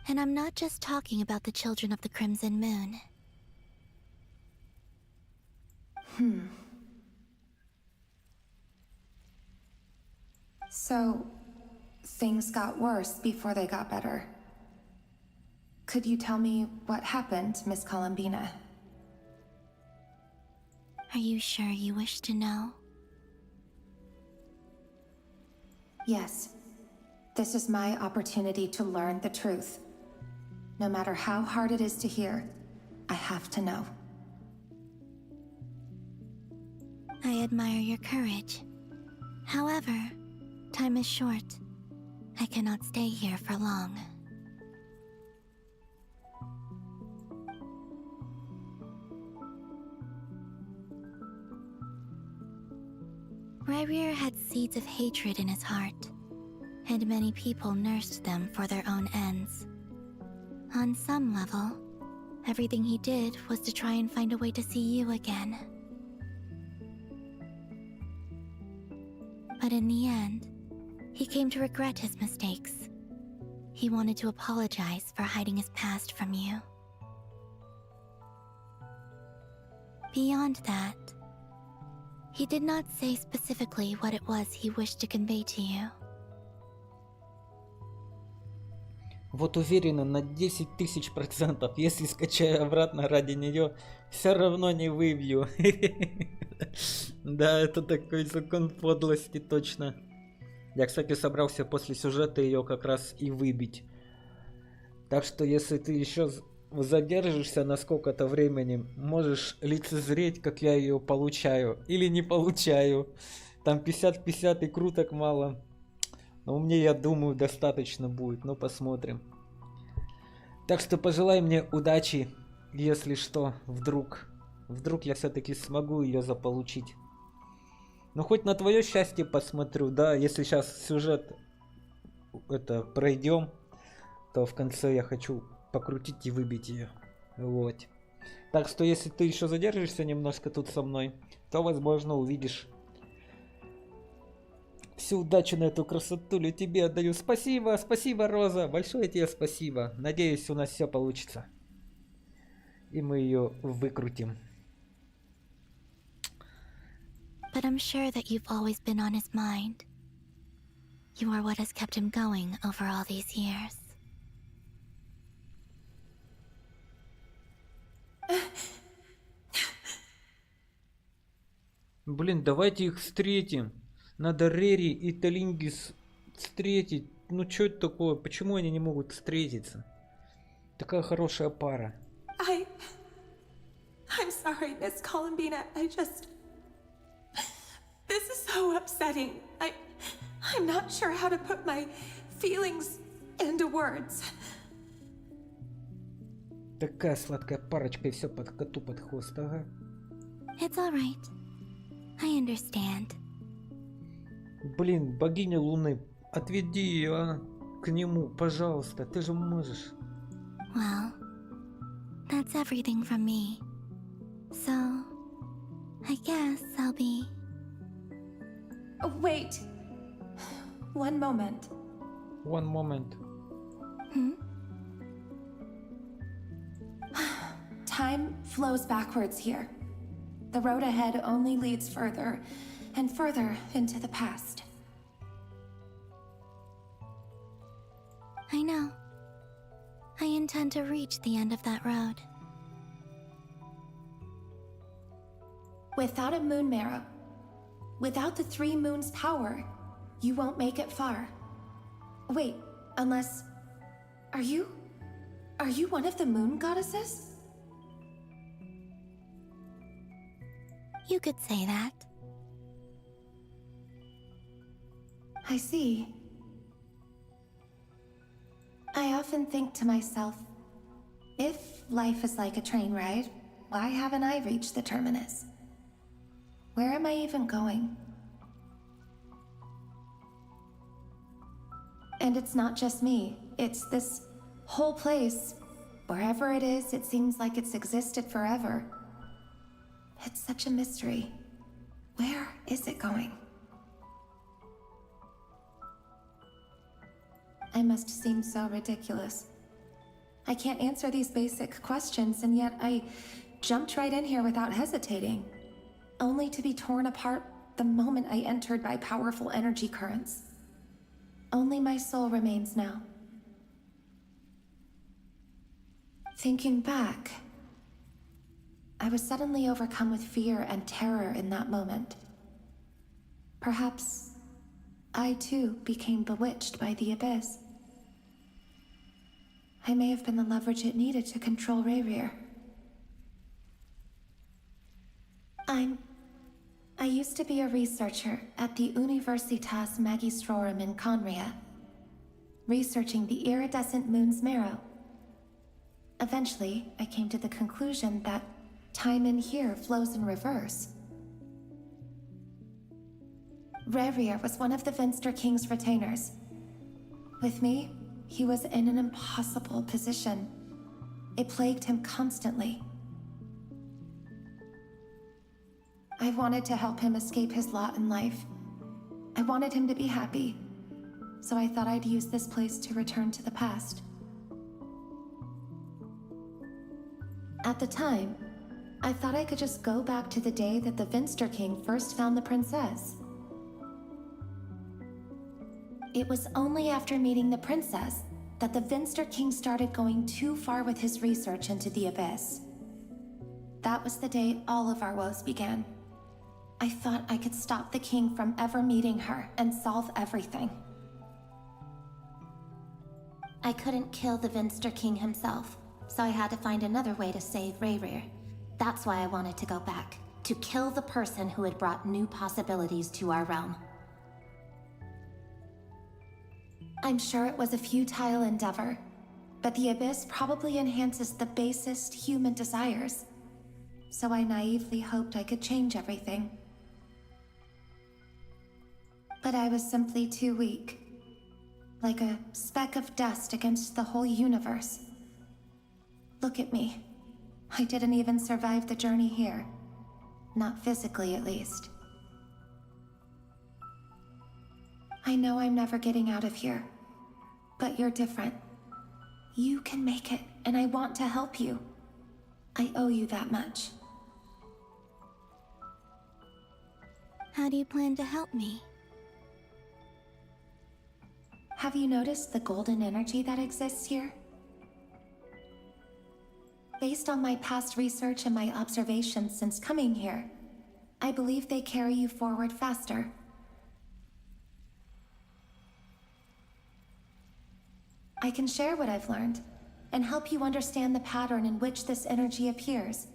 And I'm not just talking about the children of the Crimson Moon. So, things got worse before they got better. Could you tell me what happened, Miss Columbina? Are you sure you wish to know? Yes. This is my opportunity to learn the truth. No matter how hard it is to hear, I have to know. I admire your courage. However, time is short. I cannot stay here for long. Ryrir had seeds of hatred in his heart, and many people nursed them for their own ends. On some level, everything he did was to try and find a way to see you again. But in the end, he came to regret his mistakes. He wanted to apologize for hiding his past from you. Beyond that, he did not say specifically what it was he wished to convey to you. Вот уверена на 10 000%, если скачаю обратно ради нее, все равно не выбью. Да, это такой закон подлости, точно. Я, кстати, собрался после сюжета ее как раз и выбить. Так что, если ты еще задержишься на сколько-то времени, можешь лицезреть, как я ее получаю или не получаю. Там 50-50 и круток мало. Но мне, я думаю, достаточно будет. Ну, посмотрим. Так что пожелай мне удачи, если что, вдруг я все-таки смогу ее заполучить. Ну, хоть на твое счастье посмотрю, да, если сейчас сюжет пройдем, то в конце я хочу покрутить и выбить ее. Вот. Так что, если ты еще задержишься немножко тут со мной, то, возможно, увидишь. Всю удачу на эту красотулю тебе отдаю. Спасибо, спасибо, Роза. Большое тебе спасибо. Надеюсь, у нас все получится. И мы ее выкрутим. But I'm sure that you've always been on his mind. You are what has kept him going over all these years. Блин, давайте их встретим. Надо Рери и Талингис встретить. Ну что это такое? Почему они не могут встретиться? Такая хорошая пара. I'm sorry, Miss Columbina. This is so upsetting. I'm not sure how to put my feelings into words. Такая сладкая парочка и все под коту под хвост, ага. It's all right. I understand. Блин, богиня Луны, отведи ее к нему, пожалуйста, ты же можешь. Well, that's everything from me. So, I guess I'll be... Oh, wait. One moment. One moment. Time flows backwards here. The road ahead only leads further and further into the past. I know. I intend to reach the end of that road. Without a moon marrow, without the 3 moons' power, you won't make it far. Wait, unless... Are you one of the moon goddesses? You could say that. I see. I often think to myself, if life is like a train ride, why haven't I reached the terminus? Where am I even going? And it's not just me, it's this whole place. Wherever it is, it seems like it's existed forever. It's such a mystery. Where is it going? I must seem so ridiculous. I can't answer these basic questions, and yet I jumped right in here without hesitating, only to be torn apart the moment I entered by powerful energy currents. Only my soul remains now. Thinking back, I was suddenly overcome with fear and terror in that moment. Perhaps I too became bewitched by the abyss. I may have been the leverage it needed to control Rayrir. I used to be a researcher at the Universitas Magistrorum in Conria, researching the iridescent moon's marrow. Eventually, I came to the conclusion that time in here flows in reverse. Rerir was one of the Vinster King's retainers. With me, he was in an impossible position. It plagued him constantly. I wanted to help him escape his lot in life. I wanted him to be happy, so I thought I'd use this place to return to the past. At the time, I thought I could just go back to the day that the Vinster King first found the princess. It was only after meeting the princess that the Vinster King started going too far with his research into the Abyss. That was the day all of our woes began. I thought I could stop the king from ever meeting her and solve everything. I couldn't kill the Vinster King himself, so I had to find another way to save Rerir. That's why I wanted to go back, to kill the person who had brought new possibilities to our realm. I'm sure it was a futile endeavor, but the Abyss probably enhances the basest human desires. So I naively hoped I could change everything. But I was simply too weak. Like a speck of dust against the whole universe. Look at me. I didn't even survive the journey here. Not physically, at least. I know I'm never getting out of here. But you're different. You can make it, and I want to help you. I owe you that much. How do you plan to help me? Have you noticed the golden energy that exists here? Based on my past research and my observations since coming here, I believe they carry you forward faster. I can share what I've learned and help you understand the pattern in which this energy appears.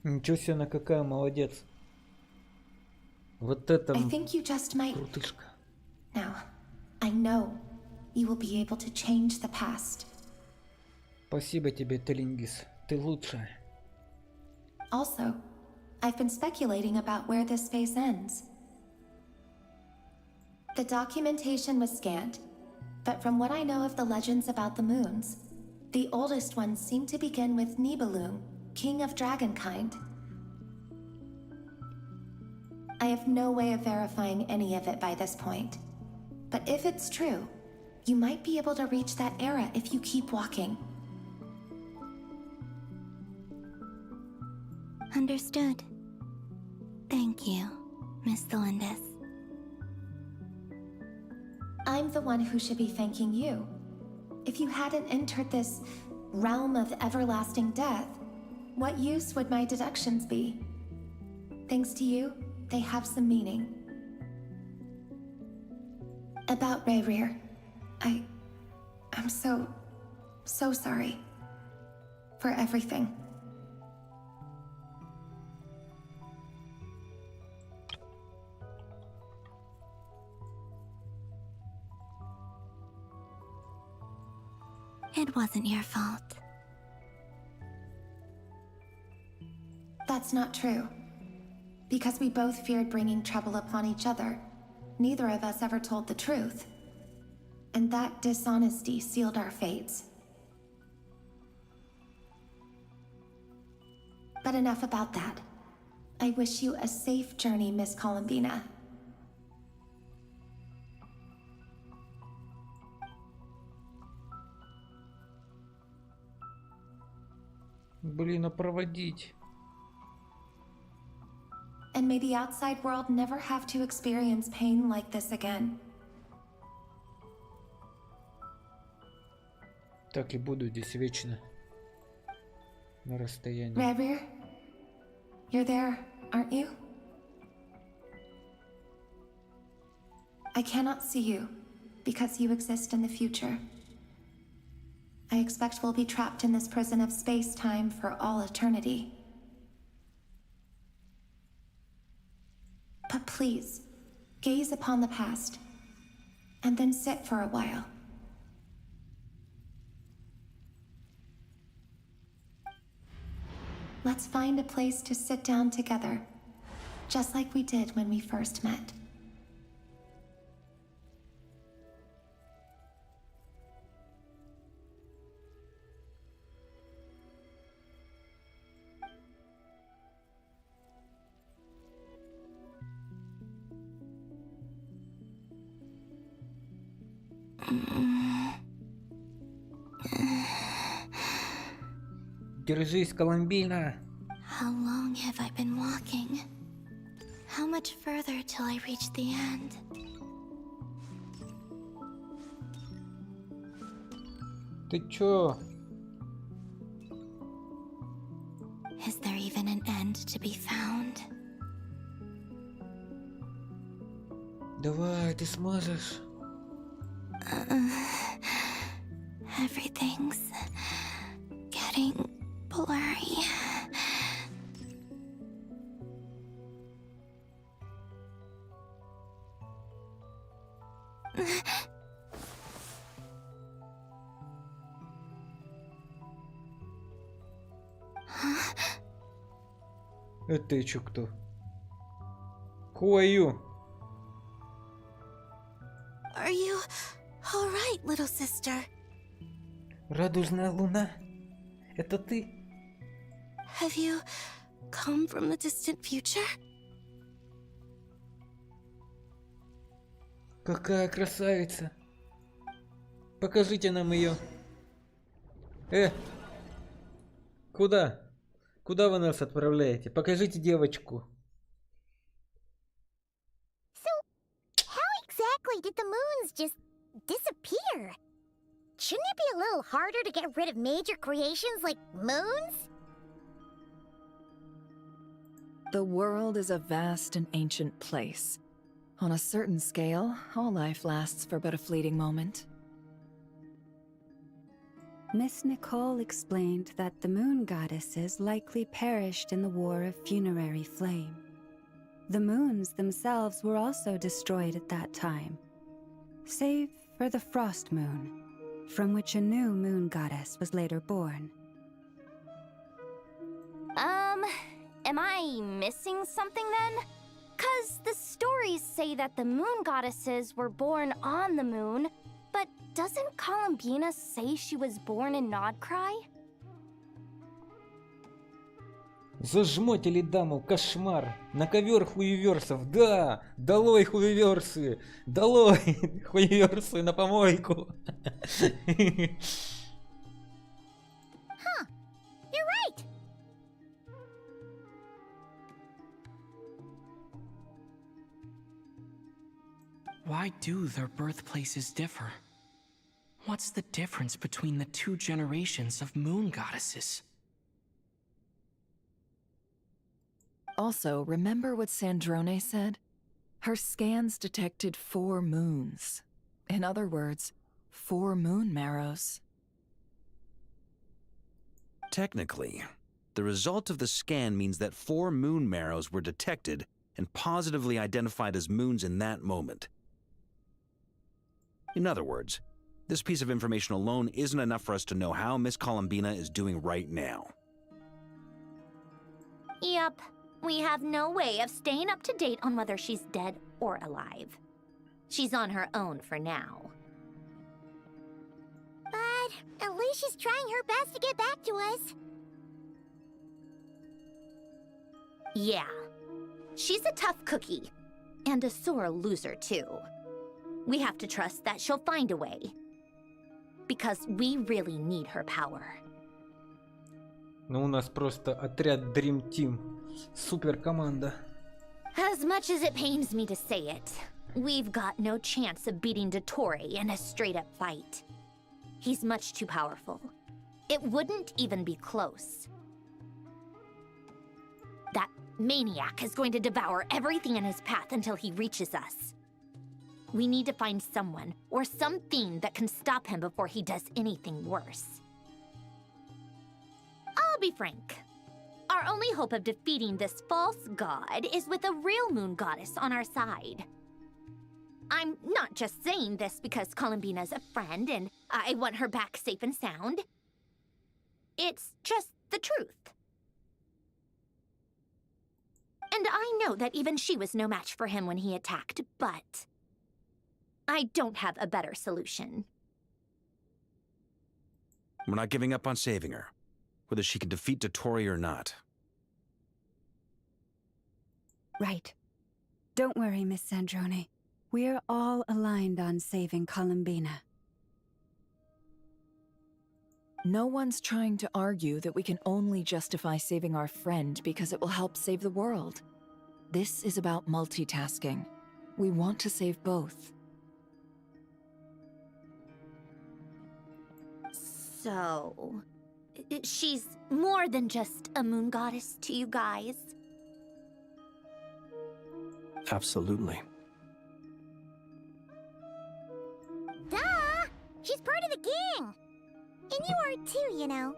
Ничего себе, она какая молодец. Вот это I think you just might. крутышка. Now, I know you will be able to change the past. Спасибо тебе, Телингис. Ты лучшая. Also, I've been speculating about where this space ends. The documentation was scant, but from what I know of the legends about the moons, the oldest ones seem to begin with Nibelung, king of dragonkind. I have no way of verifying any of it by this point, but if it's true, you might be able to reach that era if you keep walking. Understood. Thank you, Miss Thelindis. I'm the one who should be thanking you. If you hadn't entered this realm of everlasting death, what use would my deductions be? Thanks to you, they have some meaning. About Rerir, I'm so sorry. For everything. It wasn't your fault. That's not true. Because we both feared bringing trouble upon each other, neither of us ever told the truth. And that dishonesty sealed our fates. But enough about that. I wish you a safe journey, Miss Columbina. Блин, а проводить. And may the outside world never have to experience pain like this again. Так и буду здесь вечно. На расстоянии. Rerir, you're there, aren't you? I cannot see you, because you exist in the future. I expect we'll be trapped in this prison of space-time for all eternity. But please, gaze upon the past, and then sit for a while. Let's find a place to sit down together, just like we did when we first met. Держись, Коломбина. How long have I been walking? How much further till I reach the end? Ты чё? Is there even an end to be found? Давай, ты сможешь. Everything's getting blurry. Это чё кто? Who are you? Are you all right, little sister? Радужная луна? Это ты? Have you come from the distant future? Какая красавица! Покажите нам ее. Куда? Куда вы нас отправляете? Покажите девочку. So, how exactly did the moons just disappear? Shouldn't it be a little harder to get rid of major creations like moons? The world is a vast and ancient place. On a certain scale, all life lasts for but a fleeting moment. Miss Nicole explained that the moon goddesses likely perished in the War of Funerary Flame. The moons themselves were also destroyed at that time, save for the Frost Moon, from which a new moon goddess was later born. Am I missing something then? 'Cause the stories say that the moon goddesses were born on the moon, but doesn't Columbina say she was born in Nodcry? Зажмотили даму, кошмар. На ковер хуеверсов, да! Долой хуеверсы! Долой хуеверсы на помойку! Huh, you're right! Why do their birthplaces differ? What's the difference between the two generations of moon goddesses? Also, remember what Sandrone said? Her scans detected 4 moons. In other words, 4 moon marrows. Technically, the result of the scan means that 4 moon marrows were detected and positively identified as moons in that moment. In other words, this piece of information alone isn't enough for us to know how Miss Columbina is doing right now. Yep. We have no way of staying up to date on whether she's dead or alive. She's on her own for now. But at least she's trying her best to get back to us. Yeah. She's a tough cookie. And a sore loser, too. We have to trust that she'll find a way. Because we really need her power. Ну, у нас просто отряд Dream Team. Супер команда. As much as it pains me to say it, we've got no chance of beating Dottore in a straight-up fight. He's much too powerful. It wouldn't even be close. That maniac is going to devour everything in his path until he reaches us. We need to find someone or something that can stop him before he does anything worse. I'll be frank. Our only hope of defeating this false god is with a real moon goddess on our side. I'm not just saying this because Columbina's a friend and I want her back safe and sound. It's just the truth. And I know that even she was no match for him when he attacked, but I don't have a better solution. We're not giving up on saving her, whether she can defeat Dottore or not. Right. Don't worry, Miss Sandrone. We're all aligned on saving Columbina. No one's trying to argue that we can only justify saving our friend because it will help save the world. This is about multitasking. We want to save both. So, she's more than just a moon goddess to you guys? Absolutely. Duh! She's part of the gang! And you are too, you know.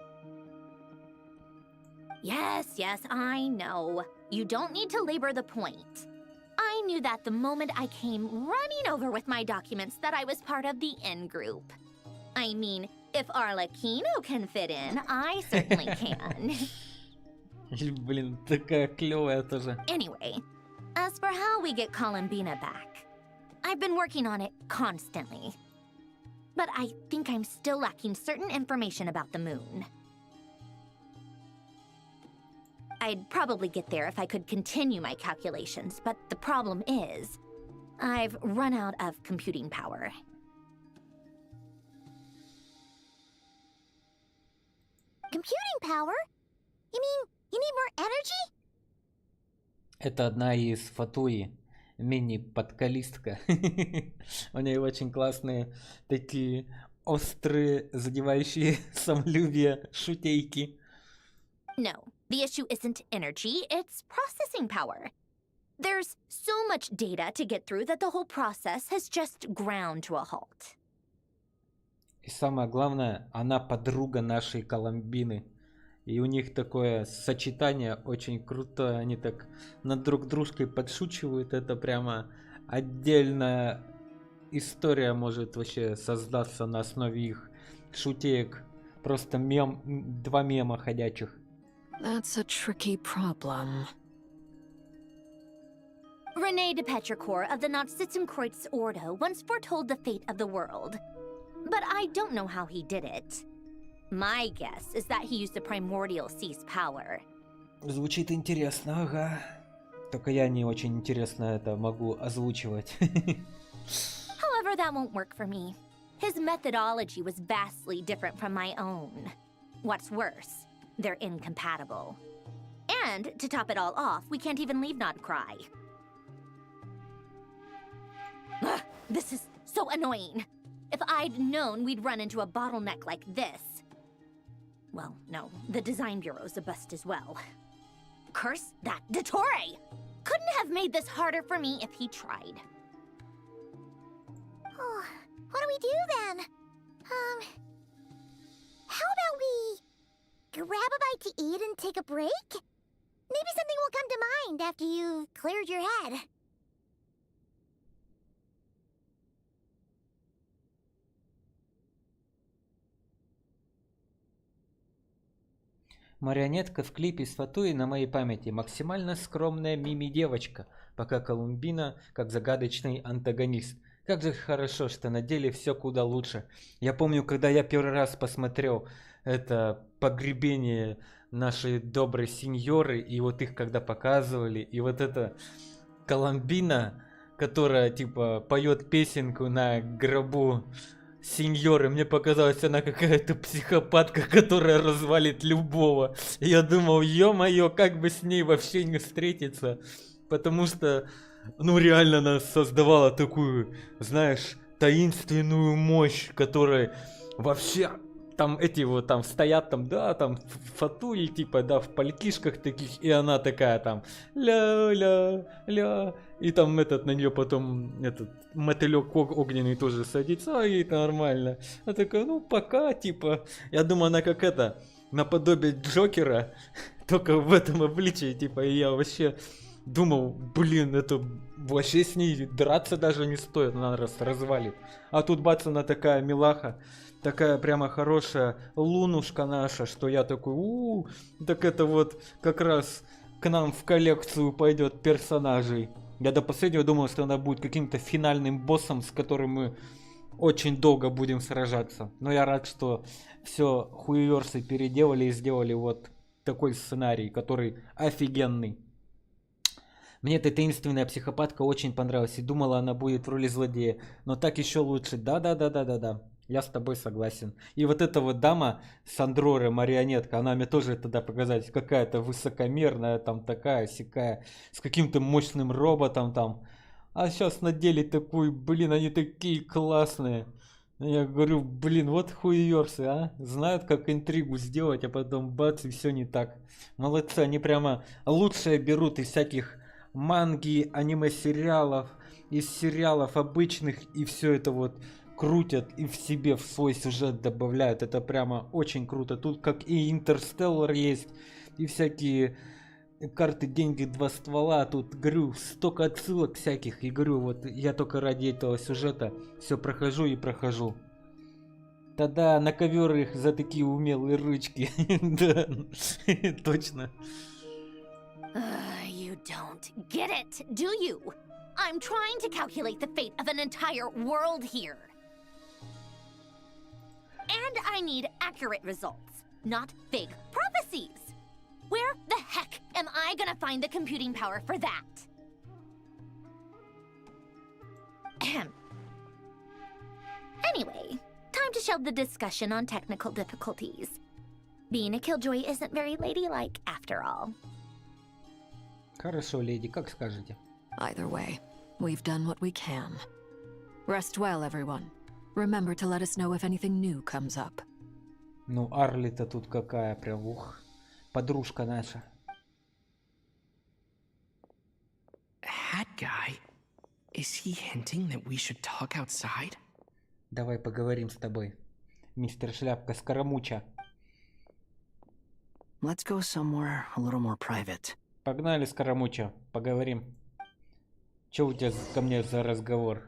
Yes, I know. You don't need to labor the point. I knew that the moment I came running over with my documents that I was part of the in-group. I mean, if Arlecchino can fit in, I certainly can. Блин, такая клёвая тоже. Anyway, as for how we get Columbina back, I've been working on it constantly. But I think I'm still lacking certain information about the moon. I'd probably get there if I could continue my calculations, but the problem is, I've run out of computing power. Computing power? You mean you need more energy? Это одна из Фатуи, мини-подкалистка. У нее очень классные такие острые, задевающие самолюбие шутейки. No, the issue isn't energy, it's processing power. There's so much data to get through that the whole process has just ground to a halt. И самое главное, она подруга нашей Колумбины. И у них такое сочетание очень крутое. Они так над друг дружкой подшучивают. Это прямо отдельная история может вообще создаться на основе их шутеек. Просто два мема ходячих. That's a tricky problem. René de Petrichor of the Nazissenkreuz Ordo once foretold the fate of the world. But I don't know how he did it. My guess is that he used the primordial sea's power. Звучит интересно, ага. Только я не очень интересно это могу озвучивать. However, that won't work for me. His methodology was vastly different from my own. What's worse, they're incompatible. And, to top it all off, we can't even leave Nodcry. Ugh, this is so annoying. If I'd known we'd run into a bottleneck like this... Well, no, the design bureau's a bust as well. Curse that Dottore! Couldn't have made this harder for me if he tried. Oh, what do we do then? How about we grab a bite to eat and take a break? Maybe something will come to mind after you've cleared your head. Марионетка в клипе с Фатуи на моей памяти максимально скромная мими-девочка, пока Колумбина как загадочный антагонист. Как же хорошо, что на деле все куда лучше. Я помню, когда я первый раз посмотрел это погребение нашей доброй сеньоры, и вот их когда показывали, и вот эта Колумбина, которая типа поет песенку на гробу сеньоры, мне показалось, она какая-то психопатка, которая развалит любого. И я думал, ё-моё, как бы с ней вообще не встретиться. Потому что, ну реально она создавала такую, знаешь, таинственную мощь, которая вообще там эти вот там стоят там, да, там в фатуре, типа, да, в палькишках таких, и она такая там ля-ля-ля, и там этот на нее потом этот мотылек огненный тоже садится, а ей нормально. Она такая, ну пока, типа, я думаю, она как это, наподобие Джокера, только в этом обличии, типа, и я вообще думал, блин, это вообще с ней драться даже не стоит, она развалит. А тут бац, она такая милаха, такая прямо хорошая лунушка наша, что я такой, так это вот как раз к нам в коллекцию пойдет персонажей. Я до последнего думал, что она будет каким-то финальным боссом, с которым мы очень долго будем сражаться. Но я рад, что все хуеверсы переделали и сделали вот такой сценарий, который офигенный. Мне эта таинственная психопатка очень понравилась и думала, она будет в роли злодея. Но так еще лучше. Да. Я с тобой согласен. И вот эта вот дама Сандрора, марионетка, она мне тоже тогда показалась какая-то высокомерная, там такая сякая, с каким-то мощным роботом там. А сейчас на деле такой, блин, они такие классные. Я говорю, блин, вот хуеверсы, а? Знают, как интригу сделать, а потом бац, и все не так. Молодцы, они прямо лучшее берут из всяких манги, аниме-сериалов, из сериалов обычных, и все это вот крутят и в себе в свой сюжет добавляют. Это прямо очень круто. Тут как и Интерстеллар есть, и всякие карты, деньги, два ствола. Тут, говорю, столько отсылок всяких. И говорю, вот я только ради этого сюжета все прохожу и прохожу. Тогда на ковер их за такие умелые ручки. Да, точно. You don't get it, do you? I'm trying to calculate the fate of an entire world here. And I need accurate results, not vague prophecies. Where the heck am I gonna find the computing power for that? Ahem. Anyway, time to shelve the discussion on technical difficulties. Being a killjoy isn't very ladylike after all. Хорошо, леди, как скажете. Either way, we've done what we can. Rest well, everyone. Remember to let us know if anything new comes up. Ну, Арли-то тут какая прям, ух, подружка наша. Hat guy? Is he hinting that we should talk outside? Давай поговорим с тобой, мистер Шляпка Скоромуча. Let's go somewhere a little more private. Погнали, Скоромуча, поговорим. Че у тебя ко мне за разговор?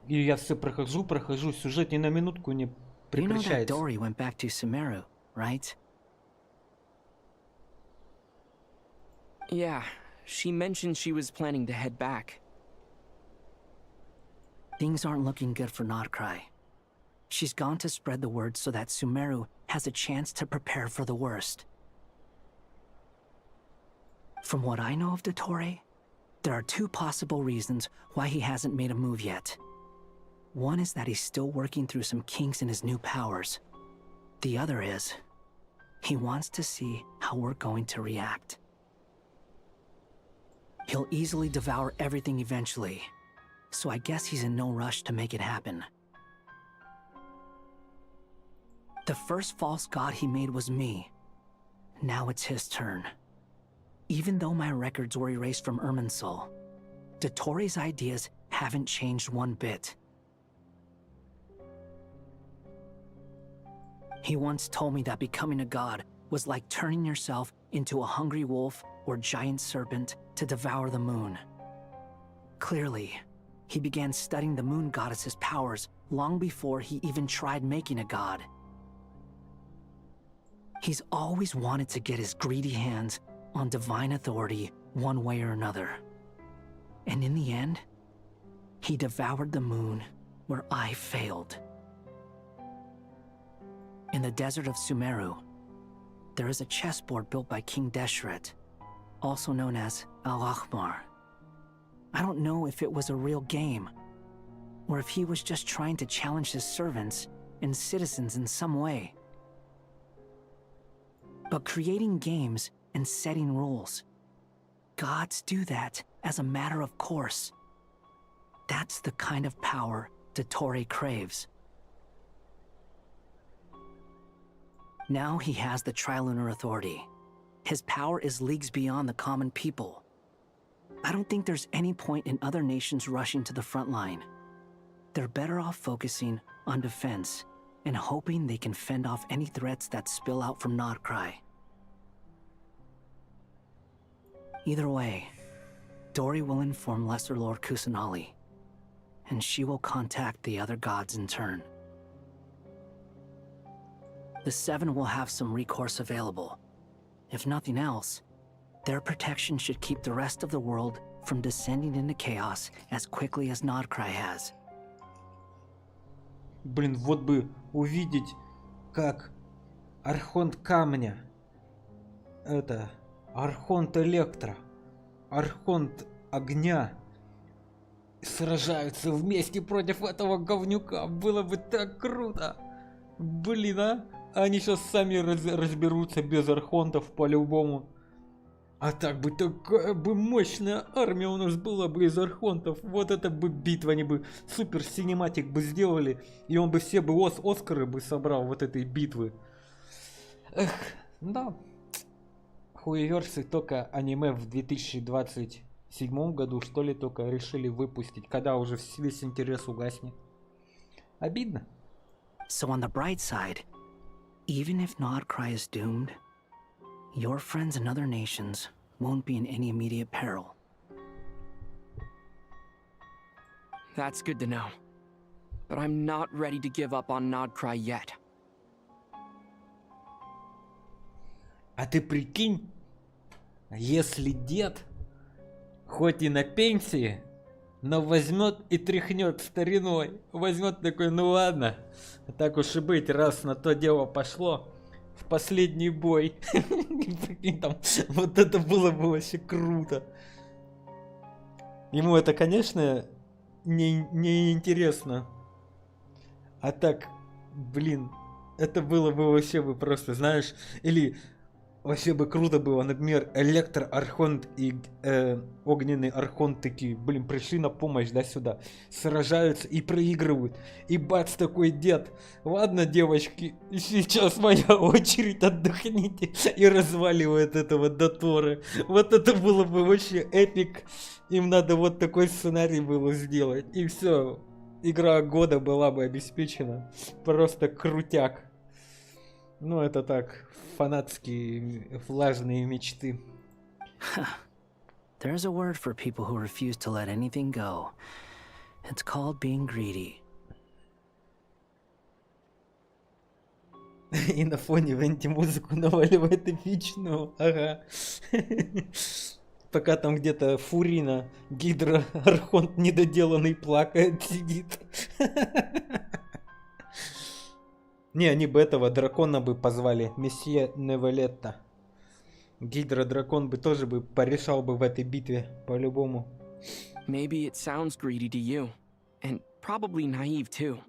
И я все прохожу, сюжет ни на минутку не прекращается. You know that Dory went back to Sumeru, right? Yeah, she mentioned she was planning to head back. Things aren't looking good for Nodcry. She's gone to spread the word so that Sumeru has a chance to prepare for the worst. From what I know of Dottore, there are two possible reasons why he hasn't made a move yet. One is that he's still working through some kinks in his new powers. The other is, he wants to see how we're going to react. He'll easily devour everything eventually, so I guess he's in no rush to make it happen. The first false god he made was me. Now it's his turn. Even though my records were erased from Irminsul, Dottore's ideas haven't changed one bit. He once told me that becoming a god was like turning yourself into a hungry wolf or giant serpent to devour the moon. Clearly, he began studying the moon goddess's powers long before he even tried making a god. He's always wanted to get his greedy hands on divine authority one way or another. And in the end, he devoured the moon where I failed. In the desert of Sumeru, there is a chessboard built by King Deshret, also known as Al-Akhmar. I don't know if it was a real game, or if he was just trying to challenge his servants and citizens in some way. But creating games and setting rules, gods do that as a matter of course. That's the kind of power Dottore craves. Now he has the Trilunar Authority. His power is leagues beyond the common people. I don't think there's any point in other nations rushing to the front line. They're better off focusing on defense and hoping they can fend off any threats that spill out from Nodcry. Either way, Dori will inform Lesser Lord Kusanali, and she will contact the other gods in turn. The Seven will have some recourse available. If nothing else, their protection should keep the rest of the world from descending into chaos as quickly as Nodcry has. Блин, вот бы увидеть, как Архонт Камня, Архонт Электро, Архонт Огня сражаются вместе против этого говнюка. Было бы так круто. Блин, а? Они сейчас сами разберутся без архонтов по-любому. А так бы такая бы мощная армия у нас была бы из архонтов. Вот это бы битва, они бы супер синематик бы сделали. И он бы все бы Оскары бы собрал вот этой битвы. Эх, да. Хуеверсы только аниме в 2027 году, что ли, только решили выпустить, когда уже весь интерес угаснет. Обидно. So on the bright side, even if Nodcry is doomed, your friends in other nations won't be in any immediate peril. That's good to know. But I'm not ready to give up on Nodcry yet. А ты прикинь, если дед, хоть и на пенсии, но возьмет и тряхнет стариной. Возьмет такой, ну ладно, так уж и быть, раз на то дело пошло, в последний бой. Там, вот это было бы вообще круто. Ему это, конечно, не интересно. А так, блин, это было бы вообще бы просто, знаешь, или вообще бы круто было, например, Электро-Архонт и Огненный Архонт такие, блин, пришли на помощь, да, сюда, сражаются и проигрывают. И бац, такой дед, ладно, девочки, сейчас моя очередь, отдохните, и разваливает этого Дотторы. Вот это было бы вообще эпик. Им надо вот такой сценарий было сделать. И все, игра года была бы обеспечена. Просто крутяк. Ну, это так, фанатские влажные мечты. There's a word for people who refuse to let anything go. It's called being greedy. И на фоне Венти музыку наваливает эпичную. Ага. Пока там где-то Фурина, Гидра, Архонт недоделанный плакает, сидит. Не, они бы этого дракона бы позвали, месье Невелетта. Гидра-дракон бы тоже бы порешал бы в этой битве, по-любому. Maybe it sounds greedy to you, and probably naive too.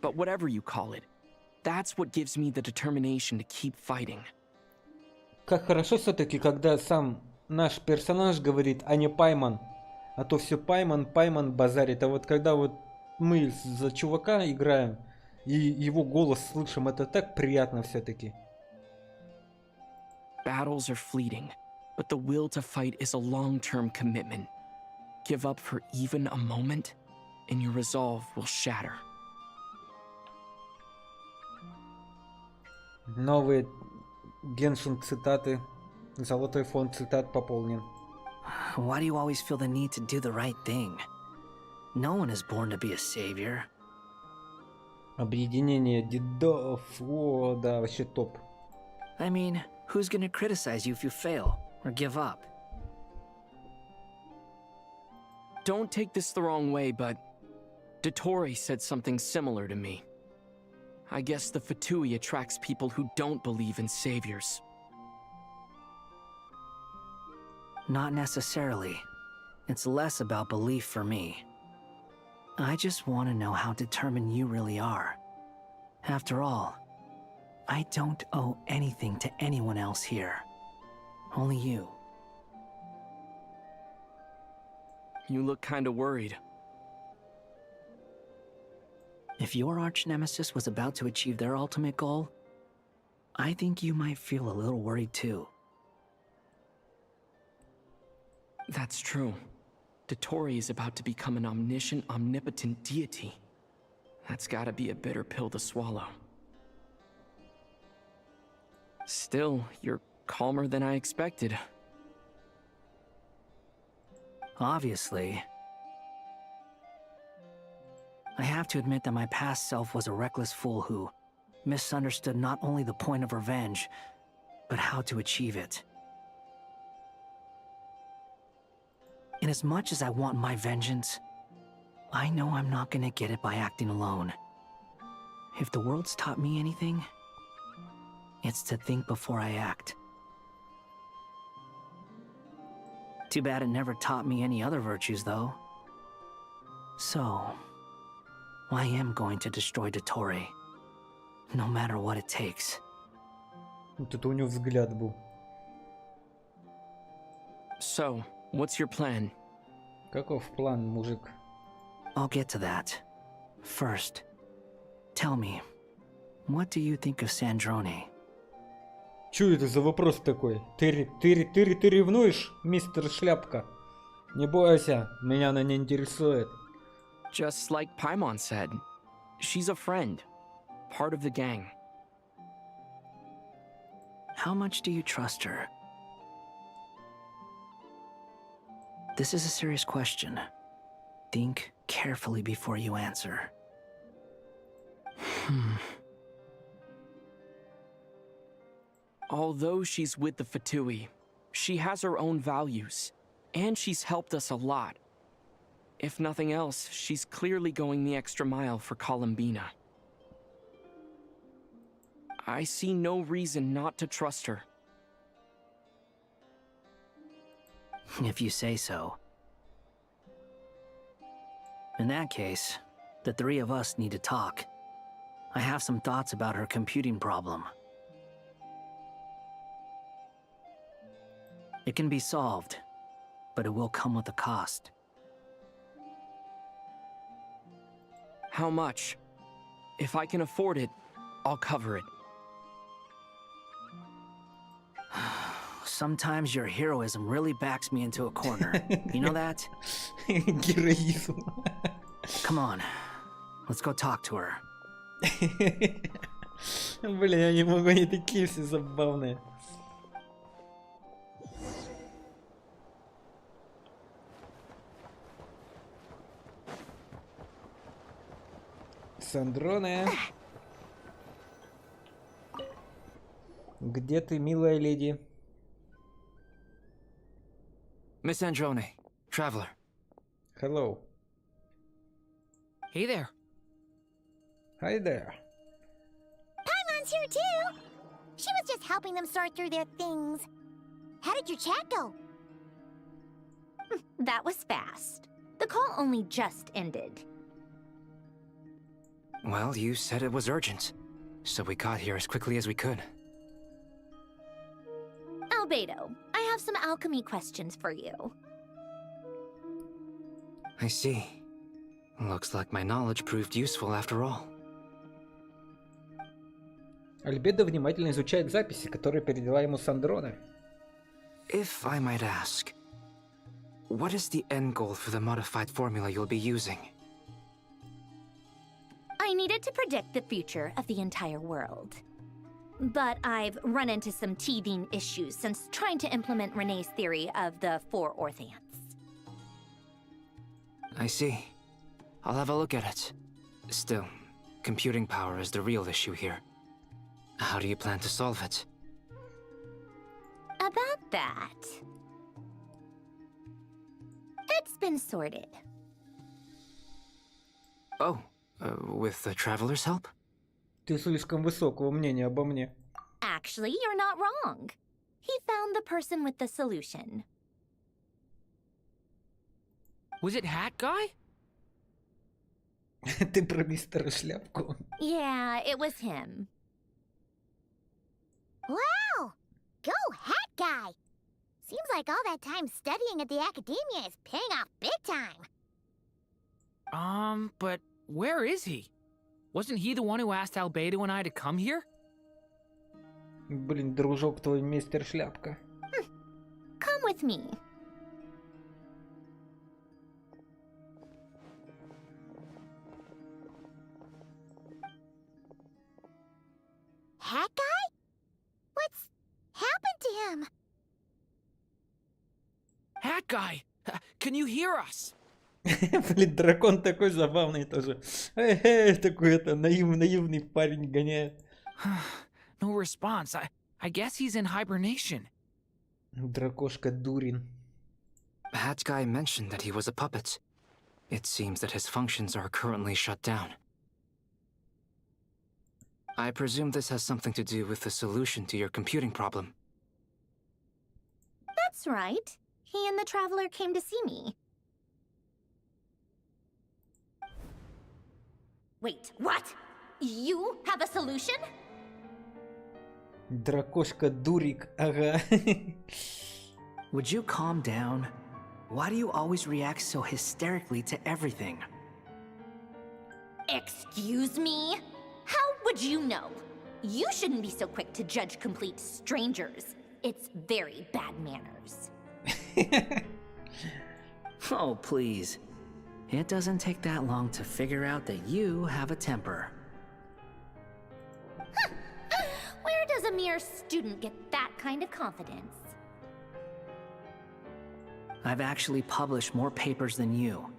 But whatever you call it, that's what gives me the determination to keep fighting. Как хорошо все-таки, когда сам наш персонаж говорит, а не Пайман. А то все Пайман базарит. А вот когда вот мы за чувака играем, и его голос слышим, это так приятно все-таки. Battles are fleeting, but the will to fight is a long-term commitment. Give up for even a moment, and your resolve will shatter. Новые Геншин цитаты. Золотой фонд цитат пополнен. Why do you always feel the need to do the right thing? No one is born to be a savior. Объединение дедов. О, да, вообще топ. I mean, who's gonna criticize you if you fail or give up? Don't take this the wrong way, but Dottore said something similar to me. I guess the Fatui attracts people who don't believe in saviors. Not necessarily. It's less about belief for me. I just want to know how determined you really are. After all, I don't owe anything to anyone else here. Only you. You look kinda worried. If your arch-nemesis was about to achieve their ultimate goal, I think you might feel a little worried too. That's true. Dotori is about to become an omniscient, omnipotent deity. That's gotta be a bitter pill to swallow. Still, you're calmer than I expected. Obviously. I have to admit that my past self was a reckless fool who misunderstood not only the point of revenge, but how to achieve it. And as much as I want my vengeance, I know I'm not gonna get it by acting alone. If the world's taught me anything, it's to think before I act. Too bad it never taught me any other virtues, though. So, I am going to destroy Dotori, no matter what it takes. Вот это у него взгляд был. So, what's your plan? Каков план, мужик? I'll get to that. First, tell me, what do you think of Sandrone? Чё это за вопрос такой? Ты ревнуешь, мистер Шляпка? Не бойся, меня она не интересует. Just like Paimon said, she's a friend, part of the gang. How much do you trust her? This is a serious question. Think carefully before you answer. Although she's with the Fatui, she has her own values, and she's helped us a lot. If nothing else, she's clearly going the extra mile for Columbina. I see no reason not to trust her. If you say so. In that case, the three of us need to talk. I have some thoughts about her computing problem. It can be solved, but it will come with a cost. How much? If I can afford it, I'll cover it. Sometimes your heroism really backs me into a corner. You know that? Героизм. Come on, let's go talk to her. Блин, я не могу, они такие все забавные. Сандроне. Где ты, милая леди? Miss Androne, traveler. Hello. Hey there. Hi there. Paimon's here too! She was just helping them sort through their things. How did your chat go? That was fast. The call only just ended. Well, you said it was urgent, so we got here as quickly as we could. Albedo, I have some alchemy questions for you. I see. Looks like my knowledge proved useful after all. Альбедо внимательно изучает записи, которые передала ему Сандроне. If I might ask, what is the end goal for the modified formula you'll be using? I needed to predict the future of the entire world. But I've run into some teething issues since trying to implement Renee's theory of the four orthants. I see. I'll have a look at it. Still, computing power is the real issue here. How do you plan to solve it? About that, it's been sorted. Oh, with the traveler's help? Ты слишком высокого мнения обо мне. Actually, you're not wrong. He found the person with the solution. Was it Hat Guy? Ты про мистера Шляпку? Yeah, it was him. Wow! Go Hat Guy! Seems like all that time studying at the academia is paying off big time. But where is he? Wasn't he the one who asked Albedo and I to come here? Блин, дружок твой мистер Шляпка. Come with me. Hat guy? What's happened to him? Hat guy, can you hear us? Блин, дракон такой забавный тоже. Такой это наивный парень гоняет. No response. I guess he's in hibernation. Дракошка Дурин. Hat guy mentioned that he was a puppet. It seems that his functions are currently shut down. I presume this has something to do with the solution to your computing problem. That's right. He and the Traveler came to see me. Wait, what? You have a solution? Дракошка Дурик, ага. Would you calm down? Why do you always react so hysterically to everything? Excuse me? How would you know? You shouldn't be so quick to judge complete strangers. It's very bad manners. Oh, please. It doesn't take that long to figure out that you have a temper. Where does a mere student get that kind of confidence? I've actually published more papers than you.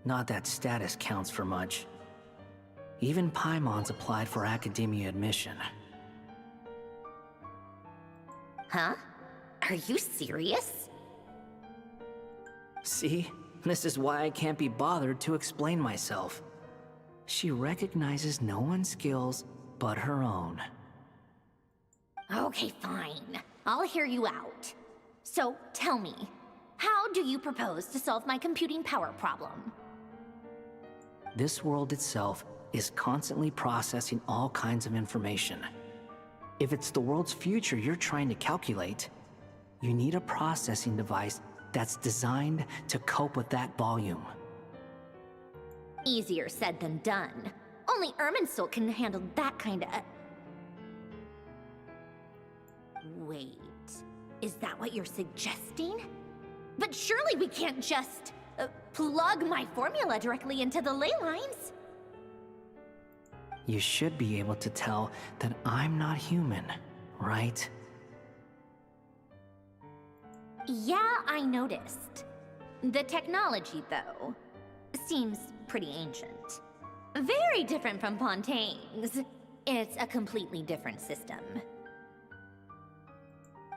Not that status counts for much. Even Paimon's applied for academia admission. Huh? Are you serious? See? This is why I can't be bothered to explain myself. She recognizes no one's skills but her own. Okay, fine. I'll hear you out. So, tell me, how do you propose to solve my computing power problem? This world itself is constantly processing all kinds of information. If it's the world's future you're trying to calculate, you need a processing device that's designed to cope with that volume. Easier said than done. Only Irminsul can handle that kind of... Wait, is that what you're suggesting? But surely we can't just plug my formula directly into the ley lines. You should be able to tell that I'm not human, right? Yeah, I noticed. The technology, though, seems pretty ancient. Very different from Fontaine's. It's a completely different system.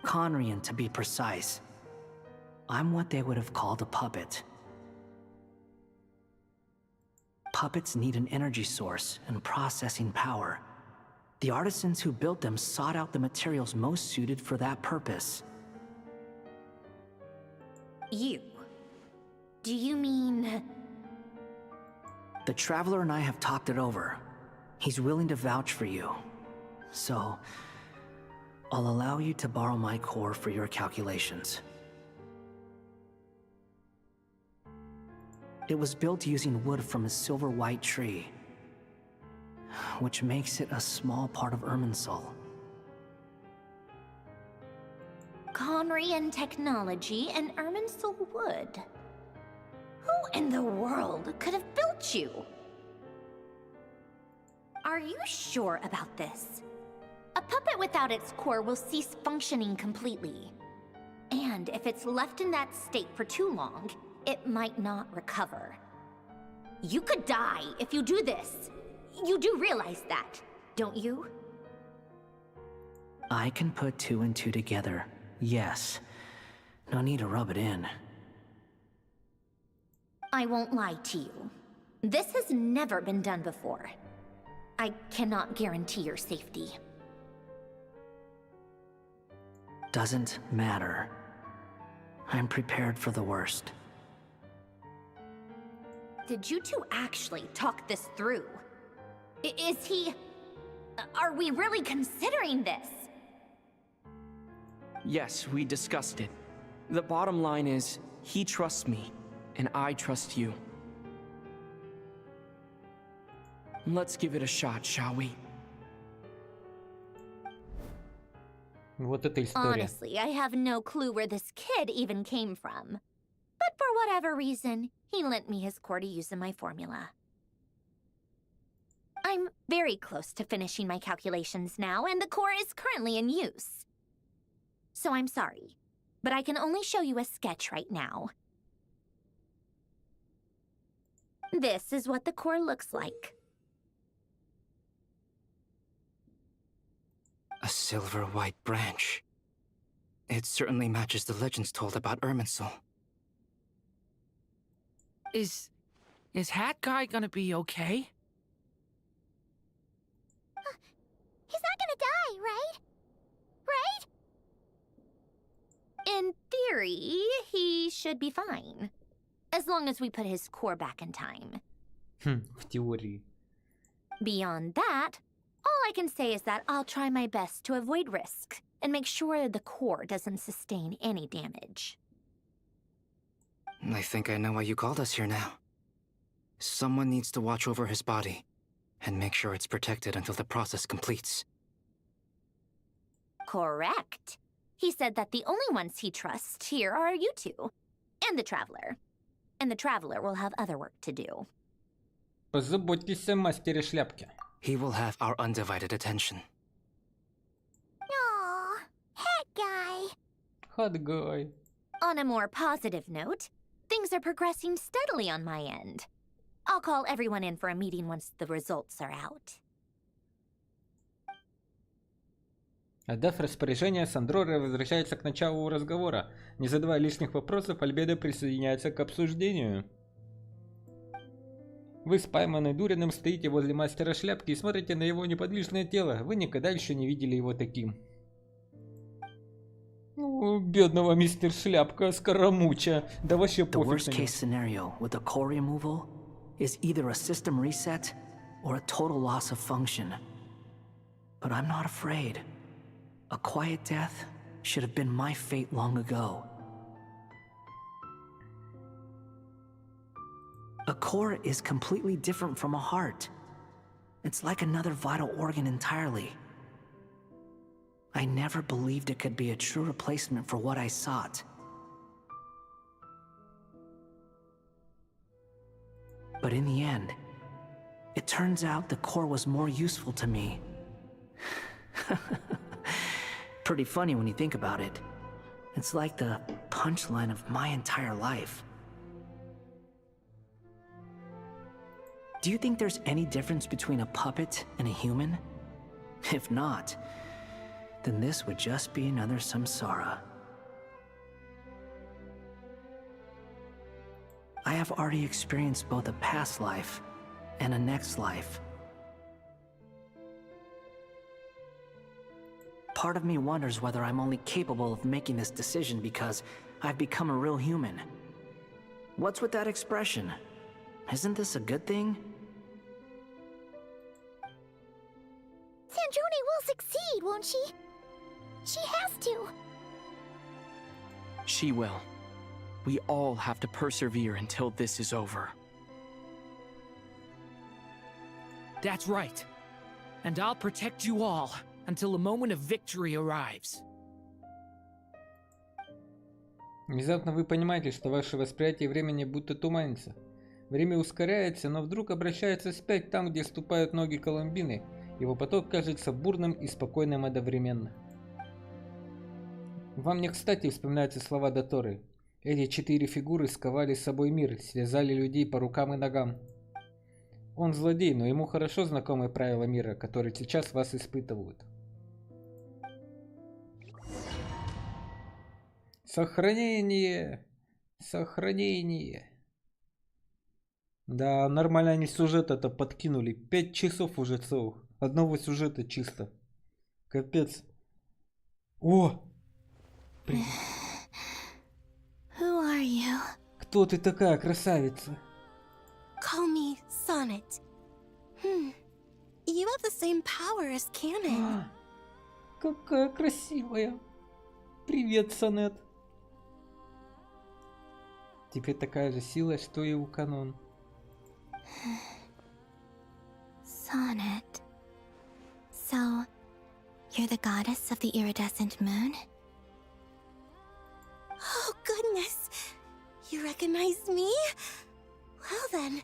Conrian, to be precise. I'm what they would have called a puppet. Puppets need an energy source and processing power. The artisans who built them sought out the materials most suited for that purpose. You? Do you mean... The Traveler and I have talked it over. He's willing to vouch for you. So, I'll allow you to borrow my core for your calculations. It was built using wood from a silver-white tree, which makes it a small part of Irminsul. Conrian technology and Irminsul wood. Who in the world could have built you? Are you sure about this? A puppet without its core will cease functioning completely. And if it's left in that state for too long, it might not recover. You could die if you do this. You do realize that, don't you? I can put two and two together, yes. No need to rub it in. I won't lie to you. This has never been done before. I cannot guarantee your safety. Doesn't matter. I'm prepared for the worst. Did you two actually talk this through? Is he... Are we really considering this? Yes, we discussed it. The bottom line is, he trusts me, and I trust you. Let's give it a shot, shall we? Вот эта история. Honestly, I have no clue where this kid even came from. But for whatever reason, he lent me his core to use in my formula. I'm very close to finishing my calculations now, and the core is currently in use. So I'm sorry, but I can only show you a sketch right now. This is what the core looks like. A silver white branch. It certainly matches the legends told about Irminsul. Is Hat Guy gonna be okay? He's not gonna die, right? Right? In theory, he should be fine. As long as we put his core back in time. В теории. Beyond that, all I can say is that I'll try my best to avoid risk and make sure the core doesn't sustain any damage. I think I know why you called us here now. Someone needs to watch over his body and make sure it's protected until the process completes. Correct. He said that the only ones he trusts here are you two, and the Traveler. And the Traveler will have other work to do. Позаботьтесь о мастере шляпки. He will have our undivided attention. Aw, Hat Guy. Hot guy. On a more positive note, things are progressing steadily on my end. I'll call everyone in for a meeting once the results are out. Отдав распоряжение, Сандрора возвращается к началу разговора. Не задавая лишних вопросов, Альбедо присоединяется к обсуждению. Вы с Паймон и Дурином стоите возле мастера шляпки и смотрите на его неподвижное тело. Вы никогда еще не видели его таким. Ну, бедного мистер Шляпка, скоромуча. Да вообще The пофиг worst на него. case scenario with the core removal is either a system reset or a total loss of function. But I'm not afraid. A quiet death should have been my fate long ago. A core is completely different from a heart. It's like another vital organ entirely. I never believed it could be a true replacement for what I sought. But in the end, it turns out the core was more useful to me. Pretty funny when you think about it. It's like the punchline of my entire life. Do you think there's any difference between a puppet and a human? If not, then this would just be another samsara. I have already experienced both a past life and a next life. Part of me wonders whether I'm only capable of making this decision because I've become a real human. What's with that expression? Isn't this a good thing? Sandrone will succeed, won't she? She has to. She will. We all have to persevere until this is over. That's right. And I'll protect you all until a moment of victory arrives. Внезапно вы понимаете, что ваше восприятие времени будто туманится. Время ускоряется, но вдруг обращается вспять там, где ступают ноги Колумбины. Его поток кажется бурным и спокойным одновременно. Вам не кстати вспоминаются слова Доторы. Эти 4 фигуры сковали с собой мир, связали людей по рукам и ногам. Он злодей, но ему хорошо знакомы правила мира, которые сейчас вас испытывают. Сохранение! Сохранение! Да, нормально они сюжет это подкинули. 5 часов уже целых. Одного сюжета чисто. Капец. О! Who are you? Кто ты такая, красавица? Call me Sonnet. You have the same power as Canon. Какая красивая. Привет, Сонет. Теперь такая же сила, что и у Канон. sonnet. So, you're the goddess of the iridescent moon? Oh, goodness! You recognize me? Well then,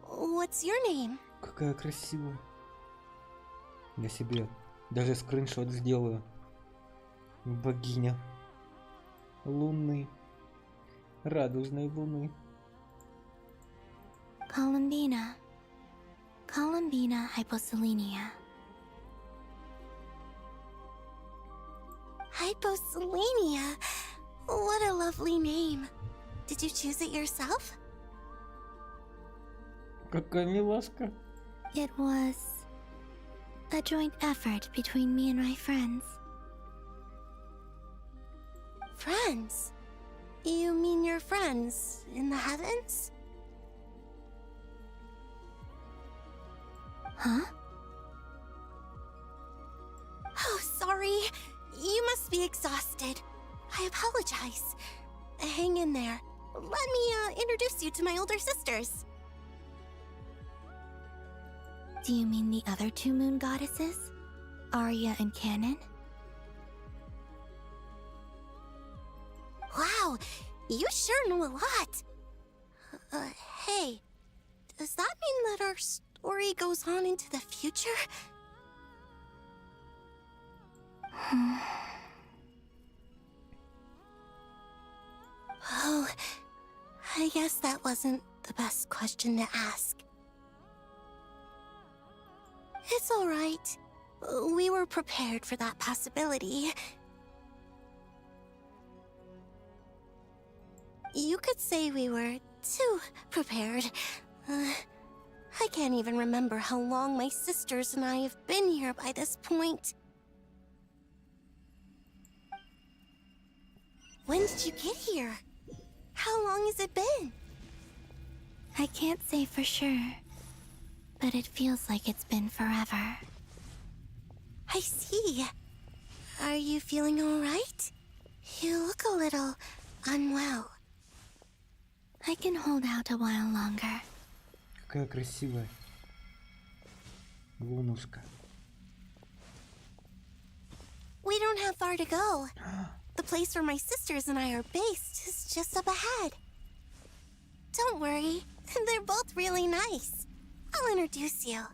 what's your name? Какая красивая. Я себе даже скриншот сделаю. Богиня луны. Радужной луны. Columbina. Columbina hyposelenia. Hyposelenia? What a lovely name. Did you choose it yourself? Какая милашка. It was a joint effort between me and my friends. Friends? You mean your friends in the heavens? Huh? Oh, sorry. You must be exhausted. I apologize. Hang in there. Let me introduce you to my older sisters. Do you mean the other two moon goddesses? Arya and Canon? Wow, you sure know a lot. Hey, does that mean that our story goes on into the future? Oh, I guess that wasn't the best question to ask. It's all right. We were prepared for that possibility. You could say we were too prepared. I can't even remember how long my sisters and I have been here by this point. When did you get here? How long has it been? I can't say for sure, but it feels like it's been forever. I see. Are you feeling all right? You look a little unwell. I can hold out a while longer. Какая красивая лунушка. We don't have far to go. The place where my sisters and I are based is just up ahead. Don't worry, they're both really nice. I'll introduce you.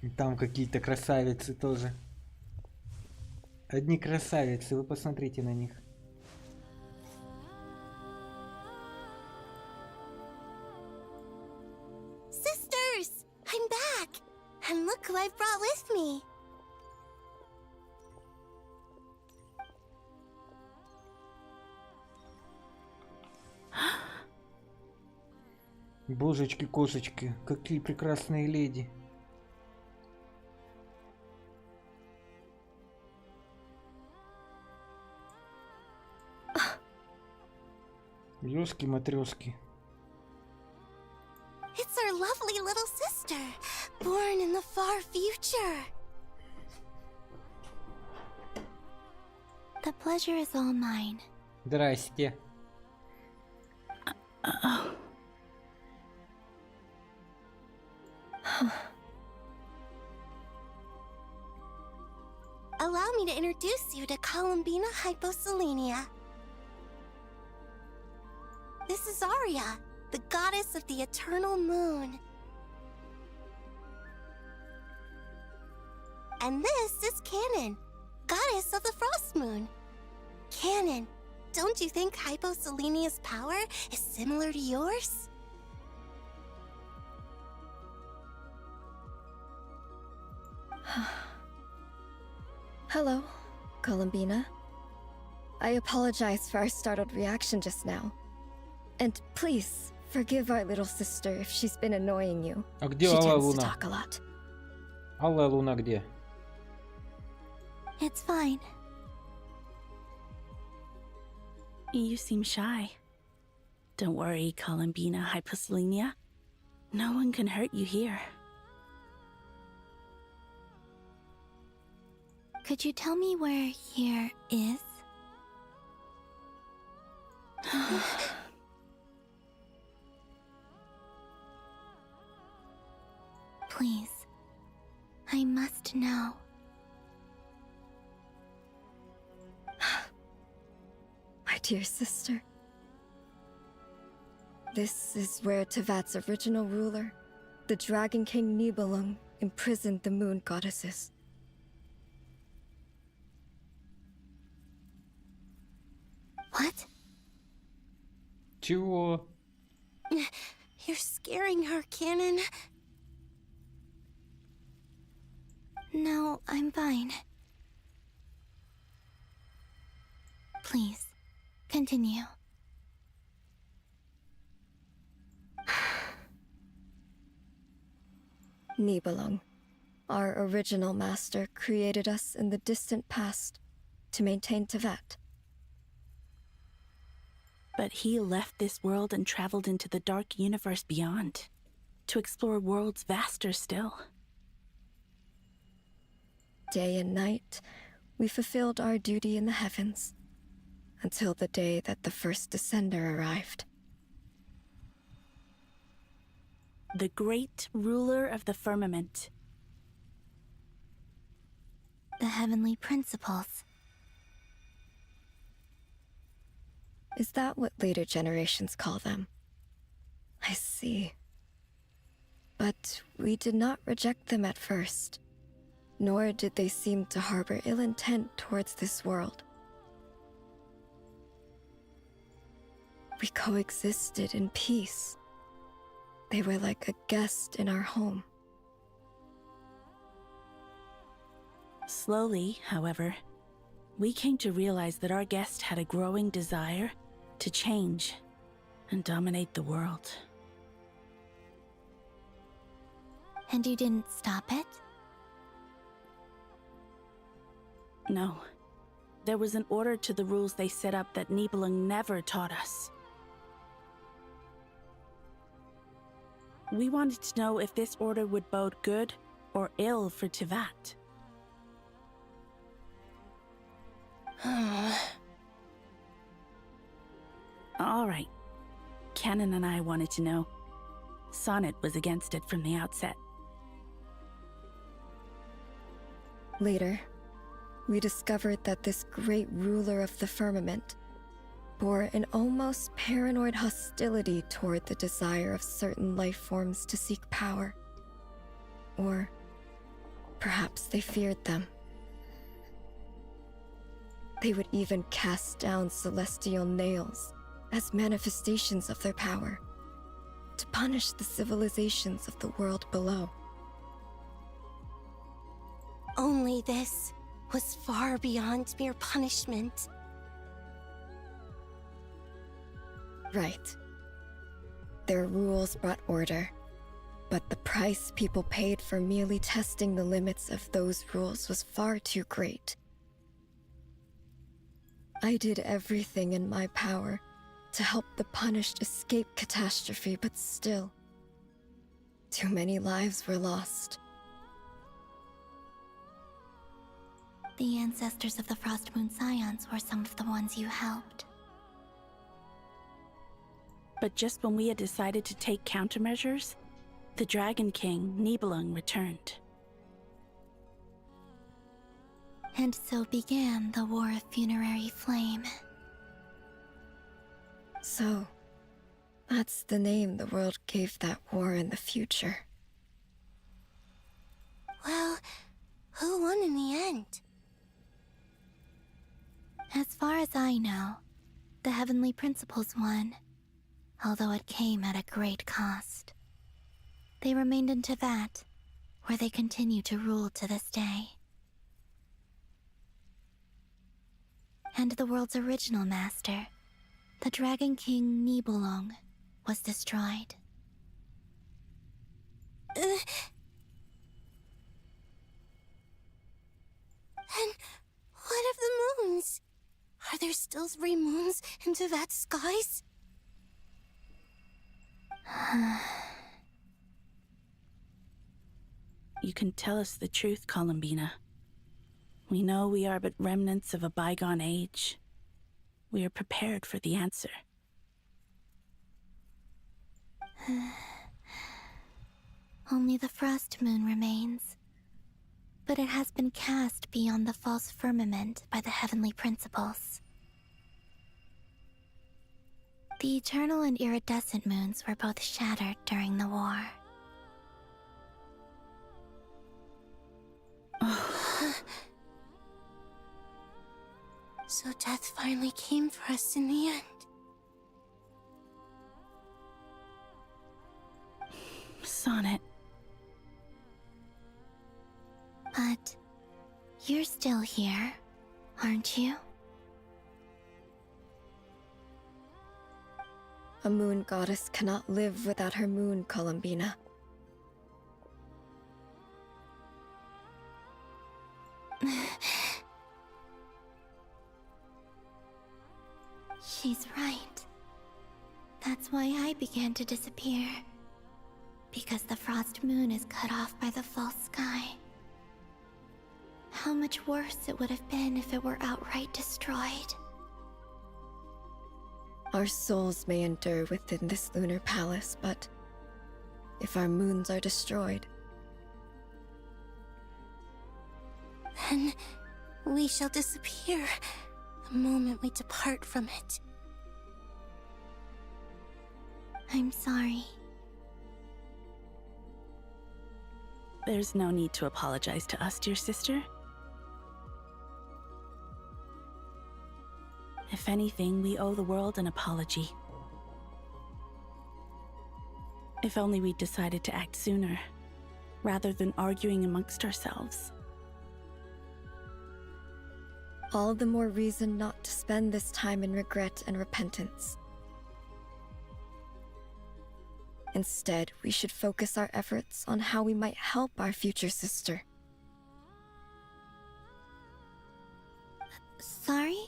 И там какие-то красавицы тоже. Одни красавицы, вы посмотрите на них. Sisters, I'm back. And look who I've brought with me. Божечки-кошечки, какие прекрасные леди. Ёшки-матрёшки. It's our lovely little sister, born in the far future. The pleasure is all mine. Здрасте. Allow me to introduce you to Columbina hyposelenia. This is Arya, the goddess of the eternal moon. And this is Canon, goddess of the frost moon. Canon, don't you think hyposelenia's power is similar to yours? Hello, Columbina. I apologize for our startled reaction just now. And please, forgive our little sister if she's been annoying you. А где She Алая tends to Луна? talk a lot. Алая Луна где? It's fine. You seem shy. Don't worry, Columbina Hyposelenia. No one can hurt you here. Could you tell me where here is? Please. I must know. My dear sister. This is where Tevat's original ruler, the Dragon King Nibelung, imprisoned the moon goddesses. What? Чего? You're scaring her, Canon. No, I'm fine. Please, continue. Nibelung, our original master, created us in the distant past to maintain Tevat. But he left this world and traveled into the dark universe beyond, to explore worlds vaster still. Day and night, we fulfilled our duty in the heavens, until the day that the first Descender arrived. The great ruler of the firmament. The heavenly principles. Is that what later generations call them? I see. But we did not reject them at first, nor did they seem to harbor ill intent towards this world. We coexisted in peace. They were like a guest in our home. Slowly, however, we came to realize that our guest had a growing desire to change and dominate the world. And you didn't stop it? No. There was an order to the rules they set up that Nibelung never taught us. We wanted to know if this order would bode good or ill for Tevat. All right. Canon and I wanted to know. Sonnet was against it from the outset. Later, we discovered that this great ruler of the firmament bore an almost paranoid hostility toward the desire of certain life forms to seek power. Or perhaps they feared them. They would even cast down celestial nails as manifestations of their power, to punish the civilizations of the world below. Only this was far beyond mere punishment. Right. Their rules brought order, but the price people paid for merely testing the limits of those rules was far too great. I did everything in my power to help the punished escape catastrophe, but still, too many lives were lost. The ancestors of the Frost Moon Scions were some of the ones you helped. But just when we had decided to take countermeasures, the Dragon King, Nibelung, returned. And so began the War of Funerary Flame. So, that's the name the world gave that war in the future. Well, who won in the end? As far as I know, the Heavenly Principles won, although it came at a great cost. They remained in Tevat, where they continue to rule to this day. And the world's original master, the Dragon King Nibelung, was destroyed. And there's still 3 moons in Tevat's skies? You can tell us the truth, Columbina. We know we are but remnants of a bygone age. We are prepared for the answer. Only the frost moon remains. But it has been cast beyond the false firmament by the heavenly principles. The eternal and iridescent moons were both shattered during the war. So death finally came for us in the end. Sonnet. But you're still here, aren't you? A moon goddess cannot live without her moon, Columbina. She's right. That's why I began to disappear. Because the frost moon is cut off by the false sky. How much worse it would have been if it were outright destroyed. Our souls may endure within this lunar palace, but if our moons are destroyed, then we shall disappear the moment we depart from it. I'm sorry. There's no need to apologize to us, dear sister. If anything, we owe the world an apology. If only we'd decided to act sooner, rather than arguing amongst ourselves. all the more reason not to spend this time in regret and repentance. Instead, we should focus our efforts on how we might help our future sister. Sorry?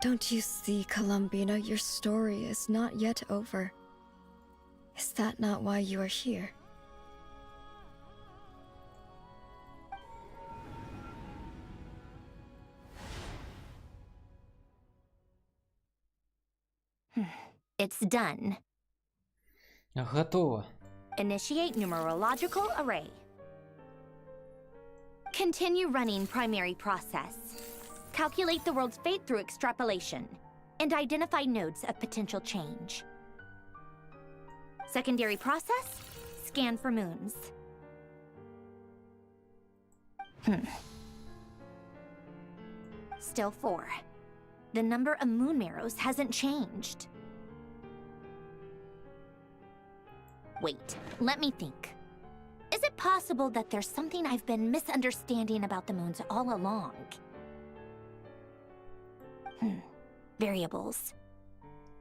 Don't you see, Columbina, your story is not yet over. Is that not why you are here? It's done. Готово. Initiate numerological array. Continue running primary process. Calculate the world's fate through extrapolation. And identify nodes of potential change. Secondary process. Scan for moons. Still 4. The number of moon marrows hasn't changed. Wait, let me think. Is it possible that there's something I've been misunderstanding about the moons all along? Variables.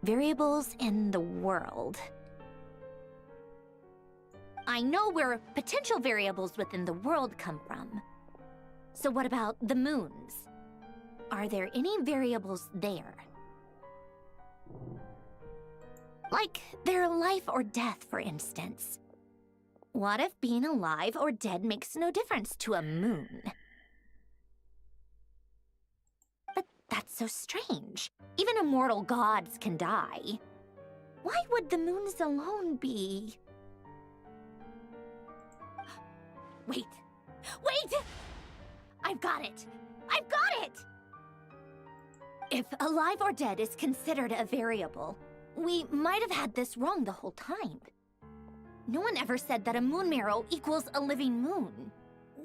Variables in the world. I know where potential variables within the world come from. So what about the moons? Are there any variables there? Like their life or death, for instance. What if being alive or dead makes no difference to a moon? But that's so strange. Even immortal gods can die. Why would the moons alone be? Wait! Wait! I've got it! I've got it! If alive or dead is considered a variable, we might have had this wrong the whole time. No one ever said that a moon marrow equals a living moon.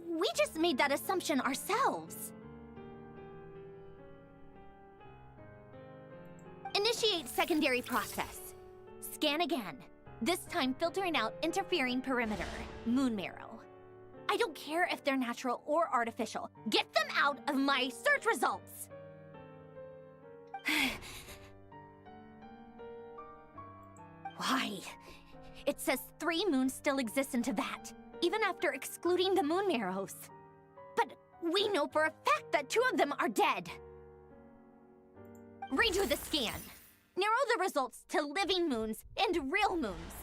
We just made that assumption ourselves. Initiate secondary process. Scan again. This time filtering out interfering perimeter. Moon marrow. I don't care if they're natural or artificial. Get them out of my search results! Why? It says 3 moons still exist in Tevat, even after excluding the moon marrows. But We know for a fact that 2 of them are dead. Redo the scan. Narrow the results to living moons and real moons.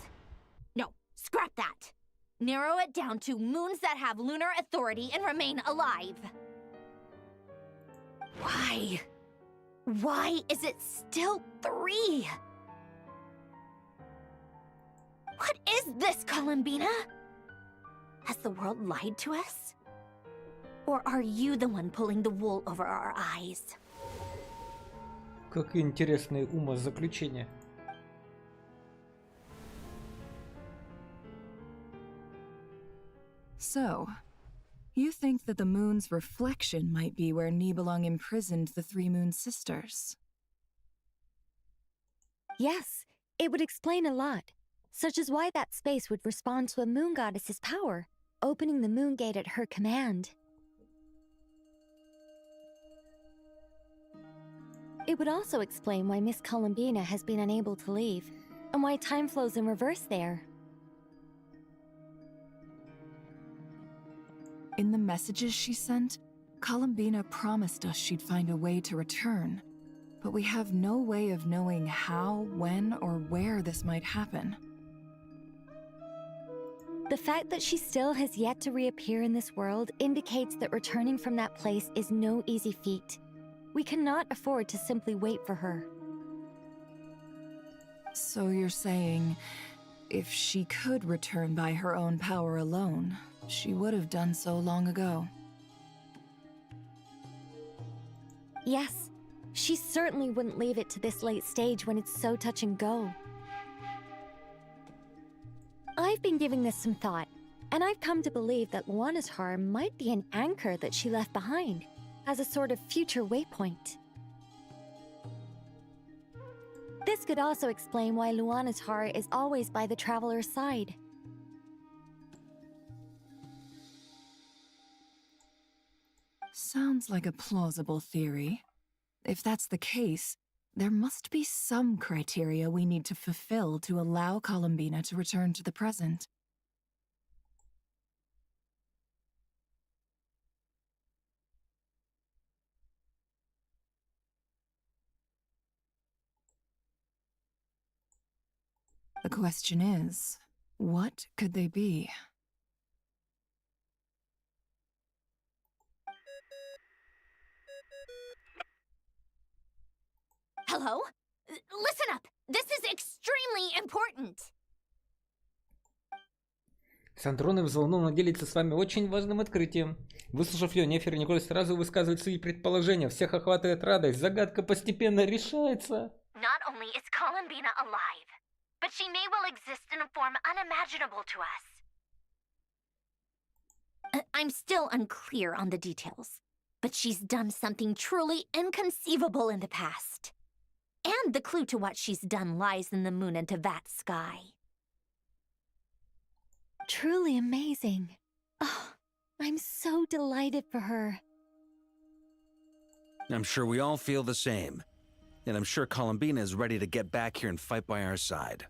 No, scrap that. Narrow it down to moons that have lunar authority and remain alive. Why? Why is it still 3? What is this, Columbina? Has the world lied to us? Or are you the one pulling the wool over our eyes? Какие интересные умозаключения. So, you think that the moon's reflection might be where Nibelung imprisoned the 3 Moon Sisters? Yes, it would explain a lot, such as why that space would respond to a moon goddess's power, opening the moon gate at her command. It would also explain why Miss Columbina has been unable to leave, and why time flows in reverse there. In the messages she sent, Columbina promised us she'd find a way to return, but we have no way of knowing how, when, or where this might happen. The fact that she still has yet to reappear in this world indicates that returning from that place is no easy feat. We cannot afford to simply wait for her. So you're saying, if she could return by her own power alone, she would have done so long ago. Yes, she certainly wouldn't leave it to this late stage when it's so touch and go. I've been giving this some thought, and I've come to believe that Luana's Har might be an anchor that she left behind, as a sort of future waypoint. This could also explain why Luana's Har is always by the traveler's side. Sounds like a plausible theory. If that's the case, there must be some criteria we need to fulfill to allow Columbina to return to the present. The question is, what could they be? Hello? Listen up! This is extremely important! Сандрон взволнованно делится с вами очень важным открытием. Выслушав ее, Нефер и Николь сразу высказывают свои предположения. Всех охватывает радость. Загадка постепенно решается. Not only is Columbina alive, but she may well exist in a form unimaginable to us. I'm still unclear on the details, but she's done something truly inconceivable in the past. And the clue to what she's done lies in the moon and Tevat sky. Truly amazing. Oh, I'm so delighted for her. I'm sure we all feel the same. And I'm sure Columbina is ready to get back here and fight by our side.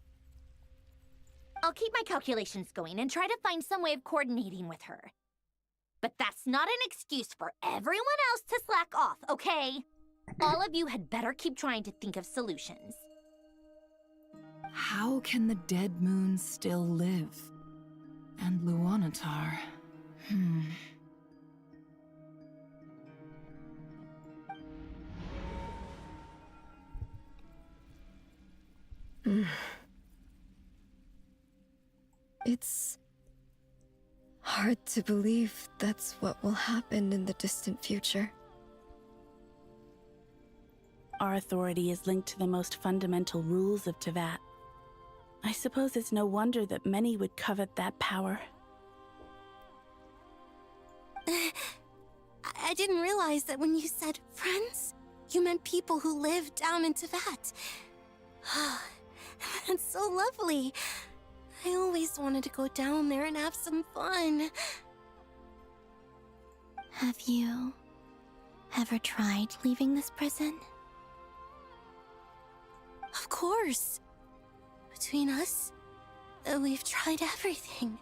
I'll keep my calculations going and try to find some way of coordinating with her. But that's not an excuse for everyone else to slack off, okay? All of you had better keep trying to think of solutions. How can the dead moon still live? And Luanatar... It's hard to believe that's what will happen in the distant future. Our authority is linked to the most fundamental rules of Tevat. I suppose it's no wonder that many would covet that power. I didn't realize that when you said friends, you meant people who live down in Tevat. That's so lovely. I always wanted to go down there and have some fun. Have you ever tried leaving this prison? Of course. Between us, we've tried everything.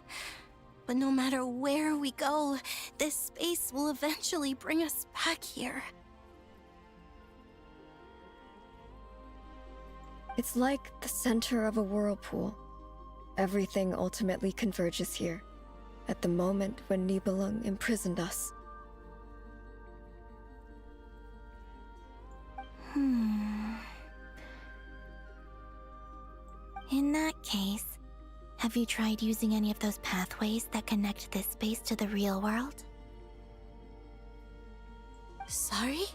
But no matter where we go, this space will eventually bring us back here. It's like the center of a whirlpool. Everything ultimately converges here, at the moment when Nibelung imprisoned us. In that case, have you tried using any of those pathways that connect this space to the real world? Sorry?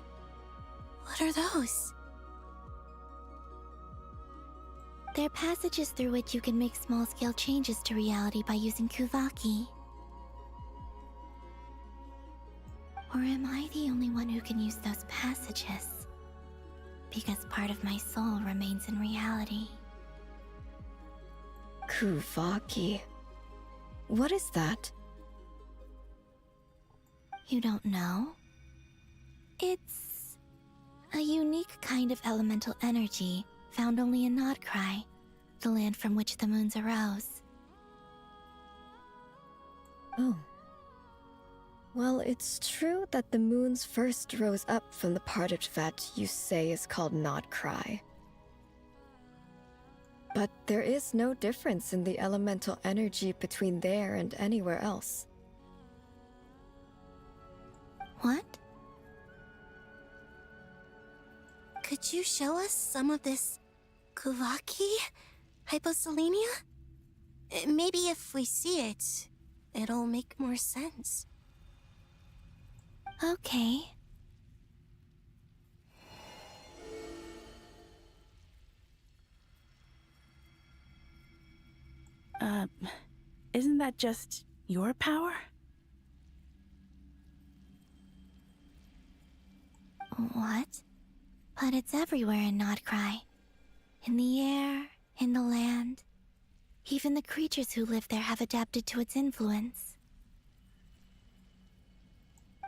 What are those? They're passages through which you can make small-scale changes to reality by using Kuvaki. Or am I the only one who can use those passages? Because part of my soul remains in reality. Kuvaki. What is that? You don't know? It's a unique kind of elemental energy found only in Nodcry, the land from which the moons arose. Oh. Well, it's true that the moons first rose up from the part of Tvet you say is called Nodcry. But there is no difference in the elemental energy between there and anywhere else. What? Could you show us some of this Kuvaki hyposelenia? Maybe if we see it, it'll make more sense. Okay. Isn't that just your power? What? But it's everywhere in Nodcry. In the air, in the land. Even the creatures who live there have adapted to its influence.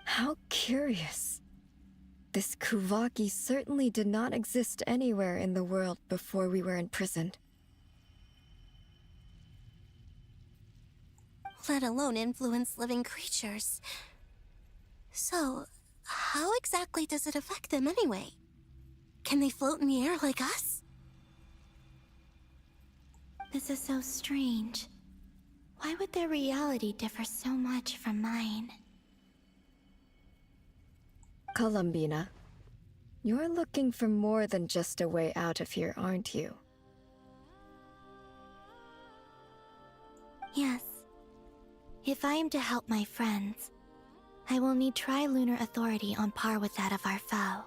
How curious. This Kuvaki certainly did not exist anywhere in the world before we were imprisoned. Let alone influence living creatures. So, how exactly does it affect them anyway? Can they float in the air like us? This is so strange. Why would their reality differ so much from mine? Columbina, you're looking for more than just a way out of here, aren't you? Yes. If I am to help my friends, I will need tri-lunar authority on par with that of our foe.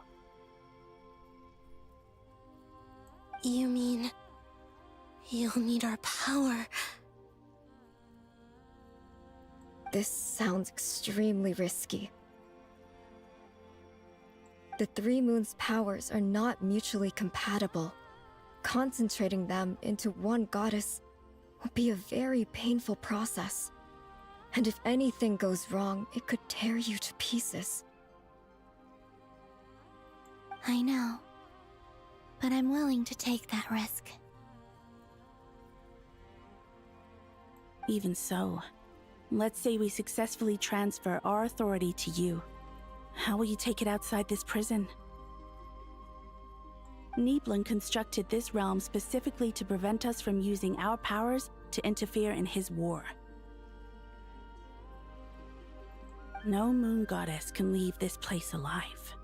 You mean... you'll need our power? This sounds extremely risky. The Three Moons' powers are not mutually compatible. Concentrating them into one goddess will be a very painful process. And if anything goes wrong, it could tear you to pieces. I know. But I'm willing to take that risk. Even so, let's say we successfully transfer our authority to you. How will you take it outside this prison? Nibelung constructed this realm specifically to prevent us from using our powers to interfere in his war. No moon goddess can leave this place alive.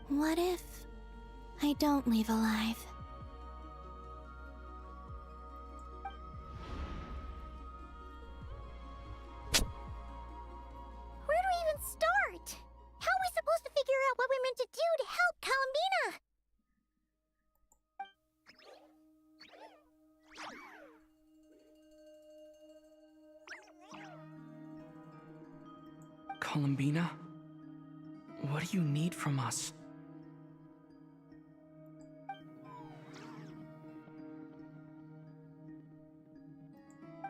What if I don't leave alive? Where do we even start? How are we supposed to figure out what we're meant to do to help Columbina? Columbina? What do you need from us?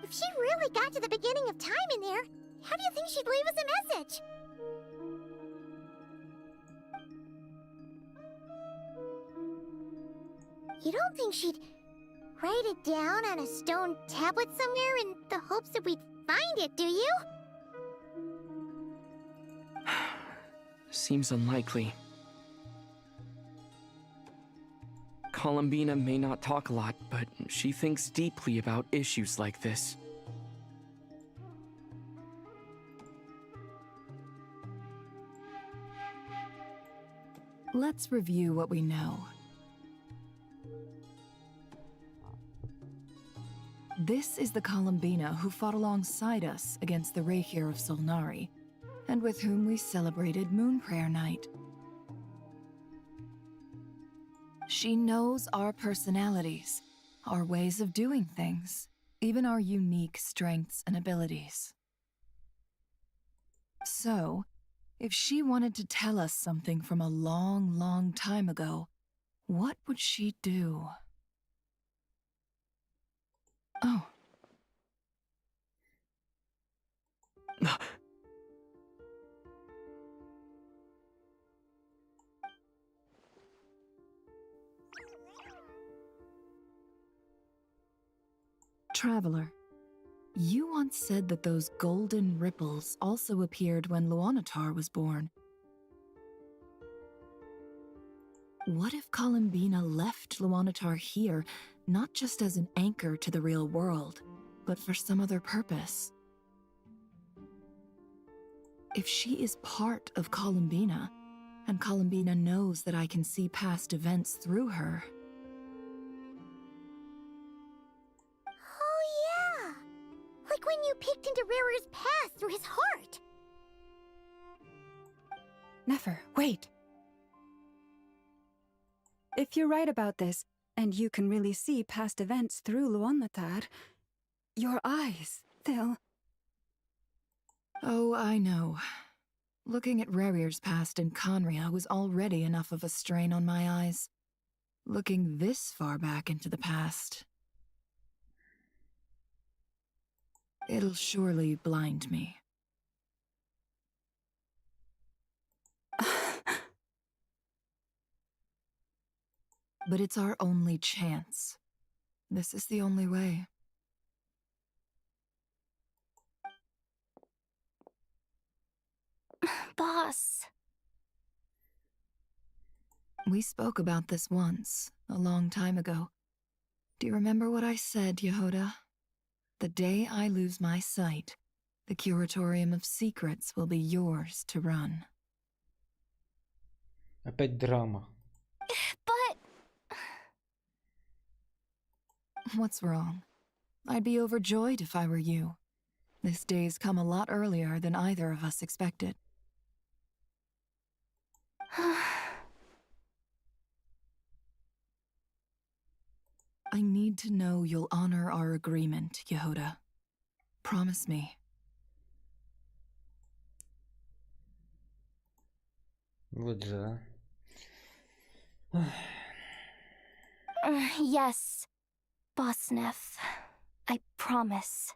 If she really got to the beginning of time in there, how do you think she'd leave us a message? You don't think she'd write it down on a stone tablet somewhere in the hopes that we'd find it, do you? Seems unlikely. Columbina may not talk a lot, but she thinks deeply about issues like this. Let's review what we know. This is the Columbina who fought alongside us against the Raihir of Solnari, and with whom we celebrated Moon Prayer Night. She knows our personalities, our ways of doing things, even our unique strengths and abilities. So, if she wanted to tell us something from a long, long time ago, what would she do? Oh. Traveler, you once said that those golden ripples also appeared when Luanatar was born. What if Columbina left Luanatar here, not just as an anchor to the real world, but for some other purpose? If she is part of Columbina, and Columbina knows that I can see past events through her... Oh yeah! Like when you peeked into Rare's past through his heart! Nefer, wait! If you're right about this, and you can really see past events through Luanatar, your eyes, they'll... Oh, I know. Looking at Rarir's past in Conria was already enough of a strain on my eyes. Looking this far back into the past... it'll surely blind me. But it's our only chance. This is the only way. Boss. We spoke about this once, a long time ago. Do you remember what I said, Yehoda? The day I lose my sight, the Curatorium of Secrets will be yours to run. Опять драма. But... What's wrong? I'd be overjoyed if I were you. This day's come a lot earlier than either of us expected. I need to know you'll honor our agreement, Yehoda. Promise me. Вот же, Yes, Boss Neff. I promise.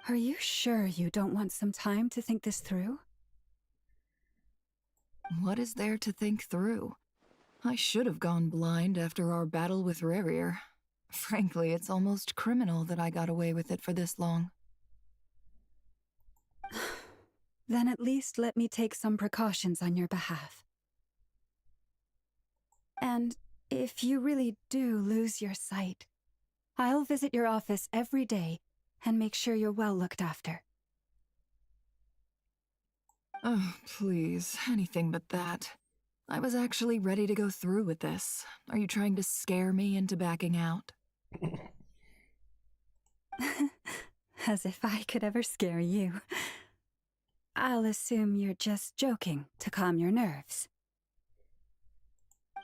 Are you sure you don't want some time to think this through? What is there to think through? I should have gone blind after our battle with Rarir. Frankly, it's almost criminal that I got away with it for this long. Then at least let me take some precautions on your behalf. And if you really do lose your sight, I'll visit your office every day and make sure you're well looked after. Oh, please, anything but that. I was actually ready to go through with this. Are you trying to scare me into backing out? As if I could ever scare you. I'll assume you're just joking to calm your nerves.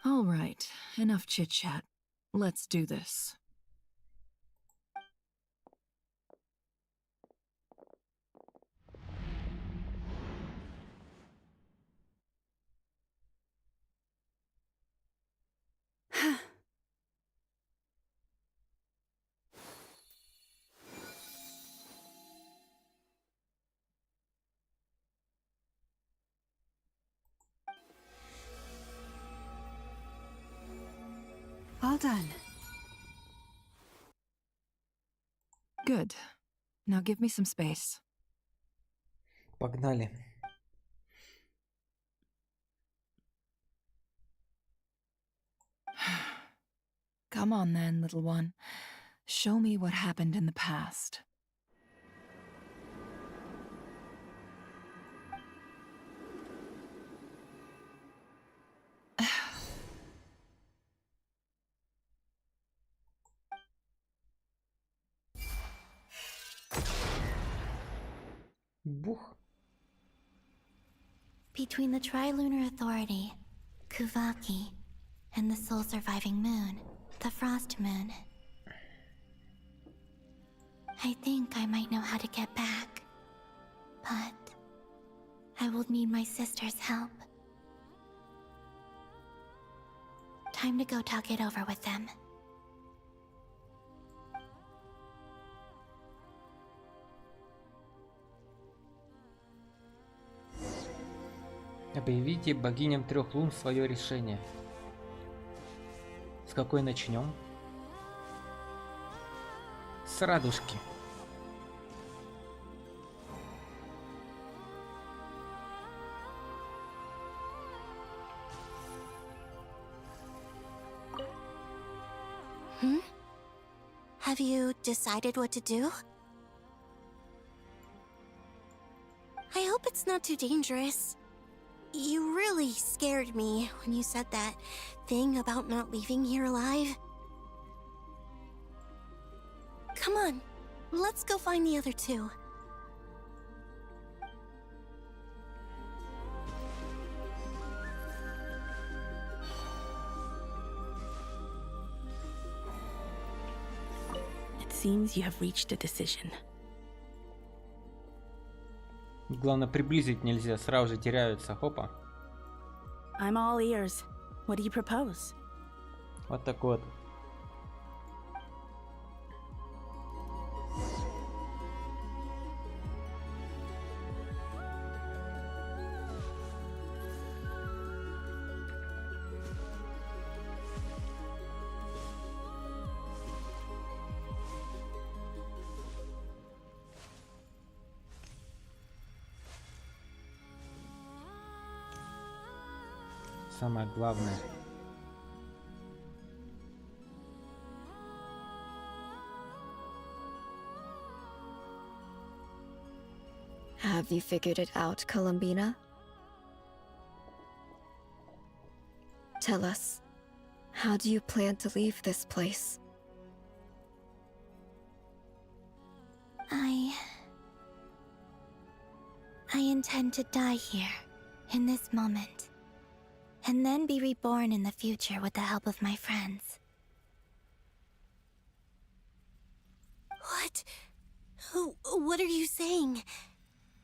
All right, enough chit-chat. Let's do this. All done. Good. Now give me some space. Погнали. Come on then, little one. Show me what happened in the past. Бух. Between the Trilunar Authority, Kuvaki, and the sole surviving moon, the Frost Moon, I think I might know how to get back. But I will need my sister's help. Time to go talk it over with them. Объявите богиням трех лун свое решение. С какой начнем? С радужки. Have you decided what to do? I hope it's not too dangerous. You really scared me when you said that thing about not leaving here alive. Come on, let's go find the other two. It seems you have reached a decision. Главное, приблизить нельзя, сразу же теряются. Хопа. I'm all ears. What do you propose? Вот так вот. Самое главное. Have you figured it out, Columbina? Tell us, how do you plan to leave this place? I intend to die here, in this moment, and then be reborn in the future with the help of my friends. What? What are you saying?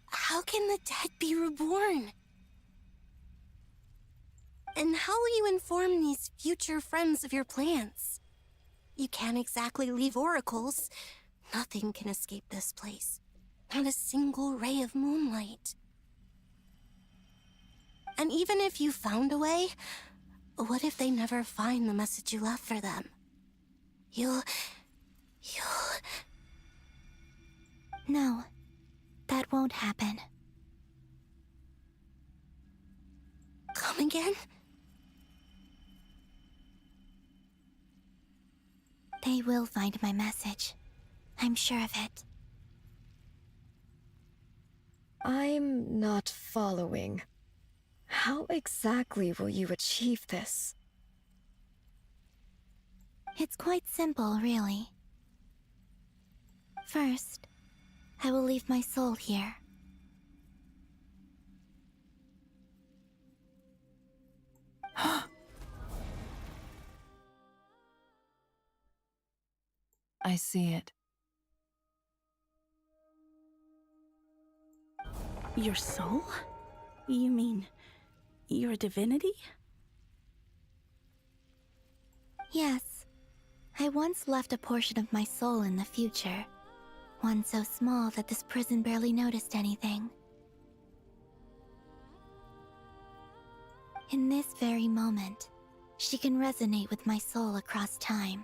How can the dead be reborn? And how will you inform these future friends of your plans? You can't exactly leave oracles. Nothing can escape this place. Not a single ray of moonlight. And even if you found a way, what if they never find the message you left for them? You'll... No, that won't happen. Come again? They will find my message. I'm sure of it. I'm not following. How exactly will you achieve this? It's quite simple, really. First, I will leave my soul here. I see it. Your soul? You mean you're a divinity? Yes. I once left a portion of my soul in the future. One so small that this prison barely noticed anything. In this very moment, she can resonate with my soul across time.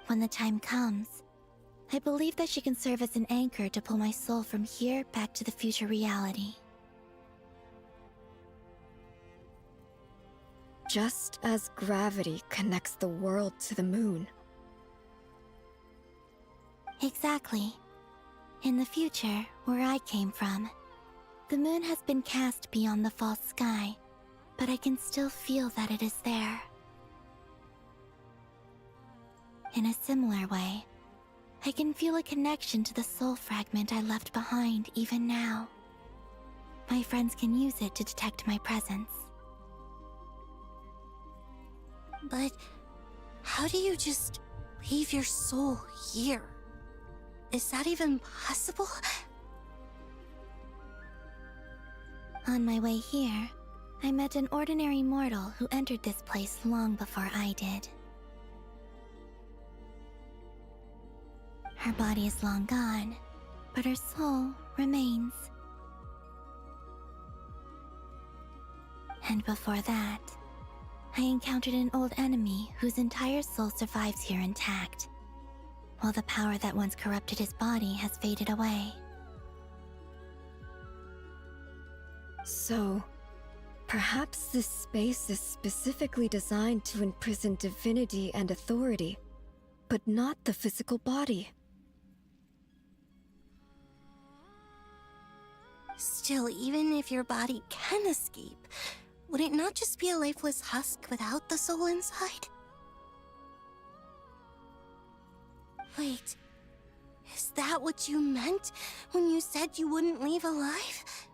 When the time comes, I believe that she can serve as an anchor to pull my soul from here back to the future reality. Just as gravity connects the world to the moon. Exactly. In the future, where I came from, the moon has been cast beyond the false sky, but I can still feel that it is there. In a similar way, I can feel a connection to the soul fragment I left behind even now. My friends can use it to detect my presence. But how do you just leave your soul here? Is that even possible? On my way here, I met an ordinary mortal who entered this place long before I did. Her body is long gone, but her soul remains. And before that, I encountered an old enemy whose entire soul survives here intact, while the power that once corrupted his body has faded away. So, perhaps this space is specifically designed to imprison divinity and authority, but not the physical body. Still, even if your body can escape, would it not just be a lifeless husk without the soul inside? Wait, is that what you meant when you said you wouldn't leave alive?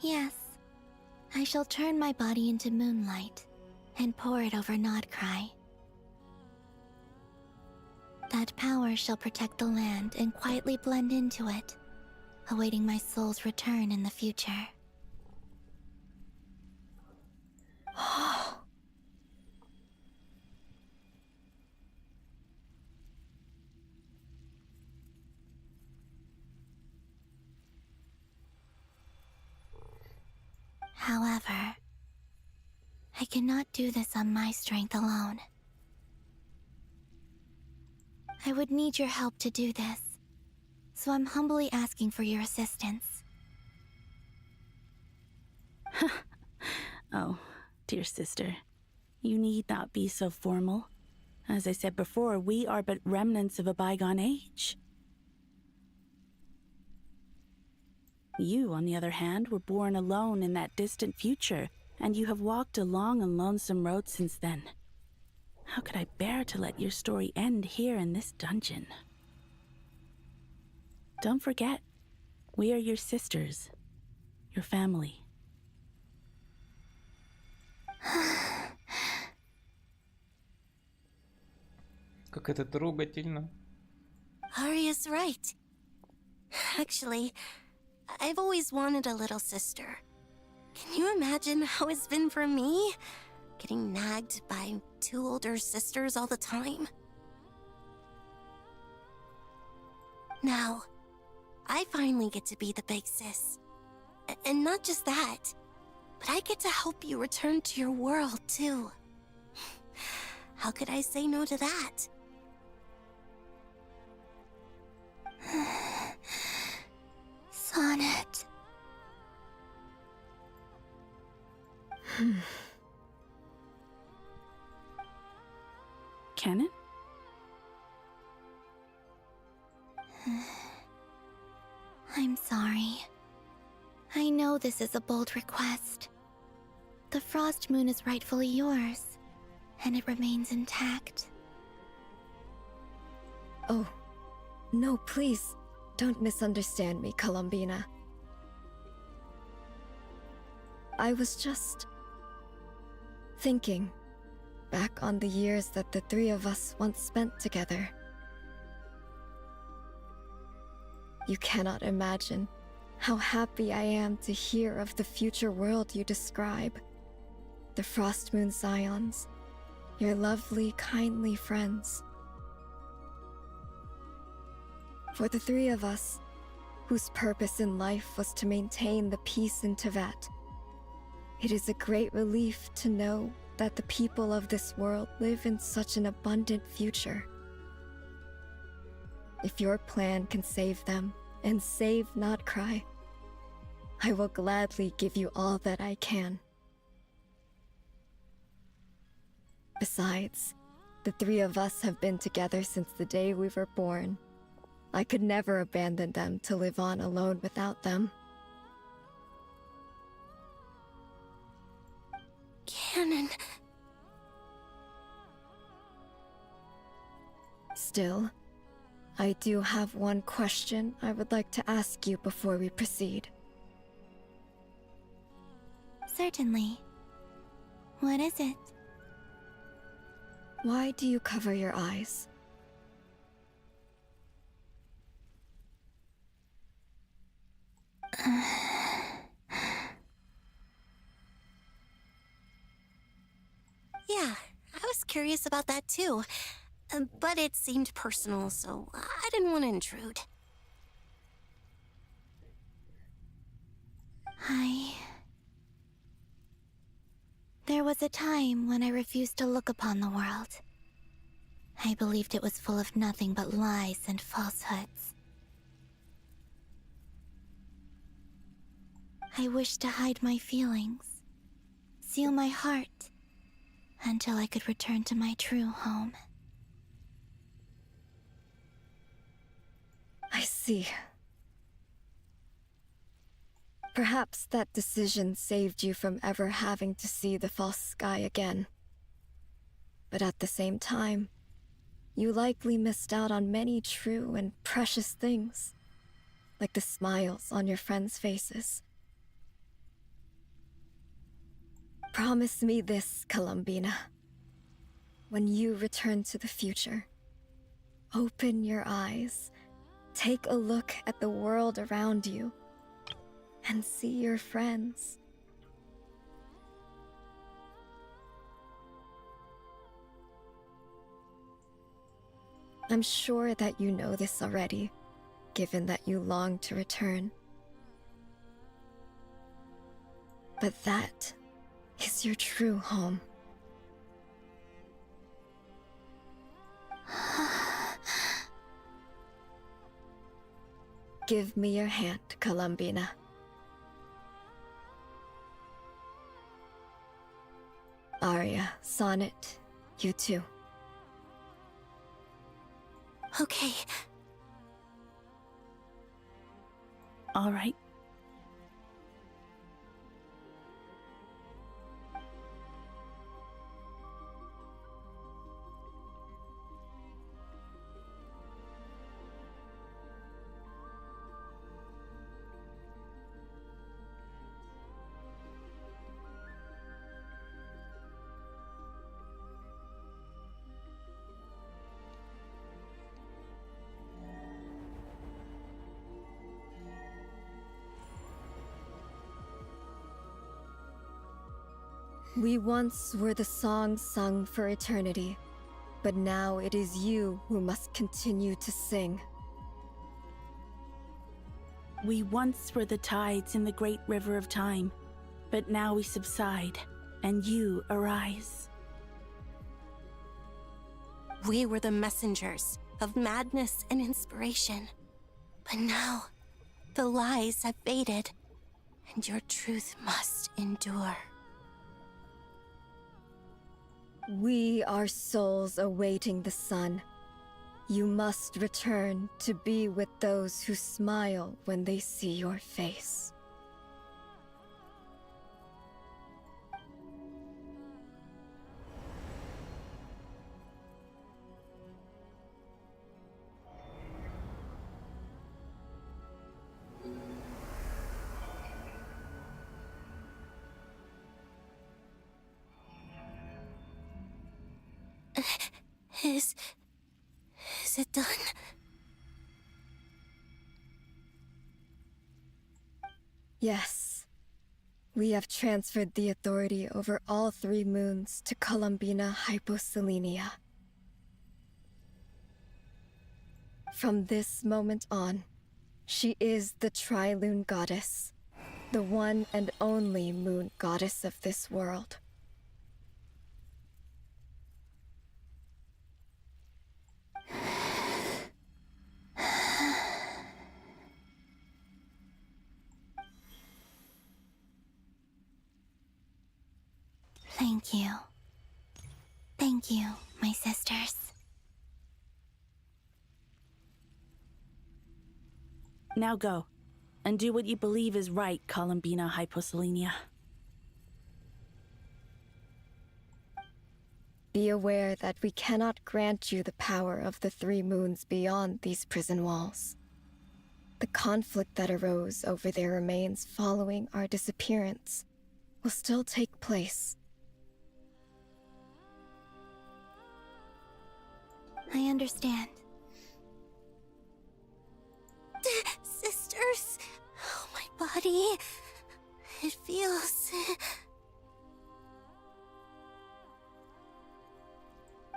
Yes, I shall turn my body into moonlight and pour it over Nodcry. That power shall protect the land and quietly blend into it, awaiting my soul's return in the future. However, I cannot do this on my strength alone. I would need your help to do this, so I'm humbly asking for your assistance. Oh, dear sister, you need not be so formal. As I said before, we are but remnants of a bygone age. You, on the other hand, were born alone in that distant future, and you have walked a long and lonesome road since then. How could I bear to let your story end here in this dungeon? Don't forget, we are your sisters, your family. Как это трогательно. Arya's right. Actually, I've always wanted a little sister. Can you imagine how it's been for me? Getting nagged by two older sisters all the time. Now, I finally get to be the big sis. And not just that, but I get to help you return to your world, too. How could I say no to that? Sonnet. Canon? I'm sorry. I know this is a bold request. The Frost Moon is rightfully yours, and it remains intact. Oh, no, please, don't misunderstand me, Columbina. I was just thinking back on the years that the three of us once spent together. You cannot imagine how happy I am to hear of the future world you describe. The Frost Moon Scions, your lovely, kindly friends. For the three of us, whose purpose in life was to maintain the peace in Tibet, It is a great relief to know that the people of this world live in such an abundant future. If your plan can save them and save Nodcry, I will gladly give you all that I can. Besides, the three of us have been together since the day we were born. I could never abandon them to live on alone without them. Canon. Still, I do have one question I would like to ask you before we proceed. Certainly. What is it? Why do you cover your eyes? Yeah, I was curious about that too. But it seemed personal, so I didn't want to intrude. There was a time when I refused to look upon the world. I believed it was full of nothing but lies and falsehoods. I wished to hide my feelings, seal my heart, until I could return to my true home. I see. Perhaps that decision saved you from ever having to see the false sky again. But at the same time, you likely missed out on many true and precious things, like the smiles on your friends' faces. Promise me this, Columbina. When you return to the future, open your eyes, take a look at the world around you, and see your friends. I'm sure that you know this already, given that you long to return. But that is your true home. Give me your hand, Columbina. Arya, Sonnet, you too. Okay. All right. We once were the songs sung for eternity, but now it is you who must continue to sing. We once were the tides in the great river of time, but now we subside, and you arise. We were the messengers of madness and inspiration. But now, the lies have faded, and your truth must endure. We are souls awaiting the sun. You must return to be with those who smile when they see your face. Is it done? Yes. We have transferred the authority over all 3 moons to Columbina Hyposelenia. From this moment on, she is the Tri-Lune Goddess, the one and only moon goddess of this world. Thank you. Thank you, my sisters. Now go, and do what you believe is right, Columbina Hyposelenia. Be aware that we cannot grant you the power of the three moons beyond these prison walls. The conflict that arose over their remains following our disappearance will still take place. I understand. Sisters, oh, my body. It feels...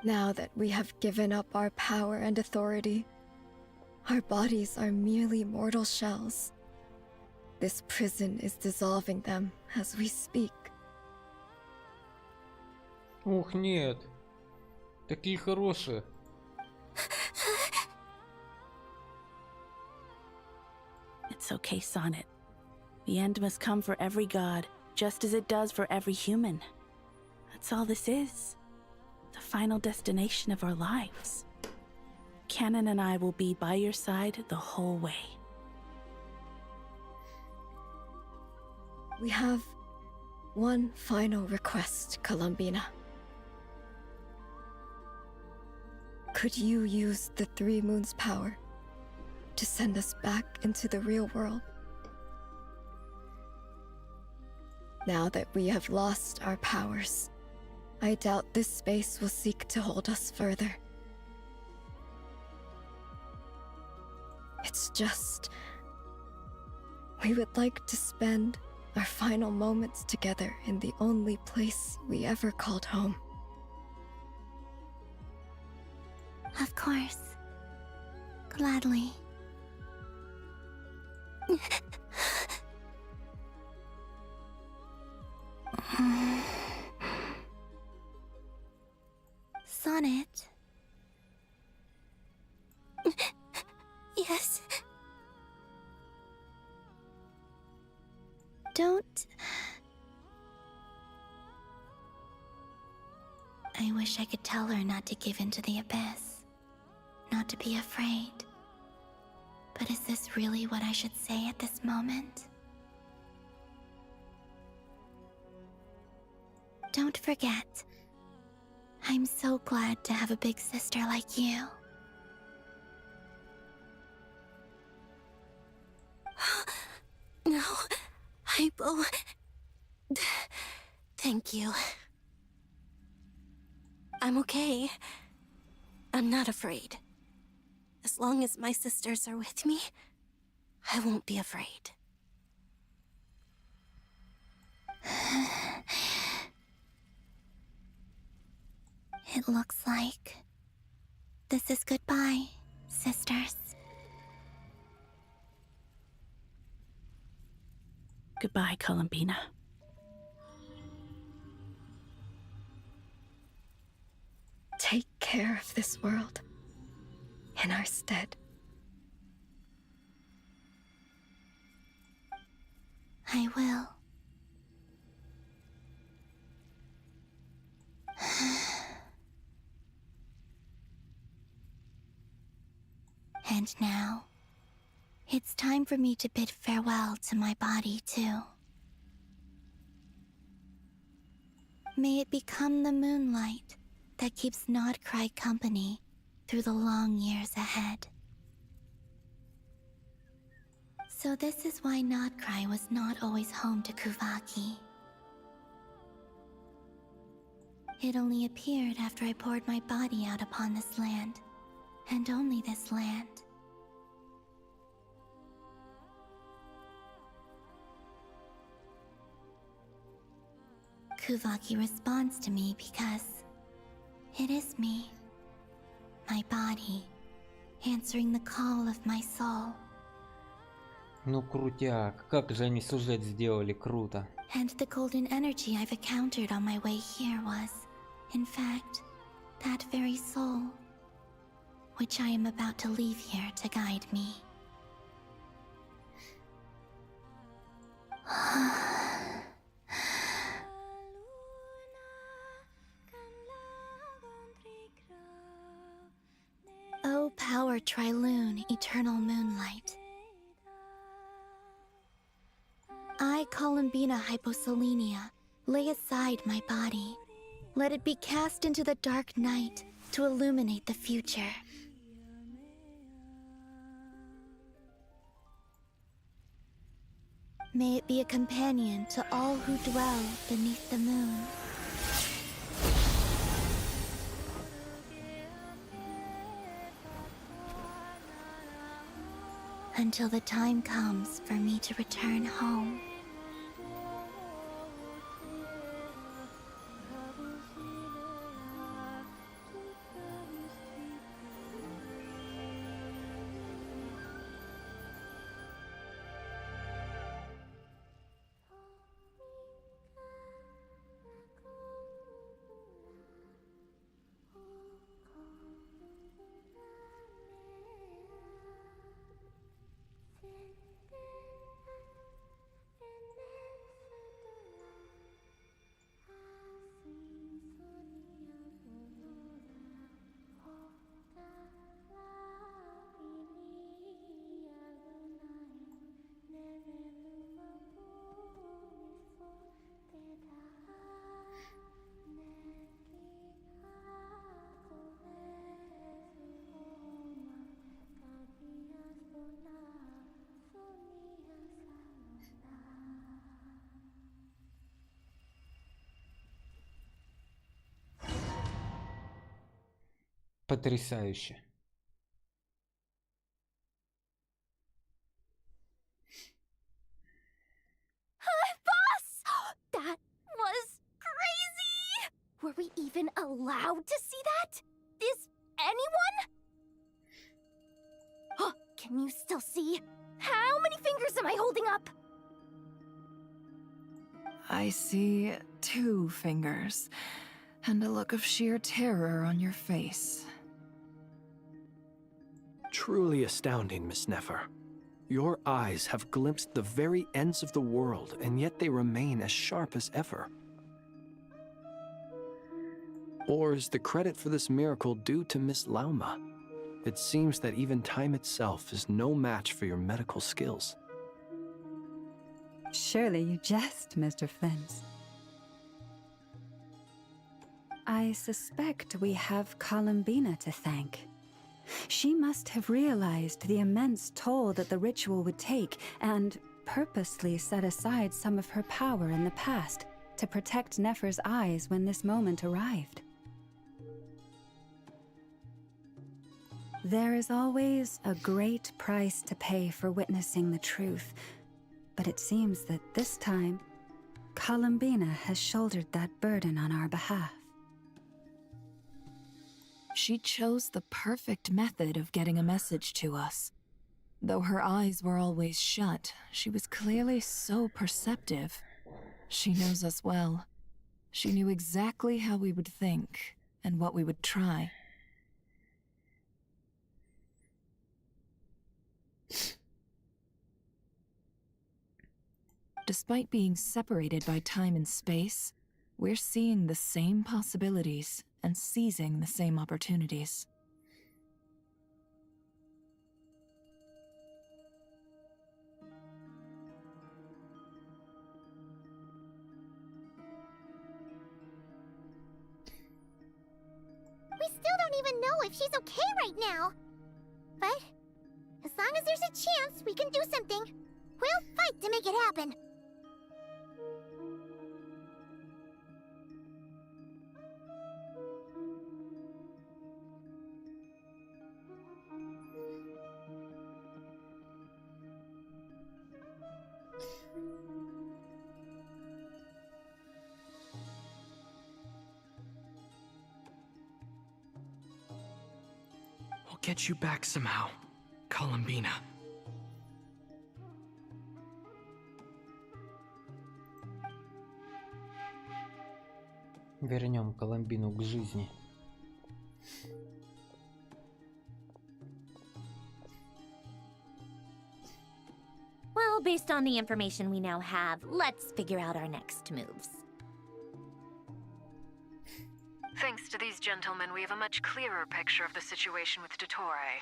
Now that we have given up our power and authority, our bodies are merely mortal shells. This prison is dissolving them as we speak. Ух, нет. Такие хорошие. It's okay, Sonnet. The end must come for every god, just as it does for every human. That's all this is. The final destination of our lives. Canon and I will be by your side the whole way. We have one final request, Columbina. Could you use the Three Moons' power to send us back into the real world? Now that we have lost our powers, I doubt this space will seek to hold us further. It's just... we would like to spend our final moments together in the only place we ever called home. Of course. Gladly. Sonnet. Yes. Don't... I wish I could tell her not to give in to the abyss. Not to be afraid. But is this really what I should say at this moment? Don't forget. I'm so glad to have a big sister like you. No, Hypo. Thank you. I'm okay. I'm not afraid. As long as my sisters are with me, I won't be afraid. It looks like this is goodbye, sisters. Goodbye, Columbina. Take care of this world in our stead. I will. And now, it's time for me to bid farewell to my body, too. May it become the moonlight that keeps Nodcry company through the long years ahead. So this is why Nodcry was not always home to Kuvaki. It only appeared after I poured my body out upon this land, and only this land. Kuvaki responds to me because it is me, my body, answering the call of my soul. Ну крутяк, как же они сюжет сделали, круто. And the golden energy I've encountered on my way here was, in fact, that very soul, which I am about to leave here to guide me. O power Trilune, eternal moonlight. I, Columbina Hyposelenia, lay aside my body. Let it be cast into the dark night to illuminate the future. May it be a companion to all who dwell beneath the moon. Until the time comes for me to return home. Потрясающе. Boss! That was crazy! Were we even allowed to see that? Is anyone? Oh, can you still see? How many fingers am I holding up? I see 2 fingers, and a look of sheer terror on your face. Truly astounding, Miss Nefer. Your eyes have glimpsed the very ends of the world, and yet they remain as sharp as ever. Or is the credit for this miracle due to Miss Lauma? It seems that even time itself is no match for your medical skills. Surely you jest, Mr. Flint. I suspect we have Columbina to thank. She must have realized the immense toll that the ritual would take and purposely set aside some of her power in the past to protect Nefer's eyes when this moment arrived. There is always a great price to pay for witnessing the truth, but it seems that this time, Columbina has shouldered that burden on our behalf. She chose the perfect method of getting a message to us. Though her eyes were always shut, she was clearly so perceptive. She knows us well. She knew exactly how we would think and what we would try. Despite being separated by time and space, we're seeing the same possibilities and seizing the same opportunities. We still don't even know if she's okay right now. But as long as there's a chance we can do something, we'll fight to make it happen. We'll get you back somehow, Columbina. Вернем Колумбину к жизни. Well, based on the information we now have, let's figure out our next moves. Thanks to these gentlemen, we have a much clearer picture of the situation with Dottore.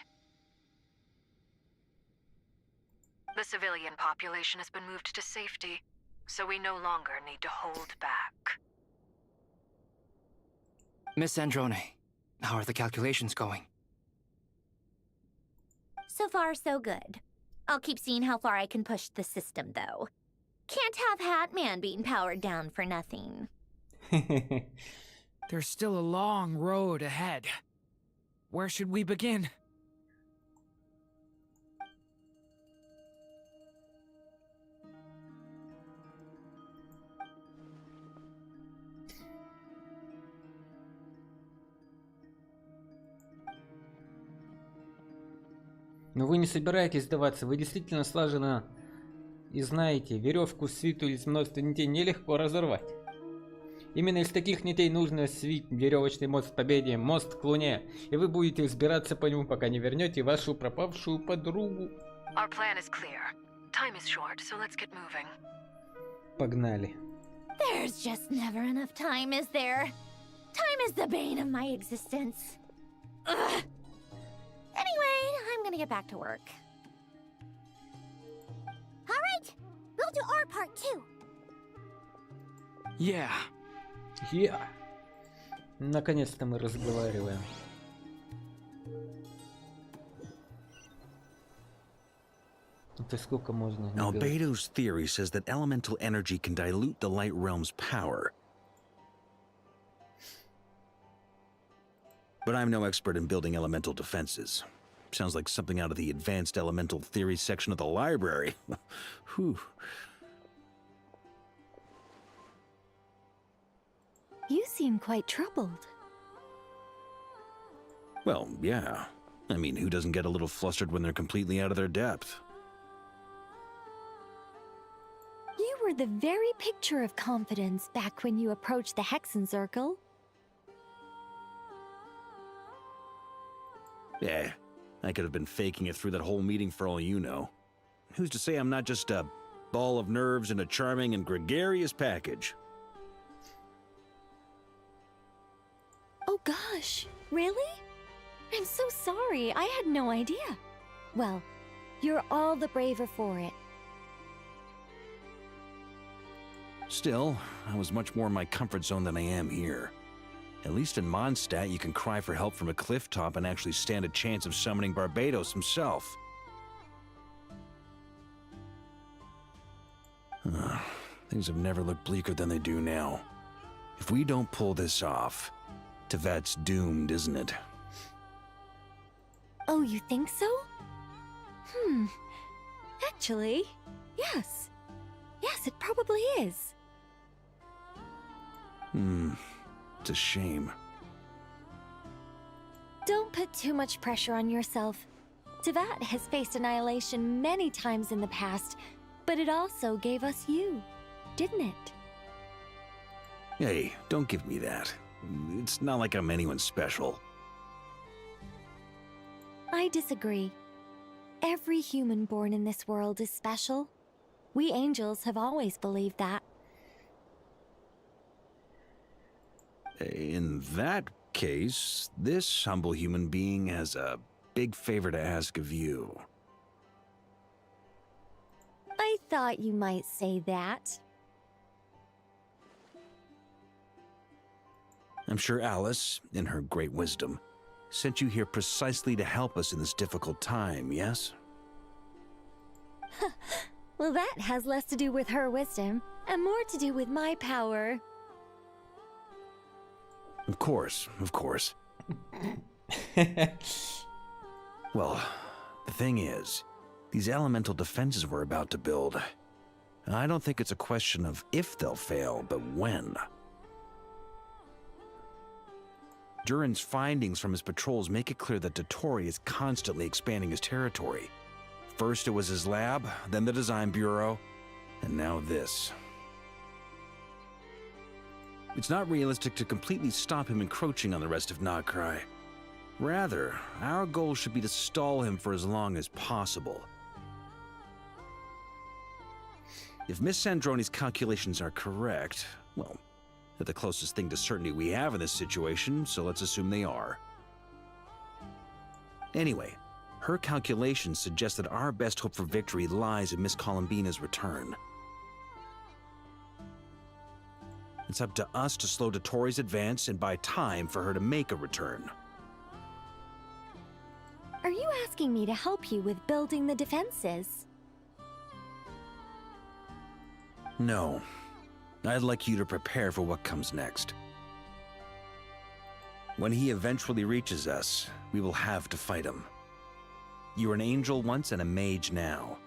The civilian population has been moved to safety, so we no longer need to hold back. Miss Androne, how are the calculations going? So far, so good. I'll keep seeing how far I can push the system, though. Can't have Hat Man being powered down for nothing. There's still a long road ahead. Where should we begin? Но вы не собираетесь сдаваться, вы действительно слаженно и знаете, веревку, свитую из множества нитей нелегко разорвать. Именно из таких нитей нужно свить веревочный мост к победе, мост к Луне, и вы будете взбираться по нему, пока не вернете вашу пропавшую подругу. Our plan is clear. Time is short, so let's get moving. Погнали. There's just never enough time, is there? Time is the bane of my existence. Ugh. Anyway, I'm gonna get back to work. All right, we'll do our part too. Yeah. Yeah. Наконец-то мы разговариваем. Это сколько можно? Albedo's theory says that elemental energy can dilute the light realm's power. But I'm no expert in building elemental defenses. Sounds like something out of the advanced elemental theory section of the library. Whew. You seem quite troubled. Well, yeah. I mean, who doesn't get a little flustered when they're completely out of their depth? You were the very picture of confidence back when you approached the Hexen Circle. Yeah, I could have been faking it through that whole meeting for all you know. Who's to say I'm not just a ball of nerves in a charming and gregarious package? Oh gosh, really? I'm so sorry, I had no idea. Well, you're all the braver for it. Still, I was much more in my comfort zone than I am here. At least in Mondstadt, you can cry for help from a cliff top and actually stand a chance of summoning Barbados himself. Things have never looked bleaker than they do now. If we don't pull this off, Tevat's doomed, isn't it? Oh, you think so? Actually, yes. Yes, it probably is. It's a shame. Don't put too much pressure on yourself. Tevat has faced annihilation many times in the past, but it also gave us you, didn't it? Hey, don't give me that. It's not like I'm anyone special. I disagree. Every human born in this world is special. We angels have always believed that. In that case, this humble human being has a big favor to ask of you. I thought you might say that. I'm sure Alice, in her great wisdom, sent you here precisely to help us in this difficult time, yes? Well, that has less to do with her wisdom, and more to do with my power. Of course, of course. Well, the thing is, these elemental defenses we're about to build, I don't think it's a question of if they'll fail, but when. Durin's findings from his patrols make it clear that Dottore is constantly expanding his territory. First it was his lab, then the design bureau, and now this. It's not realistic to completely stop him encroaching on the rest of Nagcry. Rather, our goal should be to stall him for as long as possible. If Miss Sandroni's calculations are correct, well, they're the closest thing to certainty we have in this situation, so let's assume they are. Anyway, her calculations suggest that our best hope for victory lies in Miss Columbina's return. It's up to us to slow Dotori's advance and buy time for her to make a return. Are you asking me to help you with building the defenses? No. I'd like you to prepare for what comes next. When he eventually reaches us, we will have to fight him. You were an angel once and a mage now.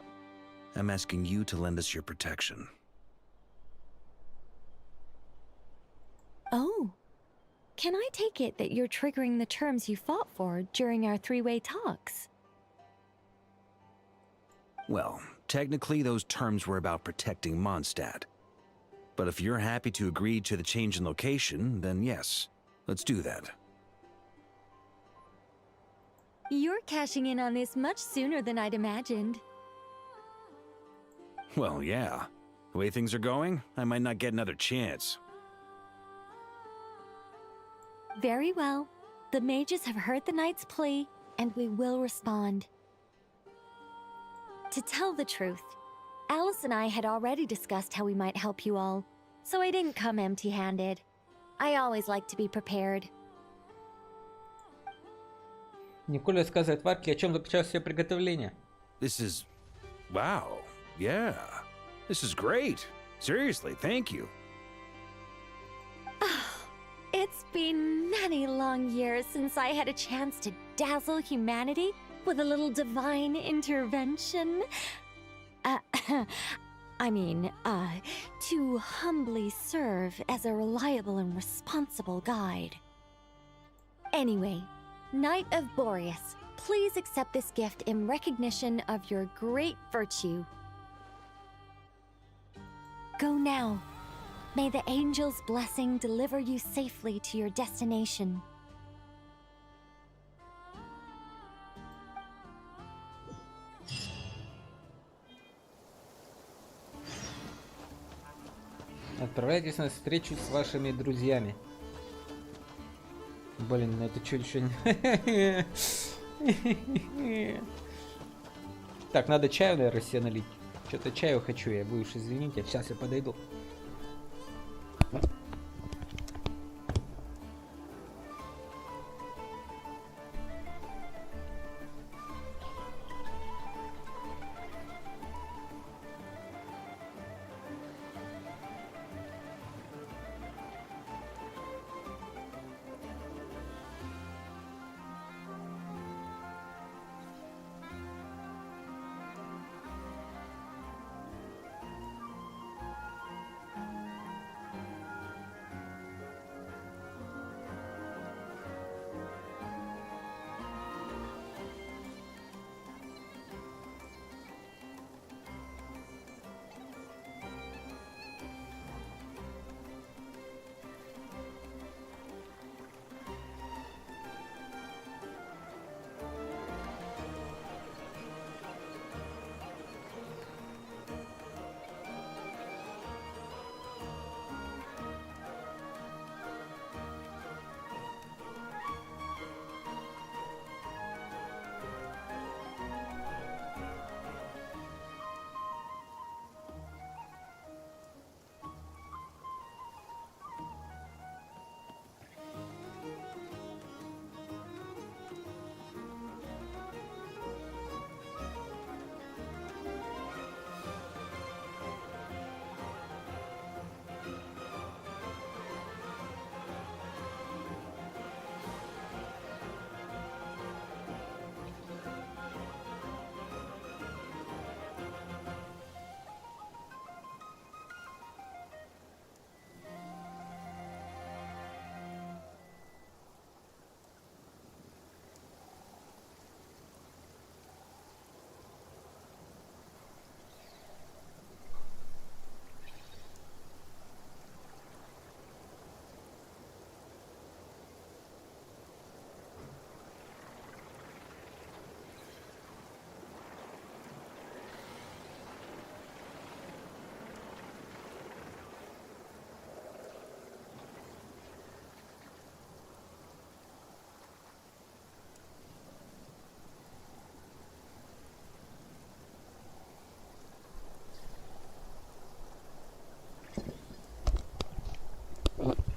I'm asking you to lend us your protection. Oh. Can I take it that you're triggering the terms you fought for during our three-way talks? Well, technically those terms were about protecting Mondstadt. But if you're happy to agree to the change in location, then yes, let's do that. You're cashing in on this much sooner than I'd imagined. Well, yeah. The way things are going, I might not get another chance. Very well. The mages have heard the knight's plea, and we will respond. To tell the truth, Alice and I had already discussed how we might help you all, so I didn't come empty-handed. I always like to be prepared. Николя сказать Варке, о чем заключалось все приготовление. This is... wow. Yeah. This is great. Seriously, thank you. It's been many long years since I had a chance to dazzle humanity with a little divine intervention. To humbly serve as a reliable and responsible guide. Anyway, Knight of Boreas, please accept this gift in recognition of your great virtue. Go now. May the angel's blessing deliver you safely to your destination. Отправляйтесь на встречу с вашими друзьями. Блин, ну это что еще не... Так, надо чаю, наверное, себе налить. Что-то чаю хочу я, вы уж извините, сейчас я подойду.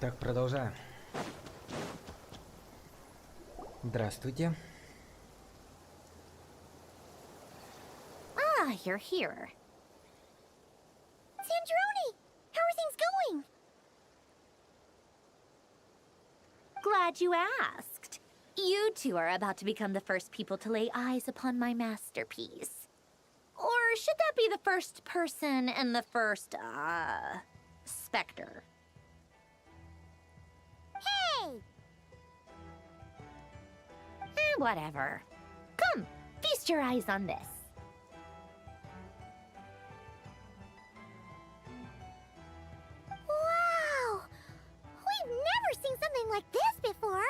Так, продолжаем. Здравствуйте. Ah, you're here. Sandrone! How are things going? Glad you asked. You two are about to become the first people to lay eyes upon my masterpiece. Or should that be the first person and the first, specter? Hey! Whatever. Come, feast your eyes on this. Wow! We've never seen something like this before!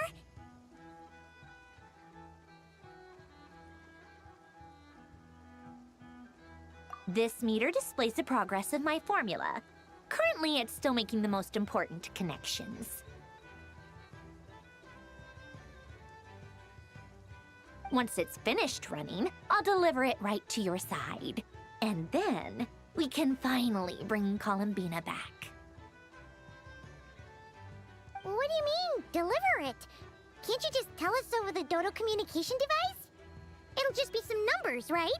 This meter displays the progress of my formula. Currently, it's still making the most important connections. Once it's finished running, I'll deliver it right to your side. And then, we can finally bring Columbina back. What do you mean, deliver it? Can't you just tell us over the Dodo communication device? It'll just be some numbers, right?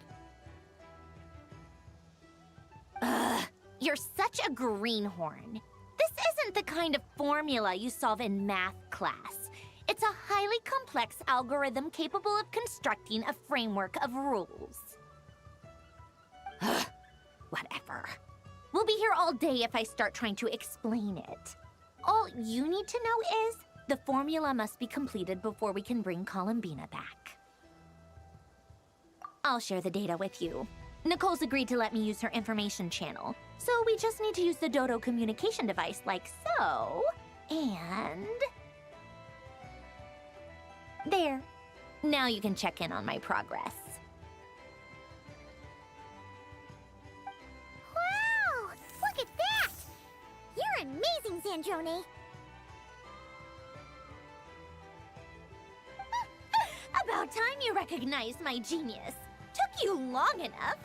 Ugh, you're such a greenhorn. This isn't the kind of formula you solve in math class. It's a highly complex algorithm capable of constructing a framework of rules. Ugh, whatever. We'll be here all day if I start trying to explain it. All you need to know is the formula must be completed before we can bring Columbina back. I'll share the data with you. Nicole's agreed to let me use her information channel, so we just need to use the Dodo communication device like so, and... there. Now you can check in on my progress. Wow! Look at that! You're amazing, Sandrone! About time you recognized my genius. Took you long enough.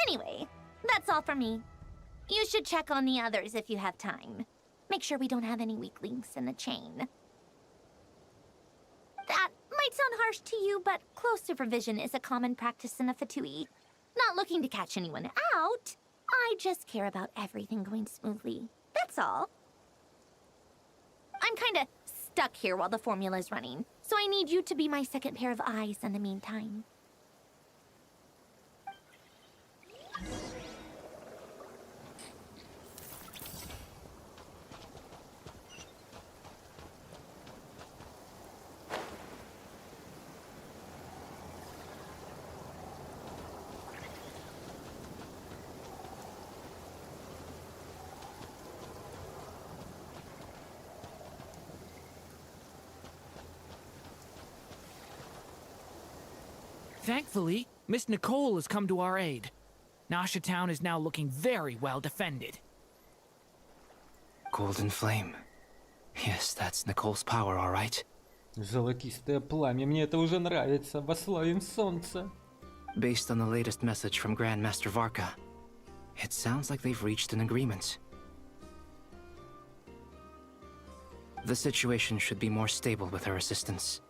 Anyway, that's all for me. You should check on the others if you have time. Make sure we don't have any weak links in the chain. That might sound harsh to you, but close supervision is a common practice in a Fatui. Not looking to catch anyone out. I just care about everything going smoothly. That's all. I'm kinda stuck here while the formula's running, so I need you to be my second pair of eyes in the meantime. Thankfully, Miss Nicole has come to our aid. Nasha Town is now looking very well defended. Golden flame. Yes, that's Nicole's power, all right. Золотистое пламя, мне это уже нравится. Восславим солнце. Based on the latest message from Grandmaster Varka, it sounds like they've reached an agreement. The situation should be more stable with her assistance.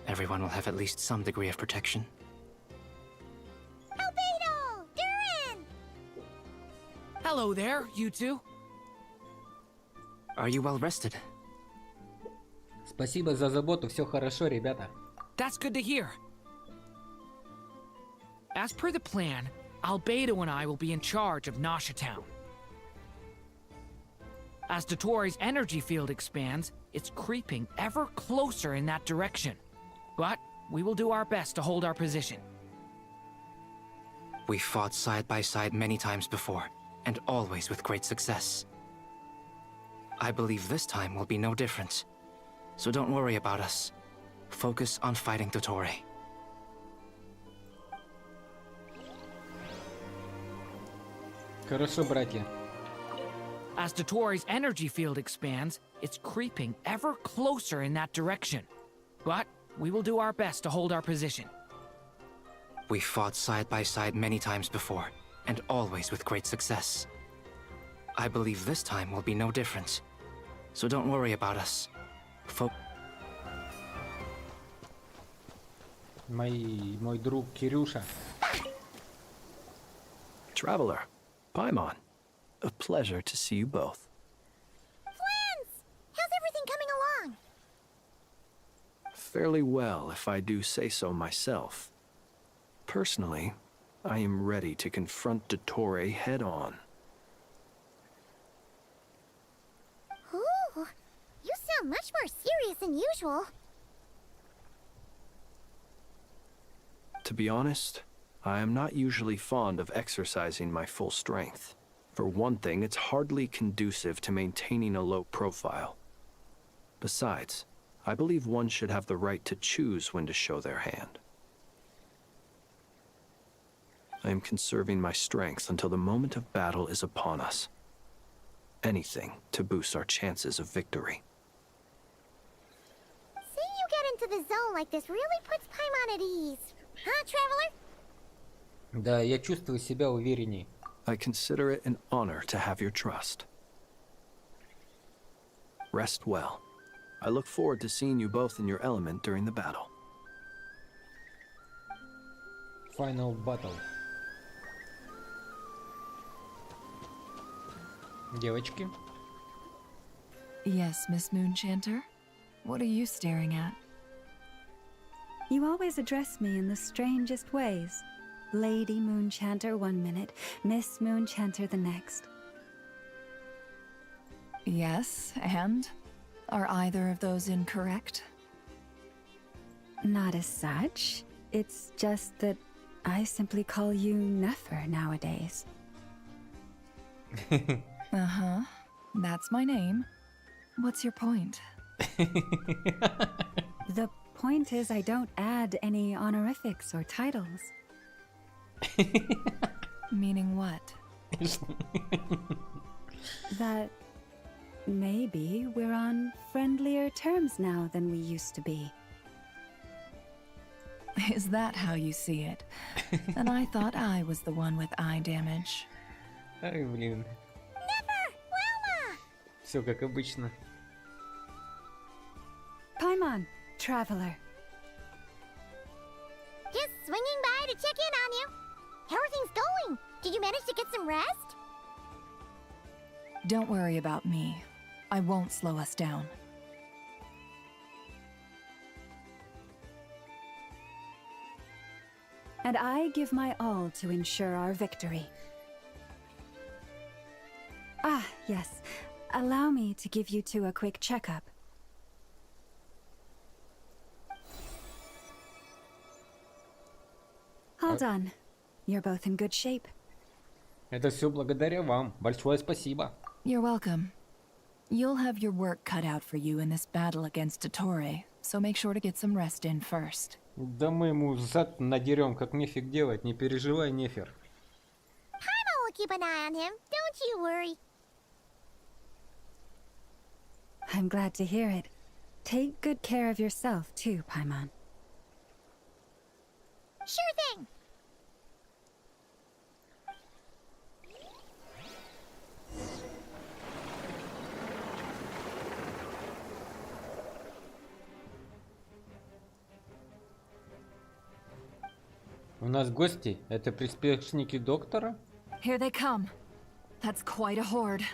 Everyone will have at least some degree of protection. Albedo! Durin! Hello there, you two. Are you well rested? Спасибо за заботу, все хорошо, ребята. That's good to hear. As per the plan, Albedo and I will be in charge of Nasha Town. As Dotori's energy field expands, it's creeping ever closer in that direction. But we will do our best to hold our position. We've fought side by side many times before, and always with great success. I believe this time will be no different. So don't worry about us. Focus on fighting Dotori. Хорошо, братья. As Dotori's energy field expands, it's creeping ever closer in that direction. But we will do our best to hold our position. We've fought side by side many times before, and always with great success. I believe this time will be no different. So don't worry about us. Мой друг Кирюша. Traveler, Paimon, a pleasure to see you both. Friends! How's everything coming along? Fairly well, if I do say so myself. Personally, I am ready to confront Dottore head-on. Ooh, you sound much more serious than usual. To be honest, I am not usually fond of exercising my full strength. For one thing, it's hardly conducive to maintaining a low profile. Besides, I believe one should have the right to choose when to show their hand. I am conserving my strength until the moment of battle is upon us. Anything to boost our chances of victory. Seeing you get into the zone like this really puts Paimon at ease. Huh, Traveler? Да, я чувствую себя уверенней. I consider it an honor to have your trust. Rest well. I look forward to seeing you both in your element during the battle. Final battle. Девочки. Yes, Miss Moonchanter? What are you staring at? You always address me in the strangest ways. Lady Moonchanter 1 minute, Miss Moonchanter the next. Yes, and? Are either of those incorrect? Not as such. It's just that I simply call you Nefer nowadays. Uh-huh. That's my name. What's your point? The point is I don't add any honorifics or titles. Meaning what? That maybe we're on friendlier terms now than we used to be. Is that how you see it? And I thought I was the one with eye damage. Ай, блин. Все как обычно. Paimon, Traveler. Just swinging by to check in on you. How are things going? Did you manage to get some rest? Don't worry about me. I won't slow us down. And I give my all to ensure our victory. Ah, yes. Allow me to give you two a quick checkup. All done. You're both in good shape. Это все благодаря вам. Большое спасибо. You're welcome. You'll have your work cut out for you in this battle against Dottore, so make sure to get some rest in first. Да мы ему зад надерем, как нефиг делать. Не переживай, Нефер. Paimon will keep an eye on him. Don't you worry. I'm glad to hear it. Take good care of yourself, too, Paimon. Sure thing. У нас гости. Это приспешники доктора? Here they come. That's quite a horde.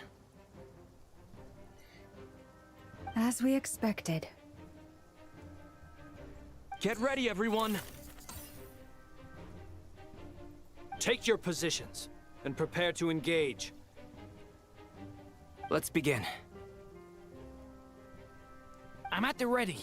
As we expected. Get ready, everyone! Take your positions and prepare to engage. Let's begin. I'm at the ready.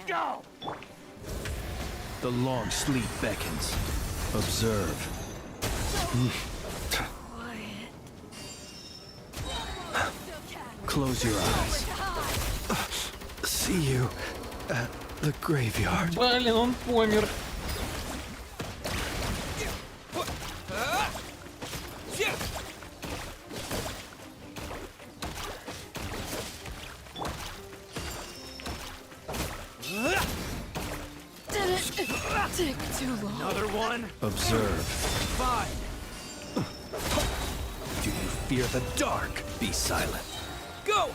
Go! The long sleep beckons. Observe. Close your eyes. see you at the graveyard. Блин, он помер. Take too long. Another one. Observe. Fine. Do you fear the dark? Be silent. Go!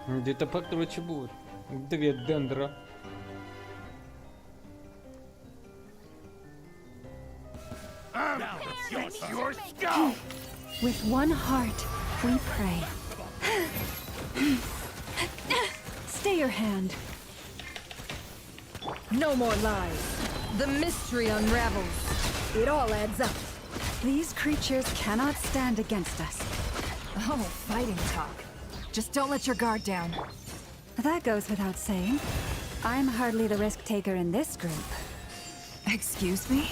Где-то покруче будет. 2 дендра. With one heart, we pray. Stay your hand. No more lies. The mystery unravels. It all adds up. These creatures cannot stand against us. Oh, fighting talk. Just don't let your guard down. That goes without saying. I'm hardly the risk taker in this group. Excuse me?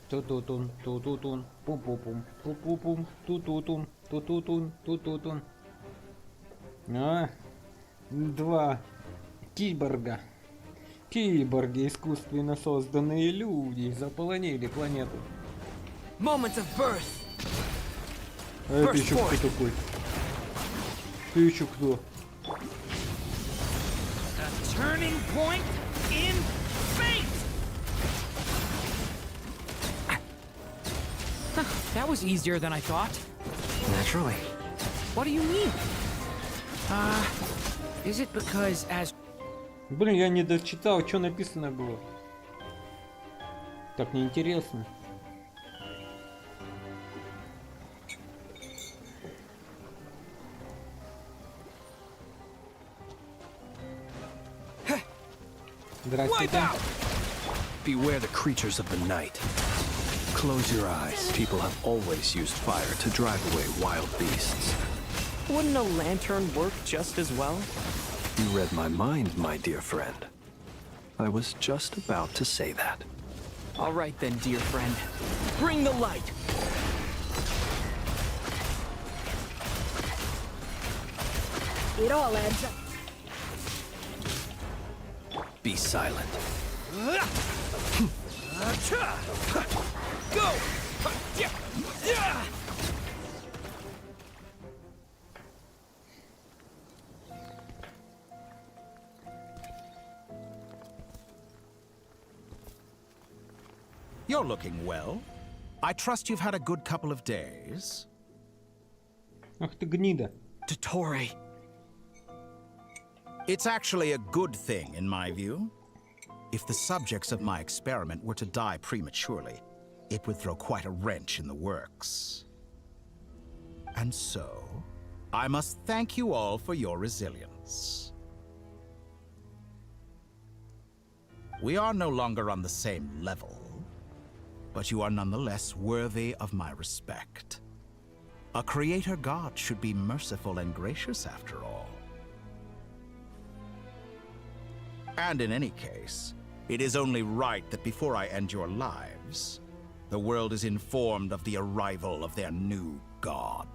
Ту-ту-тун, ту-ту-тун, пум-пум-пум, пу-пу-пум, ту-ту-тун, ту-ту-тун, ту-ту-тун. 2 киборга. Киборги, искусственно созданные люди, заполонили планету. Moments of birth. А это еще кто такой? Ты еще кто? A turning point in fate. That was easier than I thought. Naturally. What do you mean? Is it because as... Блин, я не дочитал, что написано было. Так неинтересно. Здравствуйте. Beware the creatures of the night. Close your eyes. People have always used fire to drive away wild beasts. Wouldn't a lantern work just as well? You read my mind, my dear friend. I was just about to say that. All right then, dear friend. Bring the light! It all adds up. Be silent. Go! You're looking well. I trust you've had a good couple of days. Ах ты гнида. Dottore. It's actually a good thing, in my view. If the subjects of my experiment were to die prematurely, it would throw quite a wrench in the works. And so, I must thank you all for your resilience. We are no longer on the same level, but you are nonetheless worthy of my respect. A creator god should be merciful and gracious after all. And in any case, it is only right that before I end your lives, the world is informed of the arrival of their new god.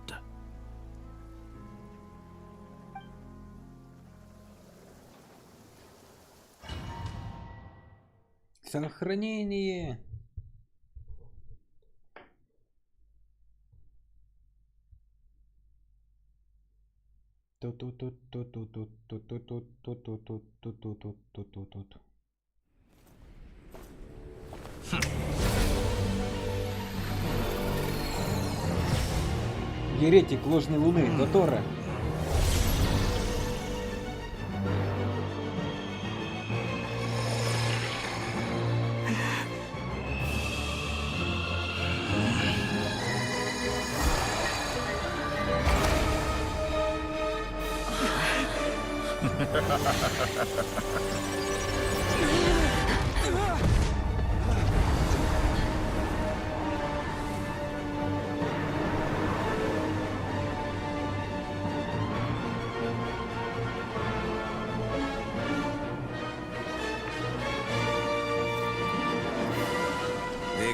Сохранение. Еретик ложной луны, Дотора.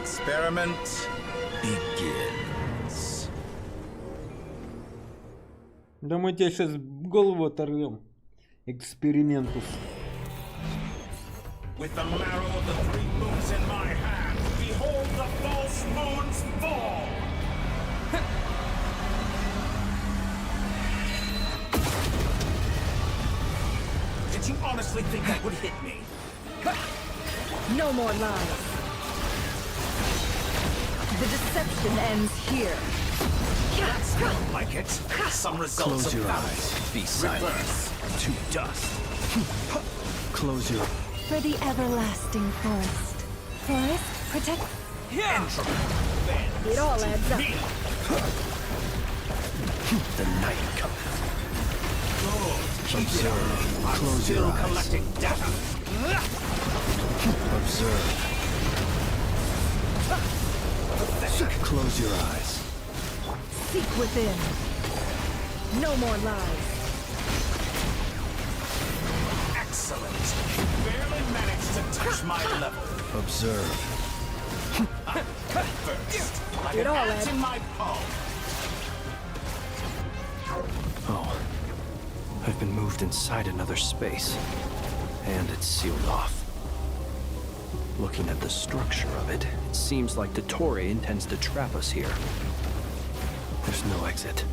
experiment begins. Да мы тебе сейчас голову оторвем. Экспериментус. With the marrow of the three moons in my hand, behold the false moon's fall! Did you honestly think that would hit me? No more lies. The deception ends here. That's not like it. Some results Close of your balance. eyes. Be silent. Reverse to dust. Close your... For the everlasting forest. Forest, protect... Entropy. It all adds up. The night cometh. Observe. I'm Close still your eyes. collecting data. Observe. Close your eyes. Seek within. No more lies. Excellent. Barely managed to touch my level. Observe. First, like It an all ant adds- in my palm. Oh. I've been moved inside another space. And it's sealed off. Looking at the structure of it, it seems like Dottore intends to trap us here. There's no exit.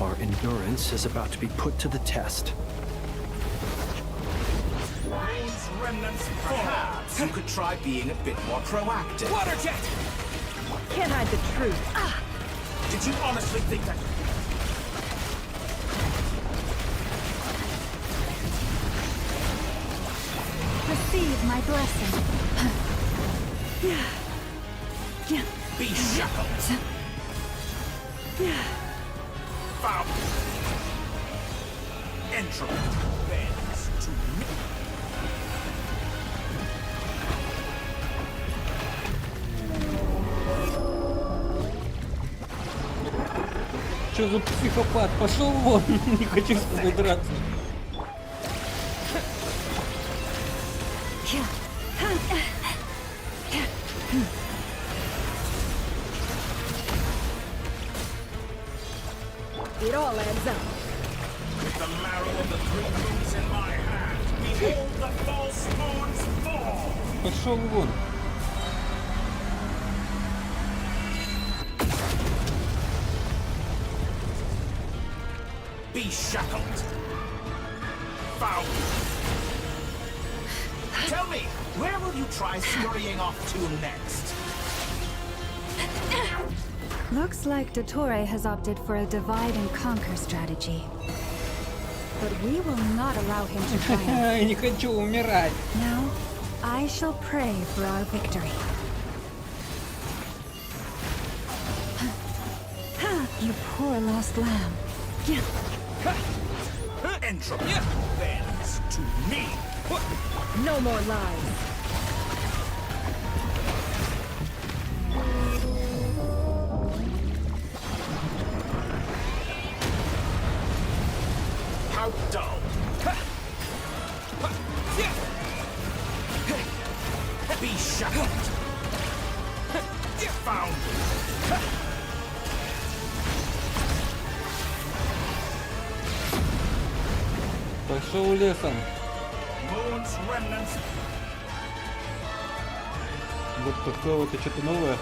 Our endurance is about to be put to the test. Those remnants, perhaps you could try being a bit more proactive. Water jet! Can't hide the truth. Did you honestly think that? Receive my blessing. Be shackled. Foul. Entropy bends to me. Что за психопат? Пошел вон! Не хочу с тобой драться. It all adds up. With the marrow of the three moons in my hand, behold the false moon's fall. Пошел вон. Be shackled. Foul. Tell me, where will you try scurrying off to next? Looks like Dottore has opted for a divide and conquer strategy. But we will not allow him to triumph. Я не хочу умирать. Now, I shall pray for our victory. You poor lost lamb. Entropy bends to me. No more lies. How dull. Be shackled. Found. Пошел лесом. Moon's remnants. Вот такое вот, что-то новое.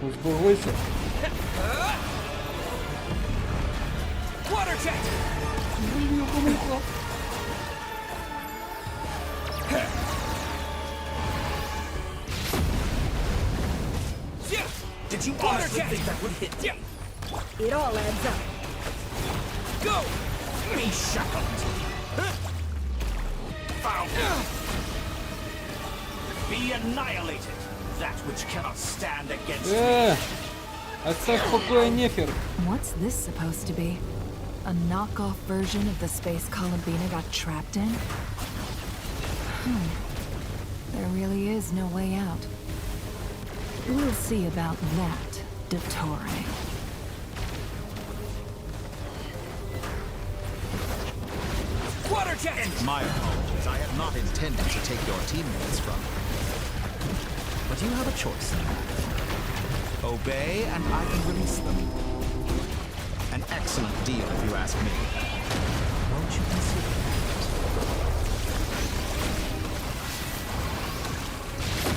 Успокойся. Water jet! Did you honestly think that would hit me? It all adds up. Go! Be shackled. Found. Be annihilated. That which cannot stand against me. Оставь в покое Нефер. What's this supposed to be? A knockoff version of the space Columbina got trapped in? There really is no way out. We'll see about that, Dottore. Water Water jet! My apologies. I have not intended to take your teammates from you. But you have a choice now. Obey, and I can release them. An excellent deal, if you ask me. Won't you consider that?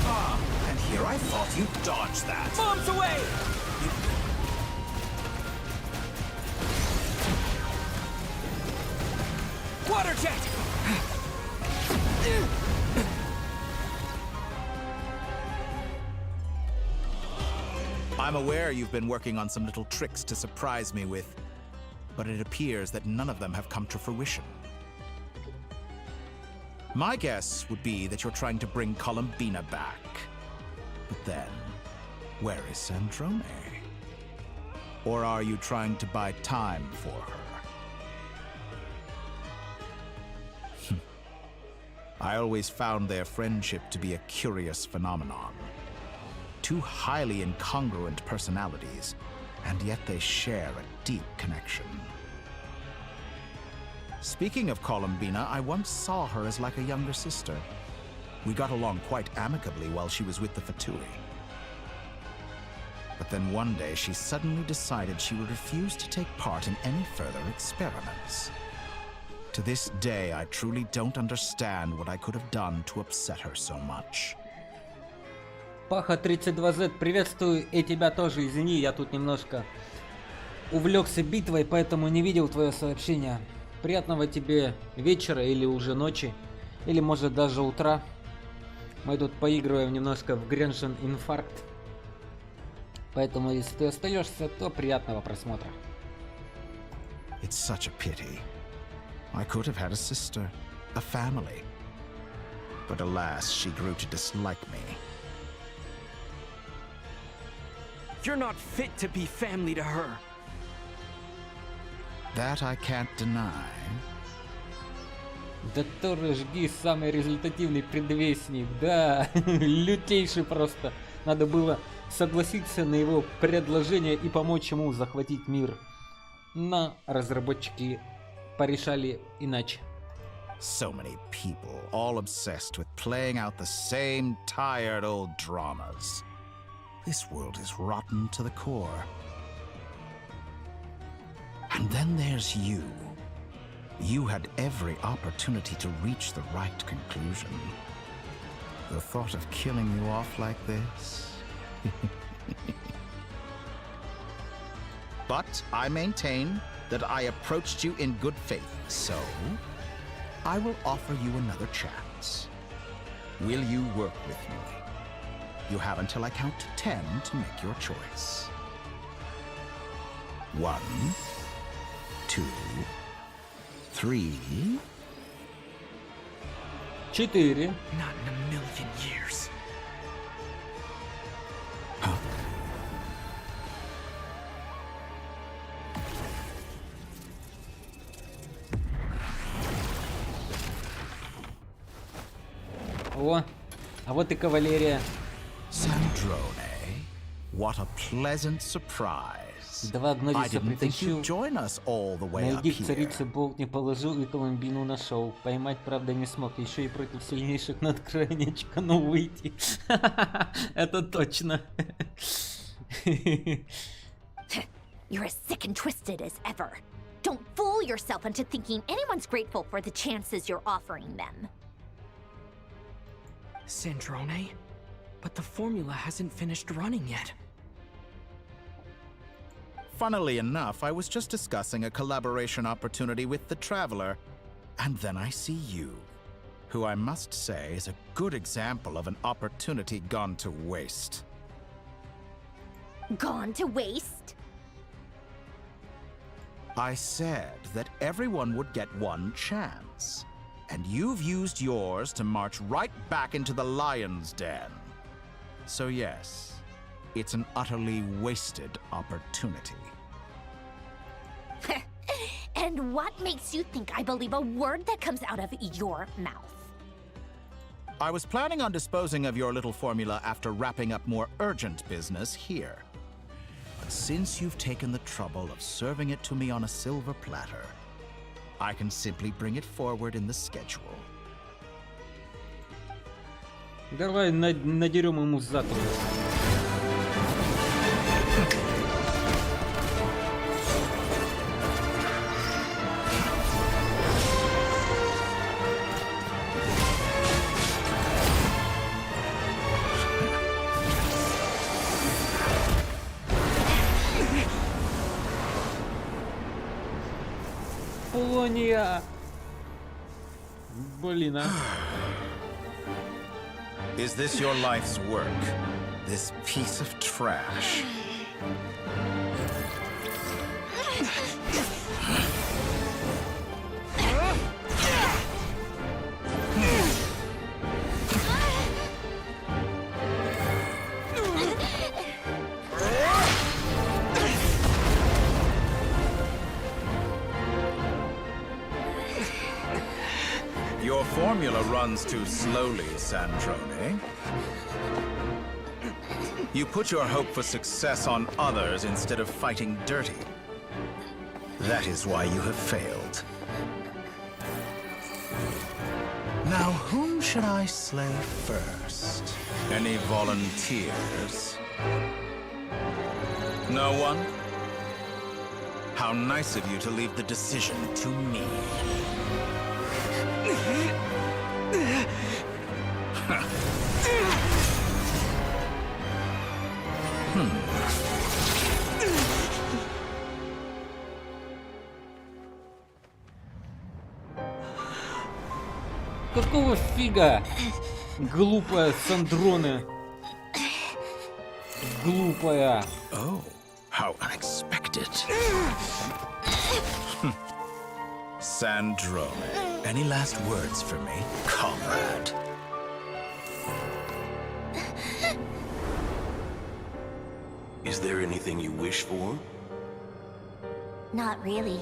Ah, and here I thought you'd dodge that. Bombs away! Water jet! I'm aware you've been working on some little tricks to surprise me with, but it appears that none of them have come to fruition. My guess would be that you're trying to bring Columbina back. But then, where is Sandrone? Or are you trying to buy time for her? I always found their friendship to be a curious phenomenon. Two highly incongruent personalities, and yet they share a deep connection. Speaking of Columbina, I once saw her as like a younger sister. We got along quite amicably while she was with the Fatui. But then one day she suddenly decided she would refuse to take part in any further experiments. To this day, I truly don't understand what I could have done to upset her so much. Паха 32Z, приветствую и тебя тоже. Извини, я тут немножко увлекся битвой, поэтому не видел твое сообщение. Приятного тебе вечера или уже ночи, или может даже утра. Мы тут поигрываем немножко в Genshin Impact. Поэтому если ты остаешься, то приятного просмотра. It's such a pity. I could have had a sister, a family. But alas, she grew to dislike me. You're not fit to be family to her. That I can't deny. Да тоже жги самый результативный предвестник. Да, лютейший просто. Надо было согласиться на его предложение и помочь ему захватить мир. Но разработчики порешали иначе. So many people, all obsessed with playing out the same tired old dramas. This world is rotten to the core. And then there's you. You had every opportunity to reach the right conclusion. The thought of killing you off like this? But I maintain that I approached you in good faith, so I will offer you another chance. Will you work with me? You have until I count to 10 to make your choice. 1, 2, 3. 4. Not in a million years. Huh? О, а вот и кавалерия. Sandrone, what a pleasant surprise. Два I гнозиса didn't think притащил. you'd join us all the way up Найди к here. царице болт не положил и Колумбину нашел. Поймать, правда, не смог. Еще и против сильнейших над крайнечка, но выйти. Это точно. You're as sick and twisted as ever. Don't fool yourself into thinking anyone's grateful for the chances you're offering them. Sandrone? But the formula hasn't finished running yet. Funnily enough, I was just discussing a collaboration opportunity with the Traveler, and then I see you, who I must say is a good example of an opportunity gone to waste. Gone to waste? I said that everyone would get one chance, and you've used yours to march right back into the lion's den. So yes, it's an utterly wasted opportunity. And what makes you think I believe a word that comes out of your mouth? I was planning on disposing of your little formula after wrapping up more urgent business here. But since you've taken the trouble of serving it to me on a silver platter, I can simply bring it forward in the schedule. Давай надерем ему зад. Полония! Блин, а. Is this your life's work? This piece of trash? Your formula runs too slowly, Sandrone. You put your hope for success on others instead of fighting dirty. That is why you have failed. Now, whom should I slay first? Any volunteers? No one? How nice of you to leave the decision to me. Какого фига? Глупая Сандрона. Глупая. Oh, how unexpected. Sandrone, any last words for me, comrade? Is there anything you wish for? Not really.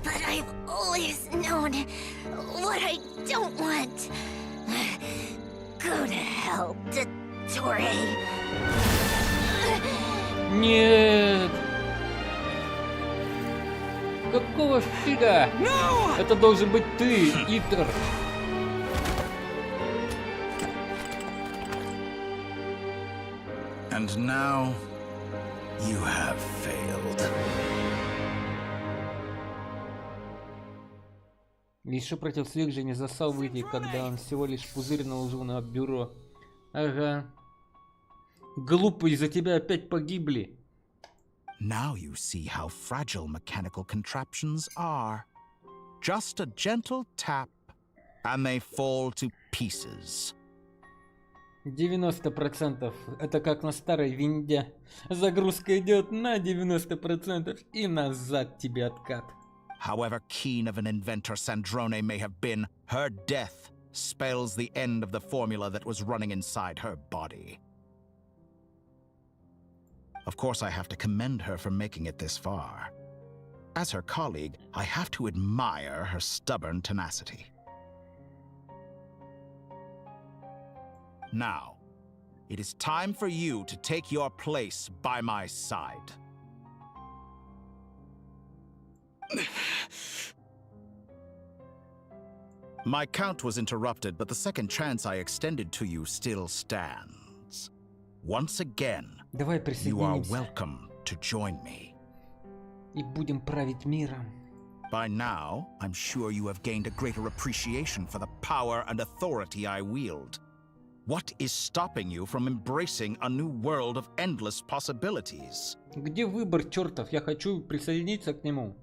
But I've always known what I don't want. Go to hell, Dottore. Нет. Какого фига? Это должен быть ты, Итер. And now, you have failed. Еще против своих же не засал выйти, когда он всего лишь пузырь наложил на бюро. Ага. Глупый, из-за тебя опять погибли. Now you see how fragile mechanical contraptions are. Just a gentle tap, and they fall to pieces. 90%. Это как на старой винде. Загрузка идет на 90% и назад тебе откат. However keen of an inventor Sandrone may have been, her death spells the end of the formula that was running inside her body. Of course, I have to commend her for making it this far. As her colleague, I have to admire her stubborn tenacity. Now, it is time for you to take your place by my side. My count was interrupted, but the second chance I extended to you still stands. Once again, you are welcome to join me. И будем править миром. By now, I'm sure you have gained a greater appreciation for the power and authority I wield. What is stopping you from embracing a new world of endless possibilities? Где выбор, чертов? Я хочу присоединиться к нему.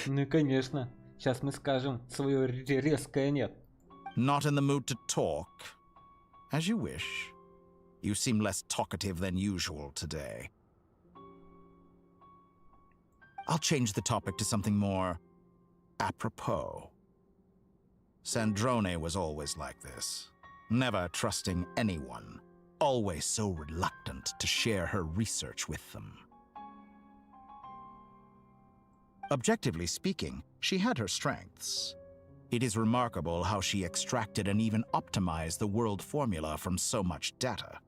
Ну и конечно, сейчас мы скажем свое резкое нет. Not in the mood to talk? As you wish. You seem less talkative than usual today. I'll change the topic to something more apropos. Sandrone was always like this, never trusting anyone, always so reluctant to share her research with them. Objectively speaking, she had her strengths. It is remarkable how she extracted and even optimized the world formula from so much data.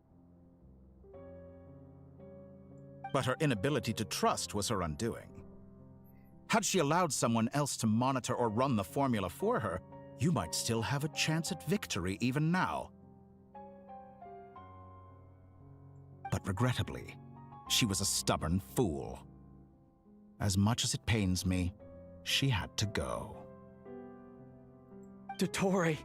But her inability to trust was her undoing. Had she allowed someone else to monitor or run the formula for her, you might still have a chance at victory even now. But regrettably, she was a stubborn fool. As much as it pains me, she had to go. Dottore.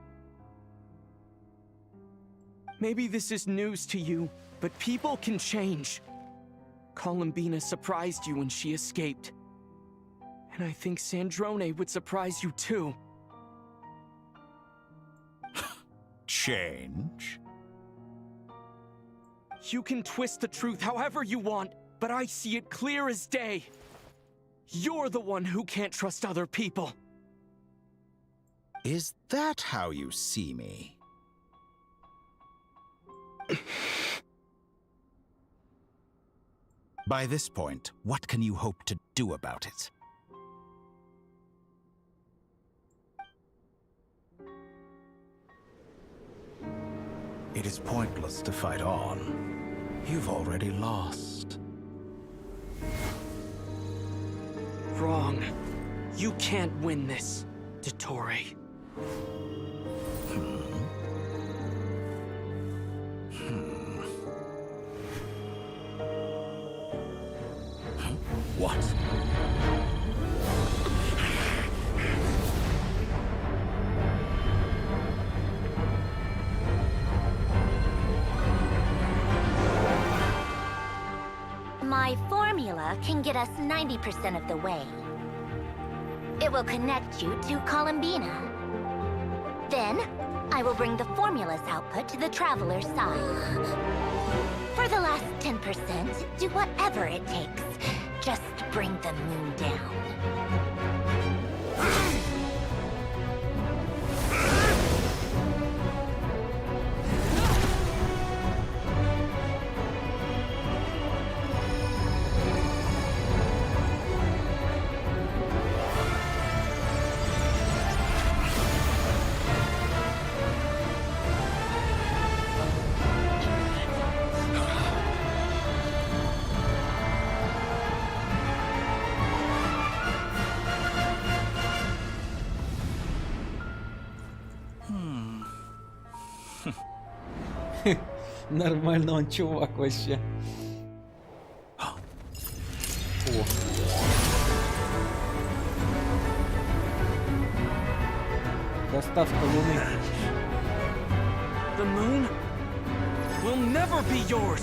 Maybe this is news to you, but people can change. Columbina surprised you when she escaped. And I think Sandrone would surprise you too. Change? You can twist the truth however you want, but I see it clear as day. You're the one who can't trust other people. Is that how you see me? By this point, what can you hope to do about it? It is pointless to fight on. You've already lost. Wrong. You can't win this, Dottore. What? My formula can get us 90% of the way. It will connect you to Columbina. Then, I will bring the formula's output to the Traveler's side. For the last 10%, do whatever it takes. Just bring the moon down. Нормально он чувак вообще. О. Доставка Луны. The moon will never be yours.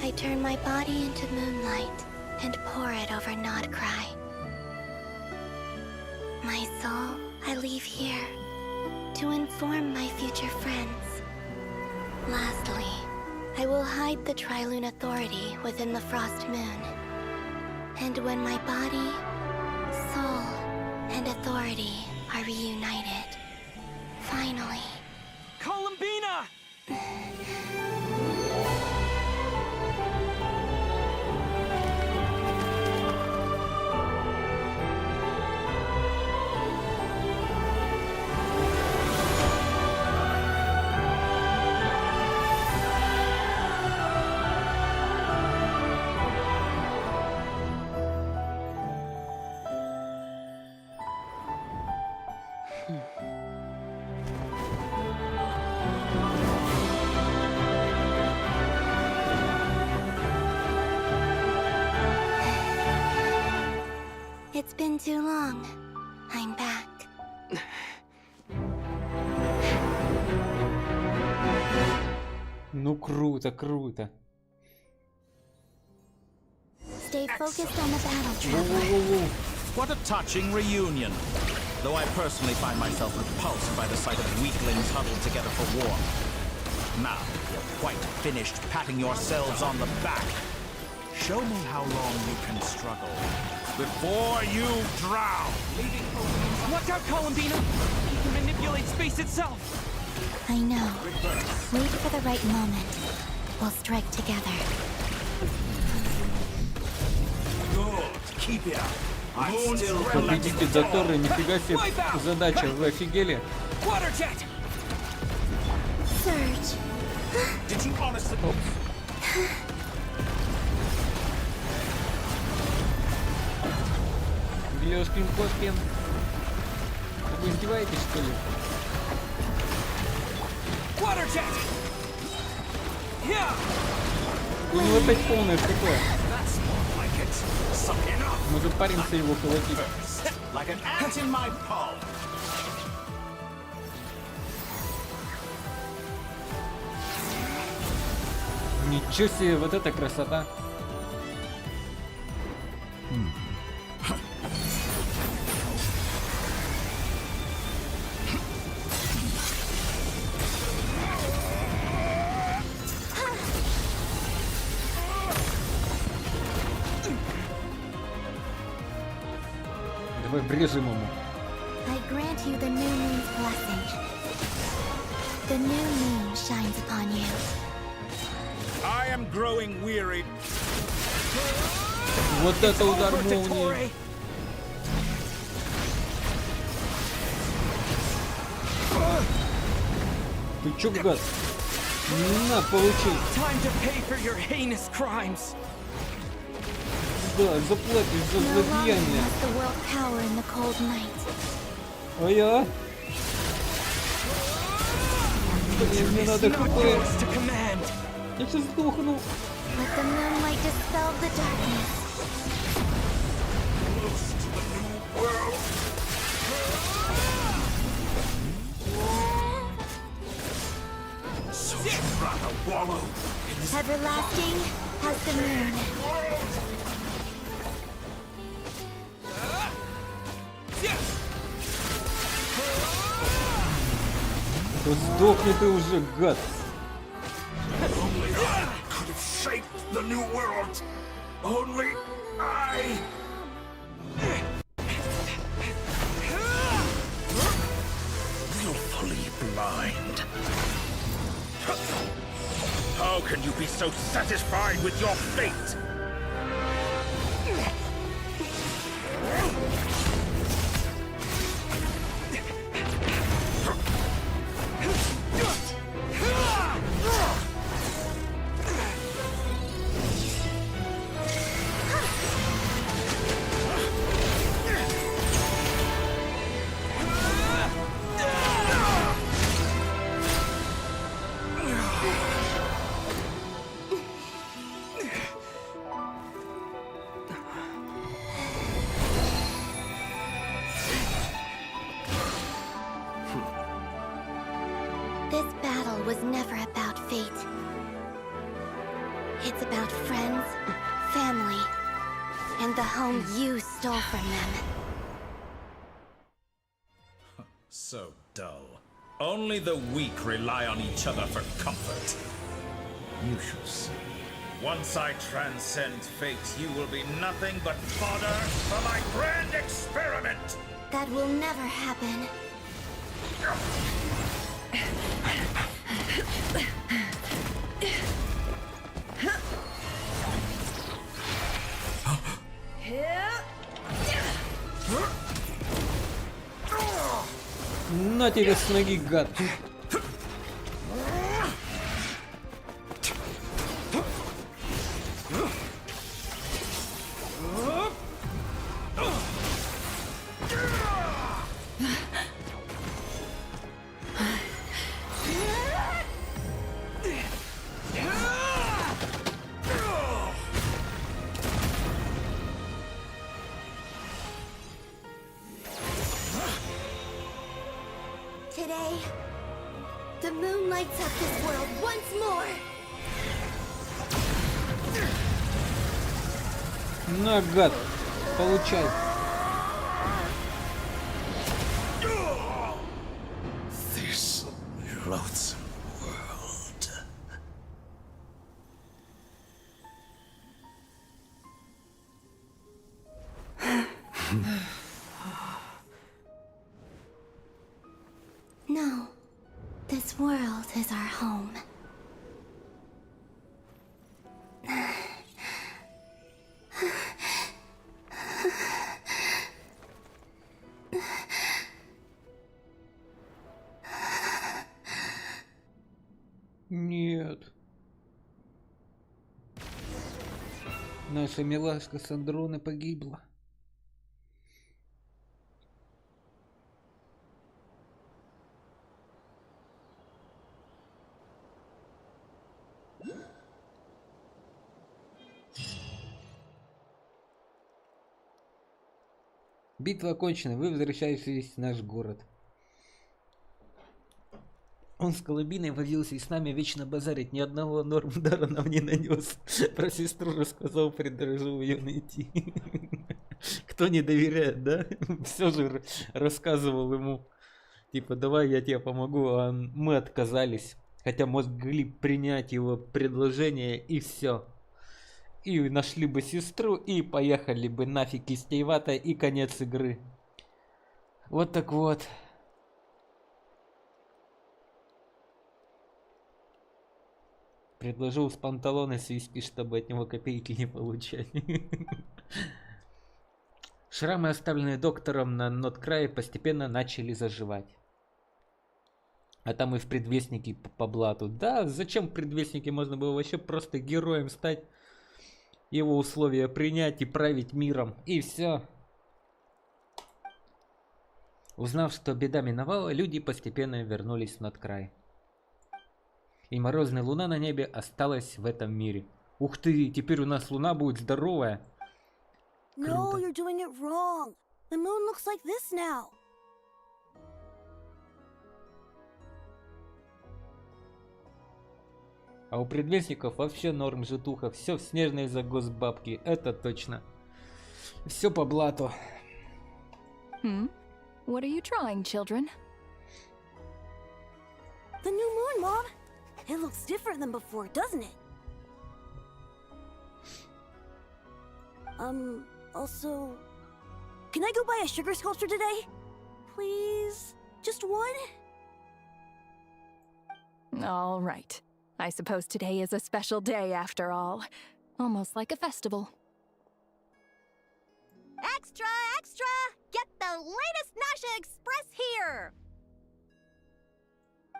I turn my body into moonlight and pour it over Nodcry. My soul, I leave here to inform my future friends. Lastly, I will hide the Trilune Authority within the Frost Moon. And when my body, soul, and authority are reunited, finally... Columbina! It's been too long. I'm back. Ну круто, круто. Stay focused on the battle, Traveler. What a touching reunion. Though I personally find myself repulsed by the sight of weaklings huddled together for war. Now, you're quite finished patting yourselves on the back. Show me how long you can struggle before you drown. Watch out, Columbina! You can manipulate space itself! I know. Wait for the right moment. We'll strike together. Good. Keep it up. Победите Доторы, нифига себе задача, вы офигели? Surge. Did you honestly? Лёшкин Кошкин. Вы издеваетесь, что ли? У него опять полное такое. Мы запаримся его колотить. Ничего себе, вот это красота. Давай врежем ему. I grant you the new moon's blessing. The new moon shines upon you. I am growing weary. Вот это удар молнии. Ты чё, гад? На, получи. Да, заплатишь за злодеяние. А я? Блин, мне надо хп. Я сейчас сдохну. Let the moonlight dispel the darkness. So you'd rather wallow in this Everlasting as the moon. Да сдохни ты уже, гад. Only I could have shaped the new world. Only I. Willfully blind. How can you be so satisfied with your fate? This battle was never about fate. It's about friends, family, and the home you stole from them. So dull. Only the weak rely on each other for comfort. You shall see. Once I transcend fate, you will be nothing but fodder for my grand experiment! That will never happen. На тебе с ноги, гад. Today, the moon lights up this world once more. На, гад. Получай. This loathsome world. No, this world is our home. Нет. Наша милашка с Андроны погибла. Битва окончена, вы возвращаетесь в наш город. Он с Колыбиной возился и с нами вечно базарит, ни одного нормдара нам не нанес. Про сестру рассказал, предложил ее найти. Кто не доверяет, да? Все же рассказывал ему. Типа, давай я тебе помогу, а мы отказались. Хотя могли принять его предложение и все. И нашли бы сестру, и поехали бы нафиг из Тейвата, и конец игры. Вот так вот. Предложил с панталоны свести, чтобы от него копейки не получали. Шрамы, оставленные доктором на Ноткрае, постепенно начали заживать. А там и в предвестнике по блату. Да, зачем в предвестнике? Можно было вообще просто героем стать. Его условия принять и править миром. И все. Узнав, что беда миновала, люди постепенно вернулись в Ноткрай. И морозная луна на небе осталась в этом мире. Ух ты, теперь у нас луна будет здоровая. No, you're doing it wrong. The moon looks like this now. А у предвестников вообще норм житуха. Все в снежной загосбабки. Это точно. Все по блату. What are you trying, children? The new moon, Mom. It looks different than before, doesn't it? Also, can I go buy a sugar sculpture today? Please? Just one? All right. I suppose today is a special day after all. Almost like a festival. Extra, extra! Get the latest Nasha Express here!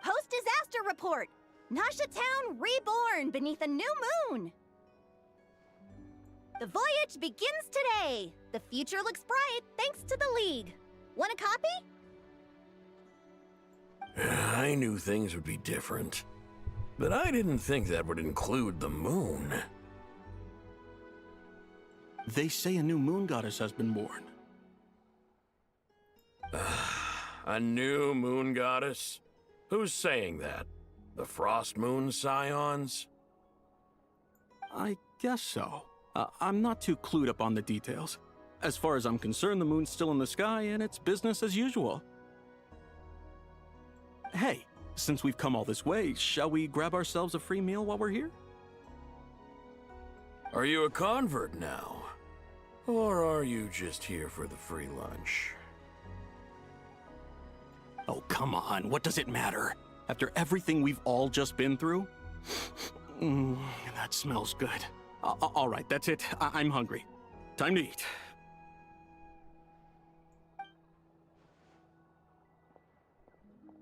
Post-disaster report! Nasha Town reborn beneath a new moon! The voyage begins today! The future looks bright thanks to the League. Want a copy? I knew things would be different. But I didn't think that would include the moon. They say a new moon goddess has been born. A new moon goddess? Who's saying that? The Frost Moon Scions? I guess so. I'm not too clued up on the details. As far as I'm concerned, the moon's still in the sky and it's business as usual. Hey, since we've come all this way, shall we grab ourselves a free meal while we're here? Are you a convert now? Or are you just here for the free lunch? Oh, come on, what does it matter? After everything we've all just been through? That smells good. All right, that's it. I'm hungry. Time to eat.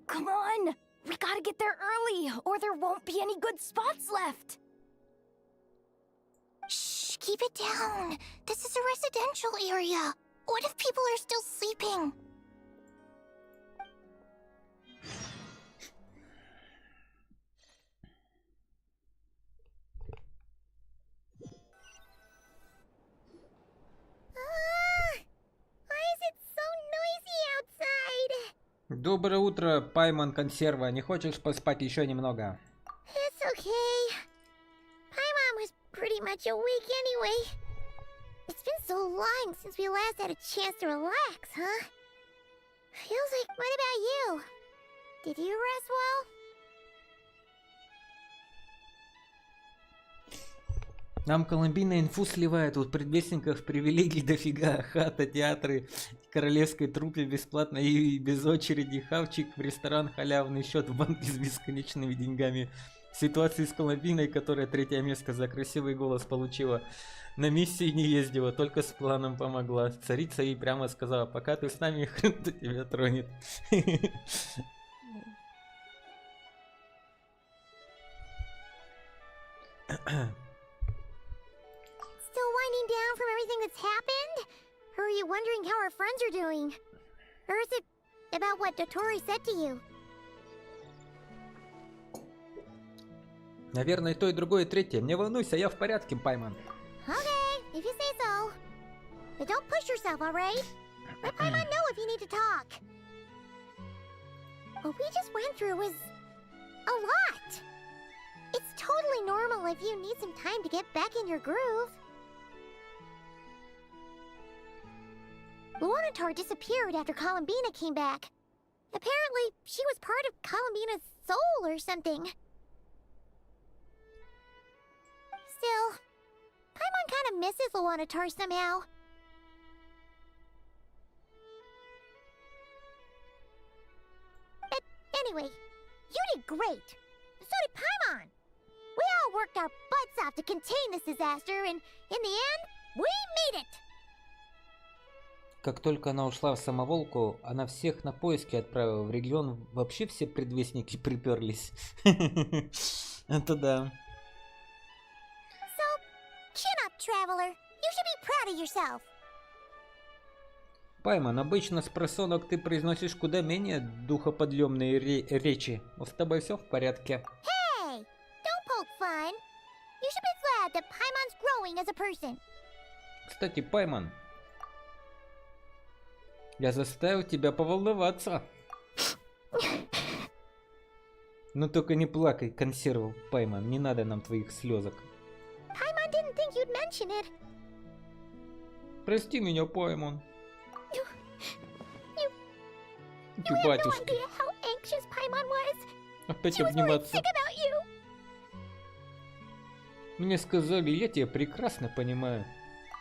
Come on! We gotta get there early, or there won't be any good spots left! Shh, keep it down. This is a residential area. What if people are still sleeping? Why is it so noisy outside? Доброе утро, Пайман Консерва. Не хочешь поспать еще немного? It's okay. Paimon was pretty much awake anyway. It's been so long since we last had a chance to relax, huh? Feels like... What about you? Did you rest well? Нам Колумбина инфу сливает, у предвестников привилегий дофига, хата, театры, королевской труппе бесплатно и без очереди, хавчик в ресторан, халявный счет в банке с бесконечными деньгами. Ситуации с Колумбиной, которая 3-е место за красивый голос получила, на миссии не ездила, только с планом помогла. Царица ей прямо сказала, пока ты с нами, хрен-то тебя тронет. Still winding down from everything that's happened? Or are you wondering how our friends are doing? Or is it about what Dotori said to you? Наверное, и то, и другое, и третье. Не волнуйся, я в порядке, Пайман. Okay, if you say so. But don't push yourself, alright? Let Paimon know if you need to talk. What we just went through was a lot. It's totally normal if you need some time to get back in your groove. Luanatar disappeared after Columbina came back. Apparently, she was part of Columbina's soul or something. Still, Paimon kind of misses Luanatar somehow. But anyway, you did great. So did Paimon. We all worked our butts off to contain this disaster, and in the end, we made it. Как только она ушла в самоволку, она всех на поиски отправила. В регион вообще все предвестники приперлись. Это да. So, chin up, traveler. You should be proud of yourself. Пайман, обычно с просонок ты произносишь куда менее духоподъемные речи. Но с тобой все в порядке. Hey, don't poke fun. You should be glad that Paimon's growing as a person. Кстати, Пайман, я заставил тебя поволноваться. Ну только не плакай, консервов, Пайман, не надо нам твоих слезок. Paimon didn't think you'd mention it. Прости меня, Пайман. You have no idea how anxious Paimon was. Опять She was worried обниматься. sick about you. Мне сказали, я тебя прекрасно понимаю.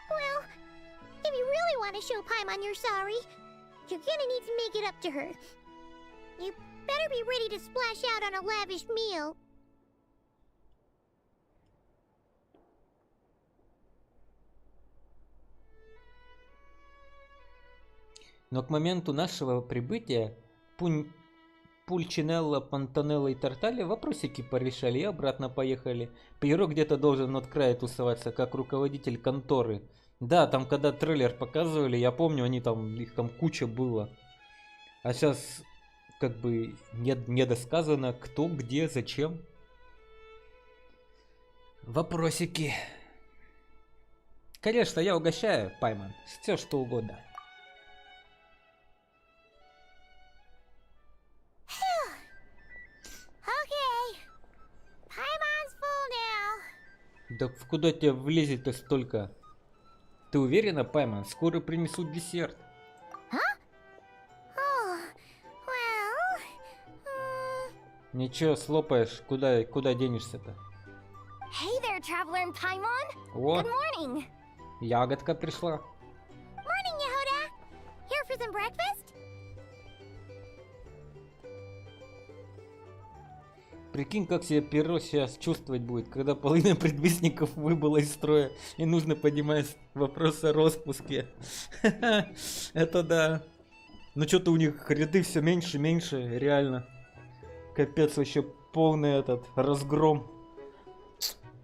Well, if you really want to show Paimon you're sorry, you're gonna need to make it up to her. You better be ready to splash out on a lavish meal. Но к моменту нашего прибытия Пульчинелло, Пантонелло и Тарталья вопросики порешали и обратно поехали. Пьеро где-то должен от края тусоваться, как руководитель конторы. Да, там когда трейлер показывали, я помню, их там куча было. А сейчас как бы недосказано, кто, где, зачем. Вопросики. Конечно, я угощаю, Пайман, все что угодно. Okay. Paimon's full now. Да куда тебе влезет-то столько? Ты уверена, Пайман? Скоро принесут десерт. Oh, well... Ничего, слопаешь. Куда денешься-то? Hey there, traveler and Paimon. О, Good morning. ягодка пришла. Morning, Yehuda. Here for some breakfast? Прикинь, как себя Перо сейчас чувствовать будет, когда половина предвестников выбыла из строя и нужно поднимать вопрос о распуске. Это да. Ну что-то у них ряды все меньше и меньше, реально. Капец, вообще полный этот разгром.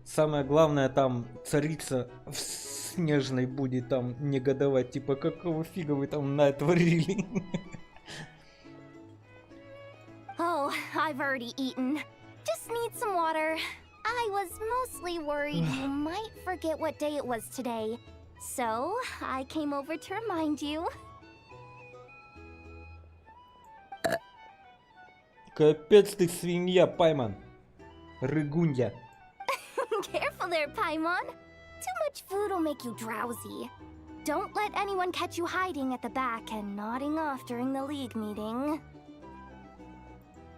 Самое главное, там царица в Снежной будет там негодовать, типа какого фига вы там натворили. Oh, I've already eaten. Just need some water. I was mostly worried you might forget what day it was today. So, I came over to remind you. Капец ты свинья, Пайман. Рыгунья. Careful there, Paimon. Too much food will make you drowsy. Don't let anyone catch you hiding at the back and nodding off during the League meeting.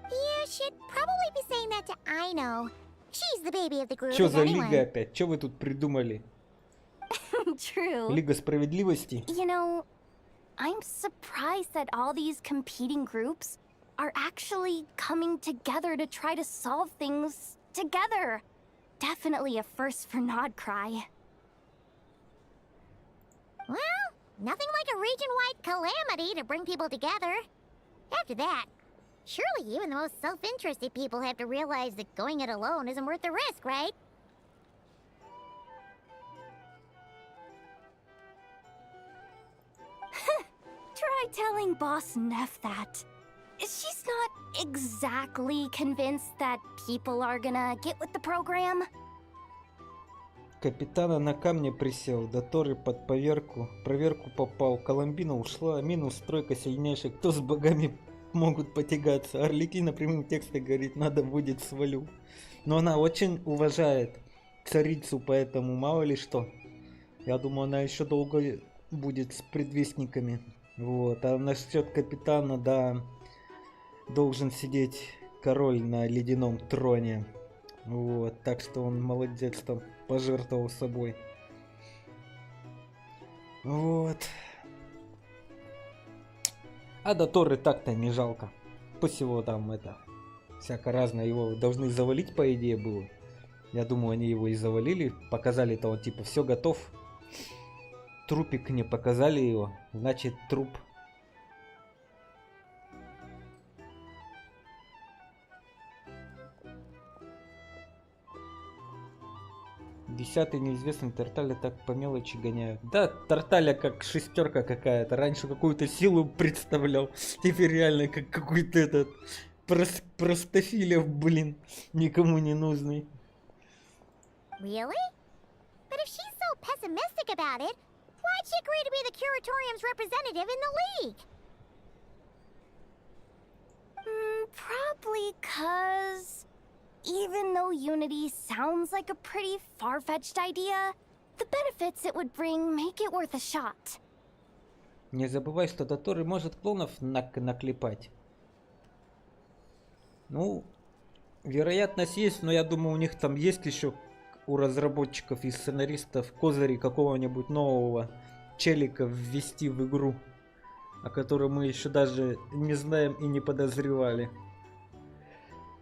You should probably be saying that to Aino. She's the baby of the group. Чё за anyway. лига опять? Чё вы тут придумали? True. Лига справедливости? You know, I'm surprised that all these competing groups are actually coming together to try to solve things together. Definitely a first for Nodcry. Well, nothing like a region-wide calamity to bring people together. After that, surely even the most self-interested people have to realize that going it alone isn't worth the risk, right? Try telling Boss Neff that. She's not exactly convinced that people are gonna get with the program. Капитана на камне присел, Доторы под проверку попал, Коломбина ушла, минус тройка сильнейших, кто с богами могут потягаться. Арлекина прямым текстом говорит, надо будет свалю. Но она очень уважает царицу, поэтому мало ли что. Я думаю, она еще долго будет с предвестниками. Вот. А насчет капитана, да, должен сидеть король на ледяном троне. Вот. Так что он молодец, там пожертвовал собой. Вот. А до Торы так-то не жалко. Пусть его там это всяко разное, его должны завалить, по идее, было. Я думаю, они его и завалили. Показали-то он типа все готов. Трупик не показали его. Значит, труп. Десятый неизвестный, Тарталя так по мелочи гоняют. Да, Тарталя как шестерка какая-то. Раньше какую-то силу представлял. Теперь реально как какой-то этот простофилев, блин. Никому не нужный. Really? But if she's so pessimistic about it, why'd she agree to be the Curatorium's representative in the League? Probably 'cause even though Unity sounds like a pretty far-fetched idea, the benefits it would bring make it worth a shot. Не забывай, что Доторы может клонов наклепать. Ну, вероятность есть, но я думаю, у них там есть еще у разработчиков и сценаристов козыри какого-нибудь нового челика ввести в игру, о котором мы еще даже не знаем и не подозревали.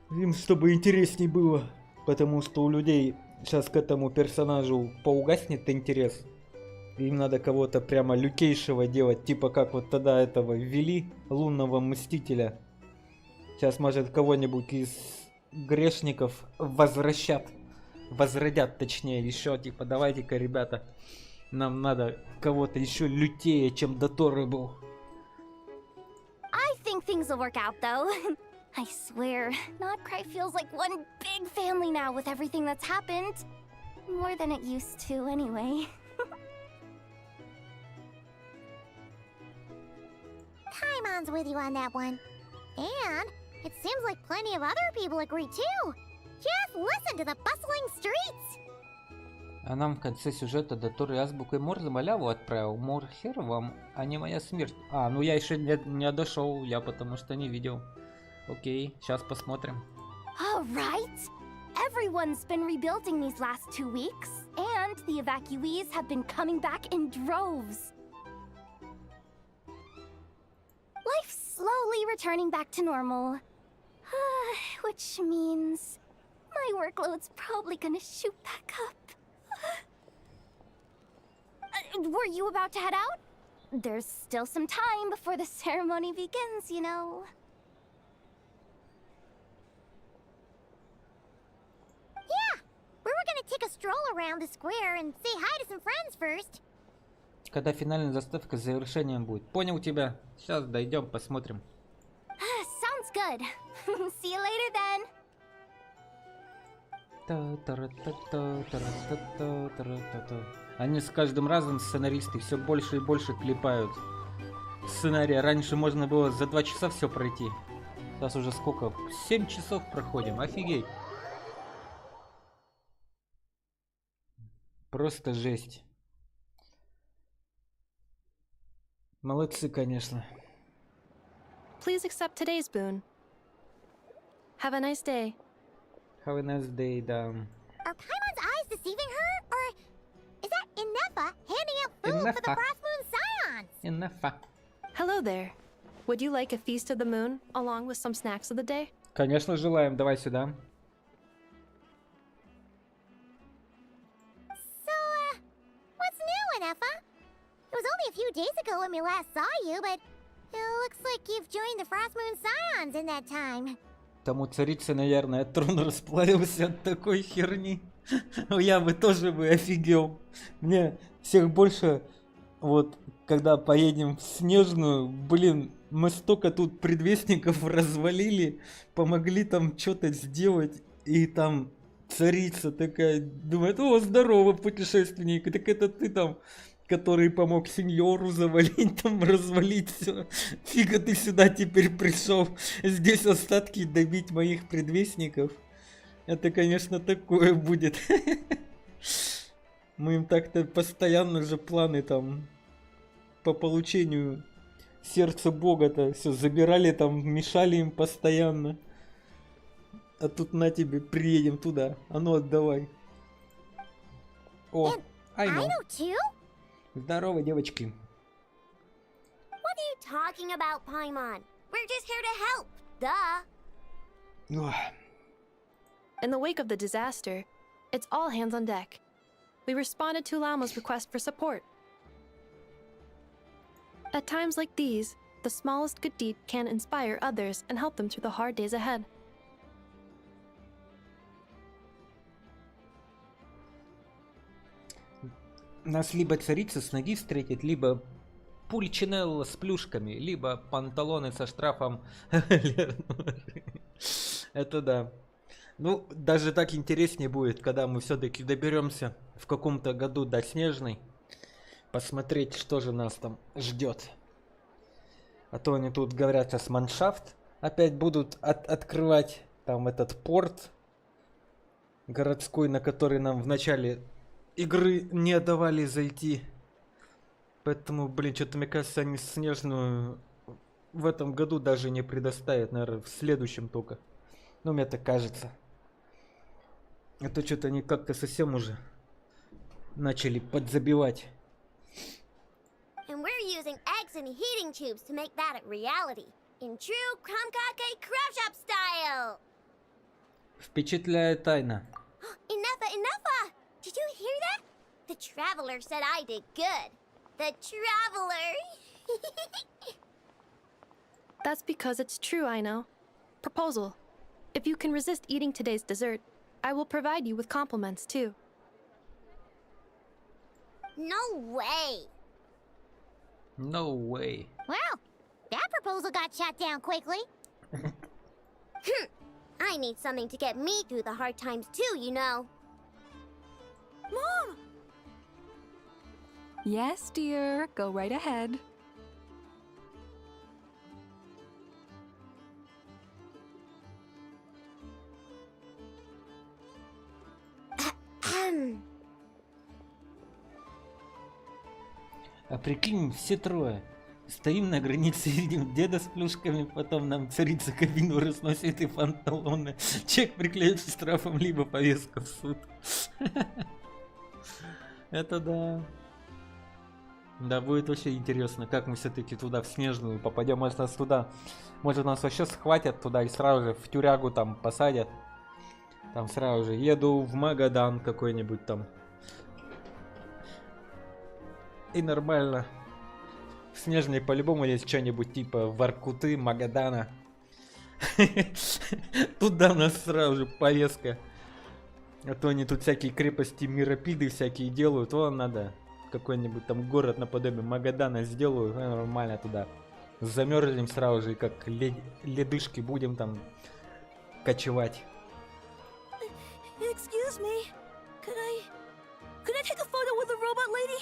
Им чтобы интересней было, потому что у людей сейчас к этому персонажу поугаснет интерес. Им надо кого-то прямо лютейшего делать, типа как вот тогда этого ввели, лунного мстителя. Сейчас может кого-нибудь из грешников возродят точнее, еще типа давайте-ка, ребята, нам надо кого-то еще лютее, чем Доторы был. I think things will work out though. I swear, Nodcry feels like one big family now with everything that's happened. More than it used to, anyway. Paimon's with you on that one. And it seems like plenty of other people agree too. Just listen to the bustling streets. А нам в конце сюжета Доторы азбукой Морзе маляву отправил. Морхер вам, а не моя смерть. А, ну я еще не дошел, я потому что не видел. Окей, сейчас посмотрим. Alright! Everyone's been rebuilding these last 2 weeks, and the evacuees have been coming back in droves. Life's slowly returning back to normal. Which means my workload's probably gonna shoot back up. Were you about to head out? There's still some time before the ceremony begins, you know. Yeah, we were gonna take a stroll around the square and say hi to some friends first. Когда финальная заставка с завершением будет. Понял тебя. Сейчас дойдем, посмотрим. Sounds good. See you later then. Они с каждым разом, сценаристы, все больше и больше клепают сценария. Раньше можно было за 2 часа все пройти. Сейчас уже сколько? 7 часов проходим. Офигеть. Просто жесть. Молодцы, конечно. Please accept today's boon. Have a nice day. Have a nice day, да. Are Paimon's eyes deceiving her? Or is that Inefa handing out food for the Inefa. Frost Moon Scions? Enough. Hello there. Would you like a feast of the moon along with some snacks of the day? Конечно, желаем. Давай сюда. So, what's new, Inefa? It was only a few days ago when we last saw you, but it looks like you've joined the Frost Moon Scions in that time. Там у царицы, наверное, трон расплавился от такой херни. Я бы тоже офигел. Мне всех больше вот когда поедем в Снежную, блин, мы столько тут предвестников развалили, помогли там что-то сделать, и там царица такая думает: о, здорово, путешественник, так это ты там, который помог сеньору завалить, там развалить все. Фига ты сюда теперь пришел, здесь остатки добить моих предвестников. Это, конечно, такое будет. Мы им так-то постоянно же планы там по получению сердца Бога-то все забирали там, мешали им постоянно. А тут на тебе, приедем туда. А ну отдавай. О, I know too. Здорово, девочки. What are you talking about, Paimon? We're just here to help. Duh. In the wake of the disaster, it's all hands on deck. We responded to Lama's request for support. At times like these, the smallest good deed can inspire others and help them through the hard days ahead. Нас либо царица с ноги встретит, либо пульчинелло с плюшками, либо панталоны со штрафом. Это да. Ну, даже так интереснее будет, когда мы все-таки доберемся в каком-то году до Снежной. Посмотреть, что же нас там ждет. А то они тут говорят, сейчас мансшафт опять будут открывать. Там этот порт городской, на который нам в начале игры не давали зайти. Поэтому, блин, что-то мне кажется, они Снежную в этом году даже не предоставят. Наверное, в следующем только. Ну, мне так кажется. А то что-то они как-то совсем уже начали подзабивать. And we're using eggs and heating tubes to make that a reality. In true Krumkake Crab Shop style! Впечатляет тайна. Enough! Did you hear that? The Traveler said I did good. The Traveler! That's because it's true, I know. Proposal. If you can resist eating today's dessert, I will provide you with compliments, too. No way! No way. Well, that proposal got shot down quickly. I need something to get me through the hard times too, you know. Mom! Yes, dear. Go right ahead. А прикинь, все трое. Стоим на границе, видим деда с плюшками, потом нам царица кабину разносит и панталоны. Чек приклеить с штрафом, либо повестка в суд. Это да. Да, будет вообще интересно, как мы все-таки туда, в Снежную, попадем. Может, нас туда, может, нас вообще схватят туда и сразу же в тюрягу там посадят. Там сразу же еду в Магадан какой-нибудь там. И нормально. В Снежной по-любому есть что-нибудь типа Воркуты, Магадана. Туда нас сразу же повестка. А то они тут всякие крепости, миропиды всякие делают. Вон надо какой-нибудь там город наподобие Магадана сделаю. Нормально туда. Замерзнем сразу же, и как ледышки будем там кочевать. Excuse me. Could I take a photo with the robot lady?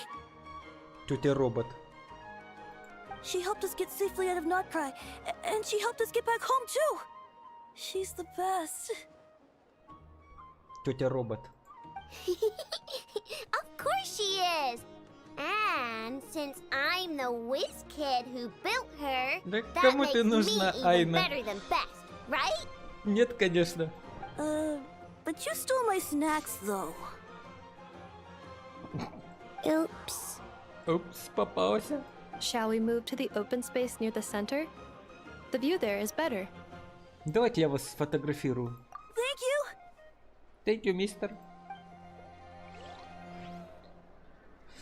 Тетя робот. She helped us get safely out of Notcry, and she helped us get back home too. She's the best. Тетя робот. Of course she is. And since I'm the whiz kid who built her, Да that кому makes ты me нужна, even Айна? better than best, right? Нет, конечно. But you stole my snacks though. Oops. Упс, попался. Shall we move to the open space near the center? The view there is better. Давайте я вас сфотографирую. Thank you. Thank you, мистер.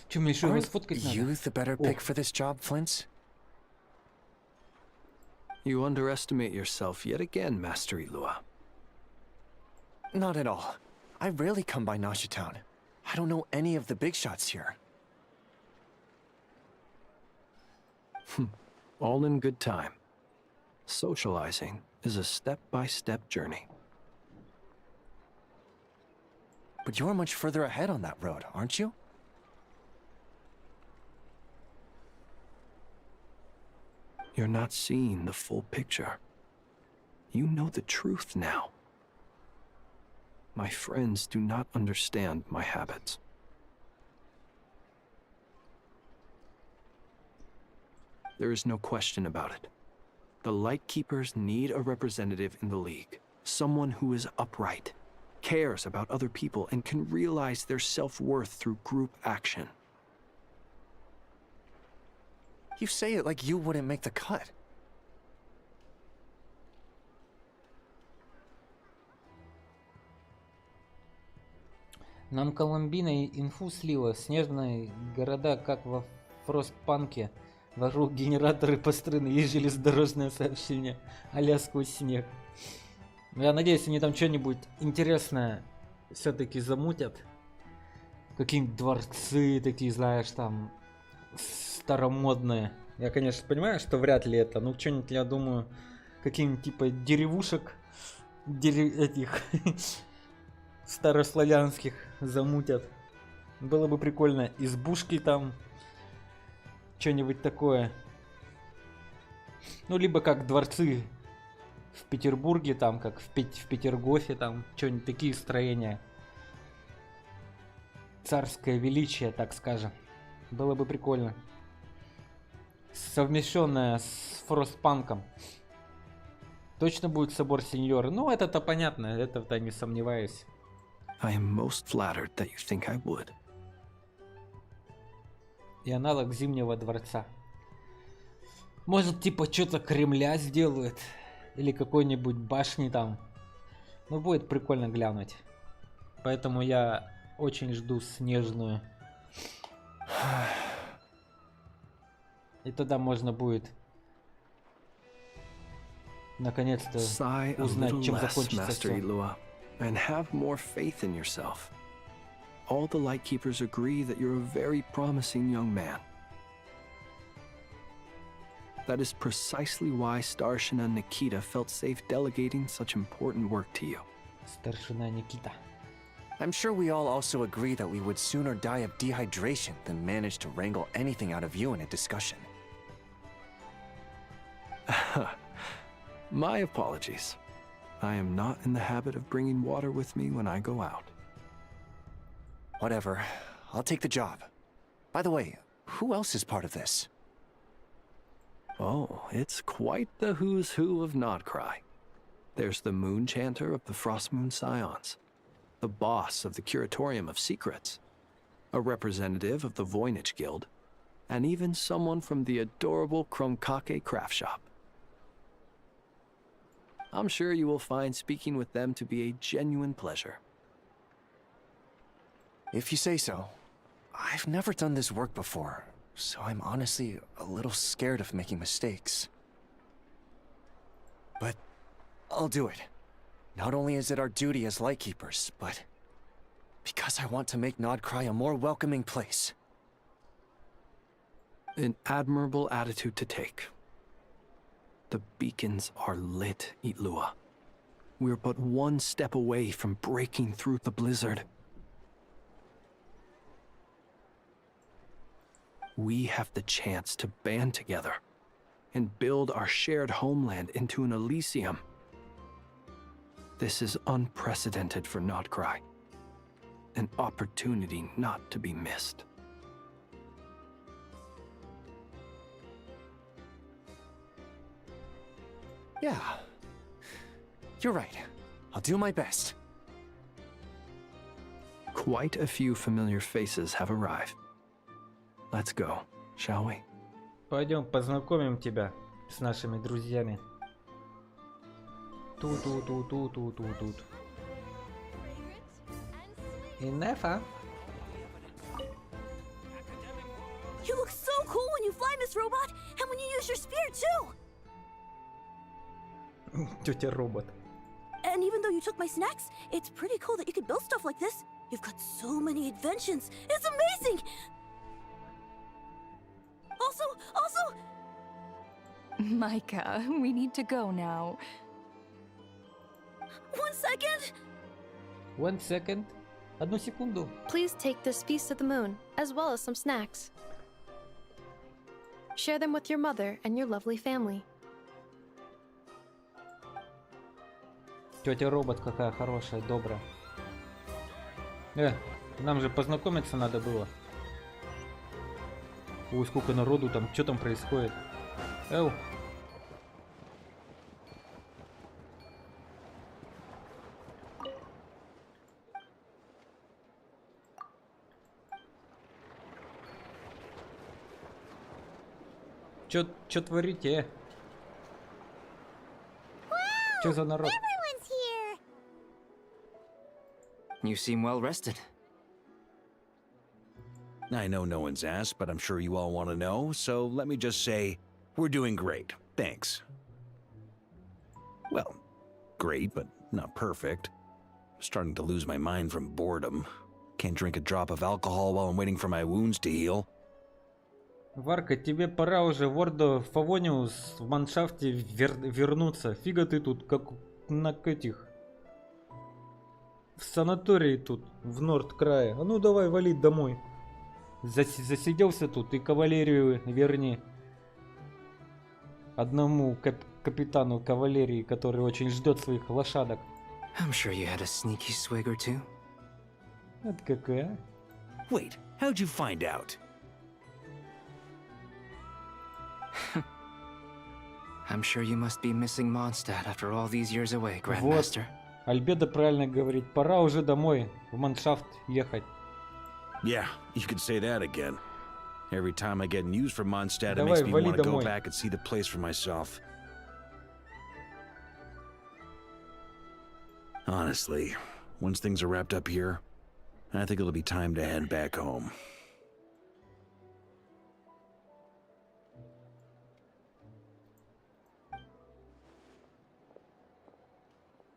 Че, мне еще его сфоткать надо? You the better pick for this job, Flint? You underestimate yourself yet again, Master Ilua. Not at all. I rarely come by Nasha Town. I don't know any of the big shots here. All in good time. Socializing is a step-by-step journey. But you're much further ahead on that road, aren't you? You're not seeing the full picture. You know the truth now. My friends do not understand my habits. There is no question about it. The Lightkeepers need a representative in the League. Someone who is upright, cares about other people, and can realize their self-worth through group action. You say it like you wouldn't make the cut. Нам Колумбина инфу слила. Снежные города, как во Фростпанке. Вокруг генераторы построены, есть железнодорожное сообщение. А-ля сквозь снег. Я надеюсь, они там что-нибудь интересное все-таки замутят. Какие-нибудь дворцы такие, знаешь, там старомодные. Я, конечно, понимаю, что вряд ли это. Ну, что-нибудь, я думаю, каких-нибудь типа деревушек этих старославянских замутят. Было бы прикольно. Избушки там. Что-нибудь такое. Ну, либо как дворцы в Петербурге, там, как в Петергофе, там, что-нибудь такие строения. Царское величие, так скажем. Было бы прикольно. Совмещенное с Фростпанком. Точно будет собор сеньора. Ну, это-то понятно, это-то не сомневаюсь. I am most flattered that you think I would. И аналог Зимнего дворца. Может, типа, что-то Кремля сделают. Или какой-нибудь башни там. Ну, будет прикольно глянуть. Поэтому я очень жду снежную. И тогда можно будет наконец-то узнать, чем закончится все. And have more faith in yourself. All the Lightkeepers agree that you're a very promising young man. That is precisely why Starshina Nikita felt safe delegating such important work to you. Старшина Никита. I'm sure we all also agree that we would sooner die of dehydration than manage to wrangle anything out of you in a discussion. My apologies. I am not in the habit of bringing water with me when I go out. Whatever. I'll take the job. By the way, who else is part of this? Oh, it's quite the who's who of Nodcry. There's the Moon Chanter of the Frostmoon Scions, the boss of the Curatorium of Secrets, a representative of the Voynich Guild, and even someone from the adorable Krumkake craft shop. I'm sure you will find speaking with them to be a genuine pleasure. If you say so. I've never done this work before, so I'm honestly a little scared of making mistakes. But I'll do it. Not only is it our duty as Lightkeepers, but because I want to make Nodcry a more welcoming place. An admirable attitude to take. The beacons are lit, Itlua. We're but one step away from breaking through the blizzard. We have the chance to band together and build our shared homeland into an Elysium. This is unprecedented for Nodcry. An opportunity not to be missed. Yeah. You're right. I'll do my best. Quite a few familiar faces have arrived. Let's go, shall we? Пойдем познакомим тебя с нашими друзьями. Тут. Инефа. You look so cool when you fly, Miss Robot, and when you use your spear too. Тетя робот. And even though you took my snacks, it's pretty cool that you could build stuff like this. You've got so many inventions. It's amazing! Also, Micah, we need to go now. 1 second! 1 second. Одну секунду. Please take this feast of the moon, as well as some snacks. Share them with your mother and your lovely family. Тетя робот какая хорошая, добрая. Нам же познакомиться надо было. Ой, сколько народу там, что там происходит? Эу. Чё творите, Чё за народ? Everyone's here! You seem well rested. I know no one's asked, but I'm sure you all want to know, so let me just say, we're doing great. Thanks. Well, great, but not perfect. I'm starting to lose my mind from boredom. Can't drink a drop of alcohol while I'm waiting for my wounds to heal. Варка, тебе пора уже в Ордо Фавониус в мансшафте вернуться. Фига ты тут, как на этих... В санатории тут, в Норд-крае. А ну давай, вали домой. Засиделся тут и кавалерию верни. Одному капитану кавалерии, который очень ждет своих лошадок. I'm sure you had a sneaky swig or two. Это какая? Wait, how'd you find out? I'm sure you must be missing Mondstadt after all these years away, Grandmaster. Вот. Альбедо правильно говорит. Пора уже домой, в мансшафт ехать. Yeah, you could say that again. Every time I get news from Mondstadt, it Давай, makes me вали want to go домой. back and see the place for myself. Honestly, once things are wrapped up here, I think it'll be time to head back home.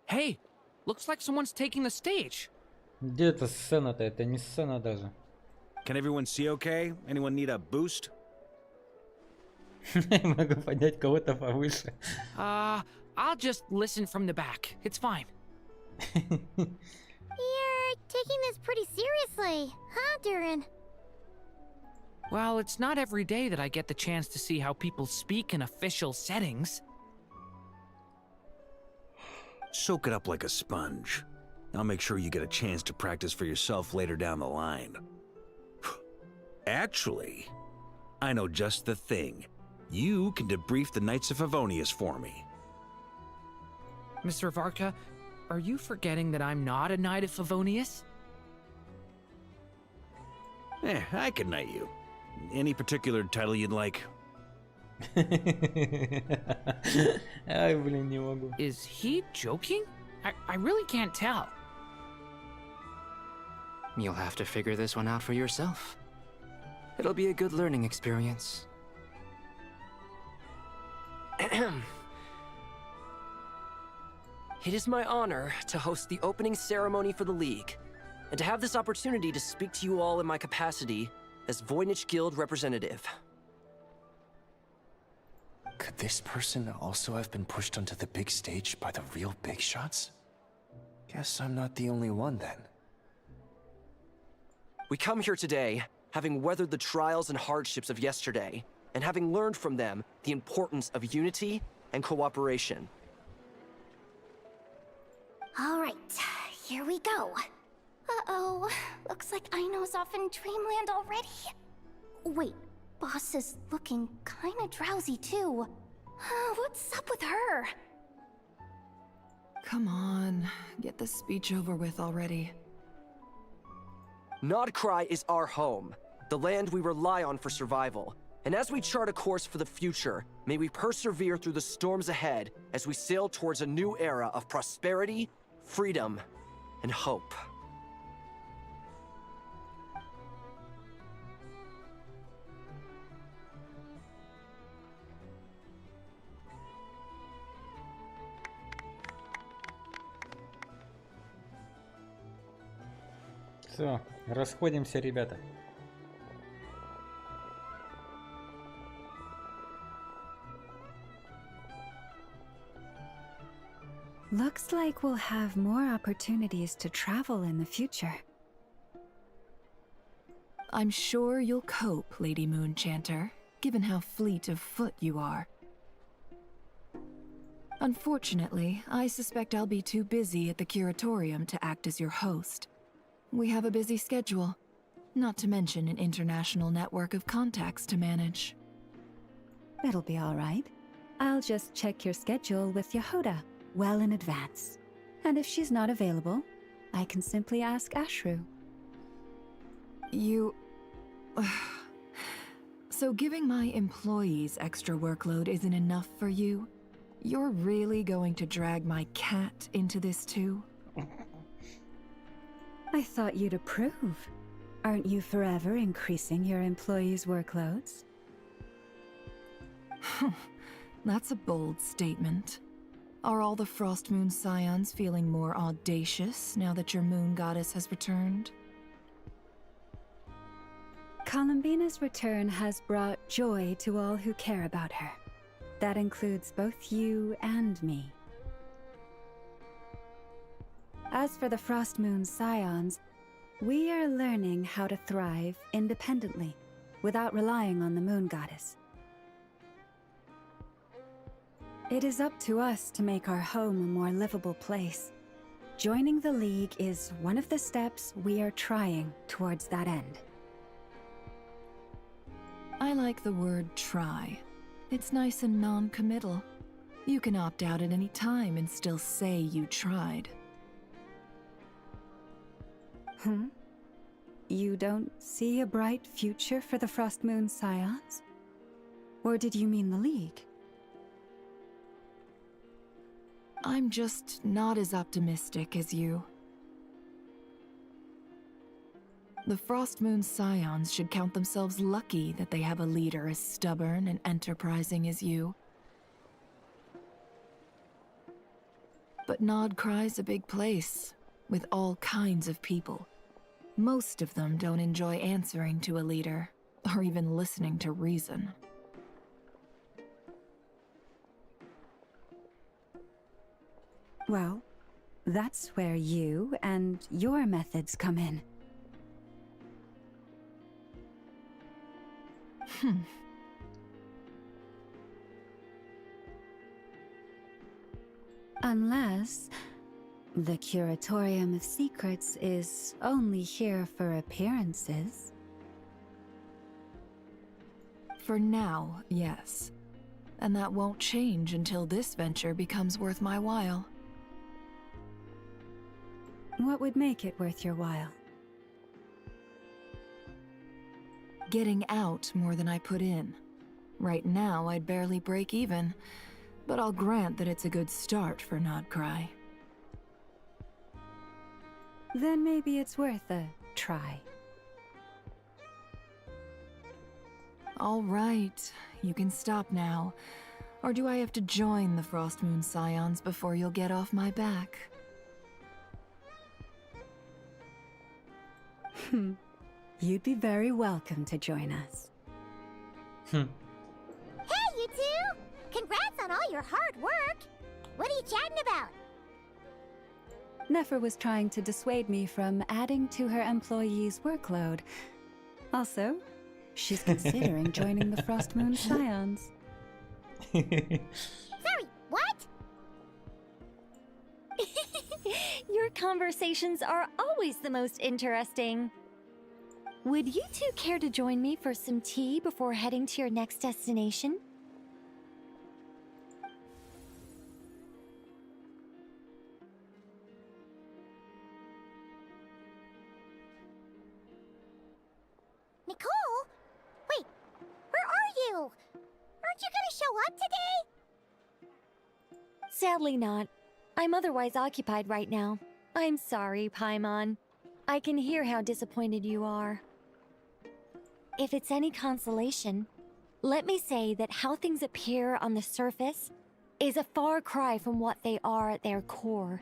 Hey, looks like someone's taking the stage. Где эта сцена-то? Это не сцена даже. Can everyone see okay? Anyone need a boost? Могу поднять кого-то повыше. I'll just listen from the back. It's fine. You're taking this pretty seriously, huh, Durin? Well, it's not every day that I get the chance to see how people speak in official settings. Soak it up like a sponge. I'll make sure you get a chance to practice for yourself later down the line. Actually, I know just the thing. You can debrief the Knights of Favonius for me. Mr. Varka, are you forgetting that I'm not a Knight of Favonius? I can knight you. Any particular title you'd like? Ай, блин, не могу. Is he joking? I really can't tell. You'll have to figure this one out for yourself. It'll be a good learning experience. It is my honor to host the opening ceremony for the League, and to have this opportunity to speak to you all in my capacity as Voynich Guild representative. Could this person also have been pushed onto the big stage by the real big shots? Guess I'm not the only one then. We come here today, having weathered the trials and hardships of yesterday, and having learned from them the importance of unity and cooperation. All right, here we go. Uh-oh, looks like Aino's off in Dreamland already. Wait, Boss is looking kinda drowsy too. What's up with her? Come on, get the speech over with already. Nodcry is our home, the land we rely on for survival. And as we chart a course for the future, may we persevere through the storms ahead as we sail towards a new era of prosperity, freedom, and hope. Все, расходимся, ребята. Looks like we'll have more opportunities to travel in the future. I'm sure you'll cope, Lady Moonchanter, given how fleet of foot you are. Unfortunately, I suspect I'll be too busy at the Curatorium to act as your host. We have a busy schedule, not to mention an international network of contacts to manage. It'll be all right. I'll just check your schedule with Yehoda well in advance. And if she's not available, I can simply ask Ashru. You... So giving my employees extra workload isn't enough for you? You're really going to drag my cat into this too? I thought you'd approve. Aren't you forever increasing your employees' workloads? That's a bold statement. Are all the Frost Moon Scions feeling more audacious now that your moon goddess has returned? Columbina's return has brought joy to all who care about her. That includes both you and me. As for the Frost Moon Scions, we are learning how to thrive independently, without relying on the moon goddess. It is up to us to make our home a more livable place. Joining the League is one of the steps we are trying towards that end. I like the word try. It's nice and non-committal. You can opt out at any time and still say you tried. You don't see a bright future for the Frost Moon Scions? Or did you mean the League? I'm just not as optimistic as you. The Frost Moon Scions should count themselves lucky that they have a leader as stubborn and enterprising as you. But Nodcry's a big place, with all kinds of people. Most of them don't enjoy answering to a leader, or even listening to reason. Well, that's where you and your methods come in. Unless the Curatorium of Secrets is only here for appearances. For now, yes. And that won't change until this venture becomes worth my while. What would make it worth your while? Getting out more than I put in. Right now, I'd barely break even, but I'll grant that it's a good start for Nodcry. Then maybe it's worth a try. All right, you can stop now. Or do I have to join the Frost Moon Scions before you'll get off my back? You'd be very welcome to join us. Hey, you two! Congrats on all your hard work! What are you chatting about? Nefer was trying to dissuade me from adding to her employees' workload. Also, she's considering joining the Frost Moon Scions. Sorry, what? Your conversations are always the most interesting. Would you two care to join me for some tea before heading to your next destination? Nicole? Wait, where are you? Aren't you gonna show up today? Sadly not. I'm otherwise occupied right now. I'm sorry, Paimon. I can hear how disappointed you are. If it's any consolation, let me say that how things appear on the surface is a far cry from what they are at their core.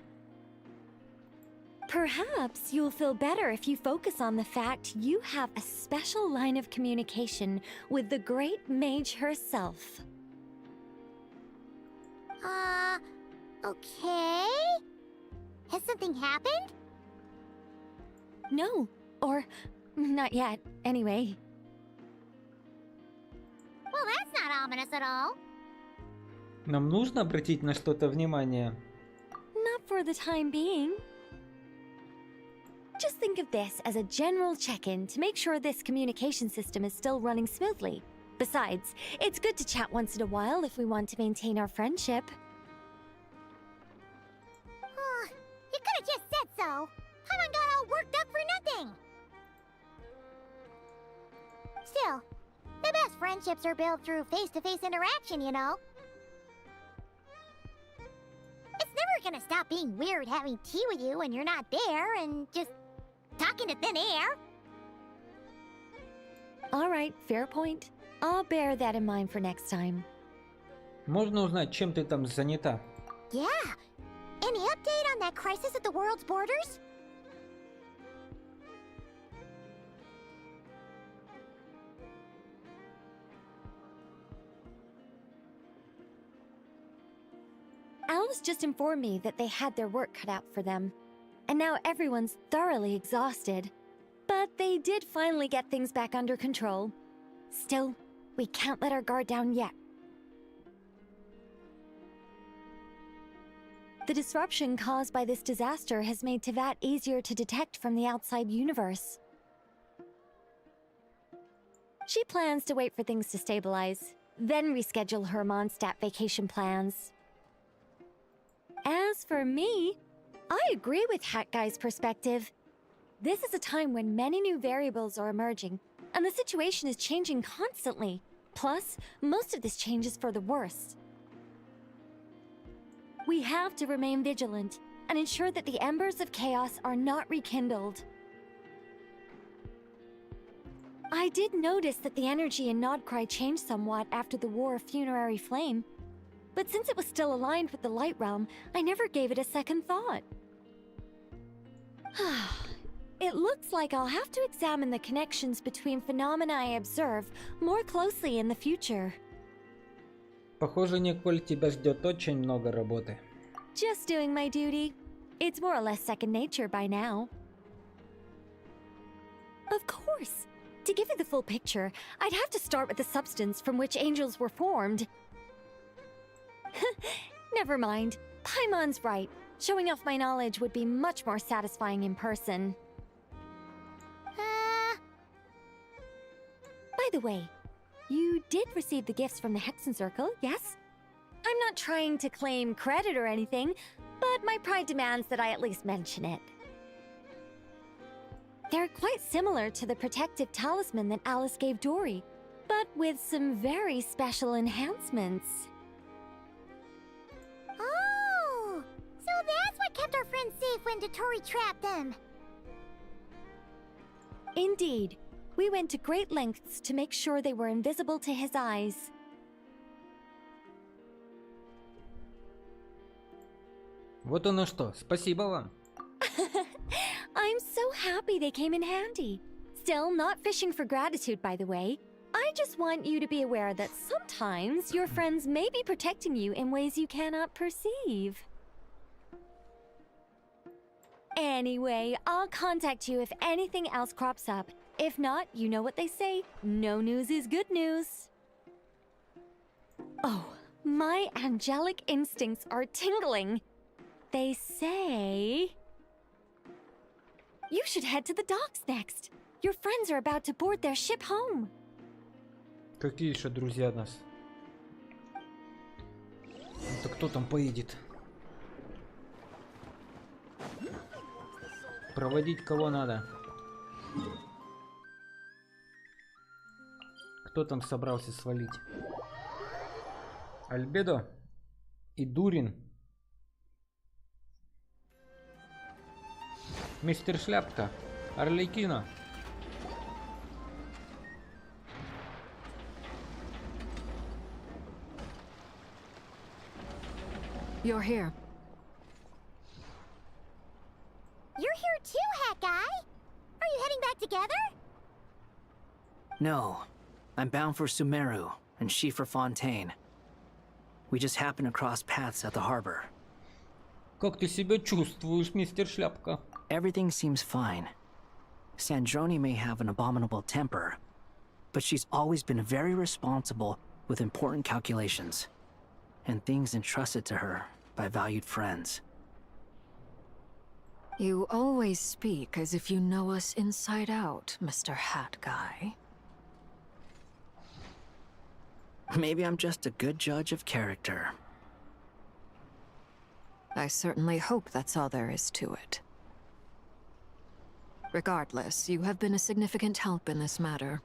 Perhaps you'll feel better if you focus on the fact you have a special line of communication with the great mage herself. Okay. Has something happened? No. Or not yet, anyway. Well, that's not ominous at all. Нам нужно обратить на что-то внимание? Not for the time being. Just think of this as a general check-in to make sure this communication system is still running smoothly. Besides, it's good to chat once in a while if we want to maintain our friendship. You could have just said so. Paimon got all worked up for nothing. Still, the best friendships are built through face-to-face interaction, you know. It's never gonna stop being weird having tea with you when you're not there and just talking to thin air. All right, fair point. I'll bear that in mind for next time. Можно узнать, чем ты там занята? Yeah. Any update on that crisis at the world's borders? Alice just informed me that they had their work cut out for them. And now everyone's thoroughly exhausted. But they did finally get things back under control. Still, we can't let our guard down yet. The disruption caused by this disaster has made Teyvat easier to detect from the outside universe. She plans to wait for things to stabilize, then reschedule her Mondstadt vacation plans. As for me, I agree with Hat Guy's perspective. This is a time when many new variables are emerging, and the situation is changing constantly. Plus, most of this change is for the worse. We have to remain vigilant and ensure that the embers of chaos are not rekindled. I did notice that the energy in Nodcry changed somewhat after the War of Funerary Flame, but since it was still aligned with the Light Realm, I never gave it a second thought. It looks like I'll have to examine the connections between phenomena I observe more closely in the future. Похоже, Николь, тебя ждет очень много работы. Just doing my duty. It's more or less second nature by now. Of course. To give you the full picture, I'd have to start with the substance from which angels were formed. Never mind. Paimon's right. Showing off my knowledge would be much more satisfying in person. By the way, you did receive the gifts from the Hexen Circle, yes? I'm not trying to claim credit or anything, but my pride demands that I at least mention it. They're quite similar to the protective talisman that Alice gave Dory, but with some very special enhancements. Oh! So that's what kept our friends safe when Dotori trapped them. Indeed. We went to great lengths to make sure they were invisible to his eyes. Вот оно что. Спасибо вам. I'm so happy they came in handy. Still, not fishing for gratitude, by the way. I just want you to be aware that sometimes your friends may be protecting you in ways you cannot perceive. Anyway, I'll contact you if anything else crops up. If not, you know what they say, no news is good news. Oh, my angelic instincts are tingling. They say... You should head to the docks next. Your friends are about to board their ship home. Какие еще друзья нас? Это кто там поедет? Проводить кого надо? Кто там собрался свалить? Альбедо? И Дурин? Мистер Шляпка? Арлекино? You're here. You're here too, Hat Guy! Are you heading back together? No. I'm bound for Sumeru, and she for Fontaine. We just happened to cross paths at the harbor. Как ты себя чувствуешь, мистер Шляпка? Everything seems fine. Sandrone may have an abominable temper, but she's always been very responsible with important calculations and things entrusted to her by valued friends. You always speak as if you know us inside out, Mr. Hat Guy. Maybe I'm just a good judge of character. I certainly hope that's all there is to it. Regardless, you have been a significant help in this matter.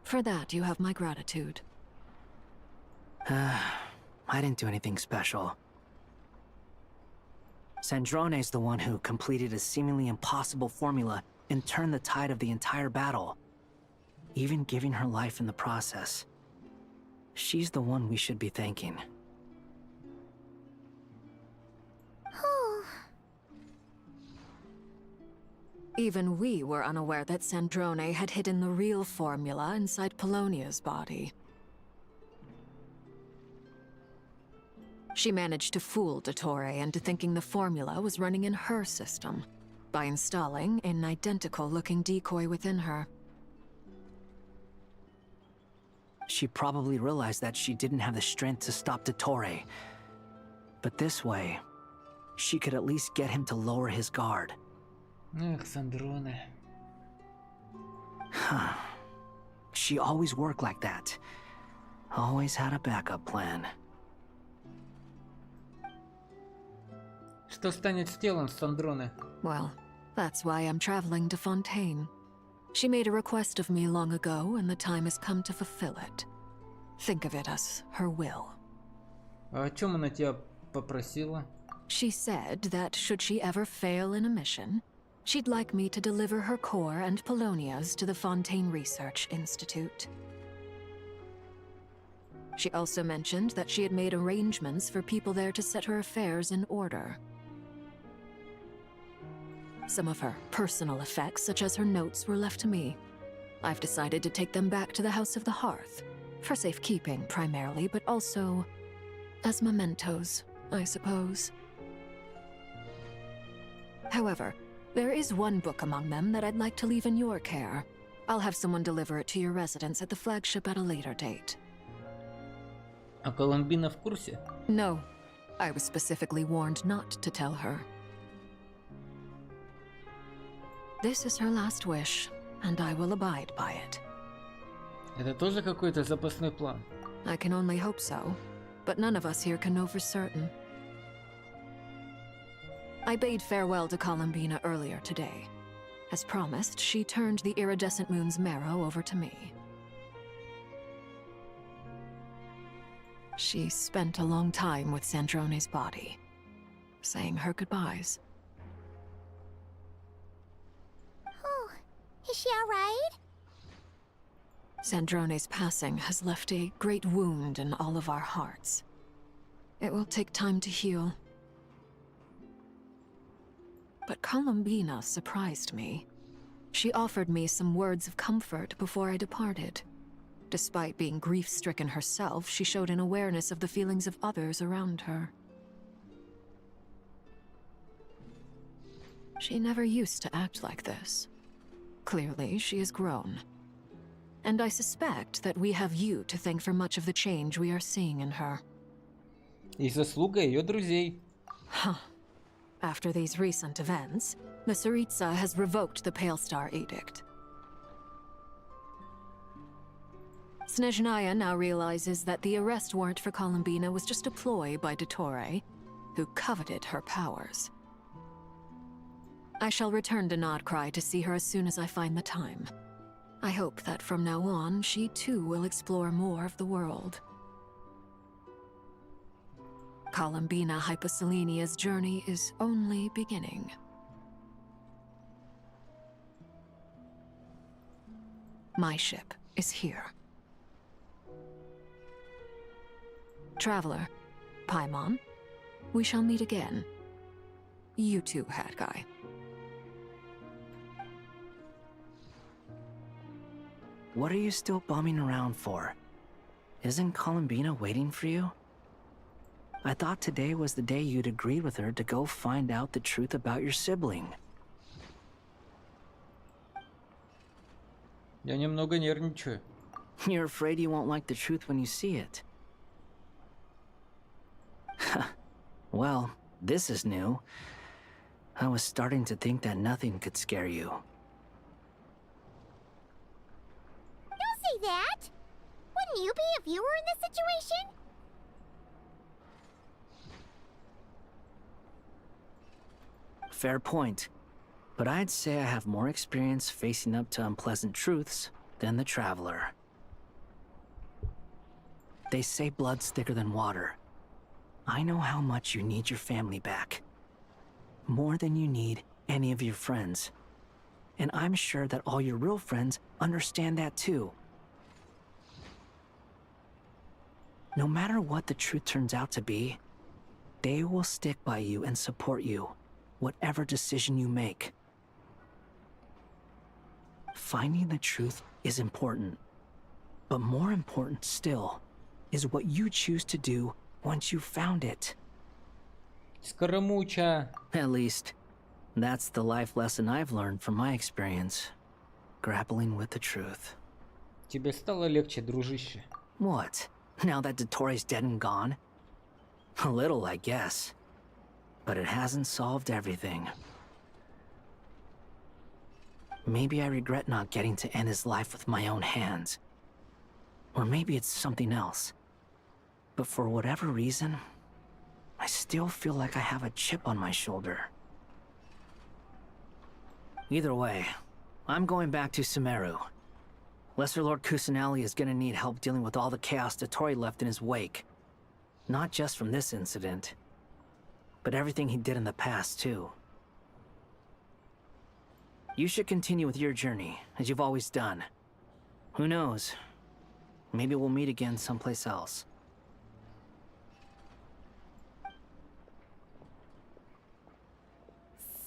For that, you have my gratitude. I didn't do anything special. Sandrone's the one who completed a seemingly impossible formula and turned the tide of the entire battle, even giving her life in the process. She's the one we should be thanking. Even we were unaware that Sandrone had hidden the real formula inside Polonia's body. She managed to fool Dottore into thinking the formula was running in her system by installing an identical-looking decoy within her. She probably realized that she didn't have the strength to stop Dottore. But this way, she could at least get him to lower his guard. Эх, Сандроне. She always worked like that. Always had a backup plan. Что станет с телом Сандроне? Well, that's why I'm traveling to Fontaine. She made a request of me long ago, and the time has come to fulfill it. Think of it as her will. А о чем она тебя попросила? She said that should she ever fail in a mission, she'd like me to deliver her core and Polonia's to the Fontaine Research Institute. She also mentioned that she had made arrangements for people there to set her affairs in order. Some of her personal effects, such as her notes, were left to me. I've decided to take them back to the House of the Hearth, for safekeeping primarily, but also as mementos, I suppose. However, there is one book among them that I'd like to leave in your care. I'll have someone deliver it to your residence at the flagship at a later date. А Коломбина в курсе? No. I was specifically warned not to tell her. This is her last wish, and I will abide by it. Это тоже какой-то запасной план? I can only hope so, but none of us here can know for certain. I bade farewell to Columbina earlier today. As promised, she turned the iridescent moon's marrow over to me. She spent a long time with Sandrone's body, saying her goodbyes. Oh, is she alright? Sandrone's passing has left a great wound in all of our hearts. It will take time to heal. But Columbina surprised me. She offered me some words of comfort before I departed. Despite being grief-stricken herself, she showed an awareness of the feelings of others around her. She never used to act like this. Clearly, she has grown. And I suspect that we have you to thank for much of the change we are seeing in her. И заслуга ее друзей. Huh. After these recent events, the Tsaritsa has revoked the Pale Star Edict. Snezhnaya now realizes that the arrest warrant for Columbina was just a ploy by Dottore, who coveted her powers. I shall return to Nodcry to see her as soon as I find the time. I hope that from now on, she too will explore more of the world. Columbina Hyposelenia's journey is only beginning. My ship is here. Traveler, Paimon, we shall meet again. You too, Hat Guy. What are you still bumming around for? Isn't Columbina waiting for you? I thought today was the day you'd agreed with her to go find out the truth about your sibling. Я немного нервничаю. You're afraid you won't like the truth when you see it. Well, this is new. I was starting to think that nothing could scare you. Don't say that! Wouldn't you be if you were in this situation? Fair point. But I'd say I have more experience facing up to unpleasant truths than the Traveler. They say blood's thicker than water. I know how much you need your family back. More than you need any of your friends. And I'm sure that all your real friends understand that too. No matter what the truth turns out to be, they will stick by you and support you, whatever decision you make. Finding the truth is important, but more important still is what you choose to do once you've found it. Скоромуча. At least, that's the life lesson I've learned from my experience, grappling with the truth. Тебе стало легче, дружище? What? Now that Dottoro's dead and gone? A little, I guess. But it hasn't solved everything. Maybe I regret not getting to end his life with my own hands. Or maybe it's something else. But for whatever reason, I still feel like I have a chip on my shoulder. Either way, I'm going back to Sumeru. Lesser Lord Kusanali is gonna need help dealing with all the chaos Dottori left in his wake. Not just from this incident, but everything he did in the past, too. You should continue with your journey, as you've always done. Who knows? Maybe we'll meet again someplace else.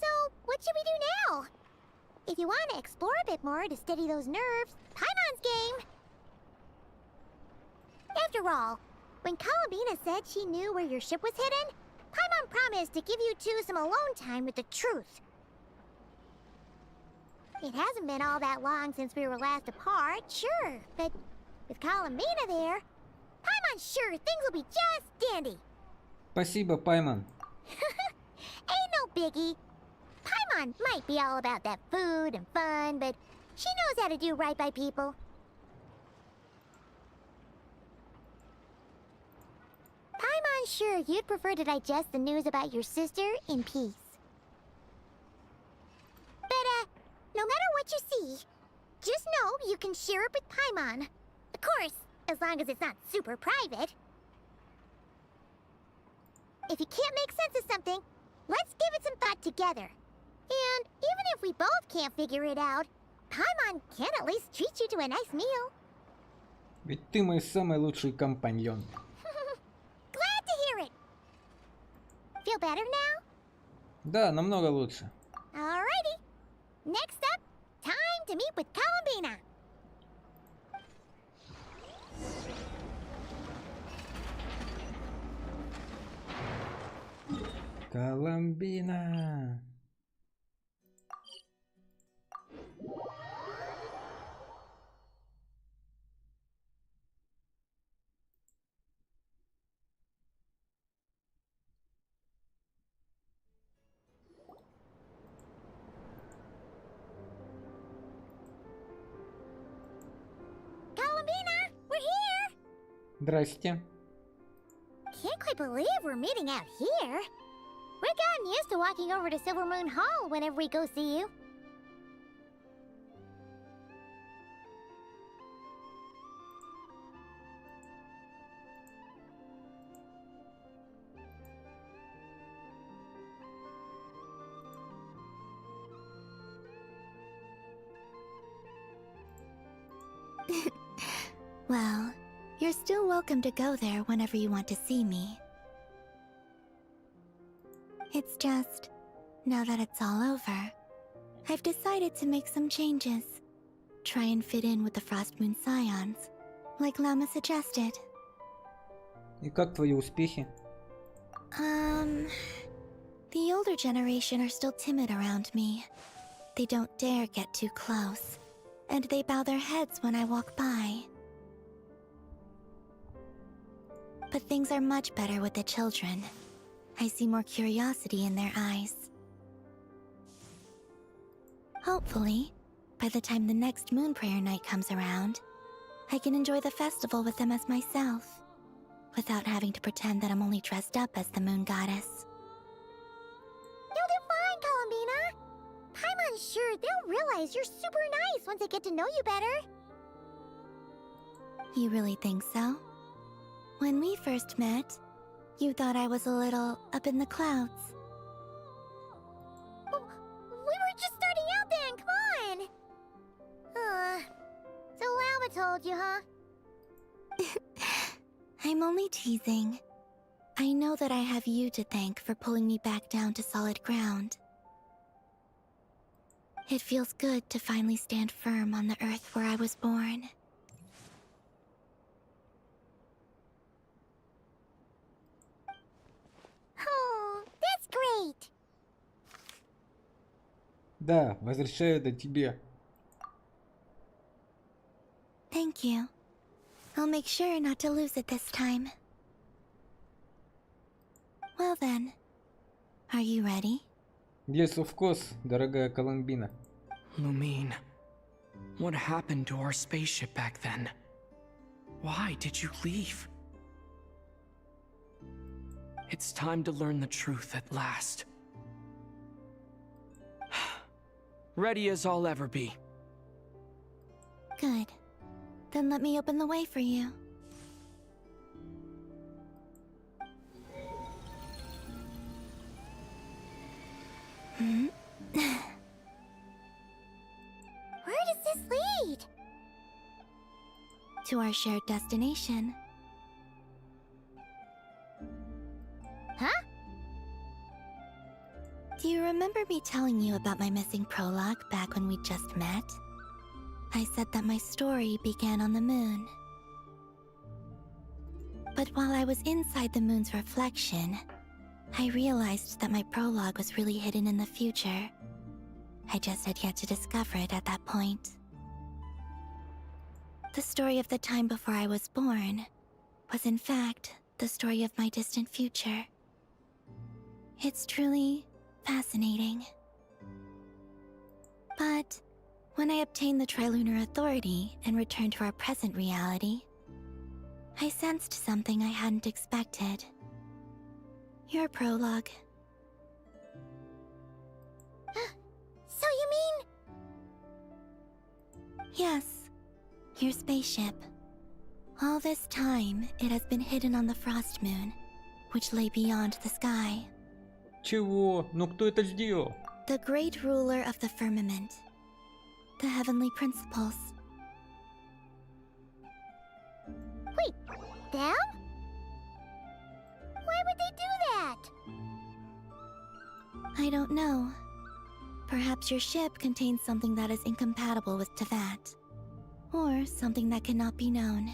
So, what should we do now? If you want to explore a bit more to steady those nerves, Paimon's game! After all, when Columbina said she knew where your ship was hidden, Paimon promised to give you two some alone time with the truth. It hasn't been all that long since we were last apart, sure, but with Columbina there, Paimon's sure things will be just dandy. Спасибо, Паймон. Ain't no biggie. Paimon might be all about that food and fun, but she knows how to do right by people. Paimon's sure you'd prefer to digest the news about your sister in peace. But, no matter what you see, just know you can share it with Paimon. Of course, as long as it's not super private. If you can't make sense of something, let's give it some thought together. And even if we both can't figure it out, Paimon can at least treat you to a nice meal. Ведь ты мой самый лучший компаньон. Glad to hear it. Feel better now? Да, намного лучше. Alrighty. Next up, time to meet with Columbina. Коломбина. Columbina, we're here. Здрасте. Can't quite believe we're meeting out here. We've gotten used to walking over to Silver Moon Hall whenever we go see you. Well, you're still welcome to go there whenever you want to see me. It's just, now that it's all over, I've decided to make some changes. Try and fit in with the Frost Moon Scions, like Lama suggested. И как твои успехи? The older generation are still timid around me. They don't dare get too close, and they bow their heads when I walk by. But things are much better with the children. I see more curiosity in their eyes. Hopefully, by the time the next Moon Prayer night comes around, I can enjoy the festival with them as myself, without having to pretend that I'm only dressed up as the Moon Goddess. You'll do fine, Columbina. Paimon's sure they'll realize you're super nice once they get to know you better. You really think so? When we first met, you thought I was a little up in the clouds. We were just starting out then, come on! So Alba told you, huh? I'm only teasing. I know that I have you to thank for pulling me back down to solid ground. It feels good to finally stand firm on the earth where I was born. Oh, that's great! Да, возвращаю это тебе. Thank you. I'll make sure not to lose it this time. Well then, are you ready? Yes, of course, дорогая Колумбина. Lumine, what happened to our spaceship back then? Why did you leave? It's time to learn the truth at last. Ready as I'll ever be. Good. Then let me open the way for you. Where does this lead? To our shared destination. Huh? Do you remember me telling you about my missing prologue back when we just met? I said that my story began on the moon. But while I was inside the moon's reflection, I realized that my prologue was really hidden in the future. I just had yet to discover it at that point. The story of the time before I was born was in fact the story of my distant future. It's truly fascinating. But when I obtained the Trilunar Authority and returned to our present reality, I sensed something I hadn't expected. Your prologue. So you mean... Yes, your spaceship. All this time, it has been hidden on the Frost Moon, which lay beyond the sky. Чего? Ну кто это сделал? The great ruler of the firmament. The heavenly principles. Wait, them? Why would they do that? I don't know. Perhaps your ship contains something that is incompatible with Tevat. Or something that cannot be known.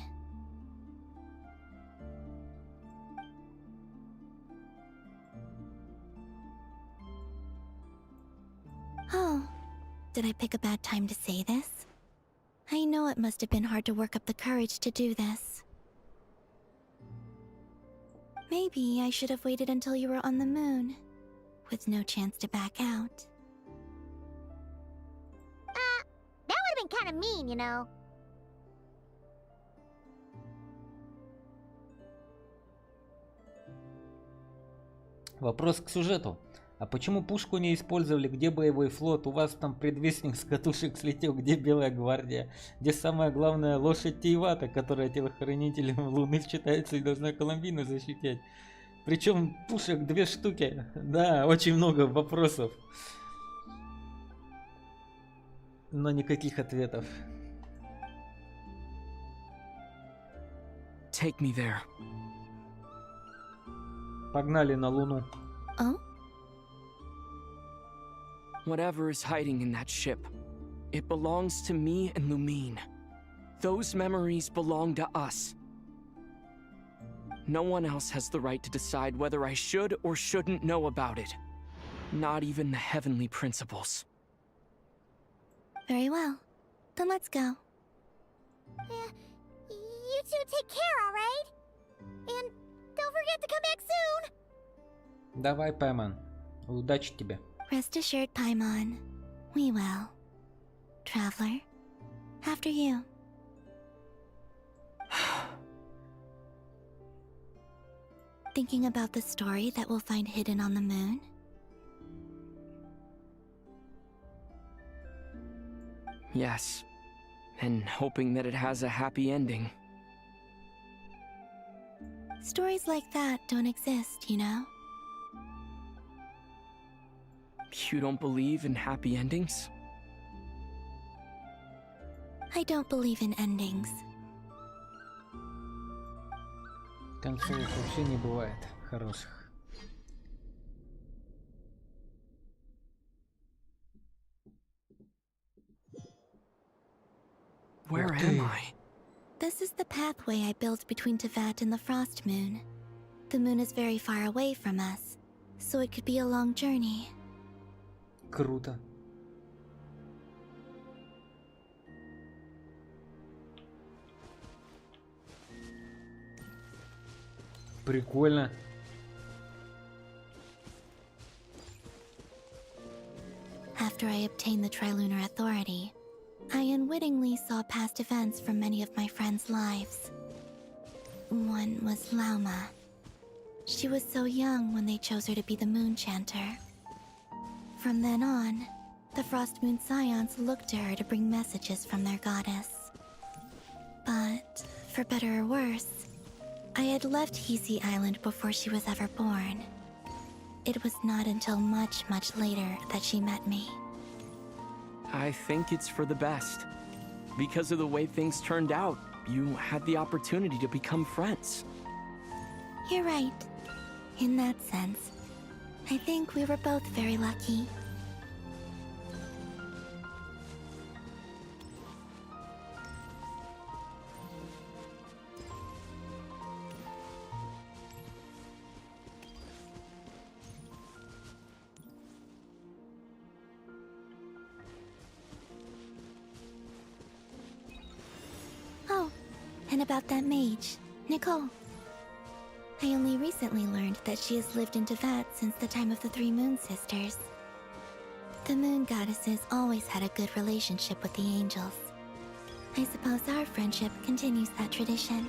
Oh, did I pick a bad time to say this? I know it must have been hard to work up the courage to do this. Maybe I should have waited until you were on the moon, with no chance to back out. That would have been kind of mean, you know. Вопрос к сюжету. А почему пушку не использовали? Где боевой флот? У вас там предвестник с катушек слетел. Где Белая гвардия? Где самая главная лошадь Тейвата, которая телохранителем Луны считается и должна Колумбину защитить? Причем пушек 2 штуки. Да, очень много вопросов. Но никаких ответов. Take me there. Погнали на Луну. Oh? Whatever is hiding in that ship, it belongs to me and Lumine. Those memories belong to us. No one else has the right to decide whether I should or shouldn't know about it. Not even the heavenly principles. Very well. Then let's go. You two take care, alright? And don't forget to come back soon! Давай, Пайман. Удачи тебе. Rest assured, Paimon. We will. Traveler, after you. Thinking about the story that we'll find hidden on the moon? Yes. And hoping that it has a happy ending. Stories like that don't exist, you know? You don't believe in happy endings? I don't believe in endings. Концовок вообще не бывает хороших. Where am I? This is the pathway I built between Tevat and the Frost Moon. The moon is very far away from us, so it could be a long journey. Круто. Прикольно. After I obtained the Trilunar Authority, I unwittingly saw past events from many of my friends' lives. One was Lauma. She was so young when they chose her to be the Moon Chanter. From then on, the Frost Moon Scions looked to her to bring messages from their goddess. But, for better or worse, I had left Hisi Island before she was ever born. It was not until much, much later that she met me. I think it's for the best. Because of the way things turned out, you had the opportunity to become friends. You're right. In that sense, I think we were both very lucky. Oh, and about that mage, Nicole. I only recently learned that she has lived in Tevat since the time of the Three Moon Sisters. The Moon Goddesses always had a good relationship with the angels. I suppose our friendship continues that tradition.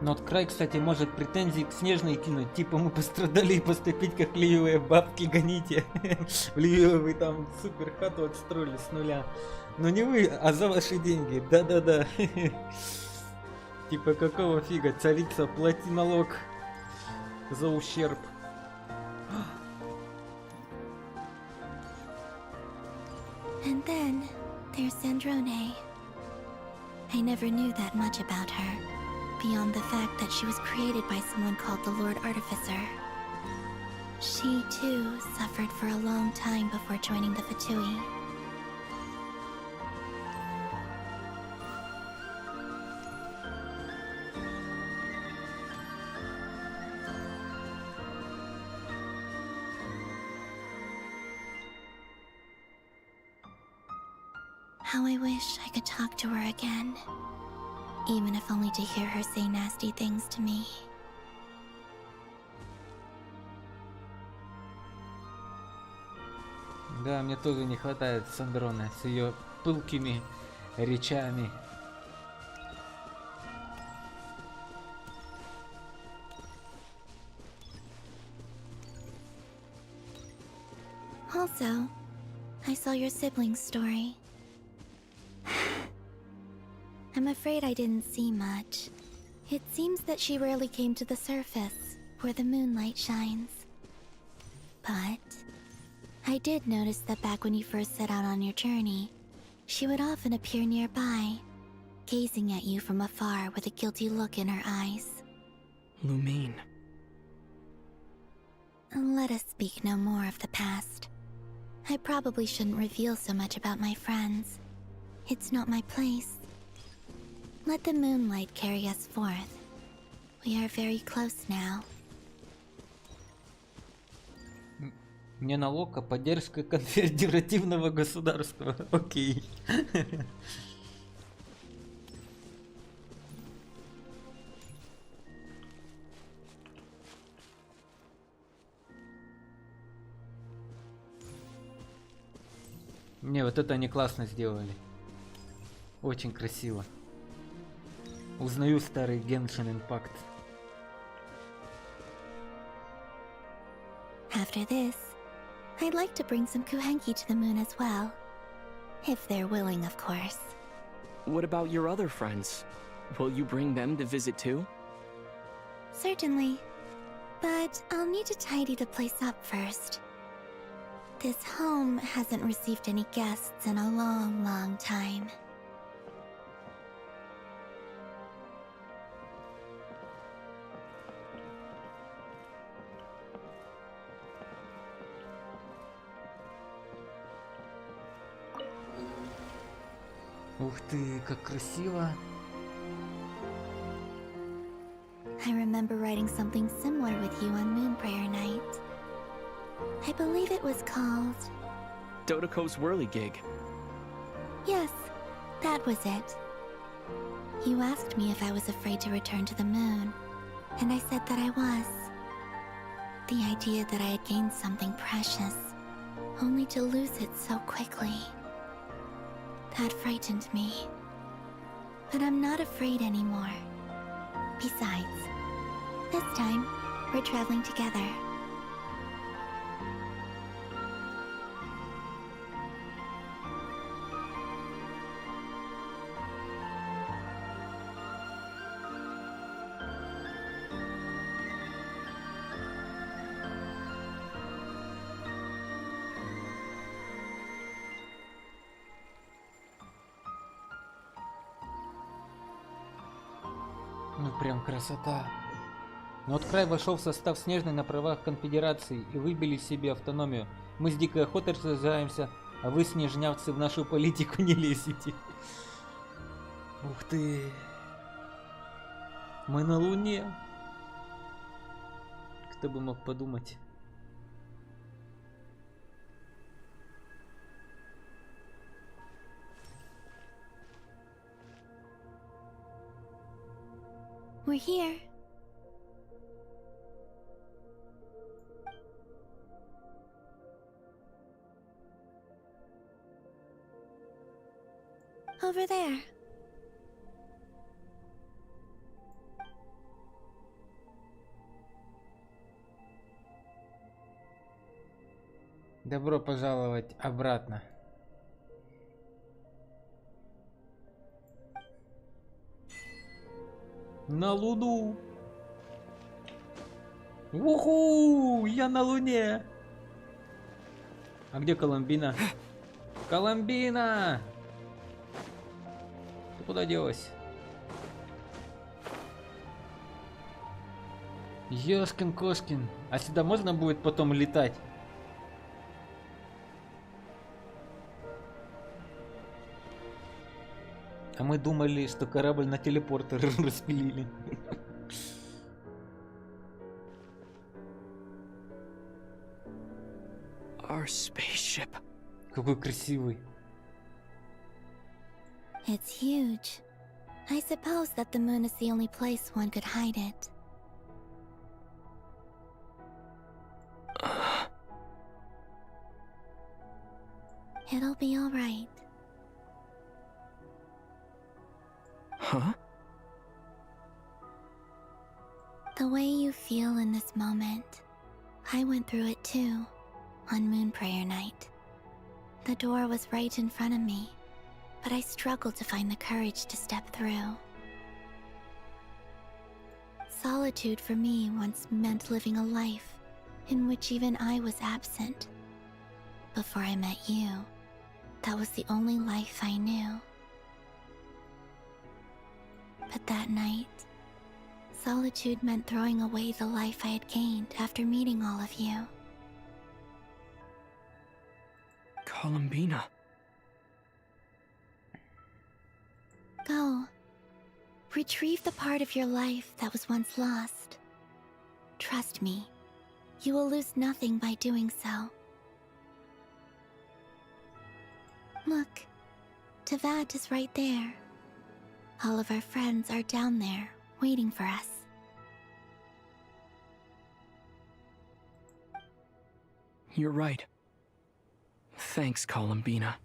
Ноткрай, кстати, может претензии к Снежной кинуть. Типа мы пострадали и поступить как ливевые бабки, гоните. В Ливе вы там супер хату отстроили с нуля. Но не вы, а за ваши деньги. Да-да-да. Типа какого фига, царица, плати налог за ущерб. And then, there's Sandrone. I never knew that much about her, beyond the fact that she was created by someone called the Lord Artificer. She, too, suffered for a long time before joining the Fatui. How I wish I could talk to her again. Even if only to hear her say nasty things to me. Да, мне тоже не хватает Сандроны с ее пылкими речами. Also, I saw your sibling's story. I'm afraid I didn't see much. It seems that she rarely came to the surface, where the moonlight shines. But I did notice that back when you first set out on your journey, she would often appear nearby, gazing at you from afar with a guilty look in her eyes. Lumine. Let us speak no more of the past. I probably shouldn't reveal so much about my friends. It's not my place. Let the moonlight carry us forth. We are very close now. Не налог, а поддержка конфедеративного государства. Окей. Не, вот это они классно сделали. Очень красиво. Узнаю старый Genshin Impact. After this, I'd like to bring some Kuhenki to the moon as well. If they're willing, of course. What about your other friends? Will you bring them to visit too? Certainly. But I'll need to tidy the place up first. This home hasn't received any guests in a long, long time. Ух ты, как красиво. I remember writing something similar with you on Moonprayer Night. I believe it was called... Dodoko's Whirligig. Yes, that was it. You asked me if I was afraid to return to the moon, and I said that I was. The idea that I had gained something precious, only to lose it so quickly. That frightened me. But I'm not afraid anymore. Besides, this time, we're traveling together. Ну прям красота. Нодкрай вошел в состав Снежной на правах конфедерации и выбили себе автономию. Мы с Дикой Охотой сражаемся, а вы, снежнявцы, в нашу политику не лезете. Ух ты. Мы на Луне. Кто бы мог подумать. We're here. Over there. Добро пожаловать обратно. На Луну. Уху! Я на Луне. А где Коломбина? Коломбина! Ты куда делась? Ёшкин-кошкин. А сюда можно будет потом летать? А мы думали, что корабль на телепортер распилили. Our spaceship. Какой красивый. It's huge. I suppose that the moon is the only place one could hide it. It'll be all right. Huh? The way you feel in this moment, I went through it too, on Moonprayer Night. The door was right in front of me, but I struggled to find the courage to step through. Solitude for me once meant living a life in which even I was absent. Before I met you, that was the only life I knew. But that night, solitude meant throwing away the life I had gained after meeting all of you. Columbina. Go. Retrieve the part of your life that was once lost. Trust me, you will lose nothing by doing so. Look, Tavad is right there. All of our friends are down there, waiting for us. You're right. Thanks, Columbina.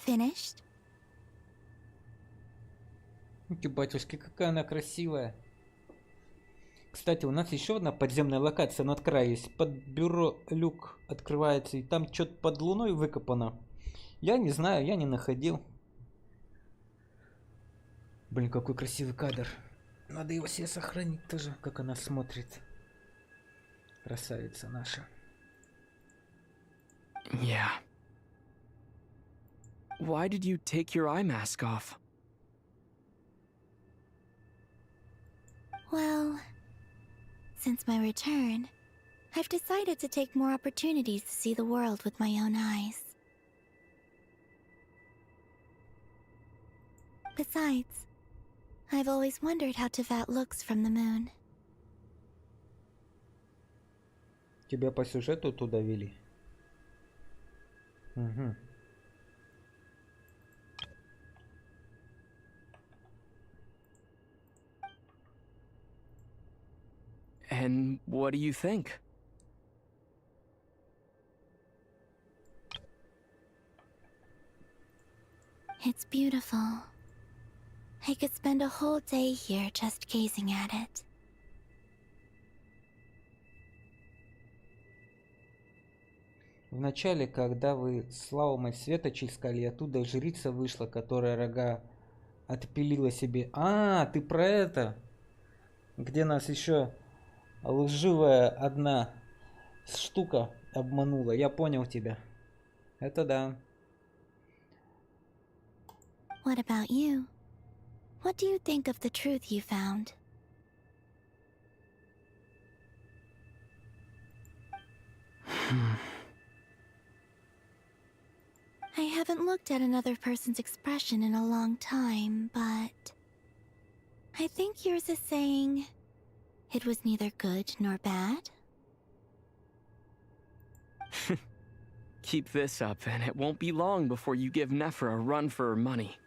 Finished? Батюшки, какая она красивая. Кстати, у нас еще одна подземная локация над краем есть. Под бюро люк открывается, и там что-то под луной выкопано. Я не знаю, я не находил. Блин, какой красивый кадр. Надо его себе сохранить тоже, как она смотрит. Красавица наша. Yeah. Why did you take your eye mask off? Well, since my return, I've decided to take more opportunities to see the world with my own eyes. Besides, I've always wondered how Teyvat looks from the moon. Тебя по сюжету туда вели? Угу. And what do you think? It's beautiful. I could spend a whole day here just gazing at it. Вначале, когда вы с Лаумой Светочи искали, оттуда жрица вышла, которая рога отпилила себе. А, ты про это? Где нас еще лживая одна штука обманула. Я понял тебя. Это да. What about you? What do you think of the truth you found? I haven't looked at another person's expression in a long time, but I think yours is saying it was neither good nor bad. Keep this up, and it won't be long before you give Nephra a run for her money.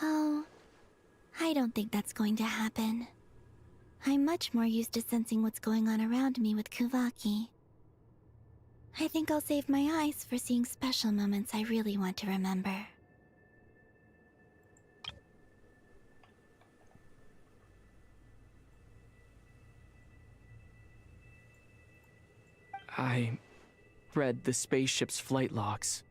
Oh, I don't think that's going to happen. I'm much more used to sensing what's going on around me with Kuvaki. I think I'll save my eyes for seeing special moments I really want to remember. I read the spaceship's flight logs.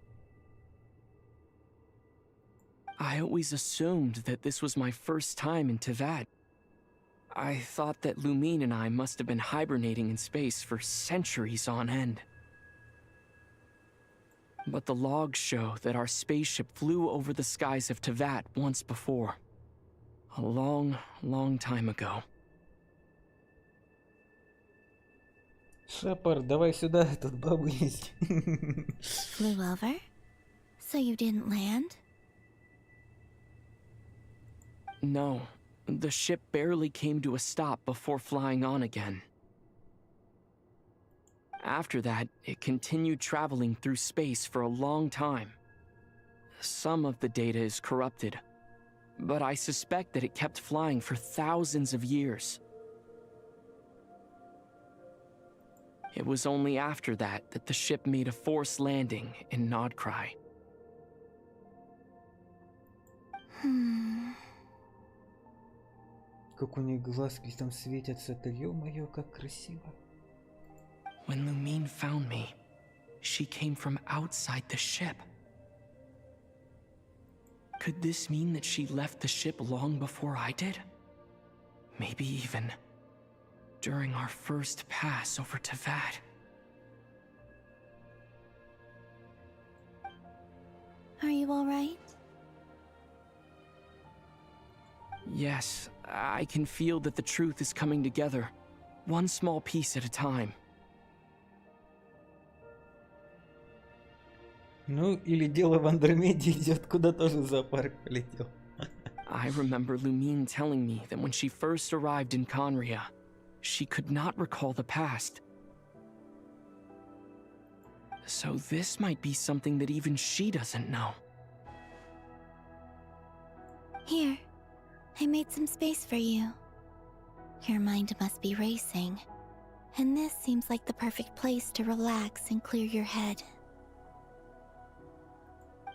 I always assumed that this was my first time in Teyvat. I thought that Lumine and I must have been hibernating in space for centuries on end. But the logs show that our spaceship flew over the skies of Teyvat once before. A long, long time ago. Шепард, давай сюда, тут бабы есть. Flew over? So you didn't land? No, the ship barely came to a stop before flying on again. After that, it continued traveling through space for a long time. Some of the data is corrupted, but I suspect that it kept flying for thousands of years. It was only after that that the ship made a forced landing in Nodcry. Как у них глазки там светятся-то, ё-моё, как красиво. When Lumine found me, she came from outside the ship. Could this mean that she left the ship long before I did? Maybe even during our first pass over Tavad. Are you alright? Yes, I can feel that the truth is coming together, one small piece at a time. Ну, или дело в Андромеде идет, куда тоже зоопарк полетел. I remember Lumine telling me that when she first arrived in Conria, she could not recall the past. So this might be something that even she doesn't know. Here, I made some space for you. Your mind must be racing, and this seems like the perfect place to relax and clear your head.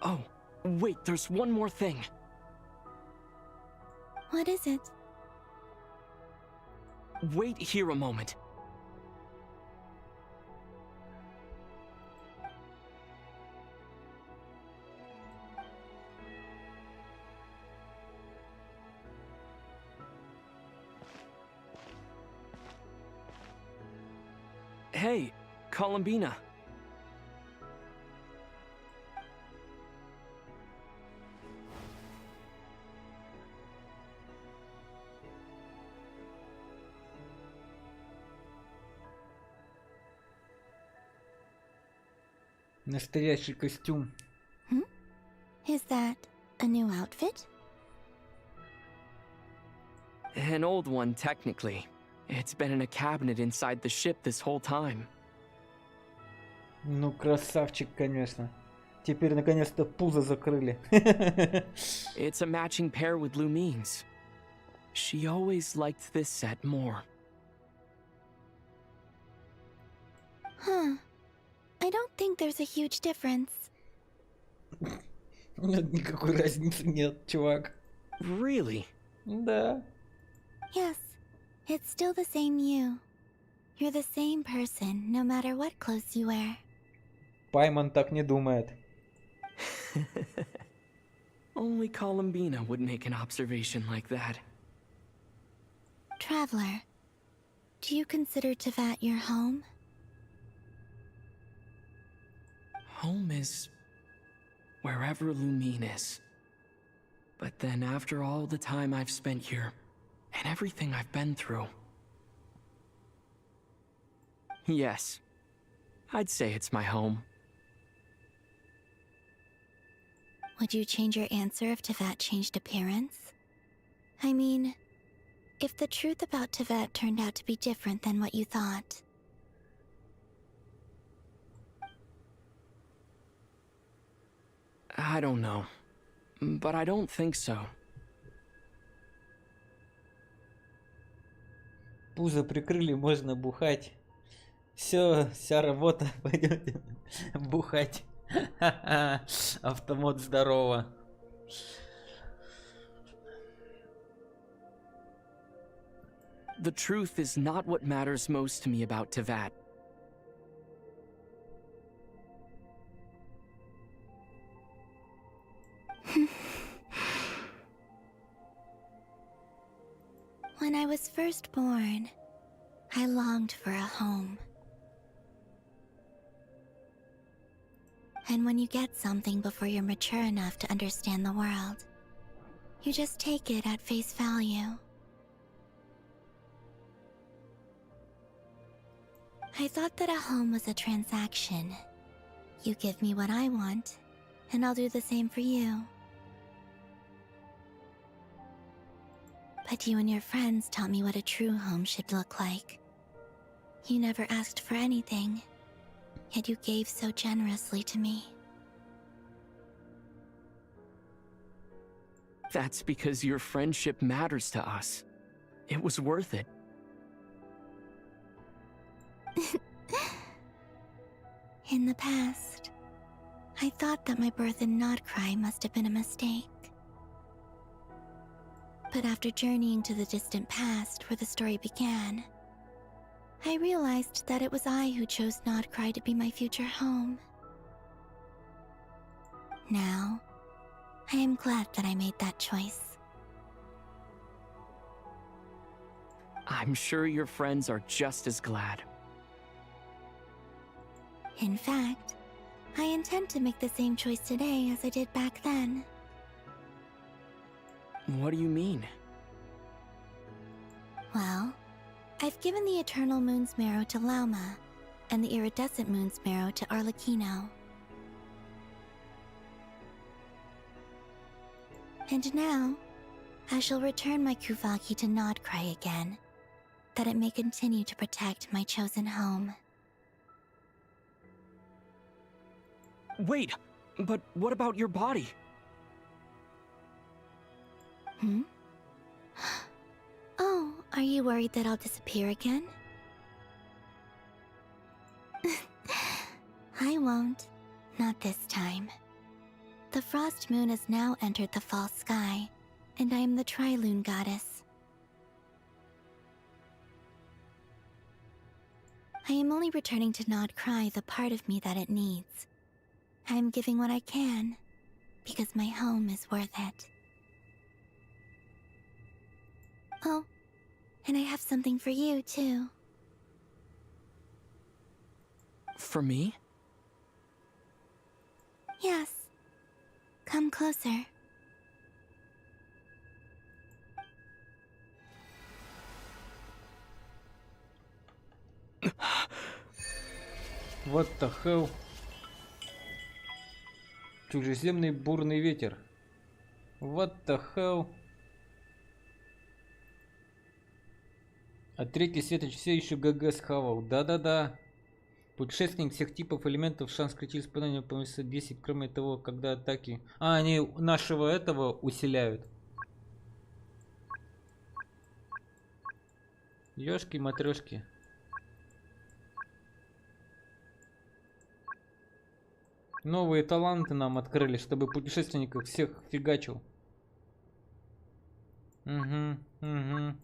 Oh, wait, there's one more thing. What is it? Wait here a moment. Hey, Columbina. Настоящий костюм. Is that a new outfit? An old one, technically. It's been in a cabinet inside the ship this whole time. Ну, красавчик, конечно. Теперь наконец-то пузо закрыли. It's a matching pair with Lumine's. She always liked this set more. Huh. I don't think there's a huge difference. Никакой разницы нет, чувак. Really? Да. Yes, it's still the same you. You're the same person, no matter what clothes you wear. Пайман так не думает. Only Columbina would make an observation like that. Traveler, do you consider Teyvat your home? Home is wherever Lumine is. But then after all the time I've spent here, and everything I've been through... Yes, I'd say it's my home. Would you change your answer if Teyvat changed appearance? I mean, if the truth about Teyvat turned out to be different than what you thought. I don't know, but I don't think so. Пузо прикрыли, можно бухать. Все, вся работа, пойдете бухать. Автомат здорово. The truth is not what matters most to me about Teyvat. When I was first born, I longed for a home. And when you get something before you're mature enough to understand the world, you just take it at face value. I thought that a home was a transaction. You give me what I want, and I'll do the same for you. But you and your friends taught me what a true home should look like. You never asked for anything, yet you gave so generously to me. That's because your friendship matters to us. It was worth it. In the past, I thought that my birth in Nodcry must have been a mistake. But after journeying to the distant past where the story began, I realized that it was I who chose Nodcry to be my future home. Now, I am glad that I made that choice. I'm sure your friends are just as glad. In fact, I intend to make the same choice today as I did back then. What do you mean? Well, I've given the Eternal Moon's Marrow to Lauma, and the Iridescent Moon's Marrow to Arlecchino. And now, I shall return my Kuvagi to Nodcry again, that it may continue to protect my chosen home. Wait, but what about your body? Hmm? Oh, are you worried that I'll disappear again? I won't. Not this time. The Frost Moon has now entered the fall sky, and I am the Trilune Goddess. I am only returning to Nodcry the part of me that it needs. I am giving what I can, because my home is worth it. Oh, and I have something for you, too. For me? Yes. Come closer. What the hell? Чужеземный бурный ветер. What the hell? А третий светоч все еще ГГ схавал. Да-да-да. Путешественник всех типов элементов, шанс критического испытания повысится 10, кроме того, когда атаки... А, они нашего этого усиляют. Ёшки-матрёшки. Новые таланты нам открыли, чтобы путешественников всех фигачил. Угу, угу.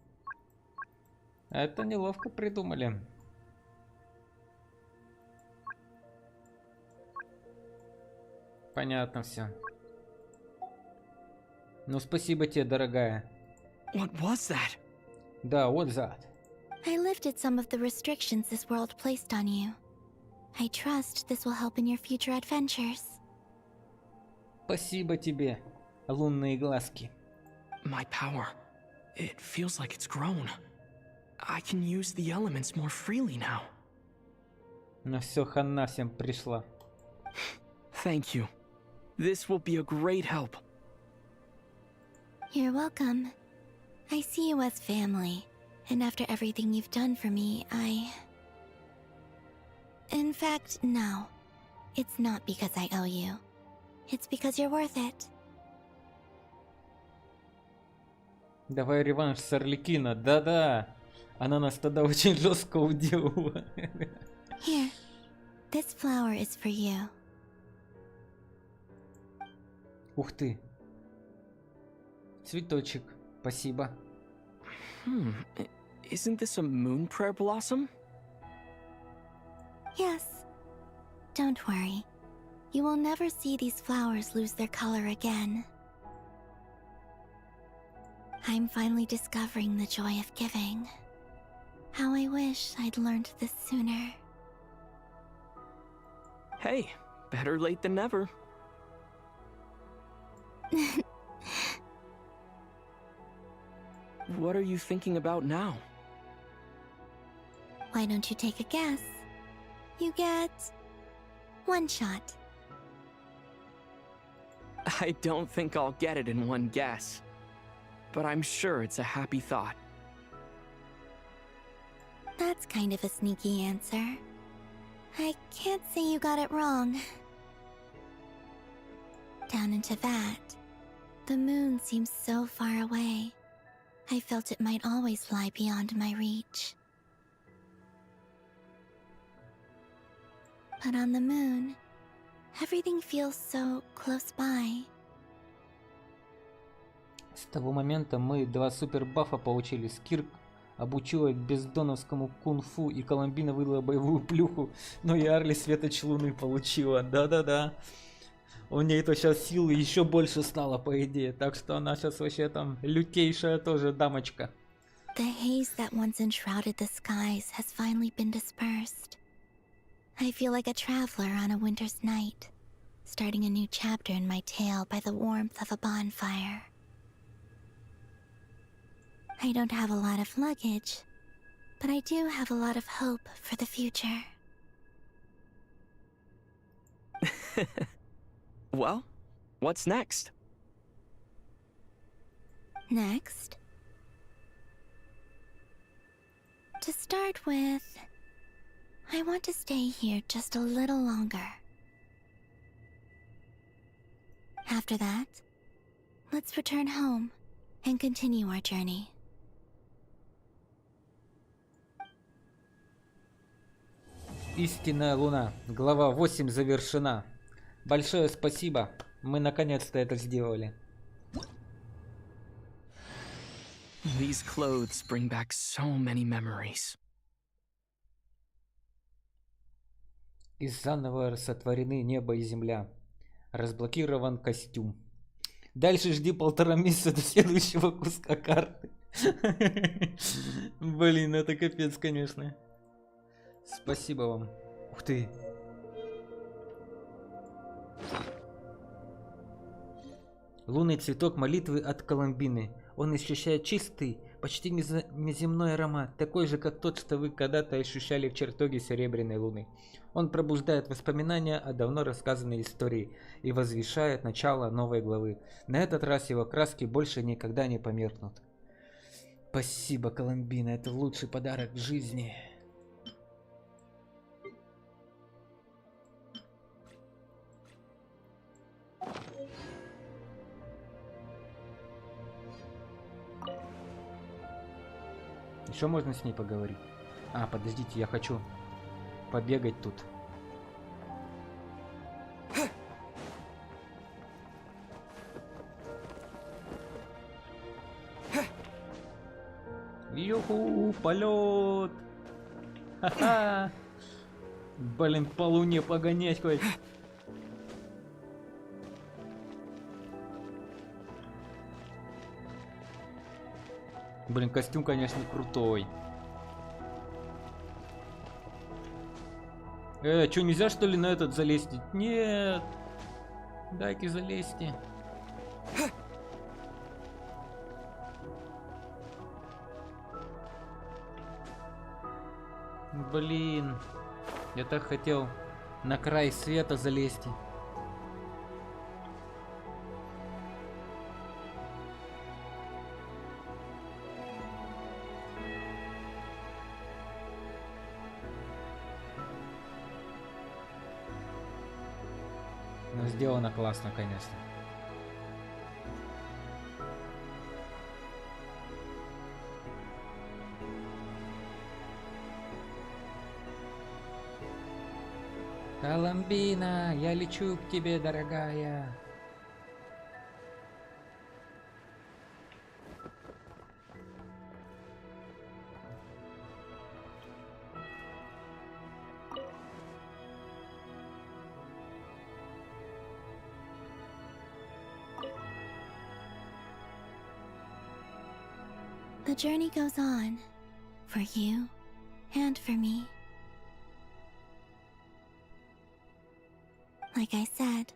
Это неловко придумали. Понятно все. Ну, спасибо тебе, дорогая. What was that? Да, what's that? I lifted some of the restrictions this world placed on you. I trust this will help in your future adventures. Спасибо тебе, лунные глазки. My power. It feels like it's grown. I can use the elements more freely now. Ну все, хана всем пришла. Thank you. This will be a great help. You're welcome. I see you as family, and after everything you've done for me, In fact, no. It's not because I owe you. It's because you're worth it. Давай реванш с Арлекино. Да-да. Она нас тогда очень жестко уделала. Here. This flower is for you. Ух ты. Цветочек. Спасибо. Isn't this a moon prayer blossom? Yes. Don't worry. You will never see these flowers lose their color again. I'm finally discovering the joy of giving. How I wish I'd learned this sooner. Hey, better late than never. What are you thinking about now? Why don't you take a guess? You get one shot. I don't think I'll get it in one guess, but I'm sure it's a happy thought. That's kind of a sneaky answer. I can't say you got it wrong. Down into that, the moon seems so far away. I felt it might always lie beyond my reach. But on the moon, everything feels so close by. С того момента мы 2 супербафа получили. Скирк обучила бездоновскому кунг-фу, и Коломбина выдала боевую плюху, но и Арли светоч луны получила. Да-да-да. У ней-то сейчас силы еще больше стало, по идее. Так что она сейчас вообще там лютейшая тоже дамочка. The haze that once enshrouded the skies has finally been dispersed. I feel like a traveler on a winter's night, starting a new chapter in my tale by the warmth of a bonfire. I don't have a lot of luggage, but I do have a lot of hope for the future. Well, what's next? Next? To start with, I want to stay here just a little longer. After that, let's return home and continue our journey. Истинная луна. Глава 8 завершена. Большое спасибо. Мы наконец-то это сделали. These clothes bring back so many memories. И заново сотворены небо и земля. Разблокирован костюм. Дальше жди 1,5 месяца до следующего куска карты. Блин, это капец, конечно. Спасибо вам. Ух ты. Лунный цветок молитвы от Коломбины. Он ощущает чистый, почти неземной аромат, такой же, как тот, что вы когда-то ощущали в чертоге Серебряной Луны. Он пробуждает воспоминания о давно рассказанной истории и возвещает начало новой главы. На этот раз его краски больше никогда не померкнут. Спасибо, Коломбина, это лучший подарок в жизни. Еще можно с ней поговорить? А, подождите, я хочу побегать тут. Юху, полет! Ха-ха! Блин, по луне погонять хоть. Блин, костюм, конечно, крутой. Чё, нельзя, что ли, на этот залезть? Нет. Дайте залезьте. Блин. Я так хотел на край света залезть. Но сделано классно, конечно. Коломбина, я лечу к тебе, дорогая. The journey goes on, for you and for me. Like I said,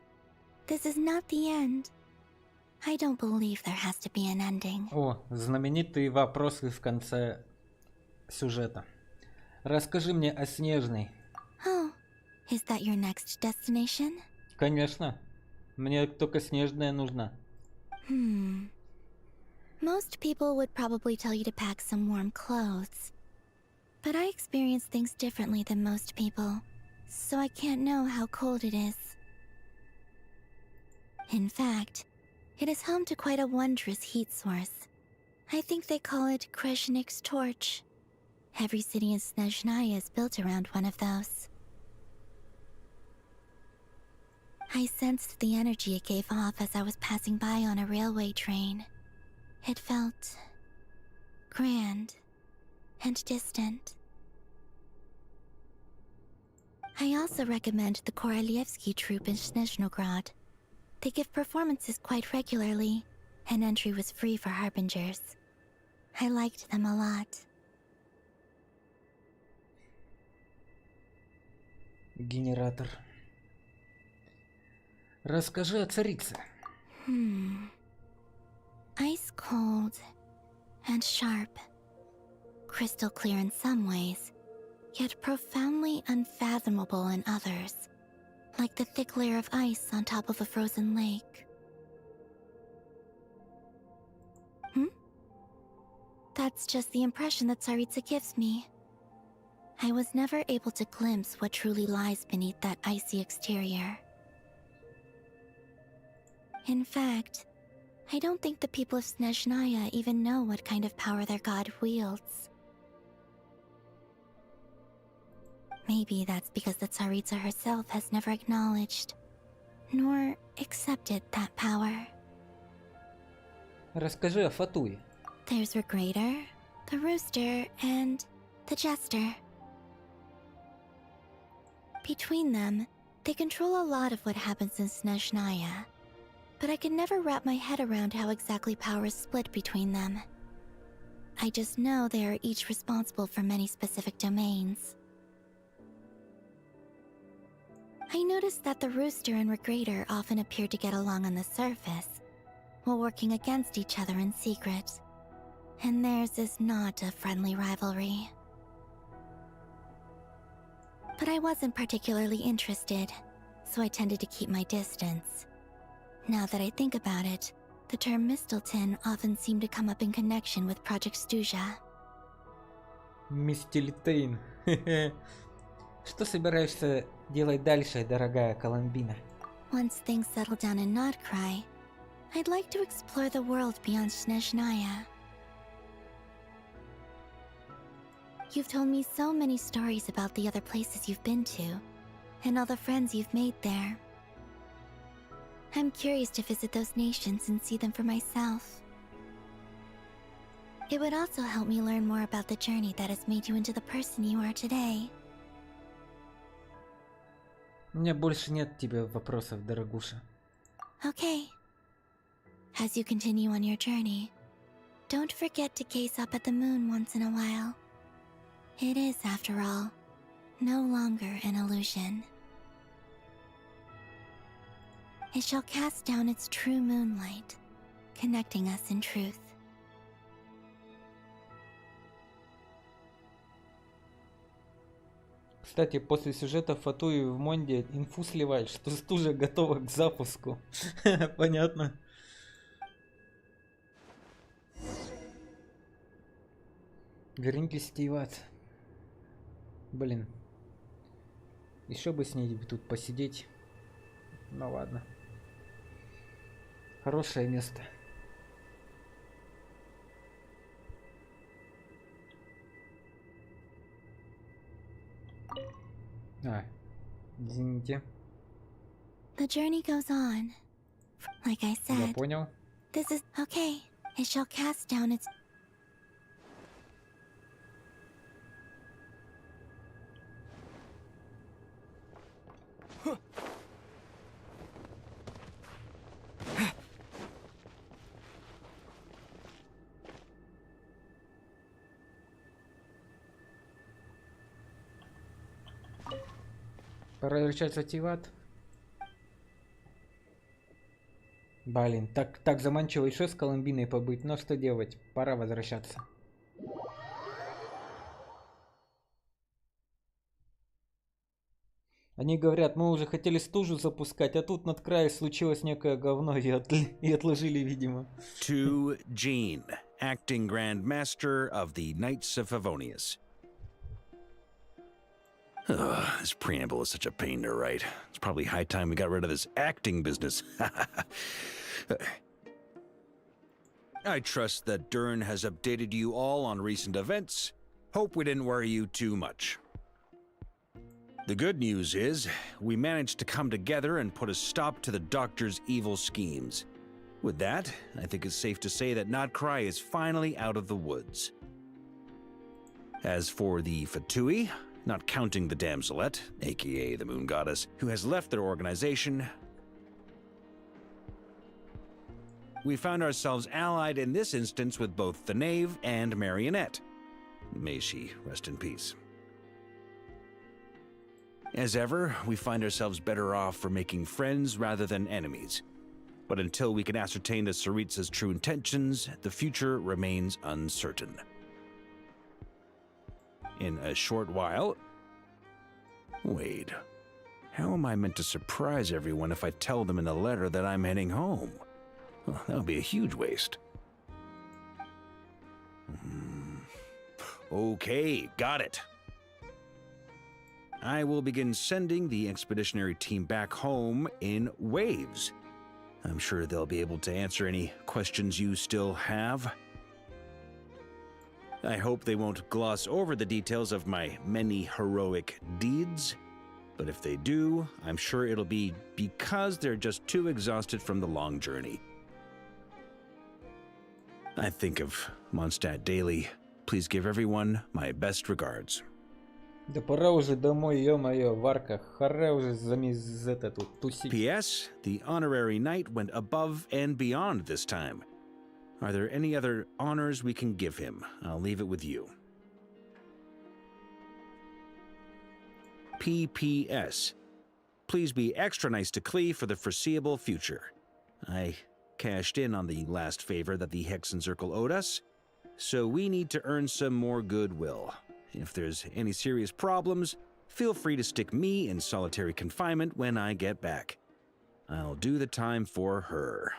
this is not the end. I don't believe there has to be an ending. О, знаменитые вопросы в конце сюжета. Расскажи мне о Снежной. Oh, Is that your next destination? Конечно. Мне только снежная нужна. Most people would probably tell you to pack some warm clothes. But I experience things differently than most people, so I can't know how cold it is. In fact, it is home to quite a wondrous heat source. I think they call it Kreshnik's torch. Every city in Snezhnaya is built around one of those. I sensed the energy it gave off as I was passing by on a railway train. It felt grand and distant. I also recommend the Korolievsky troupe in Snezhnograd. They give performances quite regularly, and entry was free for harbingers. I liked them a lot. Генератор. Расскажи о царице. Ice cold and sharp. Crystal clear in some ways, yet profoundly unfathomable in others. Like the thick layer of ice on top of a frozen lake. That's just the impression that Tsaritsa gives me. I was never able to glimpse what truly lies beneath that icy exterior. In fact, I don't think the people of Snezhnaya even know what kind of power their god wields. Maybe that's because the Tsaritsa herself has never acknowledged, nor accepted that power. Расскажи о Фатуе. There's Regrator, the Rooster, and the Jester. Between them, they control a lot of what happens in Snezhnaya, but I can never wrap my head around how exactly power is split between them. I just know they are each responsible for many specific domains. I noticed that the Rooster and Regrator often appear to get along on the surface, while working against each other in secret. And theirs is not a friendly rivalry. But I wasn't particularly interested, so I tended to keep my distance. Now that I think about it, the term Mistelton often seemed to come up in connection with Project Stuzha. Мистильтейн. Что собираешься делать дальше, дорогая Коломбина? Once things settle down in Nodcry, I'd like to explore the world beyond Snezhnaya. You've told me so many stories about the other places you've been to, and all the friends you've made there. I'm curious to visit those nations and see them for myself. It would also help me learn more about the journey that has made you into the person you are today. У меня больше нет тебе вопросов, дорогуша. Okay. As you continue on your journey, don't forget to gaze up at the moon once in a while. It is, after all, no longer an illusion. It shall cast down its true moonlight, connecting us in truth. Кстати, после сюжета Фатуи в Монде инфу сливает, что стужа готова к запуску. Понятно. Вернитесь, Стиват. Блин. Еще бы с ней тут посидеть. Ну ладно. Хорошее место. Извините. The journey goes on. Like I said, Я понял. this is okay. It shall cast down its... Пора решать активат. Блин, так заманчиво еще с Коломбиной побыть, но что делать, пора возвращаться. Они говорят, мы уже хотели стужу запускать, а тут над краем случилось некое говно и отложили, видимо. To Jean, acting Grand Master of the Knights of Favonius. This preamble is such a pain to write. It's probably high time we got rid of this acting business. I trust that Dern has updated you all on recent events. Hope we didn't worry you too much. The good news is, we managed to come together and put a stop to the Doctor's evil schemes. With that, I think it's safe to say that Nodcry is finally out of the woods. As for the Fatui, not counting the Damselette, aka the Moon Goddess, who has left their organization, we found ourselves allied in this instance with both the Knave and Marionette. May she rest in peace. As ever, we find ourselves better off for making friends rather than enemies. But until we can ascertain the Tsaritsa's true intentions, the future remains uncertain. In a short while... Wait. How am I meant to surprise everyone if I tell them in the letter that I'm heading home? Well, that would be a huge waste. Okay, got it. I will begin sending the expeditionary team back home in waves. I'm sure they'll be able to answer any questions you still have. I hope they won't gloss over the details of my many heroic deeds, but if they do, I'm sure it'll be because they're just too exhausted from the long journey. I think of Mondstadt daily. Please give everyone my best regards. Да пора уже домой, ё-моё, Варка, харе уже тут тусить. P.S. The honorary knight went above and beyond this time. Are there any other honors we can give him? I'll leave it with you. P.P.S. Please be extra nice to Klee for the foreseeable future. I cashed in on the last favor that the Hexen Circle owed us, so we need to earn some more goodwill. If there's any serious problems, feel free to stick me in solitary confinement when I get back. I'll do the time for her.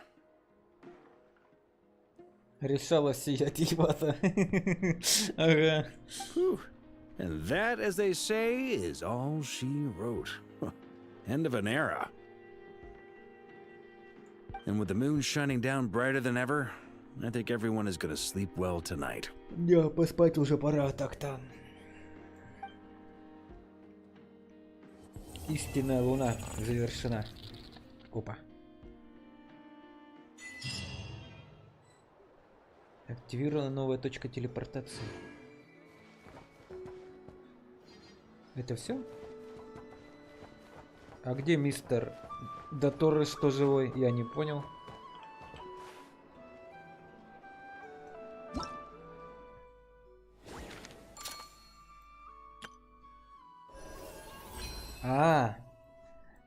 Решала сиять, ебата. Ага. And that, as they say, is all she wrote. End of an era. And with the moon shining down brighter than ever, I think everyone is gonna sleep well tonight. Да, поспать уже пора так-то. Истинная луна завершена. Опа. Активирована новая точка телепортации. Это все? А где мистер Доторы, что живой? Я не понял.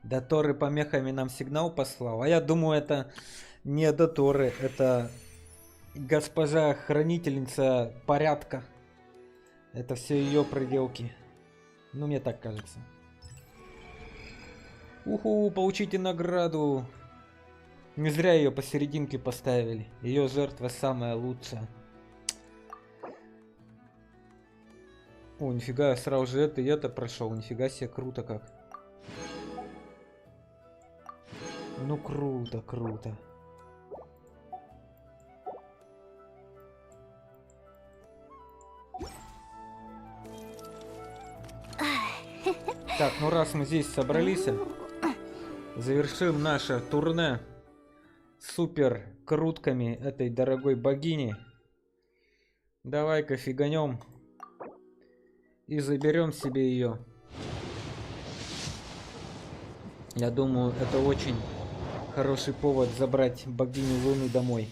Доторы помехами нам сигнал послал. А я думаю, это не Доторы, это госпожа хранительница порядка. Это все ее проделки. Ну, мне так кажется. Уху, получите награду. Не зря ее посерединке поставили. Ее жертва самая лучшая. О, нифига, я сразу же это и это прошел. Нифига себе, круто как. Ну круто, круто. Так, ну раз мы здесь собрались, завершим наше турне супер крутками этой дорогой богини. Давай-ка фиганем и заберем себе ее. Я думаю, это очень хороший повод забрать богиню Луны домой.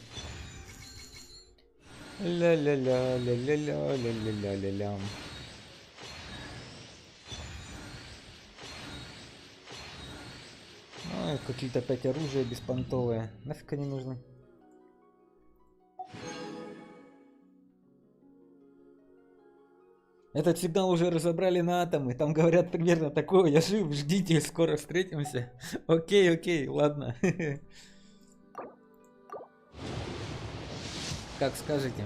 Ля-ля-ля, ля-ля-ля, ля-ля-ля-ля-ля. Какие-то опять оружия беспонтовые. Нафиг они нужны? Этот сигнал уже разобрали на атомы. Там говорят примерно такое. Я жив, ждите, скоро встретимся. Окей, ладно. Как скажете.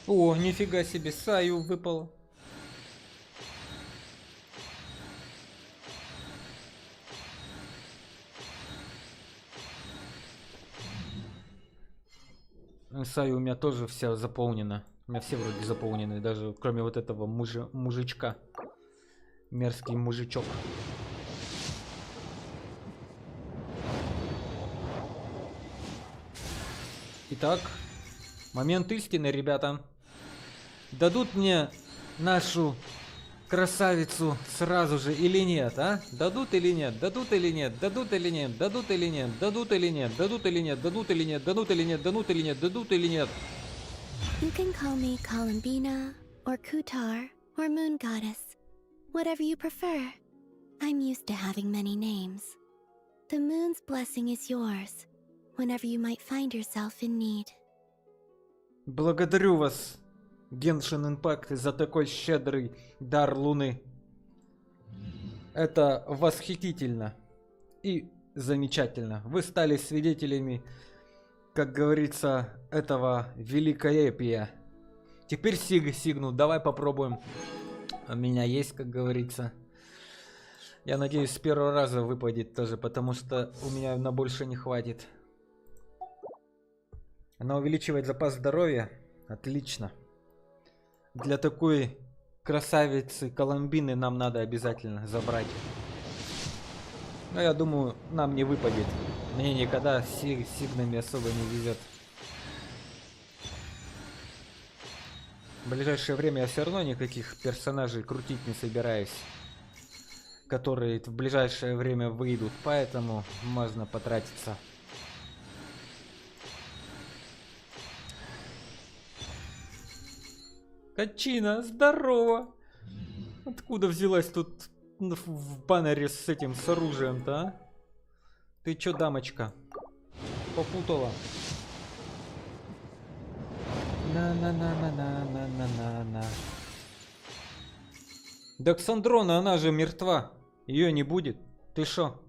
О, нифига себе, Саю выпало. Саю у меня тоже вся заполнена. У меня все вроде заполнены, даже кроме вот этого мужичка. Мерзкий мужичок. Итак, момент истины, ребята. Дадут мне нашу красавицу сразу же или нет, а? Дадут или нет? Дадут или нет? Дадут или нет? Дадут или нет? Дадут или нет? Дадут или нет? Дадут или нет? Дадут или нет? Дадут или нет? Дадут или нет? You can call me Columbina, or Kutar, or Moon Goddess. Whatever you prefer. I'm used to having many names. The moon's blessing is yours, whenever you might find yourself in need. Благодарю вас, Genshin Impact, за такой щедрый дар Луны. Это восхитительно и замечательно. Вы стали свидетелями, как говорится, этого великолепия. Теперь Сигну, давай попробуем. У меня есть, как говорится. Я надеюсь, с первого раза выпадет тоже, потому что у меня на больше не хватит. Она увеличивает запас здоровья. Отлично. Для такой красавицы Коломбины нам надо обязательно забрать. Но я думаю, нам не выпадет. Мне никогда с Сигнами особо не везет. В ближайшее время я все равно никаких персонажей крутить не собираюсь, которые в ближайшее время выйдут, поэтому можно потратиться. Качина, здорово! Откуда взялась тут в баннере с этим, с оружием-то, а? Ты чё, дамочка? Попутала? На-на-на-на-на-на-на-на. Да Ксандрона, она же мертва. Ее не будет. Ты шо?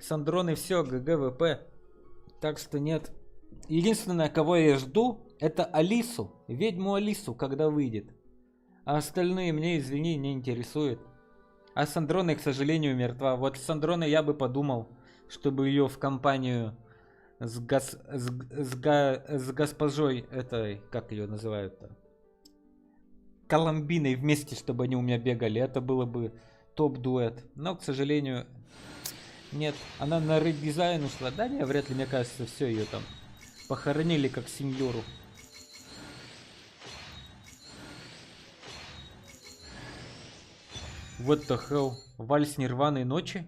Ксандроны все, ГГВП. Так что нет. Единственное, кого я жду, это Алису. Ведьму Алису, когда выйдет. А остальные мне, извини, не интересуют. А Сандрона, к сожалению, мертва. Вот Сандрона я бы подумал, чтобы ее в компанию с госпожой этой, как ее называют-то? Коломбиной вместе, чтобы они у меня бегали. Это было бы топ-дуэт. Но, к сожалению, нет. Она на редизайн ушла. Да, не, вряд ли, мне кажется, все ее там похоронили как сеньору. What the hell? Вальс нирваной ночи?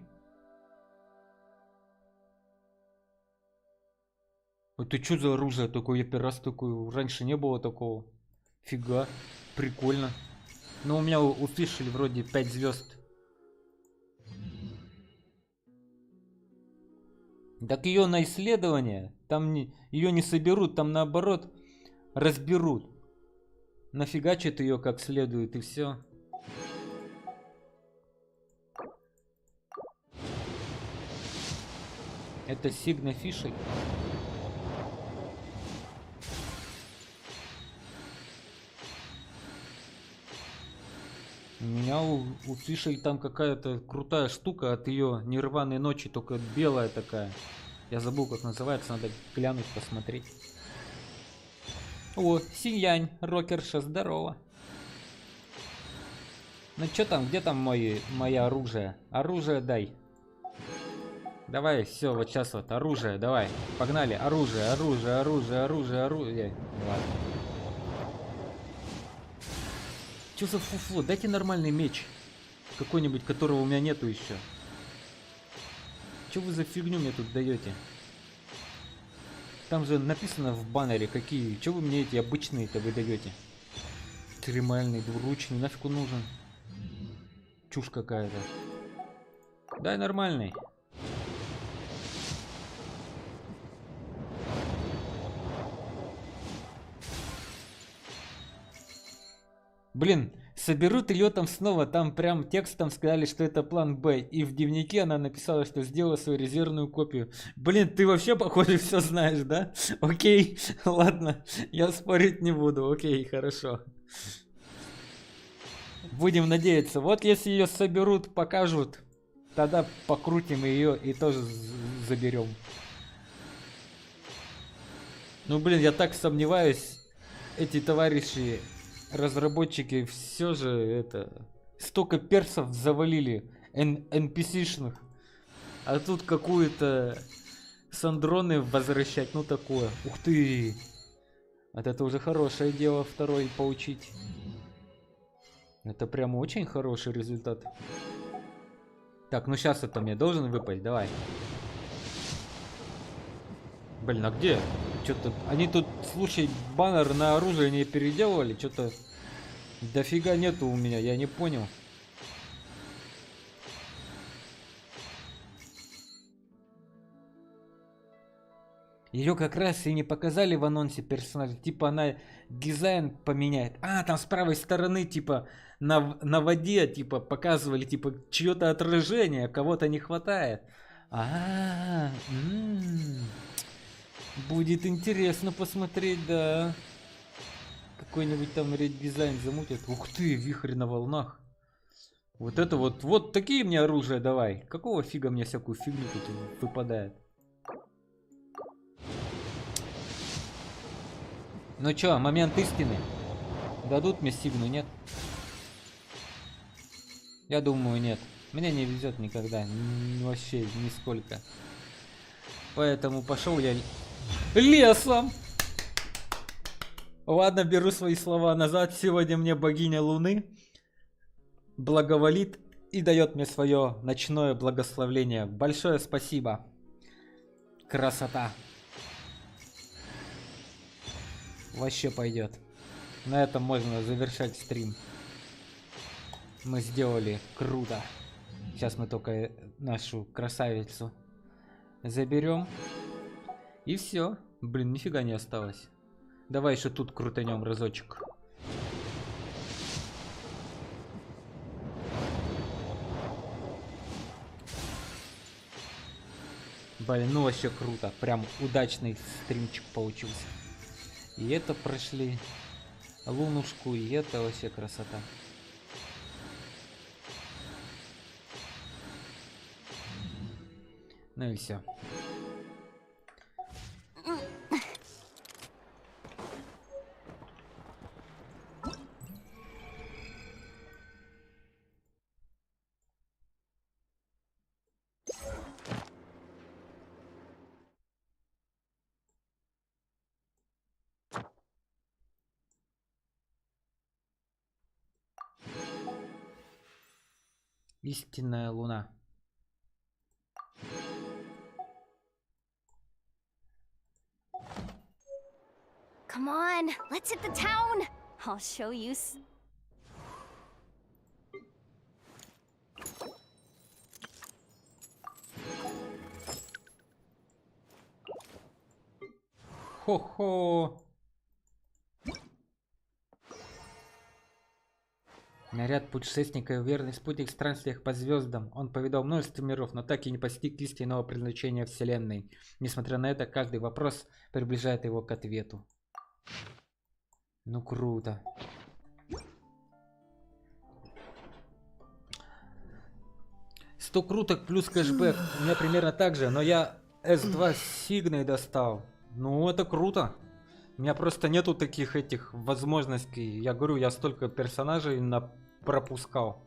Это что за оружие такое? Я первый раз такое. Раньше не было такого. Фига. Прикольно. Но у меня у Фишель вроде 5 звезд. Так ее на исследование. Там ее не соберут, там наоборот разберут. Нафигачат ее как следует и все. Это Сигна Фишель. У меня у Фишель там какая-то крутая штука от ее нирваной ночи, только белая такая. Я забыл, как называется, надо глянуть, посмотреть. О, Синьянь, рокерша, здорово. Ну что там, где там мое оружие? Оружие дай. Давай, все, вот сейчас вот оружие, давай. Погнали, оружие, оружие, оружие, оружие, оружие. Ладно. Что за фуфло? Дайте нормальный меч. Какой-нибудь, которого у меня нету еще. Что вы за фигню мне тут даете? Там же написано в баннере какие. Что вы мне эти обычные-то вы даете? Тримальный, двуручный, нафиг он нужен? Чушь какая-то. Дай нормальный. Блин, соберут ее там снова, там прям текстом сказали, что это план Б. И в дневнике она написала, что сделала свою резервную копию. Блин, ты вообще, похоже, все знаешь, да? Окей, ладно, я спорить не буду, окей, хорошо. Будем надеяться. Вот если ее соберут, покажут, тогда покрутим ее и тоже заберем. Ну, блин, я так сомневаюсь, эти товарищи... Разработчики все же это... Столько персов завалили NPC-шных. А тут какую-то с Андроны возвращать, ну такое. Ух ты! Вот это уже хорошее дело второй поучить. Это прям очень хороший результат. Так, ну сейчас это мне должен выпасть, давай. Блин, а где? Что-то они тут, слушай, баннер на оружие не переделывали, что-то дофига нету у меня, я не понял. Ее как раз и не показали в анонсе персонажа, типа она дизайн поменяет. А, там с правой стороны, типа, на воде, типа, показывали, типа, чье-то отражение, кого-то не хватает. Будет интересно посмотреть, да. Какой-нибудь там редизайн замутят. Ух ты, вихрь на волнах. Вот это вот такие мне оружия давай. Какого фига мне всякую фигню тут выпадает? Ну чё, момент истины? Дадут мне сигну, нет? Я думаю, нет. Мне не везет никогда. Вообще нисколько. Поэтому пошел я лесом. Ладно, беру свои слова назад. Сегодня мне богиня Луны благоволит и дает мне свое ночное благословление. Большое спасибо. Красота. Вообще пойдет. На этом можно завершать стрим. Мы сделали круто. Сейчас мы только нашу красавицу заберем. И все. Блин, нифига не осталось. Давай еще тут крутанем разочек. Блин, ну вообще круто. Прям удачный стримчик получился. И это прошли. Лунушку, и это вообще красота. Ну и все. Истинная луна. Come on, let's hit the town. I'll show you. Хо-хо. Наряд путешественника и верный спутник в странствиях по звездам. Он повидал множество миров, но так и не постиг истинного предназначения Вселенной. Несмотря на это, каждый вопрос приближает его к ответу. Ну круто. «100 круток плюс кэшбэк». У меня примерно так же, но я S2 с Сигной достал. Ну это круто. У меня просто нету таких этих возможностей. Я говорю, я столько персонажей пропускал.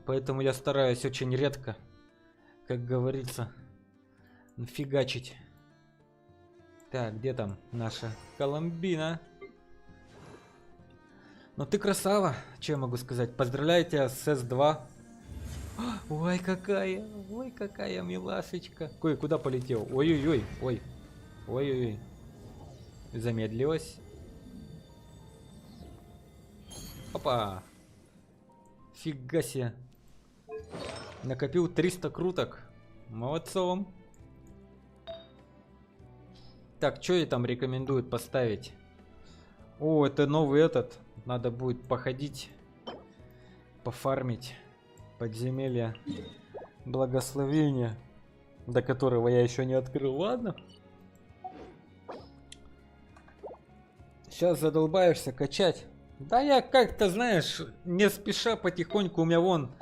Поэтому я стараюсь очень редко, как говорится. фигачить. Так, где там наша Коломбина? Ну ты красава, что я могу сказать. Поздравляю тебя с S2. Ой, какая милашечка. Ой, куда полетел? Ой-ой-ой, ой. Ой-ой-ой. Замедлилась. Опа. Фига себе. Накопил 300 круток. Молодцом. Так, что ей там рекомендуют поставить? О, это новый этот. Надо будет походить. Пофармить. Подземелья. Благословения. До которого я еще не открыл. Ладно. Сейчас задолбаешься качать. Да я как-то, знаешь, не спеша потихоньку. У меня вон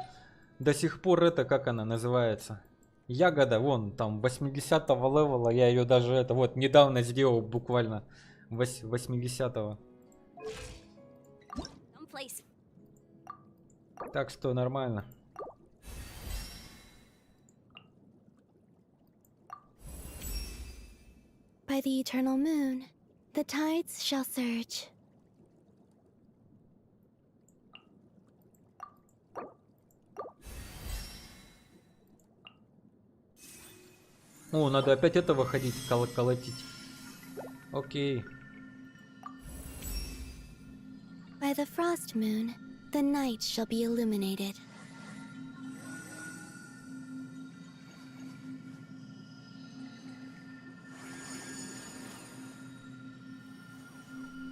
до сих пор это, как она называется? Ягода, вон там 80-го левела. Я ее даже это вот недавно сделал, буквально 80-го. Так что нормально. By the eternal moon, the tides shall surge. О, надо опять этого ходить, колотить. Окей. By the frost moon, the night shall be illuminated.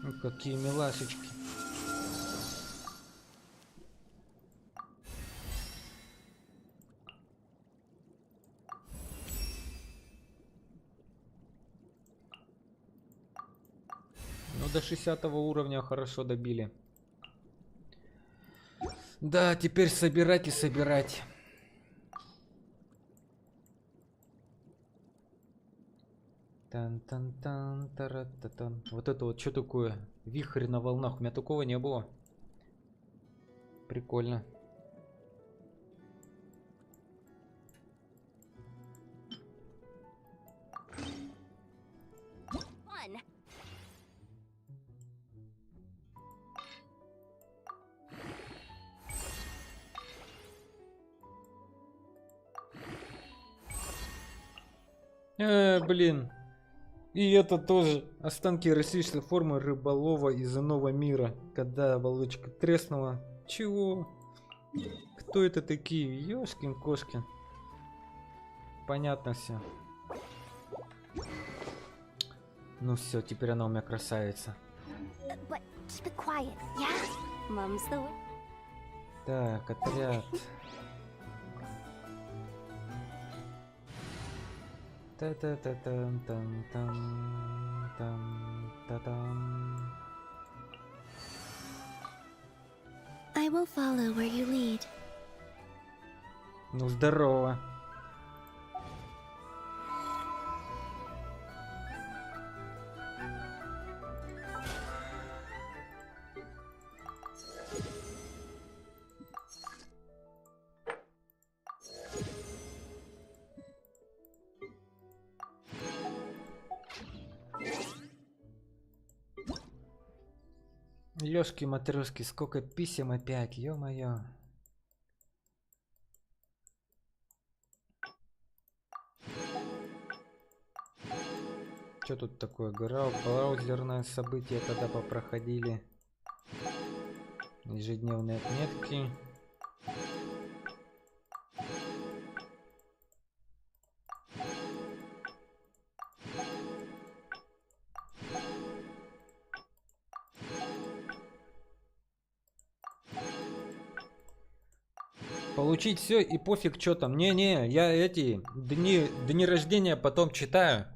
Ну, какие милашечки. Ну, до 60-го уровня хорошо добили. Да, теперь собирать и собирать. Тан-тан-тан, тара-та-тан. Вот это вот что такое? Вихрь на волнах. У меня такого не было. Прикольно. Блин. И это тоже останки растительной формы рыболова из иного мира. Когда оболочка треснула. Чего? Кто это такие? Ёшкин кошкин. Понятно все. Ну все, теперь она у меня красавица. Так, отряд. Та-та-та-там-там-там-там-та-там. I will follow where you lead. Ну здорово. Ёшки-матрёшки, сколько писем опять, ё-моё. Что тут такое? Браузерное событие, когда попроходили. Ежедневные отметки. Получить все и пофиг, что там. Не-не, я эти дни рождения потом читаю.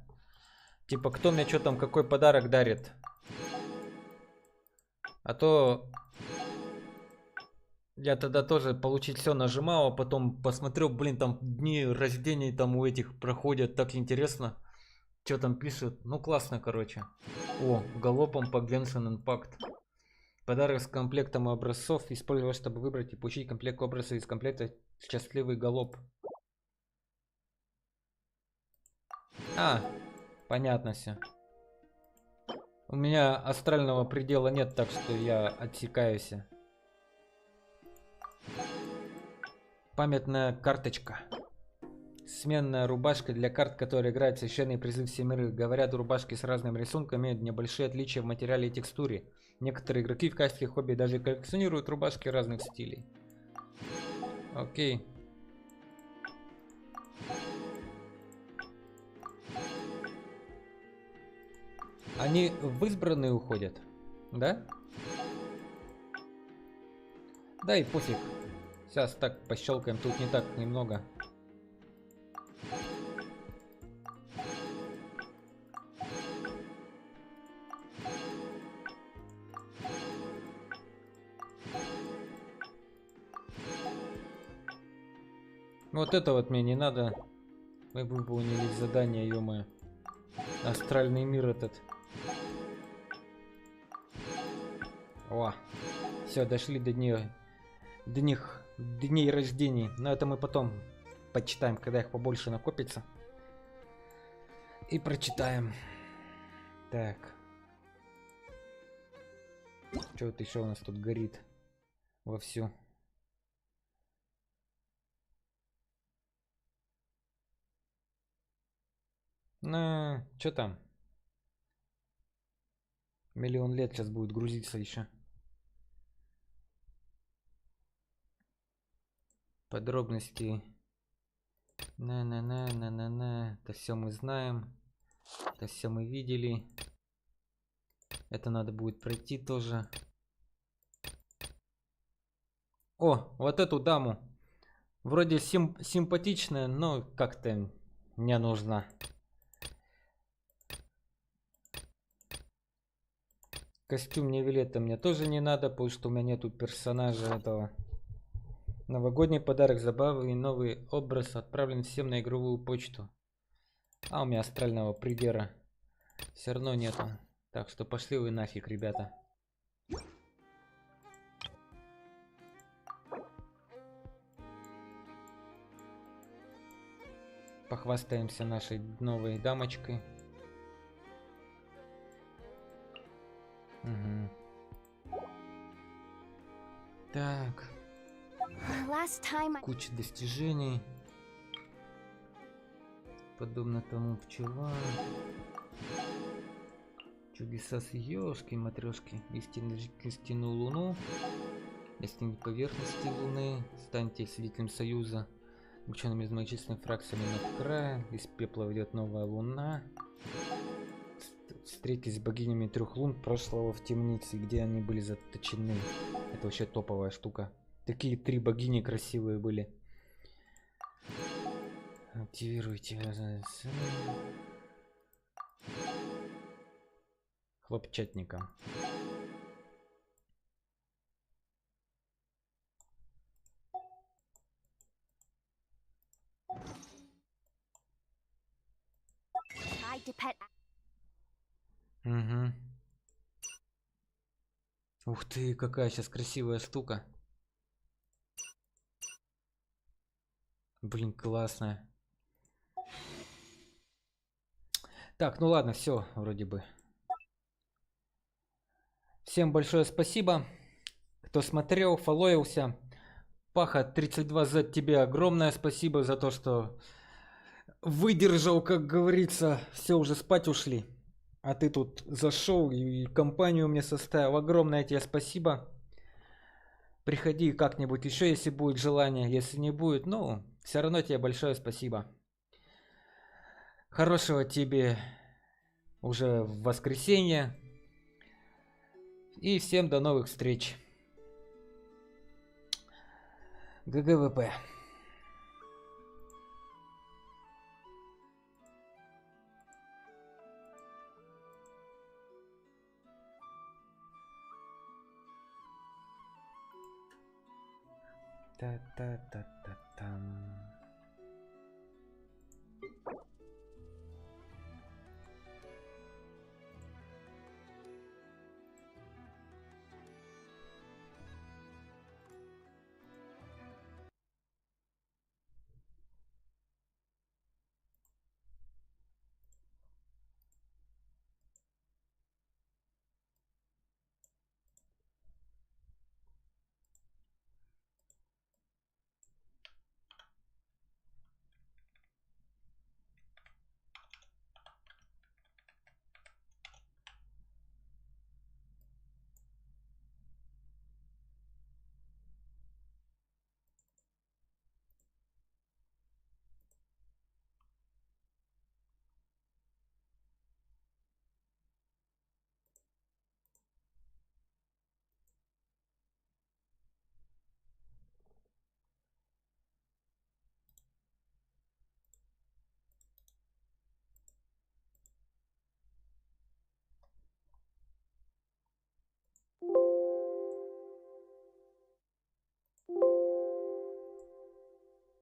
Типа, кто мне что там, какой подарок дарит. А то я тогда тоже получить все нажимал, а потом посмотрел, блин, там дни рождения там у этих проходят, так интересно. Что там пишут? Ну классно, короче. О, галопом по Genshin Impact. Подарок с комплектом образцов использовать, чтобы выбрать и получить комплект образцов из комплекта «Счастливый галоп». А, понятно все. У меня астрального предела нет, так что я отсекаюсь. Памятная карточка. Сменная рубашка для карт, которые играют священный призыв семерых. Говорят, рубашки с разным рисунком имеют небольшие отличия в материале и текстуре. Некоторые игроки в качестве хобби даже коллекционируют рубашки разных стилей. Окей. Они в избранные уходят, да? Да и пофиг. Сейчас так пощелкаем, тут не так немного. Вот это вот мне не надо. Мы выполнили задание, ё-моё. Астральный мир этот. О, все, дошли до дней рождений. Но это мы потом почитаем, когда их побольше накопится. И прочитаем. Так. Что вот еще у нас тут горит вовсю? Что там? Миллион лет сейчас будет грузиться еще. Подробности. На. Это все мы знаем. Это все мы видели. Это надо будет пройти тоже. О, вот эту даму. Вроде симпатичная, но как-то не нужна. Костюм Невилетта мне тоже не надо, потому что у меня нету персонажа этого. Новогодний подарок, забавы и новый образ отправлен всем на игровую почту. А у меня астрального придера все равно нету. Так что пошли вы нафиг, ребята. Похвастаемся нашей новой дамочкой. Угу. Так. Куча достижений. Подобно тому пчела. Чудеса с ёшки, матрешки. Истинную луну. Достигните поверхности луны. Станьте свидетелем союза. Учеными из многочисленными фракциями над краем. Из пепла ведет новая луна. Встретились с богинями трех лун прошлого в темнице, где они были заточены. Это вообще топовая штука. Такие три богини красивые были. Активируйте. Хлопчатника. Угу. Ух ты, какая сейчас красивая штука. Блин, классная. Так, ну ладно, все, вроде бы. Всем большое спасибо, кто смотрел, фолловился. Паха 32Z, тебе огромное спасибо за то, что выдержал, как говорится. Все, уже спать ушли. А ты тут зашел и компанию мне составил. Огромное тебе спасибо. Приходи как-нибудь еще, если будет желание. Если не будет, ну, все равно тебе большое спасибо. Хорошего тебе уже в воскресенье. И всем до новых встреч. ГГВП. Та-та-та-та-там.